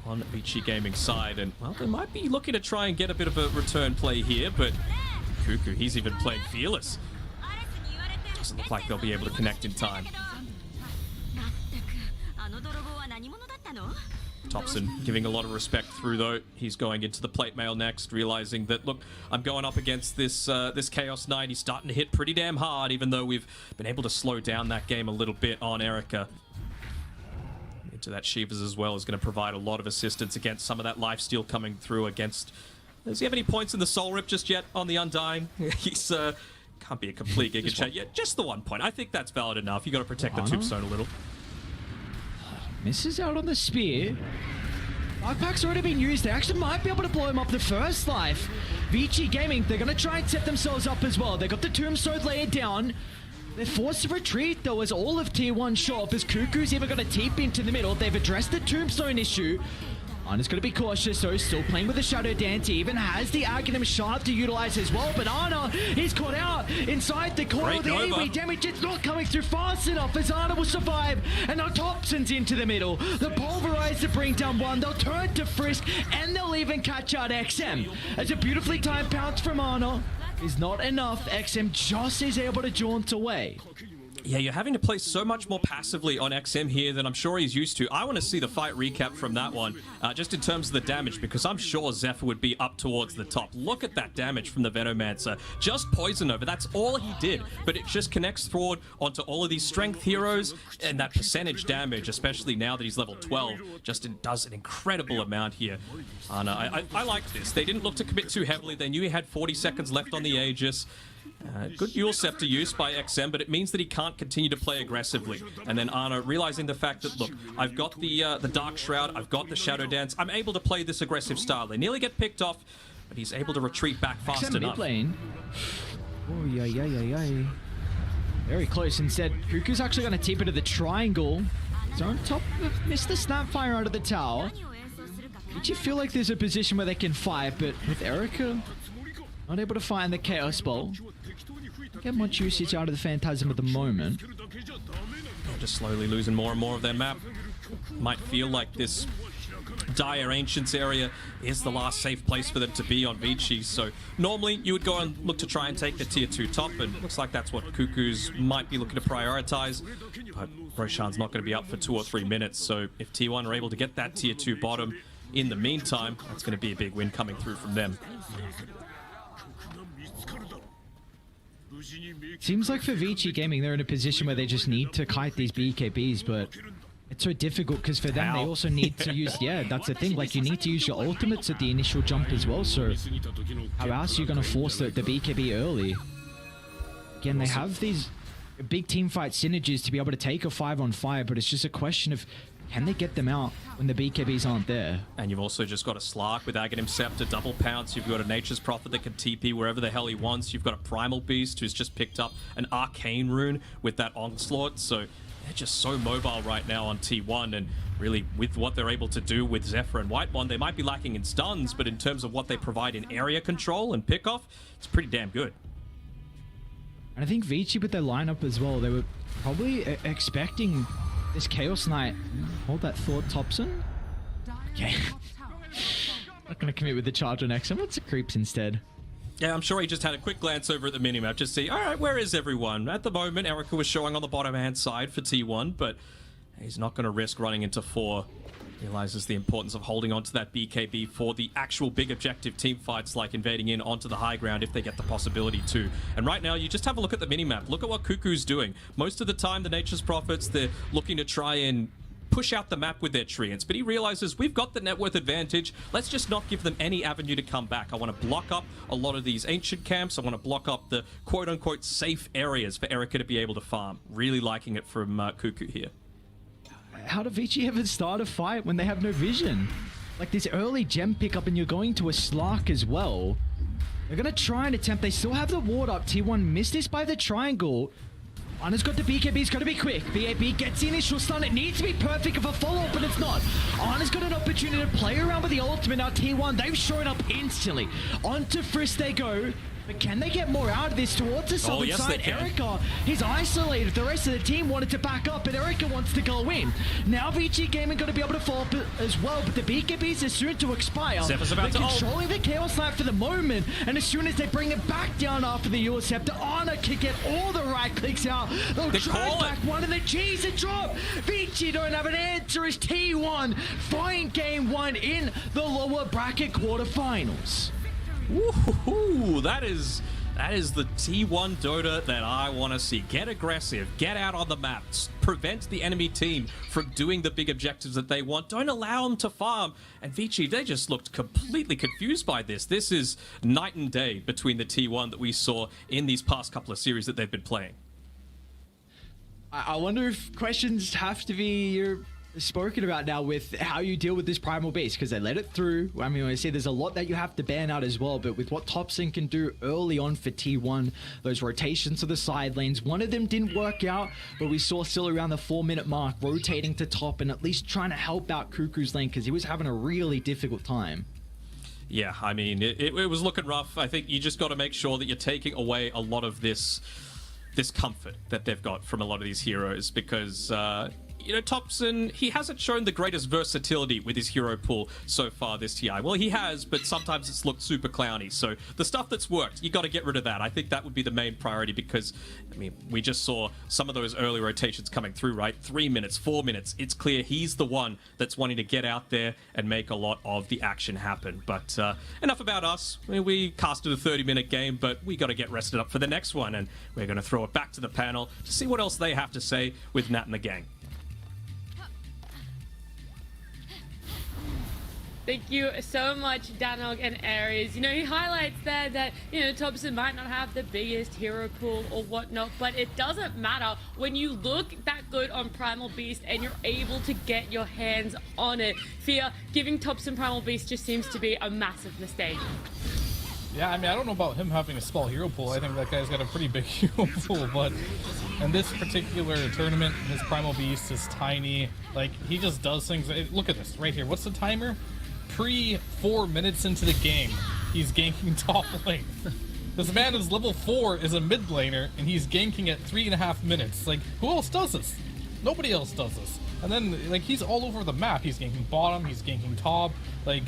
on Vici Gaming's side. And, well, they might be looking to try and get a bit of a return play here, but Cuckoo, he's even playing Fearless. Doesn't look like they'll be able to connect in time. Thompson giving a lot of respect through, though. He's going into the plate mail next, realizing that, look, I'm going up against this this Chaos Knight. He's starting to hit pretty damn hard, even though we've been able to slow down that game a little bit on Erica. Into that Shivas as well is going to provide a lot of assistance against some of that lifesteal coming through against... Does he have any points in the Soul Rip just yet on the Undying? He's... can't be a complete Giga Chat yet. Just the 1 point. I think that's valid enough. You got to protect the tombstone a little. Misses out on the spear. Backpack's already been used. They actually might be able to blow him up the first life. Vici Gaming, they're going to try and set themselves up as well. They got the tombstone laid down. They're forced to retreat, though, as all of Tier 1 show up, as Cuckoo's even got a TP into the middle. They've addressed the tombstone issue. Ana's going to be cautious, though, still playing with the Shadow Dance. He even has the Aghanim Shard to utilize as well, but Ana is caught out inside the corner. The AoE damage, it's not coming through fast enough as Ana will survive, and now Thompson's into the middle. The Pulverize to bring down one. They'll turn to Frisk, and they'll even catch out XM. As a beautifully timed pounce from Ana is not enough. XM just is able to jaunt away. Yeah, you're having to play so much more passively on XM here than I'm sure he's used to. I want to see the fight recap from that one, just in terms of the damage, because I'm sure Zephyr would be up towards the top. Look at that damage from the Venomancer. Just Poison Over, that's all he did, but it just connects forward onto all of these strength heroes, and that percentage damage, especially now that he's level 12, just does an incredible amount here. I like this. They didn't look to commit too heavily. They knew he had 40 seconds left on the Aegis. Good Yule Scepter use by XM, but it means that he can't continue to play aggressively. And then Ana realizing the fact that, look, I've got the Dark Shroud, I've got the Shadow Dance, I'm able to play this aggressive style. They nearly get picked off, but he's able to retreat back fast enough. Playing. Oh, yeah. Very close. Instead, Huku's actually going to tip into the triangle. He's on top of Mr. Snapfire out of the tower. Did you feel like there's a position where they can fight, but with Erica not able to find the Chaos Ball? Get much usage out of the Phantasm at the moment. They're just slowly losing more and more of their map. Might feel like this Dire Ancients area is the last safe place for them to be on Vici. So normally you would go and look to try and take the tier 2 top, and looks like that's what Cuckoos might be looking to prioritize. But Roshan's not going to be up for 2 or 3 minutes, so if T1 are able to get that tier 2 bottom in the meantime, that's going to be a big win coming through from them. Seems like for Vici Gaming, they're in a position where they just need to kite these BKBs, but it's so difficult because for them, they also need to use, yeah, that's the thing, like you need to use your ultimates at the initial jump as well, so how else are you going to force the BKB early? Again, they have these big team fight synergies to be able to take a 5-on-5, but it's just a question of can they get them out when the BKBs aren't there? And you've also just got a Slark with Aghanim Scepter, double pounce. You've got a Nature's Prophet that can TP wherever the hell he wants. You've got a Primal Beast who's just picked up an Arcane Rune with that Onslaught. So they're just so mobile right now on T1. And really, with what they're able to do with Zephyr and Whitemon, they might be lacking in stuns, but in terms of what they provide in area control and pickoff, it's pretty damn good. And I think Vici with their lineup as well, they were probably expecting this Chaos Knight. Hold that thought, Thompson. Okay. Not going to commit with the charge on XM. Let's creeps instead. Yeah, I'm sure he just had a quick glance over at the minimap to see, all right, where is everyone? At the moment, Erica was showing on the bottom-hand side for T1, but he's not going to risk running into 4. Realizes the importance of holding on to that BKB for the actual big objective team fights like invading in onto the high ground if they get the possibility to. And right now, you just have a look at the minimap. Look at what Cuckoo's doing. Most of the time, the Nature's Prophets, they're looking to try and push out the map with their treants, but he realizes we've got the net worth advantage. Let's just not give them any avenue to come back. I want to block up a lot of these ancient camps. I want to block up the quote-unquote safe areas for Erica to be able to farm. Really liking it from Cuckoo here. How do Vici ever start a fight when they have no vision? Like this early gem pickup and you're going to a Slark as well. They're going to try and attempt. They still have the ward up. T1 missed this by the triangle. Ana's got the BKB. It's got to be quick. BAB gets the initial stun. It needs to be perfect of a follow-up, but it's not. Ana's got an opportunity to play around with the ultimate. Now T1, they've shown up instantly. Onto Frisk they go. But can they get more out of this towards the southern side? Erica, he's isolated. The rest of the team wanted to back up, but Erica wants to go in. Now VG Gaming going to be able to follow up as well, but the BKBs are soon to expire. Zephyrs about They're to controlling the Chaos Knight for the moment, and as soon as they bring it back down after the Eula Scepter, Ana can get all the right clicks out. They'll drive back one of the G's and drop. VG don't have an answer as T1 find game 1 in the lower bracket quarterfinals. Woohoo! That is the T1 Dota that I want to see. Get aggressive, get out on the map, prevent the enemy team from doing the big objectives that they want. Don't allow them to farm. And Vici, they just looked completely confused by this. This is night and day between the T1 that we saw in these past couple of series that they've been playing. I wonder if questions have to be spoken about now with how you deal with this Primal Beast, because they let it through. I mean, I see there's a lot that you have to ban out as well, but with what Thompson can do early on for T1, those rotations to the side lanes, one of them didn't work out, but we saw still around the 4-minute mark rotating to top and at least trying to help out Cuckoo's lane because he was having a really difficult time. Yeah, I mean, it was looking rough. I think you just got to make sure that you're taking away a lot of this comfort that they've got from a lot of these heroes, because you know, Thompson, he hasn't shown the greatest versatility with his hero pool so far this TI. Well, he has, but sometimes it's looked super clowny. So the stuff that's worked, you got to get rid of that. I think that would be the main priority because, I mean, we just saw some of those early rotations coming through, right? 3 minutes, 4 minutes. It's clear he's the one that's wanting to get out there and make a lot of the action happen. But enough about us. I mean, we casted a 30-minute game, but we got to get rested up for the next one. And we're going to throw it back to the panel to see what else they have to say with Nat and the gang. Thank you so much, Danog and Aries. You know, he highlights there that, you know, Thompson might not have the biggest hero pool or whatnot, but it doesn't matter when you look that good on Primal Beast and you're able to get your hands on it. Fear, giving Thompson Primal Beast just seems to be a massive mistake. Yeah, I mean, I don't know about him having a small hero pool. I think that guy's got a pretty big hero pool, but in this particular tournament, his Primal Beast is tiny. Like, he just does things. Look at this right here. What's the timer? 4 minutes into the game, he's ganking top lane. This man is level 4, is a mid laner, and he's ganking at 3.5 minutes. Like, who else does this? Nobody else does this. And then, like, he's all over the map. He's ganking bottom, he's ganking top. Like,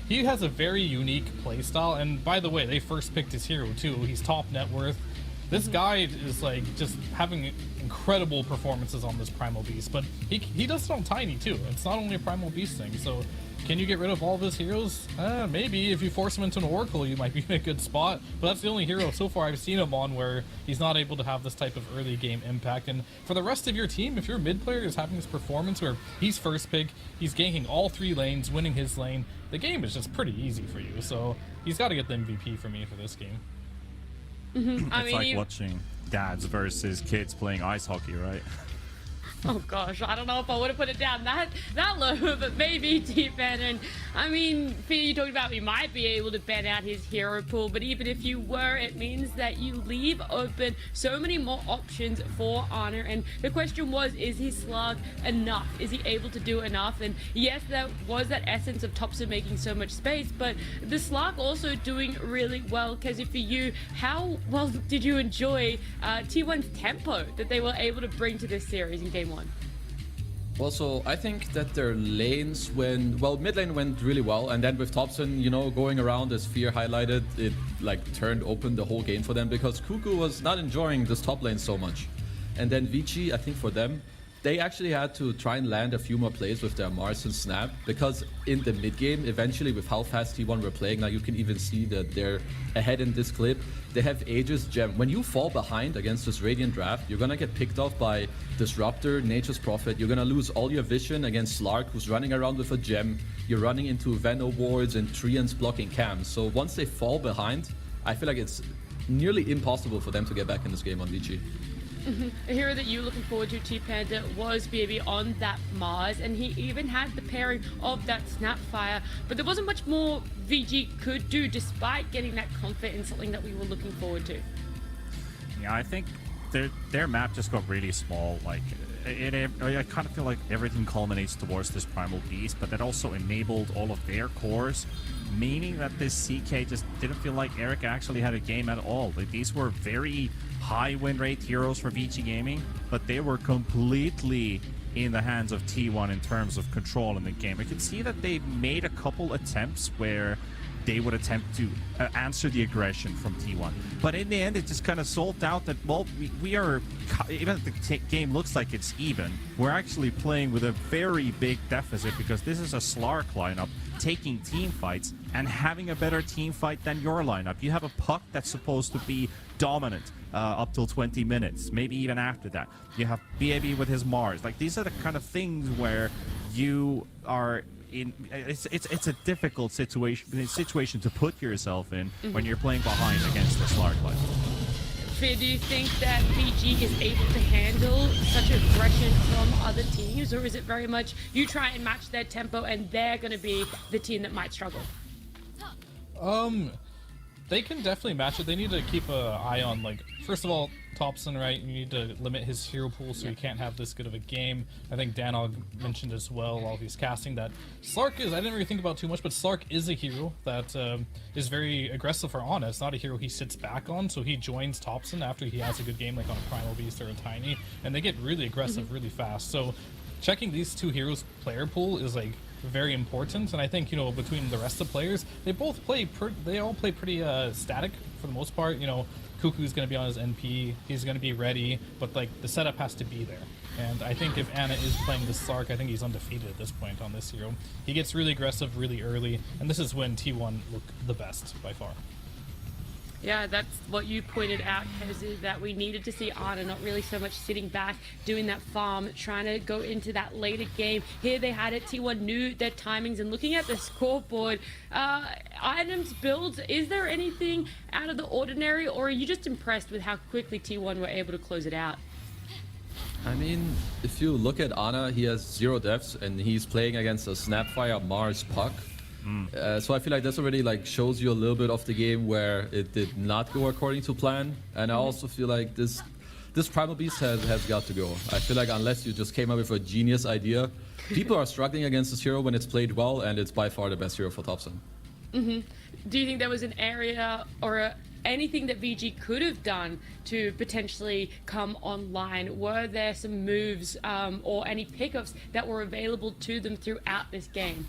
he has a very unique playstyle. And by the way, they first picked his hero too. He's top net worth. This guy is like just having incredible performances on this Primal Beast, but he does it on Tiny too. It's not only a Primal Beast thing. So can you get rid of all of his heroes? Maybe if you force him into an Oracle, you might be in a good spot. But that's the only hero so far I've seen him on where he's not able to have this type of early game impact. And for the rest of your team, if your mid player is having this performance where he's first pick, he's ganking all 3 lanes, winning his lane, the game is just pretty easy for you. So he's got to get the MVP for me for this game. Mm-hmm. It's like watching dads versus kids playing ice hockey, right? Oh gosh, I don't know if I would have put it down that low, but maybe T-Fan. And I mean, Fee, you talked about we might be able to ban out his hero pool, but even if you were, it means that you leave open so many more options for Honor. And the question was, is his slug enough? Is he able to do enough? And yes, that was that essence of Thompson making so much space, but the slug also doing really well. Because for you, how well did you enjoy T1's tempo that they were able to bring to this series in game 1? Also, I think that their lanes mid lane went really well, and then with Thompson, going around as Fear highlighted, it turned open the whole game for them because Cuckoo was not enjoying this top lane so much. And then Vici, I think for them, they actually had to try and land a few more plays with their Mars and Snap because in the mid game, eventually with how fast T1 were playing, now you can even see that they're ahead in this clip. They have Aegis Gem. When you fall behind against this Radiant Draft, you're gonna get picked off by Disruptor, Nature's Prophet. You're gonna lose all your vision against Slark, who's running around with a gem. You're running into Veno wards and Treants blocking cams. So once they fall behind, I feel like it's nearly impossible for them to get back in this game on Vici. A hero that you were looking forward to, T-Panda, was BAB on that Mars, and he even had the pairing of that Snapfire, but there wasn't much more VG could do despite getting that comfort in something that we were looking forward to. Yeah, I think their map just got really small. I kind of feel like everything culminates towards this Primal Beast, but that also enabled all of their cores, meaning that this CK just didn't feel like Eric actually had a game at all. These were very high win rate heroes for VG Gaming, but they were completely in the hands of T1 in terms of control in the game. I could see that they made a couple attempts where they would attempt to answer the aggression from T1. But in the end, it just kind of solved out that, well, we are, even if the game looks like it's even, we're actually playing with a very big deficit because this is a Slark lineup taking team fights and having a better team fight than your lineup. You have a Puck that's supposed to be dominant up till 20 minutes, maybe even after that. You have BAB with his Mars. These are the kind of things where you are in. It's a difficult situation to put yourself in when you're playing behind against the Slark line. Fear, do you think that VG is able to handle such aggression from other teams, or is it very much you try and match their tempo and they're going to be the team that might struggle? They can definitely match it. They need to keep an eye on, first of all, Thompson, right? You need to limit his hero pool so he can't have this good of a game. I think Danog mentioned as well while he's casting that Slark is, I didn't really think about too much, but Slark is a hero that is very aggressive for Ana. It's not a hero he sits back on, so he joins Thompson after he has a good game, like on a Primal Beast or a Tiny, and they get really aggressive really fast. So checking these two heroes' player pool is very important, and I think between the rest of the players, they all play pretty static for the most part. Cuckoo's going to be on his NP, he's going to be ready, but the setup has to be there. And I think if Ana is playing this Slark, I think he's undefeated at this point on this hero. He gets really aggressive really early, and this is when T1 look the best by far. Yeah, that's what you pointed out, Kezi, that we needed to see Ana not really so much sitting back, doing that farm, trying to go into that later game. Here they had it, T1 knew their timings, and looking at the scoreboard, items, builds, is there anything out of the ordinary, or are you just impressed with how quickly T1 were able to close it out? I mean, if you look at Ana, he has 0 deaths, and he's playing against a Snapfire Mars Puck. So I feel like that's already shows you a little bit of the game where it did not go according to plan, and I also feel like this Primal Beast has got to go. I feel like unless you just came up with a genius idea, people are struggling against this hero when it's played well, and it's by far the best hero for Thompson. Do you think there was an area or anything that VG could have done to potentially come online? Were there some moves or any pickups that were available to them throughout this game?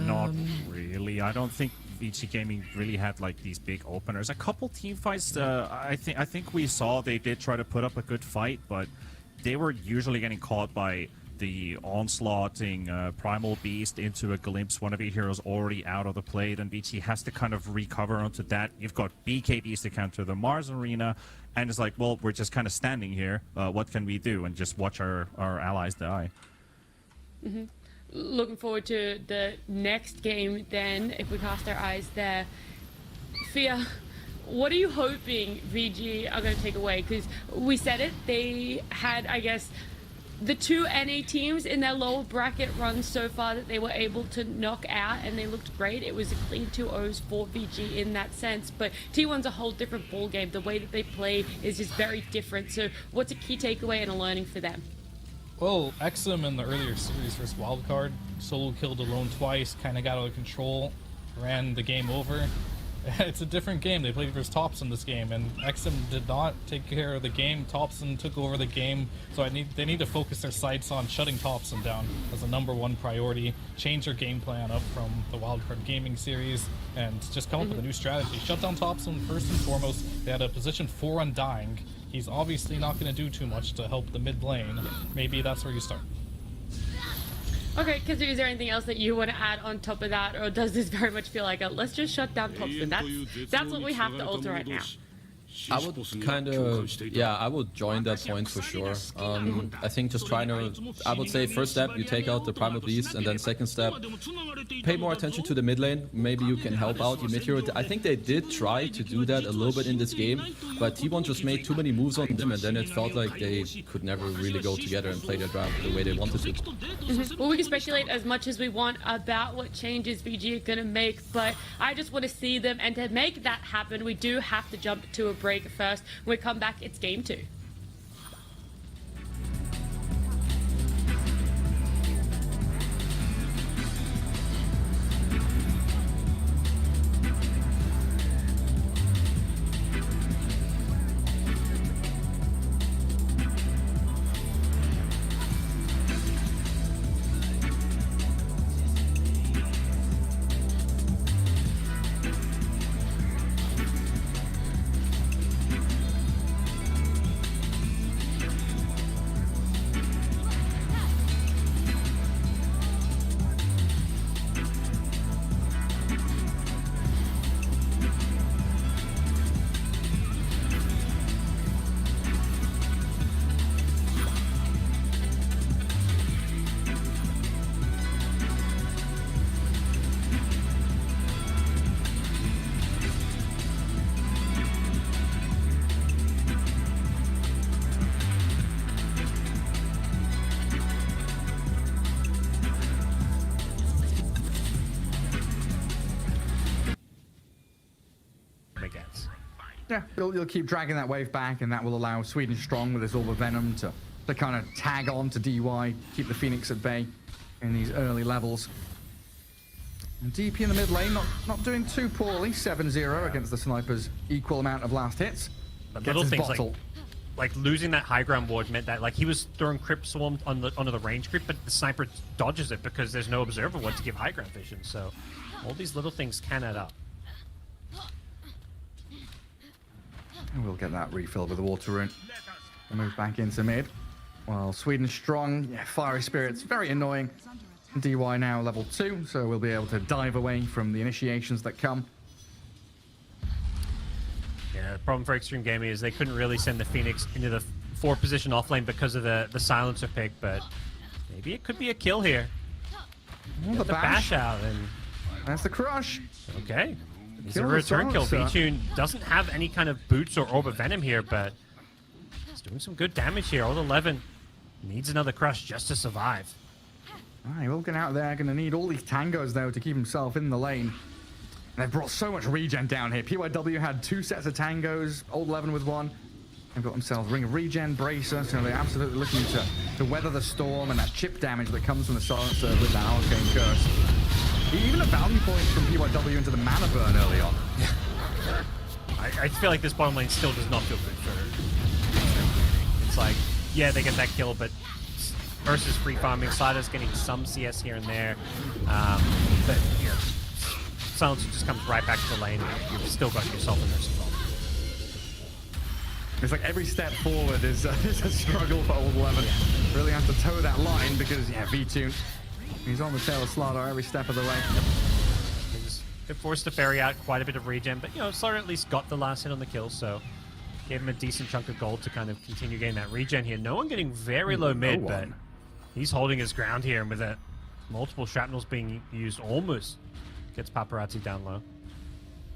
Not really. I don't think VG Gaming really had these big openers. A couple team fights. I think we saw they did try to put up a good fight, but they were usually getting caught by the onslaughting Primal Beast into a glimpse. One of your heroes already out of the plate, and VG has to kind of recover onto that. You've got BKBs to counter the Mars Arena, and it's well, we're just kind of standing here. What can we do? And just watch our allies die. Looking forward to the next game then, if we cast our eyes there. Fia, what are you hoping VG are going to take away? Because we said it, they had, I guess, the two NA teams in their lower bracket run so far that they were able to knock out, and they looked great. It was a clean 2-0s for VG in that sense, but T1's a whole different ball game. The way that they play is just very different. So what's a key takeaway and a learning for them? Well, XM in the earlier series versus Wildcard solo killed alone twice, kind of got out of control, ran the game over. It's a different game. They played versus Topson this game, and XM did not take care of the game. Topson took over the game, so they need to focus their sights on shutting Topson down as a #1 priority, change their game plan up from the Wildcard Gaming series, and just come up with a new strategy. Shut down Topson first and foremost. They had a position 4 Undying. He's obviously not going to do too much to help the mid lane. Maybe that's where you start. Okay, Kizu, is there anything else that you want to add on top of that, or does this very much feel like let's just shut down Topson? That's what we have to alter right now. I would kind of, yeah, I would join that point for sure. I think just trying to, I would say first step, you take out the Primal Beast, and then second step, pay more attention to the mid lane. Maybe you can help out your mid hero. I think they did try to do that a little bit in this game, but T1 just made too many moves on them, and then it felt like they could never really go together and play their draft the way they wanted to. Well, we can speculate as much as we want about what changes VG are going to make, but I just want to see them, and to make that happen, we do have to jump to a break first. When we come back, it's game 2. Yeah, you'll keep dragging that wave back, and that will allow Sweden Strong with his Orb of Venom to kind of tag on to DY, keep the Phoenix at bay in these early levels. And DP in the mid lane, not doing too poorly. 7-0 against the Sniper's equal amount of last hits. But little things like losing that high ground ward meant that he was throwing Crypt Swarm onto the range creep, but the Sniper dodges it because there's no Observer ward to give high ground vision. So all these little things can add up. And we'll get that refilled with the water rune. We'll move back into mid. Well, Sweden Strong, yeah, Fiery Spirit's very annoying. DY now level 2, so we'll be able to dive away from the initiations that come. Yeah, the problem for Extreme Gaming is they couldn't really send the Phoenix into the 4 position offlane because of the silencer pick, but maybe it could be a kill here. The bash out, and that's the crush. Okay. It's a return kill. V-Tune doesn't have any kind of boots or Orb of Venom here, but he's doing some good damage here. Old 11 needs another crush just to survive. Alright, Wilkin out there, going to need all these tangos, though, to keep himself in the lane. And they've brought so much regen down here. PYW had 2 sets of tangos, Old 11 with 1. They've got themselves Ring of Regen, Bracer, so they're absolutely looking to weather the storm and that chip damage that comes from the silencer with that Arcane Curse. Even a value point from PYW into the mana burn early on. I feel like this bottom lane still does not feel good for. It's like, yeah, they get that kill, but versus free farming, Sida's getting some CS here and there. But you know, Silencer just comes right back to the lane. You've still got yourself in there as well. It's like every step forward is a struggle for Old 11. Yeah. Really has to toe that line because, yeah, V-Tune, he's on the tail of Slardar every step of the way. They forced to ferry out quite a bit of regen, but, you know, Slardar at least got the last hit on the kill, so gave him a decent chunk of gold to kind of continue getting that regen here. No one getting very low mid, but he's holding his ground here, and with multiple shrapnels being used, almost gets Paparazzi down low.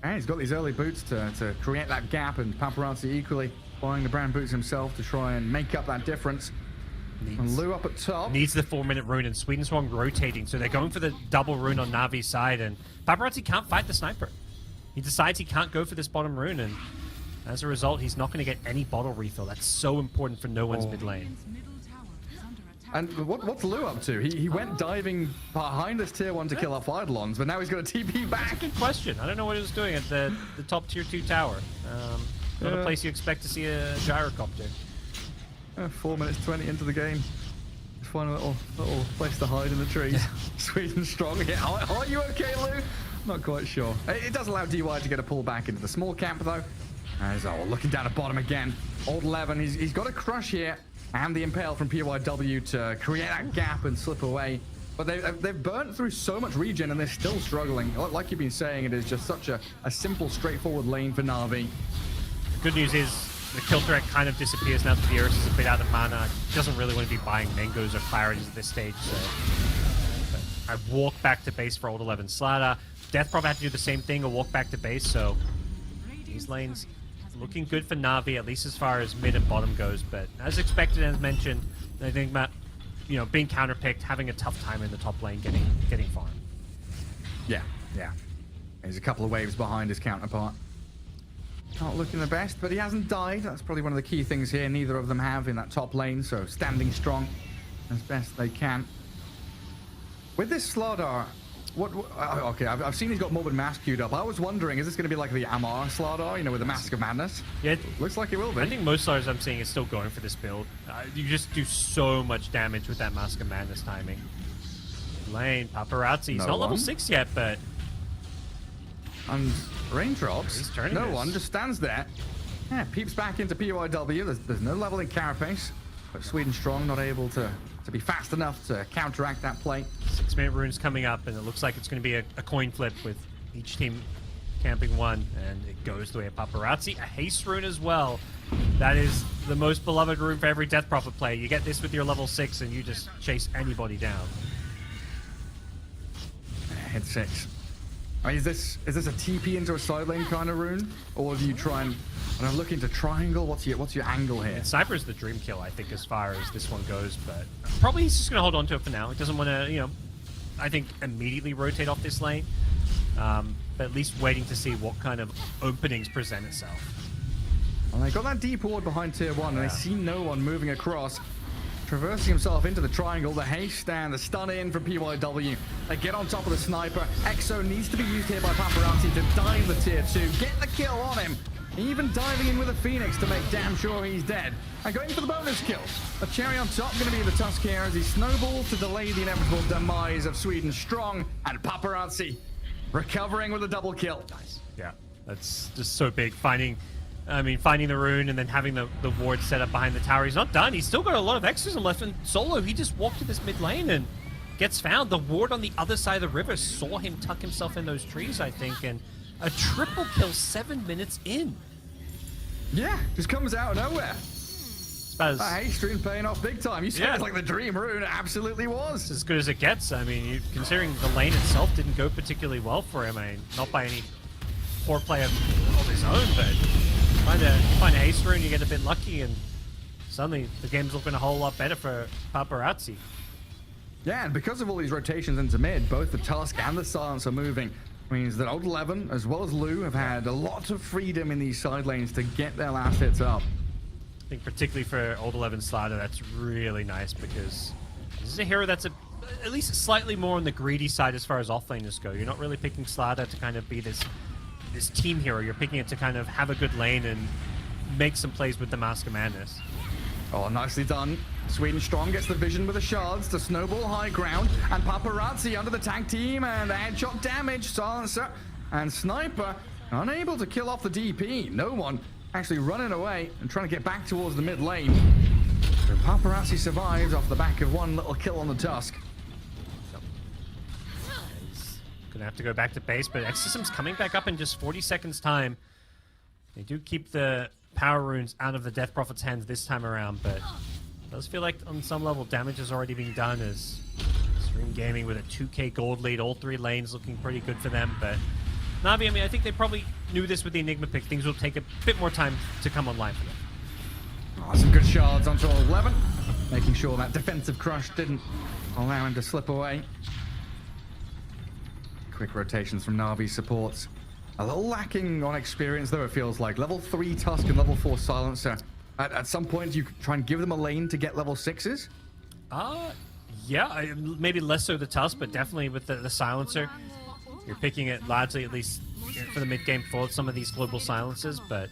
And he's got these early boots to create that gap, and Paparazzi equally buying the brown boots himself to try and make up that difference. And Lou up at top. Needs the 4-minute rune, and Sweden Swan rotating, so they're going for the double rune on Navi's side, and Paparazzi can't fight the sniper. He decides he can't go for this bottom rune, and as a result, he's not going to get any bottle refill. That's so important for no one's mid lane. And what's Lou up to? He went diving behind this tier 1 to kill off Eidolons, but now he's got a TP back. Good question. I don't know what he was doing at the top tier 2 tower. Not a place you expect to see a gyrocopter. 4 minutes 20 into the game. Just find a little place to hide in the trees. Sweden strong. Yeah, are you okay, Lou? Not quite sure. It does allow DY to get a pull back into the small camp, though. As looking down at bottom again. Old 11, he's got a crush here. And the impale from PYW to create that gap and slip away. But they've burnt through so much regen and they're still struggling. Like you've been saying, it is just such a simple, straightforward lane for Na'Vi. The good news is the kill threat kind of disappears now that the Eris is a bit out of mana. He doesn't really want to be buying mangoes or clarities at this stage. So I walk back to base for Old 11 Slaughter. Death probably had to do the same thing or walk back to base. So these lanes looking good for Na'Vi, at least as far as mid and bottom goes. But as expected, as mentioned, I think Matt, being counterpicked, having a tough time in the top lane, getting farmed. Yeah. He's a couple of waves behind his counterpart. Not looking the best, but he hasn't died. That's probably one of the key things here. Neither of them have in that top lane, so standing strong as best they can. With this Slardar, okay, I've seen he's got Morbid Mask queued up. I was wondering, is this going to be like the Amar Slardar, with the Mask of Madness? Yeah, looks like it will be. I think most Slardars I'm seeing is still going for this build. You just do so much damage with that Mask of Madness timing. Lane, Paparazzi, he's not level 6 yet, but... And raindrops, he's turning no this. one, just stands there. Yeah, peeps back into PYW. There's no level in Carapace, but Sweden Strong not able to be fast enough to counteract that play. 6-minute rune's coming up, and it looks like it's going to be a coin flip with each team camping one, and it goes the way of Paparazzi. A haste rune as well. That is the most beloved rune for every Death Prophet player. You get this with your level 6, and you just chase anybody down. Hit 6. I mean, is this a TP into a side lane kind of rune, or do you try and look into triangle? What's your angle here? And Sniper's the dream kill, I think, as far as this one goes, but probably he's just going to hold on to it for now. He doesn't want to, I think, immediately rotate off this lane, but at least waiting to see what kind of openings present itself. Well, they got that deep ward behind tier 1, and they see no one moving across. Traversing himself into the triangle, the haste and the stun in from PYW. They get on top of the sniper. Exo needs to be used here by Paparazzi to dive the tier 2, get the kill on him. Even diving in with a Phoenix to make damn sure he's dead. And going for the bonus kill. A cherry on top going to be the Tusk here as he snowballs to delay the inevitable demise of Sweden Strong. And Paparazzi recovering with a double kill. Nice. Yeah, that's just so big. Finding the rune and then having the ward set up behind the tower. He's not done. He's still got a lot of exorcism left. And Solo, he just walked to this mid lane and gets found. The ward on the other side of the river saw him tuck himself in those trees, I think. And a triple kill 7 minutes in. Yeah, just comes out of nowhere. That haste rune paying off big time. You said it's like the dream rune. It absolutely was. It's as good as it gets. I mean, considering the lane itself didn't go particularly well for him. I mean, not by any poor play of his own, but find a haste rune, you get a bit lucky, and suddenly the game's looking a whole lot better for Paparazzi. Yeah, and because of all these rotations into mid, both the Tusk and the Silence are moving. Means that Old 11, as well as Lou, have had a lot of freedom in these side lanes to get their last hits up. I think particularly for Old 11 Slaughter, that's really nice because this is a hero that's at least slightly more on the greedy side as far as offlaners go. You're not really picking Slaughter to kind of be this team hero. You're picking it to kind of have a good lane and make some plays with the Mask of Madness. Oh, nicely done. Sweden Strong gets the vision with the shards to snowball high ground, and Paparazzi under the tag team, and the headshot damage, Silencer and Sniper unable to kill off the DP. No one actually running away and trying to get back towards the mid lane. So Paparazzi survives off the back of one little kill on the Tusk. Gonna have to go back to base, but Exorcism's coming back up in just 40 seconds time. They do keep the power runes out of the Death Prophet's hands this time around, but it does feel like on some level damage is already being done as Stream Gaming with a 2k gold lead, all 3 lanes looking pretty good for them, but Na'Vi, I mean, I think they probably knew this with the Enigma pick. Things will take a bit more time to come online for them. Oh, some good shards onto 11, making sure that defensive crush didn't allow him to slip away. Quick rotations from Na'Vi's supports. A little lacking on experience, though, it feels like. Level 3 Tusk and level 4 Silencer. At some point, you could try and give them a lane to get level 6s? Yeah, maybe less so the Tusk, but definitely with the Silencer. You're picking it largely, at least for the mid-game, for some of these global silences, but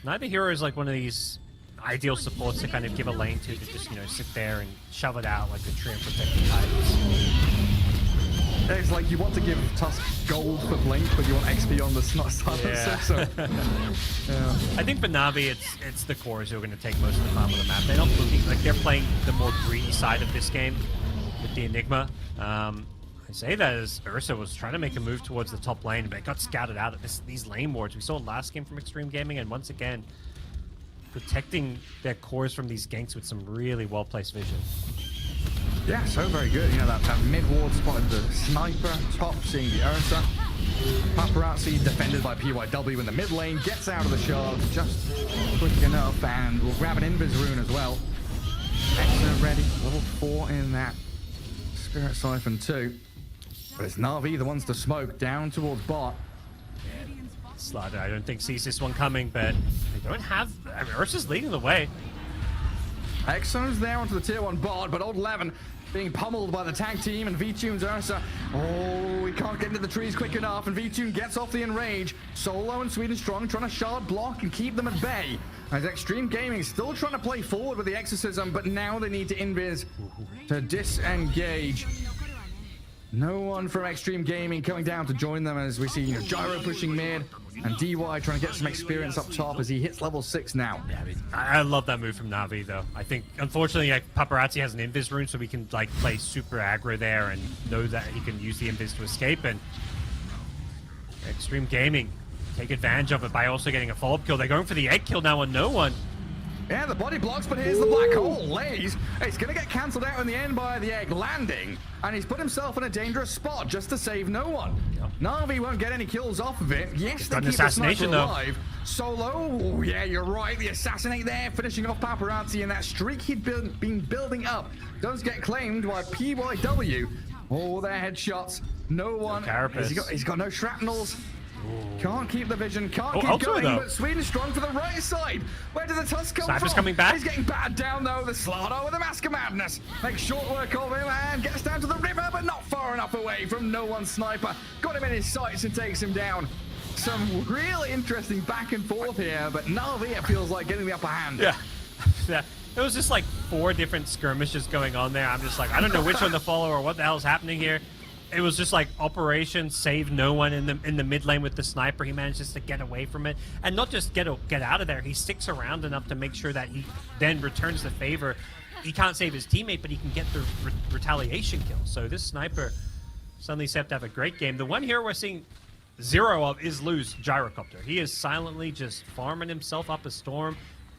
neither hero is like one of these ideal supports to kind of give a lane to just, you know, sit there and shove it out like a tree and protect the Titans. It's like you want to give Tusk gold for Blink, but you want XP on the Silencer. Yeah. So, yeah. I think for Na'Vi, it's the cores who are going to take most of the farm on the map. They're not looking like they're playing the more greedy side of this game with the Enigma. I say that as Ursa was trying to make a move towards the top lane, but it got scouted out at these lane wards. We saw it last game from Extreme Gaming, and once again, protecting their cores from these ganks with some really well-placed vision. Yeah, so very good. You know, that mid-ward spotted the sniper, top seeing the Ursa. Paparazzi defended by PYW in the mid lane, gets out of the shard just quick enough, and will grab an Invis rune as well. Excellent ready, level 4 in that Spirit Siphon too. But it's Na'Vi the ones to smoke down towards bot. Slaughter, I don't think sees this one coming, but they don't have... I mean, Ursa's leading the way. Exo's there onto the tier 1 bot, but old Levin being pummeled by the tag team and V-Tune's Ursa. Oh, he can't get into the trees quick enough, and V-Tune gets off the enrage. Solo and Sweden Strong trying to shard block and keep them at bay. As Extreme Gaming still trying to play forward with the exorcism, but now they need to invis to disengage. No one from Extreme Gaming coming down to join them as we see, you know, Gyro pushing mid and DY trying to get some experience up top as he hits level 6 now. Yeah, I love that move from Na'Vi though. I think unfortunately like, Paparazzi has an invis rune, so we can like play super aggro there and know that he can use the invis to escape, and Extreme Gaming take advantage of it by also getting a follow-up kill. They're going for the egg kill now on no one. Yeah, the body blocks, but here's the black hole. Lays. It's going to get cancelled out in the end by the egg landing, and he's put himself in a dangerous spot just to save no one. Na'Vi won't get any kills off of it. Yes, they keep the sniper alive. Solo, oh, yeah, you're right. The assassinate there, finishing off Paparazzi, and that streak he'd been building up does get claimed by PYW. Oh, their headshots. No one. He's got no shrapnels. Can't keep the vision, can't keep going, but Sweden Strong to the right side. Where did the Tusk come Sniper's from? coming back. He's getting battered down though. The Slardo with the Mask of Madness makes short work of him and gets down to the river, but not far enough away from no one sniper. Got him in his sights and takes him down. Some really interesting back and forth here, but Na'Vi, it feels like getting the upper hand. Yeah. It was just like 4 different skirmishes going on there. I'm just like, I don't know which one to follow or what the hell's happening here. It was just like Operation Save No One in the mid lane with the sniper. He manages to get away from it, and not just get out of there. He sticks around enough to make sure that he then returns the favor. He can't save his teammate, but he can get the retaliation kill. So this sniper suddenly set to have a great game. The one hero we're seeing 0 of is Lou's Gyrocopter. He is silently just farming himself up a storm,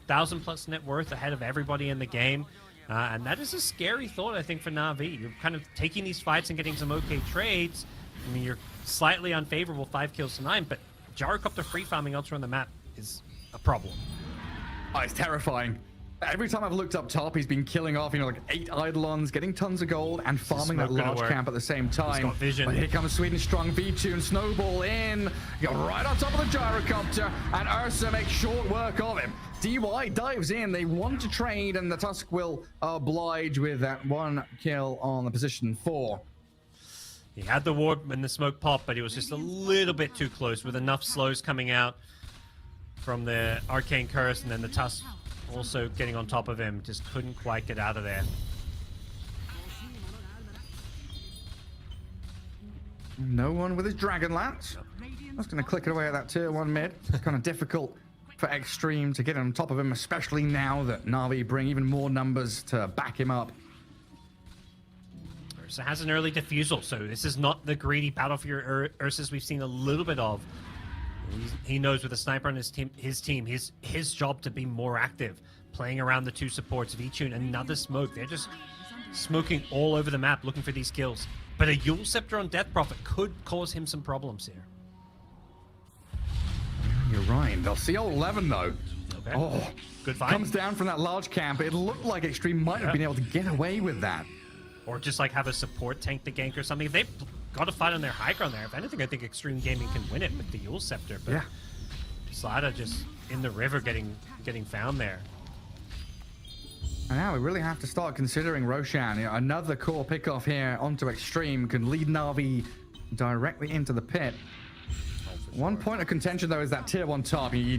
1,000+ net worth ahead of everybody in the game. And that is a scary thought, I think, for Na'Vi. You're kind of taking these fights and getting some okay trades. I mean, you're slightly unfavorable, 5 kills to 9, but Gyrocopter free farming elsewhere on the map is a problem. Oh, it's terrifying. Every time I've looked up top, he's been killing off, you know, like 8 Eidolons, getting tons of gold, and farming that large camp at the same time. He's got vision. But here comes Sweden Strong, V-Tune, snowball in, got right on top of the Gyrocopter, and Ursa makes short work of him. DY dives in, they want to trade, and the Tusk will oblige with that 1 kill on the position 4. He had the ward and the smoke pop, but he was just a little bit too close with enough slows coming out from the Arcane Curse, and then the Tusk also getting on top of him. Just couldn't quite get out of there. No one with his Dragon Lance. I was going to click it away at that tier 1 mid. Kind of difficult for Extreme to get on top of him, especially now that Na'Vi bring even more numbers to back him up. Ursa has an early defusal, so this is not the greedy Battlefield Ursas we've seen a little bit of. He knows with a sniper on his team, his job to be more active, playing around the 2 supports. V-Tune, another smoke. They're just smoking all over the map, looking for these kills. But a Yule Scepter on Death Prophet could cause him some problems here. You're right. They'll see old 11 though. Okay. Oh, good find. Comes down from that large camp. It looked like Extreme might have been able to get away with that. Or just like have a support tank the gank or something. If they've got to fight on their high ground there, if anything, I think Extreme Gaming can win it with the Yule Scepter. But yeah. Slada just in the river getting found there. And now we really have to start considering Roshan. You know, another core pickoff here onto Extreme can lead Na'Vi directly into the pit. One point of contention, though, is that tier 1 top. You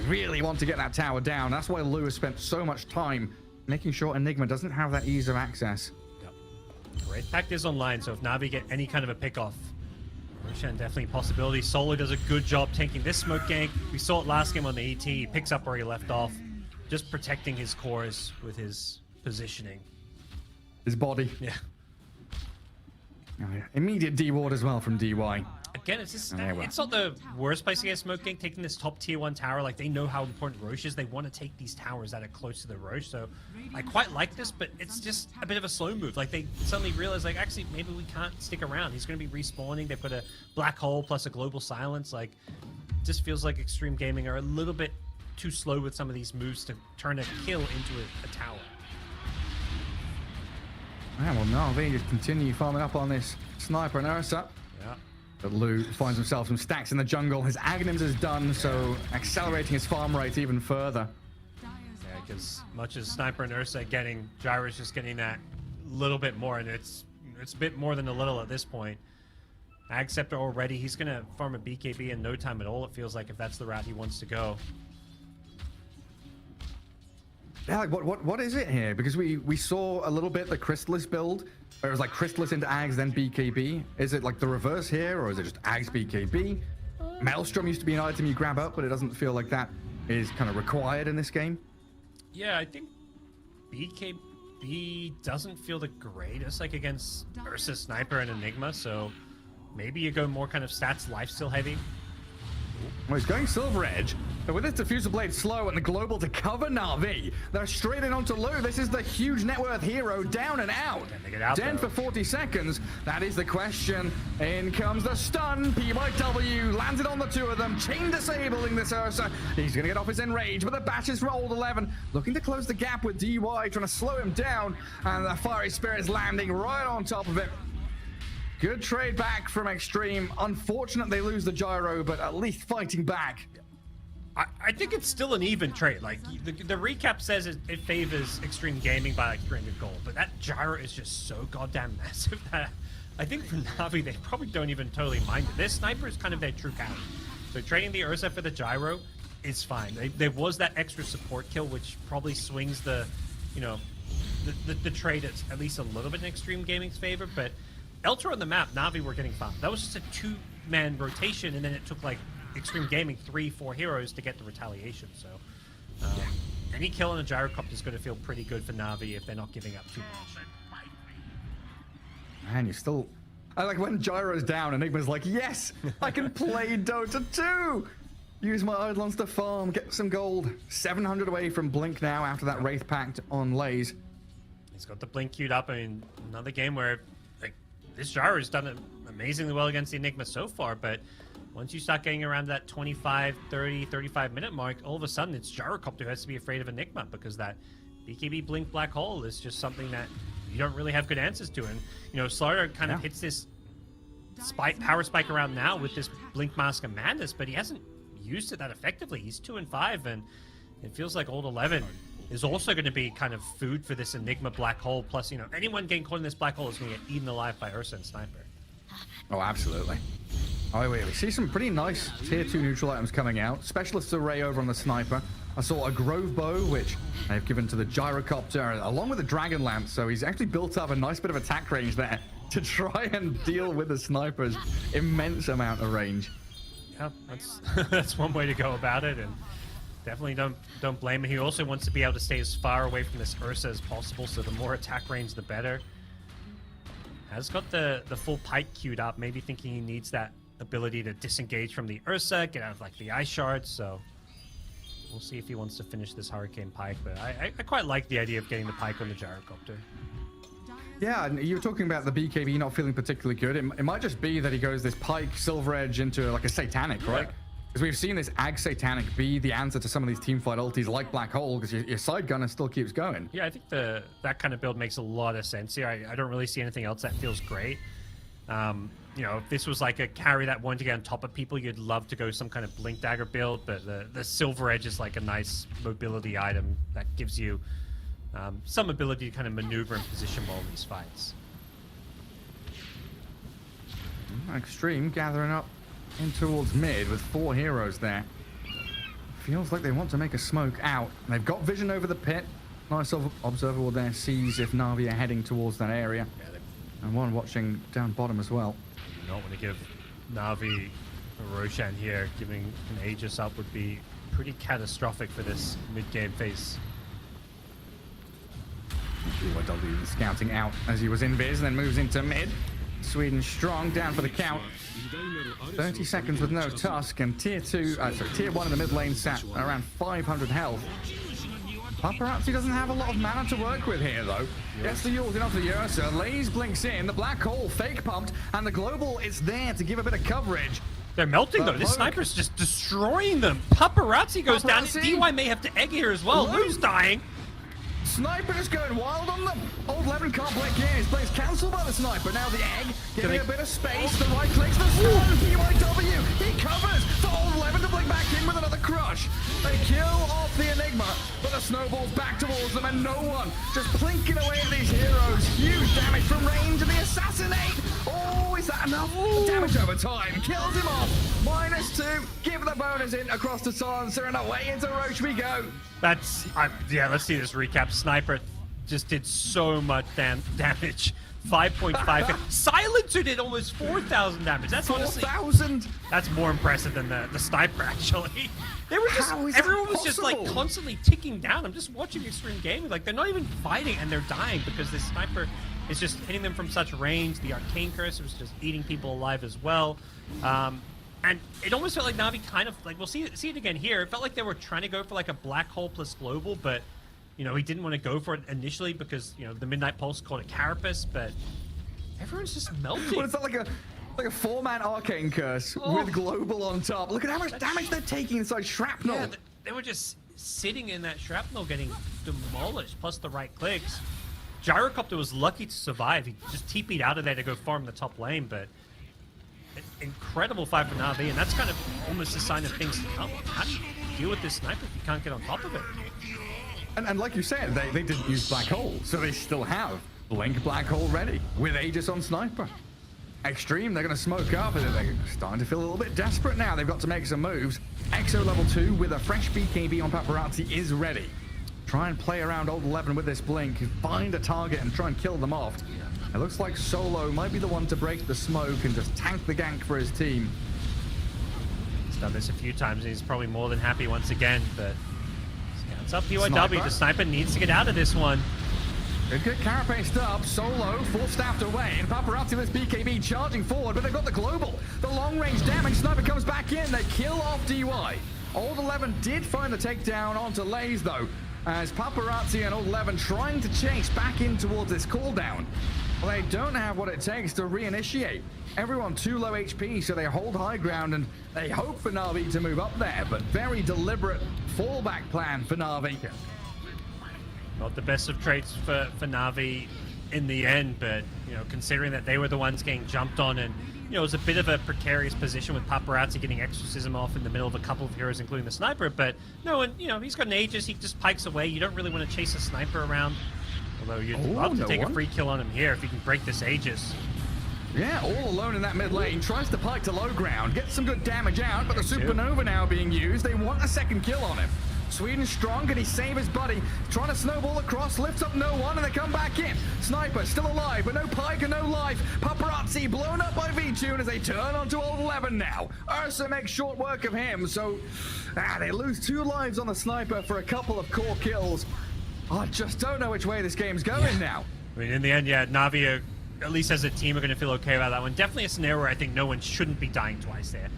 really want to get that tower down. That's why Lou has spent so much time making sure Enigma doesn't have that ease of access. Yep. Wraith Pact is online, so if Na'Vi get any kind of a pickoff, Roshan definitely a possibility. Solo does a good job tanking this smoke gank. We saw it last game on the ET. He picks up where he left off, just protecting his cores with his positioning. His body. Yeah. Oh, yeah. Immediate D-ward as well from DY. Again, it's just, it's not the worst place to get smoke gank, taking this top tier 1 tower. Like, they know how important Roche is. They want to take these towers that are close to the Roche. So I quite like this, but it's just a bit of a slow move. Like, they suddenly realize, like, actually, maybe we can't stick around. He's going to be respawning. They've got a black hole plus a global silence. Like, it just feels like Extreme Gaming are a little bit too slow with some of these moves to turn a kill into a tower. Yeah, well, Na'Vi just continue farming up on this sniper and Ursa. Yeah. But Lou finds himself some stacks in the jungle. His Aghanims is done, so accelerating his farm rate even further. Yeah, because much as Sniper and Ursa are getting, Gyro's just getting that little bit more, and it's a bit more than a little at this point. Ag Scepter already, he's going to farm a BKB in no time at all, it feels like, if that's the route he wants to go. Yeah, like what is it here? Because we saw a little bit the Crystallis build, where it was like Crystallis into Ags, then BKB. Is it like the reverse here, or is it just Ags BKB? Maelstrom used to be an item you grab up, but it doesn't feel like that is kind of required in this game. Yeah, I think BKB doesn't feel the greatest, like against Ursa, Sniper, and Enigma, so maybe you go more kind of stats lifesteal heavy. Well, he's going Silver Edge, but with this Diffuser Blade slow and the global to cover Na'Vi, they're straight in onto Lou. This is the huge net worth hero down and out. Den for 40 seconds. That is the question. In comes the stun. PYW landed on the two of them, chain disabling this Ursa. He's going to get off his enrage, but the bash is rolled 11, looking to close the gap with DY, trying to slow him down, and the Fiery Spirit is landing right on top of it. Good trade back from Extreme. Unfortunate they lose the gyro, but at least fighting back. I think it's still an even trade. Like, the recap says it favors Extreme Gaming by like 300 gold, but that gyro is just so goddamn massive that I think for Na'Vi, they probably don't even totally mind it. This sniper is kind of their true counter. So trading the Ursa for the gyro is fine. There was that extra support kill, which probably swings the, you know, the trade at least a little bit in Extreme Gaming's favor, but elsewhere on the map, Na'Vi were getting farmed. That was just a 2-man rotation, and then it took like Extreme Gaming 3-4 heroes to get the retaliation. So any kill on a gyrocopter is going to feel pretty good for Na'Vi if they're not giving up too much. Man, you still... I like when Gyro's down, Enigma's like, yes, I can play Dota 2! Use my Eidolons to farm, get some gold. 700 away from Blink now after that Wraith Pact on Lays. He's got the Blink queued up. I mean, another game where this gyro has done amazingly well against the Enigma so far, but once you start getting around that 25, 30, 35 minute mark, all of a sudden it's Gyrocopter who has to be afraid of Enigma, because that BKB Blink Black Hole is just something that you don't really have good answers to. And, you know, Slaughter kind of hits this power spike around now with this Blink Mask of Madness, but he hasn't used it that effectively. He's 2 and 5, and it feels like Old 11 is also going to be kind of food for this Enigma Black Hole. Plus, you know, anyone getting caught in this Black Hole is going to get eaten alive by Ursa and Sniper. Oh, absolutely. Oh, wait, we see some pretty nice tier 2 neutral items coming out. Specialist Array over on the Sniper. I saw a Grove Bow, which they've given to the Gyrocopter, along with the Dragon Lance, so he's actually built up a nice bit of attack range there to try and deal with the Sniper's immense amount of range. Yeah, that's one way to go about it, and definitely don't blame him. He also wants to be able to stay as far away from this Ursa as possible, so the more attack range, the better. Has got the full pike queued up, maybe thinking he needs that ability to disengage from the Ursa, get out of like the Ice Shards, so we'll see if he wants to finish this Hurricane Pike, but I quite like the idea of getting the Pike on the Gyrocopter. Yeah, and you were talking about the BKB not feeling particularly good. It might just be that he goes this Pike, Silver Edge into like a Satanic, right? Because we've seen this Ag Satanic be the answer to some of these teamfight ultis like Black Hole, because your side gunner still keeps going. Yeah, I think that kind of build makes a lot of sense here. I don't really see anything else that feels great. You know, if this was like a carry that wanted to get on top of people, you'd love to go some kind of Blink Dagger build, but the Silver Edge is like a nice mobility item that gives you some ability to kind of maneuver and position well in these fights. Extreme gathering up in towards mid with 4 heroes there. Feels like they want to make a smoke out. They've got vision over the pit. Nice observer will there sees if Na'Vi are heading towards that area. And one watching down bottom as well. You don't want to give Na'Vi a Roshan here. Giving an Aegis up would be pretty catastrophic for this mid-game phase. BYW scouting out as he was in biz, then moves into mid. Sweden strong, down for the count. 30 seconds with no Tusk, and tier 1 in the mid lane sat around 500 health. Paparazzi doesn't have a lot of mana to work with here, though. Gets the Yules in off the Ursa. Lays blinks in. The Black Hole fake pumped, and the Global is there to give a bit of coverage. They're melting, though. This sniper's just destroying them. Paparazzi goes down. DY may have to egg here as well. Lou's dying. Sniper is going wild on them. Old Levin can't blink in. His play's cancelled by the sniper. Now the egg getting a bit of space. The right clicks the stun. BYW. He covers for Old Levin to blink back in with another crush. They kill off the Enigma, but the snowball's back towards them, and no one just plinking away at these heroes. Huge damage from range, and the assassinate. Oh, is that enough? Damage over time. Kills him off. -2. Give the bonus in across the silencer, and away into Roche we go. That's yeah. Let's see this recap. Sniper just did so much damage. 5.5. Silencer did almost 4,000 damage. That's 4,000. That's more impressive than the sniper actually. They were just everyone was just like possible? constantly ticking down. I'm just watching Extreme Gaming. Like they're not even fighting and they're dying because this sniper is just hitting them from such range. The Arcane Curse was just eating people alive as well. And it almost felt like Na'Vi kind of like, we'll see it again here. It felt like they were trying to go for like a Black Hole plus Global, but you know, he didn't want to go for it initially because, you know, the Midnight Pulse called it Carapace, but everyone's just melting. Well, it's not like a 4-man Arcane Curse with Global on top. Look at how much damage they're taking inside Shrapnel. Yeah, they were just sitting in that Shrapnel getting demolished, plus the right clicks. Gyrocopter was lucky to survive. He just TP'd out of there to go farm the top lane, but an incredible fight for Na'Vi, and that's kind of almost a sign of things to come. How do you deal with this sniper if you can't get on top of it? And like you said, they didn't use Black Hole, so they still have Blink Black Hole ready with Aegis on Sniper. Extreme, they're going to smoke up, and they're starting to feel a little bit desperate now. They've got to make some moves. Exo level 2 with a fresh BKB on Paparazzi is ready. Try and play around Old 11 with this Blink, find a target and try and kill them off. It looks like Solo might be the one to break the smoke and just tank the gank for his team. He's done this a few times, and he's probably more than happy once again, but scouts up PYW. The sniper needs to get out of this one. Good Carapaced up, Solo full staffed away, and Paparazzi with BKB charging forward, but they've got the Global. The long range damage, Sniper comes back in, they kill off DY. Old 11 did find the takedown onto Lays though, as Paparazzi and Old 11 trying to chase back in towards this cooldown. Well, they don't have what it takes to reinitiate. Everyone too low HP, so they hold high ground and they hope for Na'Vi to move up there, but very deliberate fallback plan for Na'Vi. Not the best of traits for Na'Vi in the end, but you know, considering that they were the ones getting jumped on, and you know, it was a bit of a precarious position with Paparazzi getting Exorcism off in the middle of a couple of heroes, including the sniper. But no, and you know, he's got an Aegis, he just pikes away. You don't really want to chase a sniper around, although you'd love to take a free kill on him here if you can break this Aegis. Yeah, all alone in that mid lane, tries to pike to low ground, gets some good damage out, but the Supernova now being used, they want a second kill on him. Sweden strong, can he save his buddy? Trying to snowball across, lifts up no one, and they come back in. Sniper still alive, but no pike and no life. Paparazzi blown up by V-Tune as they turn onto Old 11 now. Ursa makes short work of him, so they lose 2 lives on the Sniper for a couple of core kills. I just don't know which way this game's going now. I mean, in the end, yeah, Na'Vi, at least as a team, are going to feel okay about that one. Definitely a scenario where I think no one shouldn't be dying twice there.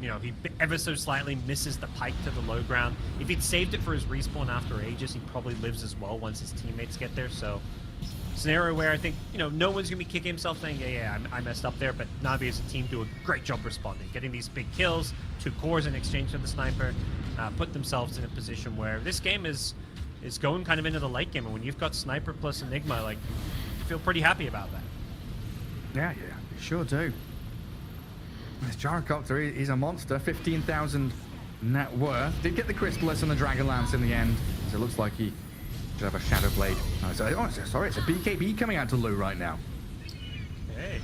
You know, he ever so slightly misses the pike to the low ground. If he'd saved it for his respawn after Aegis, he probably lives as well once his teammates get there. So scenario where I think, no one's going to be kicking himself saying, I messed up there, but Na'Vi as a team do a great job responding, getting these big kills, 2 cores in exchange for the sniper, put themselves in a position where this game is going kind of into the late game, and when you've got sniper plus Enigma, like, you feel pretty happy about that. Yeah, sure do. This Gyrocopter, he's a monster. 15,000 net worth. Did get the Crystallis and the Dragon Lance in the end, so it looks like he should have a Shadow Blade. Sorry, it's a BKB coming out to Lou right now. Hey.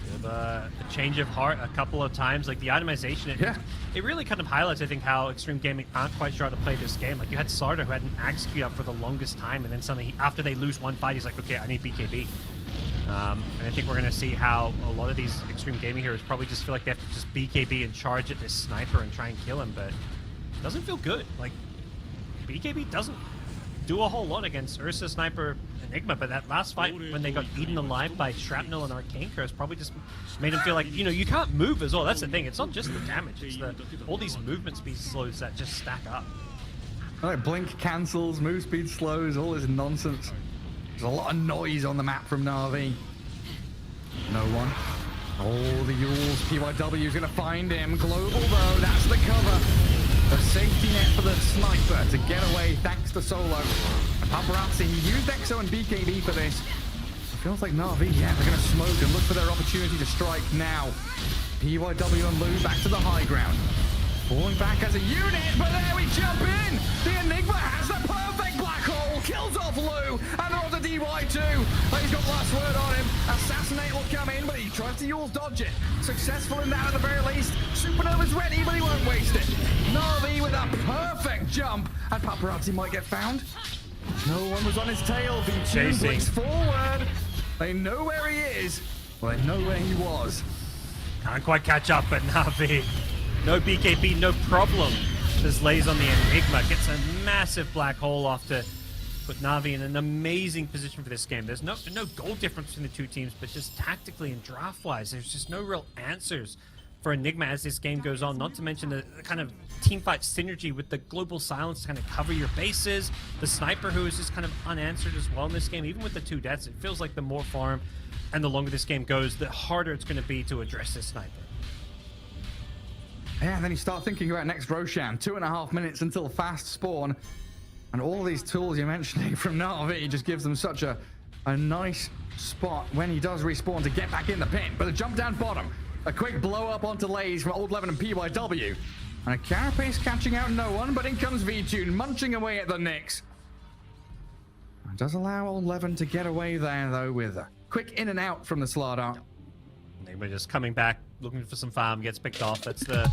We have a change of heart a couple of times. Like, the itemization, it really kind of highlights, I think, how Extreme Gaming aren't quite sure how to play this game. Like, you had Sarda, who had an Axe queued up for the longest time, and then suddenly, after they lose one fight, he's like, okay, I need BKB. And I think we're going to see how a lot of these Extreme Gaming heroes probably just feel like they have to just BKB and charge at this sniper and try and kill him, but it doesn't feel good. Like, BKB doesn't do a whole lot against Ursa, Sniper, Enigma, but that last fight when they got eaten alive by Shrapnel and Arcane Curse probably just made him feel like, you can't move as well. That's the thing. It's not just the damage. It's all these movement speed slows that just stack up. Alright, blink cancels, move speed slows, all this nonsense. There's a lot of noise on the map from Na'Vi. No one. Oh, the Yules. PYW is going to find him. Global, though. That's the cover. The safety net for the sniper to get away thanks to Solo. And Paparazzi, he used Exo and BKB for this. It feels like Na'Vi, they're going to smoke and look for their opportunity to strike now. PYW and Lou back to the high ground. Falling back as a unit, but there we jump in! The Enigma has the perfect black hole, kills off Lou, and on to DY2. He's got last word on him. Assassinate will come in, but he tries to Yules dodge it. Successful in that at the very least. Supernova's ready, but he won't waste it. Na'Vi with a perfect jump, and Paparazzi might get found. No one was on his tail. V2 blinks forward. They know where he is. Well, they know where he was. Can't quite catch up, but Na'Vi, no BKB, no problem. Just lays on the Enigma, gets a massive black hole off to put Na'Vi in an amazing position for this game. There's no goal difference between the two teams, but just tactically and draft-wise, there's just no real answers for Enigma as this game goes on, not to mention the kind of teamfight synergy with the global silence to kind of cover your bases, the sniper who is just kind of unanswered as well in this game. Even with the 2 deaths, it feels like the more farm and the longer this game goes, the harder it's going to be to address this sniper. Yeah, and then you start thinking about next Roshan. 2.5 minutes until fast spawn. And all these tools you're mentioning from Na'Vi just gives them such a nice spot when he does respawn to get back in the pit. But a jump down bottom. A quick blow up onto Lays from Old Levin and PYW. And a Carapace catching out no one, but in comes V2 munching away at the Nyx. It does allow Old Levin to get away there, though, with a quick in and out from the Slardar. Enigma just coming back, looking for some farm, gets picked off. That's the